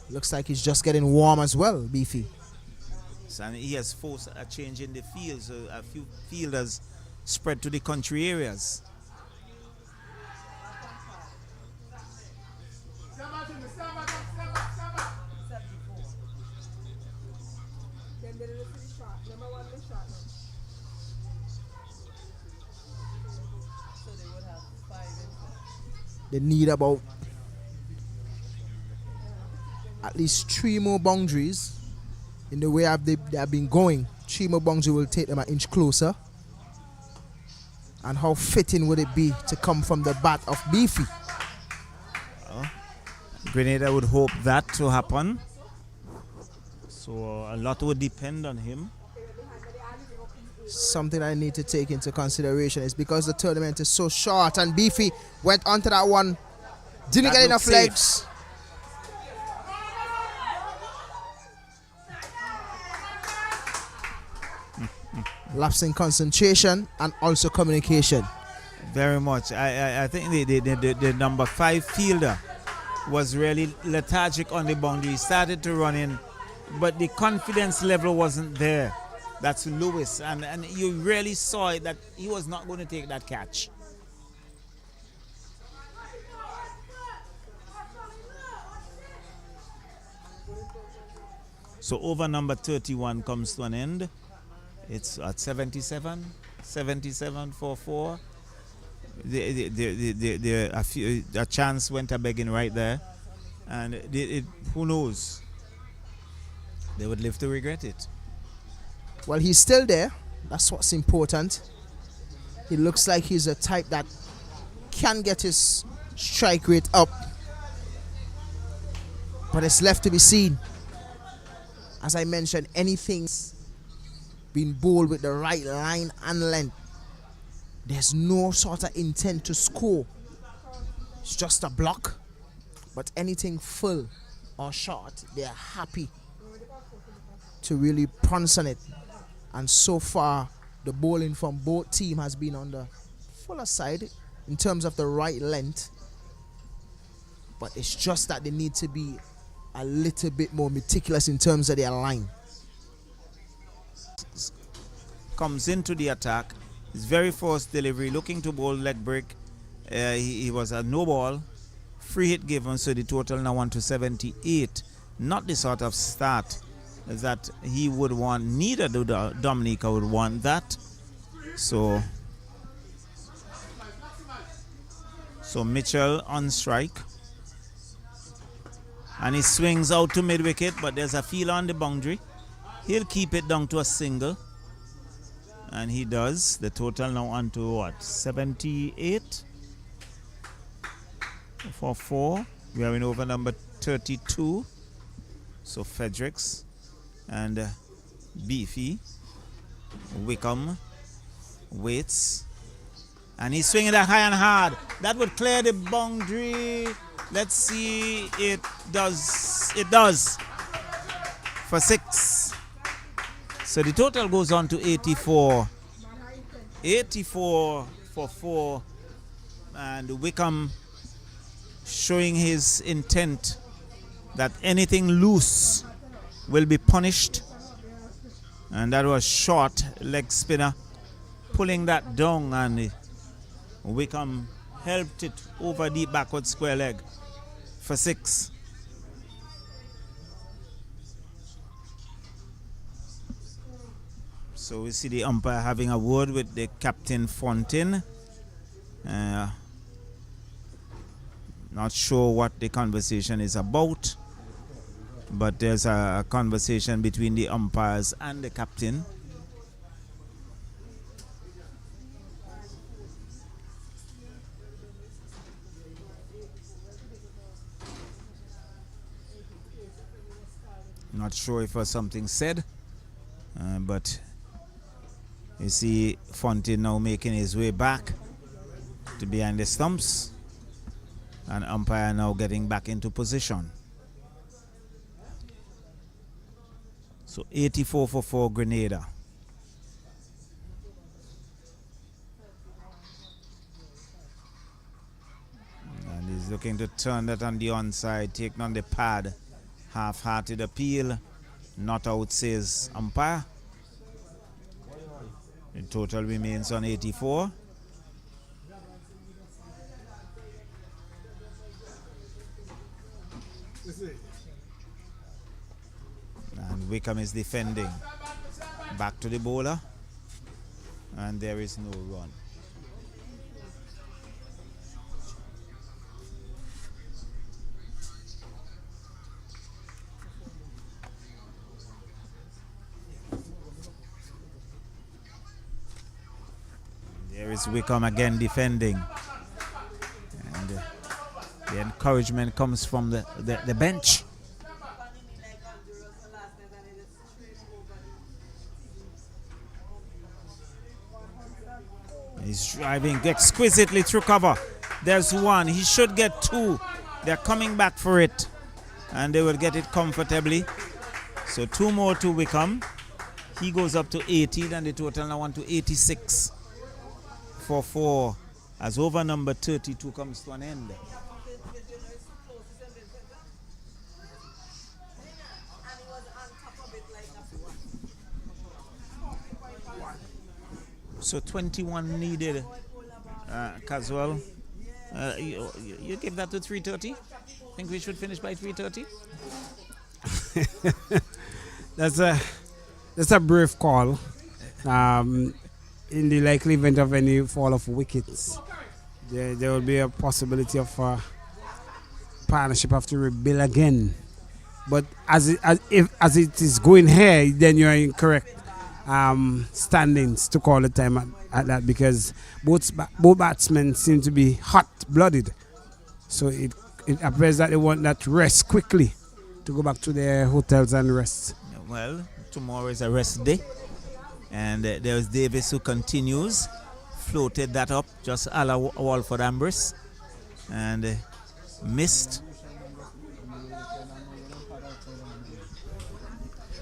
looks like he's just getting warm as well, Beefy. and he has forced a change in the field, so a few fielders spread to the country areas. They need about at least 3 more boundaries in the way they have been going. 3 more boundaries will take them an inch closer. And how fitting would it be to come from the bat of Beefy? Well, Grenada would hope that to happen. So a lot would depend on him. Something I need to take into consideration is because the tournament is so short and Beefy went onto that one, didn't get enough legs. Lapse in concentration and also communication. Very much. I think the number 5 fielder was really lethargic on the boundary. He started to run in, but the confidence level wasn't there. That's Lewis, and you really saw it that he was not going to take that catch. So over number 31 comes to an end. It's at 77 for 4. A chance went a begging right there, and who knows? They would live to regret it. Well, he's still there. That's what's important. He looks like he's a type that can get his strike rate up. But it's left to be seen. As I mentioned, anything's been bowled with the right line and length. There's no sort of intent to score. It's just a block. But anything full or short, they're happy to really pounce on it. And so far, the bowling from both teams has been on the fuller side in terms of the right length. But it's just that they need to be a little bit more meticulous in terms of their line. Comes into the attack. His very first delivery, looking to bowl leg break. He was a no ball. Free hit given, so the total now on to 78. Not the sort of start that he would want, neither do Dominica would want that. So Mitchell on strike, and he swings out to mid wicket, but there's a field on the boundary. He'll keep it down to a single, and he does. The total now on to what, 78 for 4. We are in over number 32. So Fredericks and Beefy, Wickham waits, and he's swinging that high and hard. That would clear the boundary. Let's see, it does for 6. So the total goes on to 84 for 4, and Wickham showing his intent that anything loose will be punished, and that was short leg spinner pulling that down, and Wickham helped it over the backward square leg for 6. So we see the umpire having a word with the captain Fontaine. Not sure what the conversation is about, but there's a conversation between the umpires and the captain. Not sure if there's something said, but you see Fontaine now making his way back to behind the stumps. And umpire now getting back into position. So 84 for 4 Grenada. And he's looking to turn that on the onside, taking on the pad. Half-hearted appeal. Not out, says umpire. The total remains on 84. And Wickham is defending. Back to the bowler. And there is no run. There is Wickham again defending. And the encouragement comes from the bench. He's driving exquisitely through cover. There's one. He should get two. They're coming back for it. And they will get it comfortably. So 2 more to Wickham. He goes up to 80. And the total now on to 86 for 4. As over number 32 comes to an end. So 21 needed, Caswell. You give that to 3:30? Think we should finish by 3:30? That's a brave call. In the likely event of any fall of wickets, there will be a possibility of partnership have to rebuild again. But as it is going here, then you are incorrect. Standings to call the time at that, because both batsmen seem to be hot-blooded. So it appears that they want that rest quickly to go back to their hotels and rest. Well, tomorrow is a rest day. And there's Davis who continues. Floated that up just a la Walford Ambrose. And missed.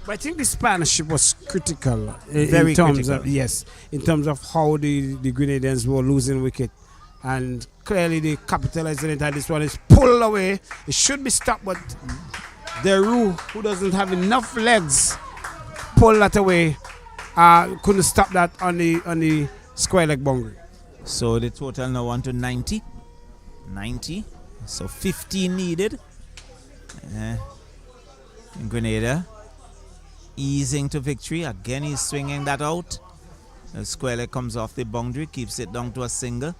But I think this partnership was critical Very in terms critical. of in terms of how the Grenadians were losing wicket, and clearly they capitalized on it. And this one is pulled away. It should be stopped, but Deru, who doesn't have enough legs, pulled that away. Couldn't stop that on the square leg boundary. So the total now on to 90. 90. So 15 needed. Grenada easing to victory. Again, he's swinging that out. The square leg comes off the boundary, keeps it down to a single.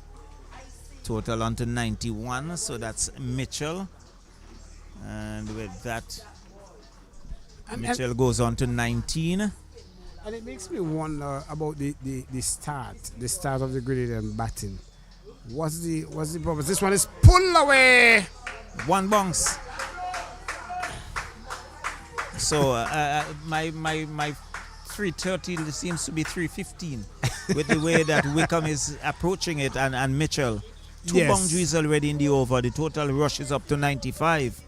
Total on to 91. So that's Mitchell. And with that, Mitchell goes on to 19. And it makes me wonder about the start of the Grenadian batting. What's the purpose? This one is pulled away. One bounce. So my 3:30 seems to be 3:15 with the way that Wickham is approaching it, and Mitchell. 2 boundaries already in the over. The total rushes up to 95.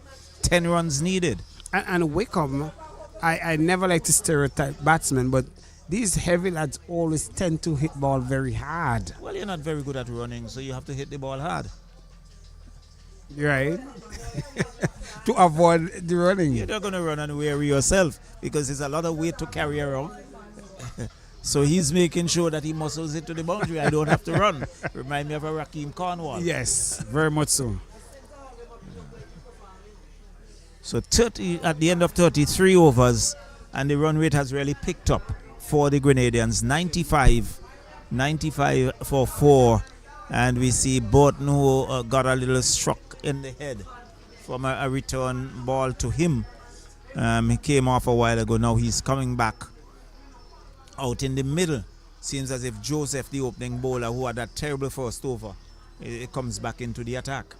10 runs needed. And Wickham, I never like to stereotype batsmen, but these heavy lads always tend to hit ball very hard. Well, you're not very good at running, so you have to hit the ball hard. Right? To avoid the running. You're not going to run and weary yourself because there's a lot of weight to carry around. So he's making sure that he muscles it to the boundary. I don't have to run. Remind me of a Raheem Cornwall. Yes, very much so. So 30 at the end of 33 overs, and the run rate has really picked up for the Grenadians. 95 for 4, and we see Borton, who got a little struck in the head from a return ball to him. He came off a while ago. Now he's coming back out in the middle. Seems as if Joseph, the opening bowler, who had that terrible first over, it comes back into the attack.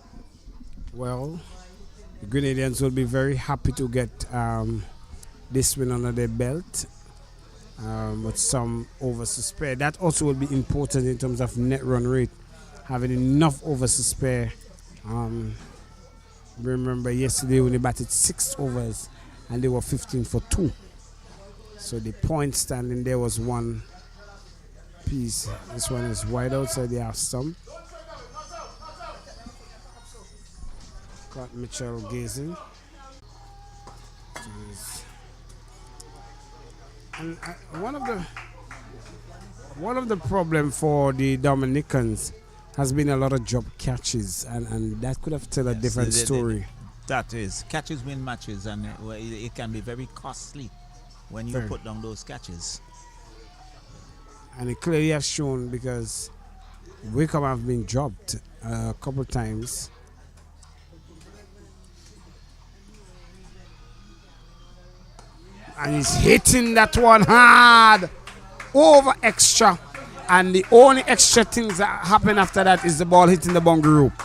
Well, the Grenadians will be very happy to get this win under their belt, with some overs to spare. That also will be important in terms of net run rate, having enough overs to spare Remember yesterday when they batted 6 overs and they were 15 for 2. So the point standing there was 1 piece. This one is wide outside the half stump. Got Mitchell gazing. And one of the problem for the Dominicans has been a lot of drop catches, and that could have told a different story. That is, catches win matches, and it can be very costly when you put down those catches. And it clearly has shown because Wickham have been dropped a couple times. And he's hitting that one hard over extra. And the only extra things that happen after that is the ball hitting the boundary rope.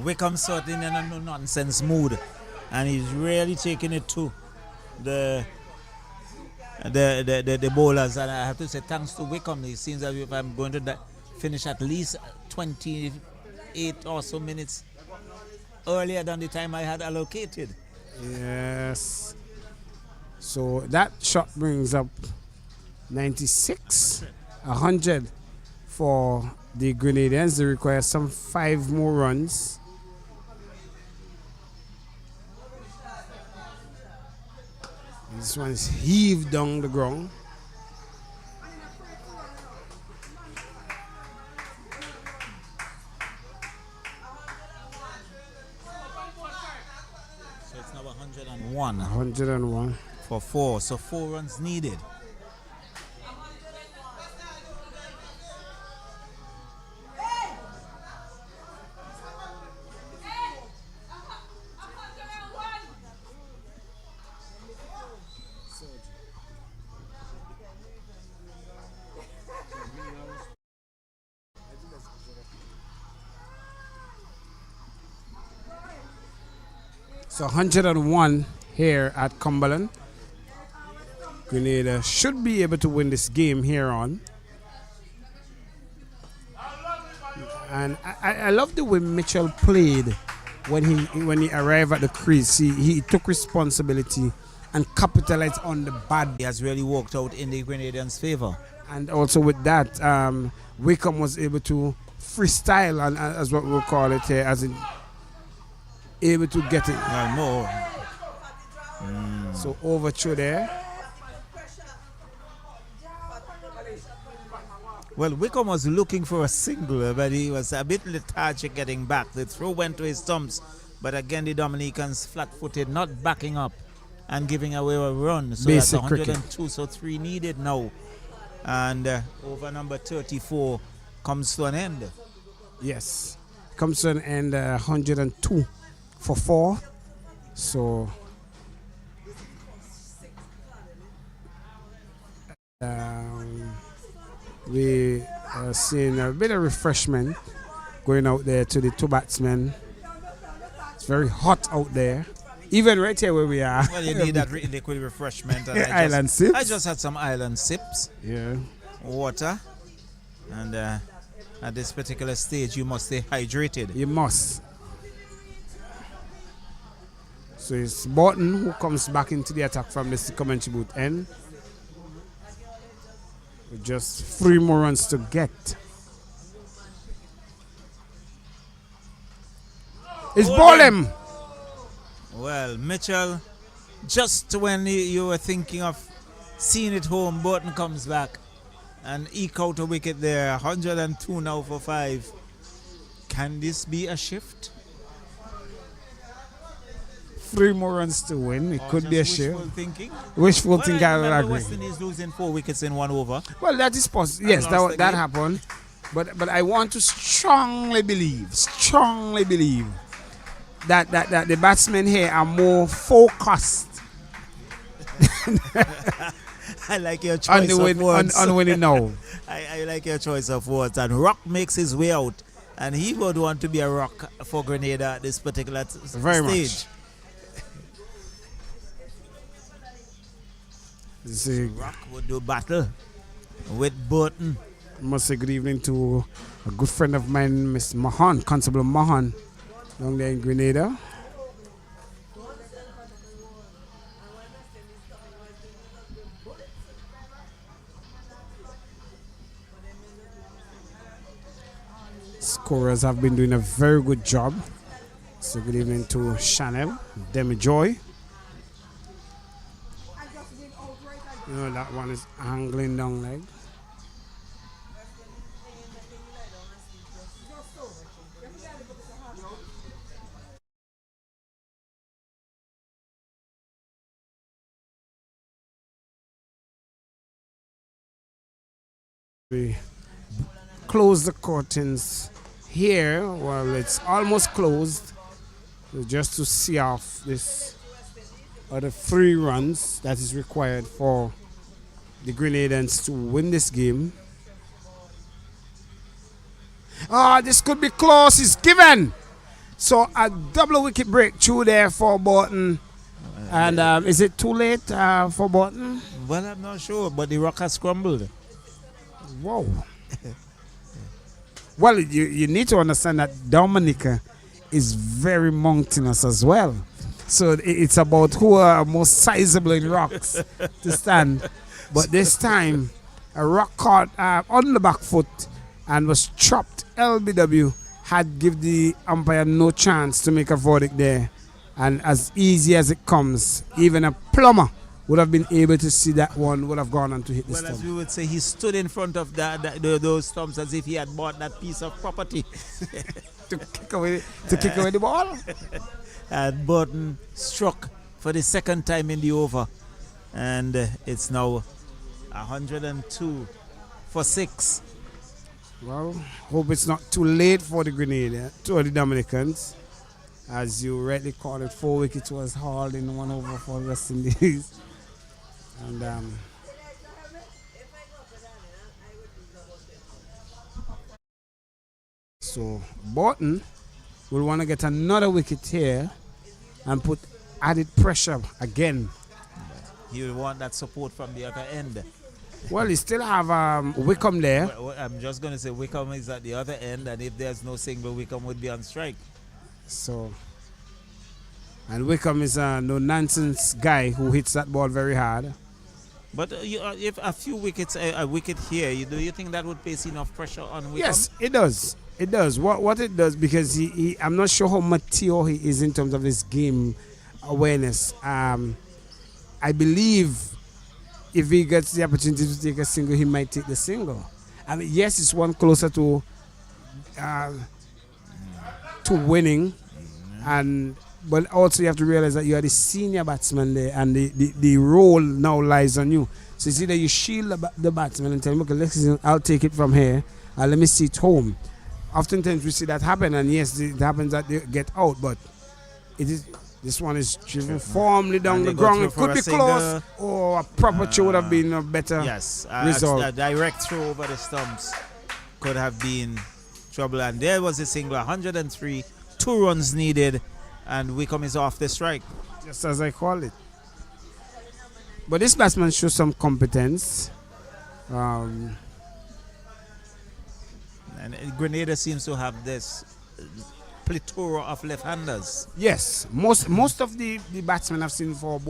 Wickham starting in a no-nonsense mood, and he's really taking it to the bowlers. And I have to say thanks to Wickham. It seems as if I'm going to finish at least 28 or so minutes earlier than the time I had allocated. Yes. So that shot brings up 96, 100 for the Grenadians. They require some 5 more runs. This one is heaved down the ground. So it's now 101. 101. For 4, so 4 runs needed. So 101 here at Cumberland. Grenada should be able to win this game here on. And I love the way Mitchell played when he arrived at the crease. He took responsibility and capitalized on the bad. He has really worked out in the Grenadians' favor. And also with that, Wickham was able to freestyle, and as what we'll call it here, as in able to get it. More. So over through there. Well, Wickham was looking for a single, but he was a bit lethargic getting back. The throw went to his stumps, but again the Dominicans flat-footed, not backing up and giving away a run. So Basic that's 102, cricket. So 3 needed now. And over number 34 comes to an end. Yes, comes to an end, 102 for 4. So we are seeing a bit of refreshment going out there to the 2 batsmen. It's very hot out there, even right here where we are. Well, you need that liquid refreshment. And Island sips. I just had some island sips. Yeah. Water. And at this particular stage, you must stay hydrated. You must. So it's Borton who comes back into the attack from this commentary booth end. With just 3 more runs to get. It's ball him. Well, Mitchell, just when you were thinking of seeing it home, Borton comes back and eke out a wicket there. 102 now for 5. Can this be a shift? 3 more runs to win. It could be a shift. Wishful thinking. Wishful thinking, I will agree. West Indies losing 4 wickets in 1 over. Well, that is possible. Yes, that happened. But I want to strongly believe that the batsmen here are more focused. I like your choice of words. On winning now. I like your choice of words. And Rock makes his way out. And he would want to be a Rock for Grenada at this particular Very stage. Much. Rock would do battle with Burton I must say good evening to a good friend of mine, Miss Mahan, Constable Mahan, down there in Grenada. Scorers have been doing a very good job. So good evening to Chanel, Demi Joy. You know that one is angling down leg. We close the curtains here. Well, it's almost closed. So just to see off this are the 3 runs that is required for the Grenadans to win this game. This could be close. It's given. So a double wicket breakthrough there for Bolton. And is it too late for Bolton? Well, I'm not sure, but the rock has crumbled. Whoa. Well, you need to understand that Dominica is very mountainous as well. So it's about who are most sizable in rocks to stand. But this time, a rock caught on the back foot and was chopped. LBW had give the umpire no chance to make a verdict there. And as easy as it comes, even a plumber would have been able to see that one, would have gone on to hit the Well, stump. as we would say, he stood in front of those stumps as if he had bought that piece of property. to kick away the ball. And Burton struck for the second time in the over. And it's now 102 for 6. Well, hope it's not too late for the the Dominicans. As you rightly called it, 4 wickets was hauled in 1 over for West Indies. And so Bolton will want to get another wicket here and put added pressure again. He will want that support from the other end. Well, he still have Wickham there. Well, I'm just going to say Wickham is at the other end, and if there's no single, Wickham would be on strike. So, and Wickham is a no-nonsense guy who hits that ball very hard. But if a few wickets, a wicket here, do you think that would place enough pressure on Wickham? Yes, it does. It does. What it does, because I'm not sure how mature he is in terms of his game awareness. I believe if he gets the opportunity to take a single, he might take the single. I mean, yes, it's one closer to winning, but also you have to realize that you are the senior batsman there, and the role now lies on you. So it's either you shield the batsman and tell him, okay, I'll take it from here, and let me see it home. Oftentimes we see that happen, and yes, it happens that they get out, but this one is driven firmly down the ground. It could be close, or a proper throw would have been a better result. A direct throw over the stumps could have been trouble, and there was a single, 103, 2 runs needed, and Wickham is off the strike. Just as I call it. But this batsman shows some competence. And Grenada seems to have this plethora of left-handers. Yes, most of the batsmen I've seen for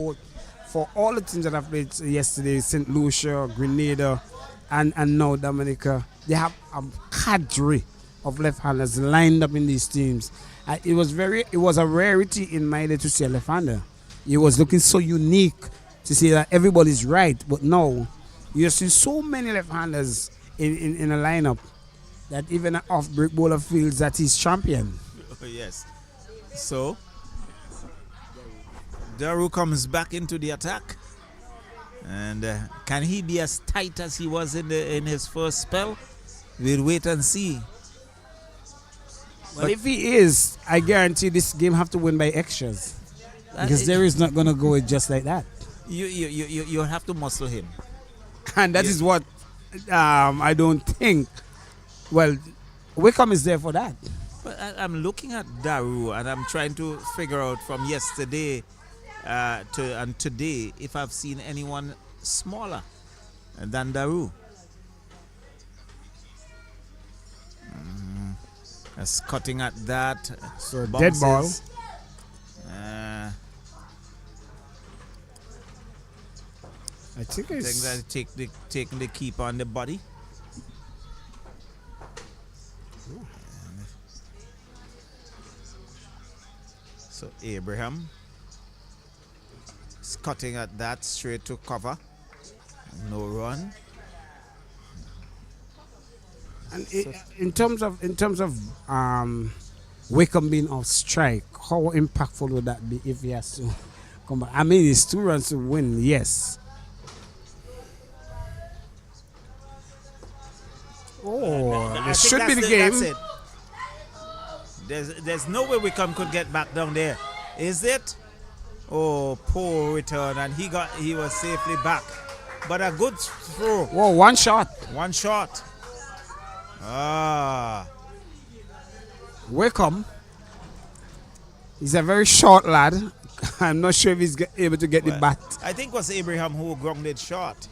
all the teams that I've played yesterday, St. Lucia, Grenada, and now Dominica, they have a cadre of left-handers lined up in these teams. It was a rarity in my day to see a left-hander. It was looking so unique to see that everybody's right, but now you see so many left-handers in a lineup that even an off-break bowler feels that he's champion. Yes. So Daru comes back into the attack, and can he be as tight as he was in his first spell? We'll wait and see. Well, if he is, I guarantee this game have to win by extras, because there is not going to go just like that. You have to muscle him, and that is what I don't think. Well, Wickham is there for that. But I'm looking at Daru, and I'm trying to figure out from yesterday to today if I've seen anyone smaller than Daru. That's cutting at that. So dead ball. Bounces. I think I think it's that taking the keeper on the body. So Abraham is cutting at that straight to cover. No run. and in terms of Wickham being off strike, how impactful would that be if he has to come back? I mean, it's 2 runs to win, yes. Oh, I this think should be that's the game. That's it. There's no way Wickham could get back down there. Is it? Oh, poor return, and he was safely back. But a good throw. Whoa, one shot. One shot. Ah. Wickham. He's a very short lad. I'm not sure if he's able to get the bat. I think it was Abraham who grounded short.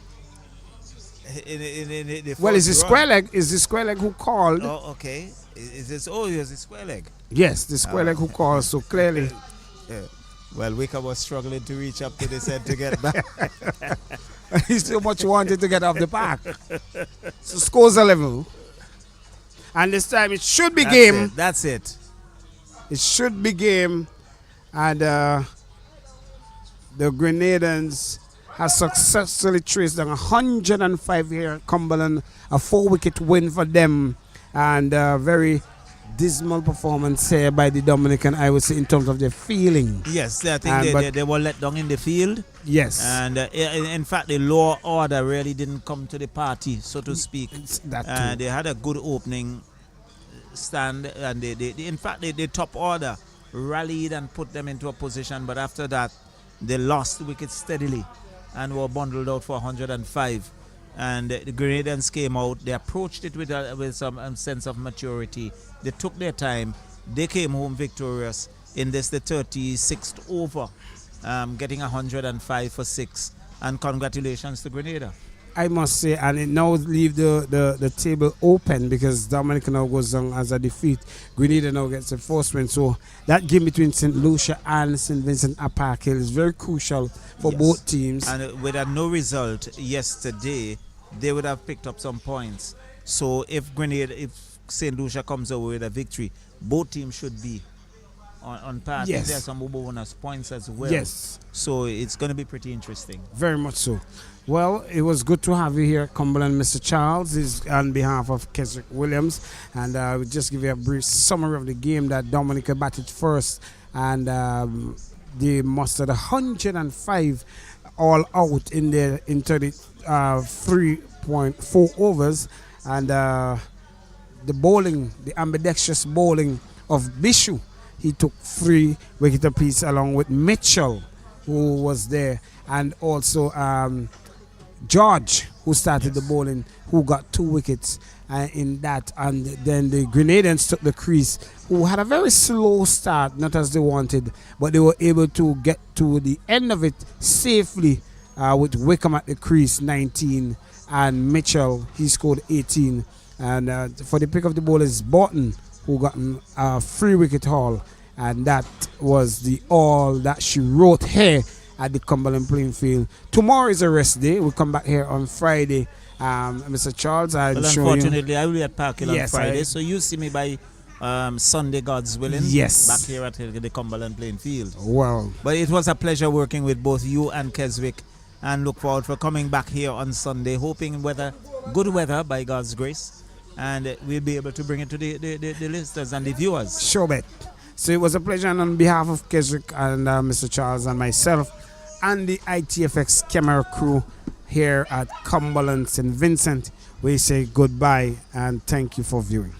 In the Well, is the first square run. leg? Is the square leg who called? Oh, okay. Is this? Oh, it was the square leg. Yes, the square leg who called. So clearly, Well, Wickham was struggling to reach up to this end to get back. he still much wanted to get off the park. So scores are level, and this time it should be game. That's it. It should be game, and the Grenadans have successfully traced down 105 here at Cumberland, a 4-wicket win for them, and a very dismal performance here by the Dominican, I would say, in terms of their feeling. Yes, I think they were let down in the field. Yes. And in fact, the law order really didn't come to the party, so to speak. That too. They had a good opening stand, and in fact, the top order rallied and put them into a position, but after that, they lost wickets steadily and were bundled out for 105. And the Grenadians came out. They approached it with some sense of maturity. They took their time. They came home victorious in the 36th over, getting 105 for 6. And congratulations to Grenada. I must say, and it now leave the table open because Dominican now goes down as a defeat. Grenada now gets the first win. So that game between St. Lucia and St. Vincent at Park Hill is very crucial for both teams. And with a no result yesterday, they would have picked up some points. So if St. Lucia comes away with a victory, both teams should be on par. Yes. There are some bonus points as well. Yes. So it's going to be pretty interesting. Very much so. Well, it was good to have you here at Cumberland, Mr. Charles. This is on behalf of Keswick Williams. And we'll just give you a brief summary of the game that Dominica batted first. And they mustered 105 all out in 33.4 overs. And the bowling, the ambidextrous bowling of Bishu, he took 3 wickets apiece along with Mitchell, who was there, and also George, who started the bowling, who got 2 wickets in that. And then the Grenadians took the crease, who had a very slow start, not as they wanted, but they were able to get to the end of it safely with Wickham at the crease, 19, and Mitchell, he scored 18. And for the pick of the bowlers, Borton, who got a 3-wicket haul, and that was the all that she wrote here at the Cumberland playing field. Tomorrow is a rest day. We'll come back here on Friday. Mr. Charles, I'll show you. Unfortunately, I will be at Park Hill on Friday, so you see me by Sunday, God's willing. Yes. Back here at the Cumberland playing field. Well, but it was a pleasure working with both you and Keswick, and look forward for coming back here on Sunday, hoping good weather by God's grace, and we'll be able to bring it to the listeners and the viewers. Sure bet. So it was a pleasure, and on behalf of Keswick and Mr. Charles and myself and the ITFX camera crew here at Cumberland St. Vincent, we say goodbye and thank you for viewing.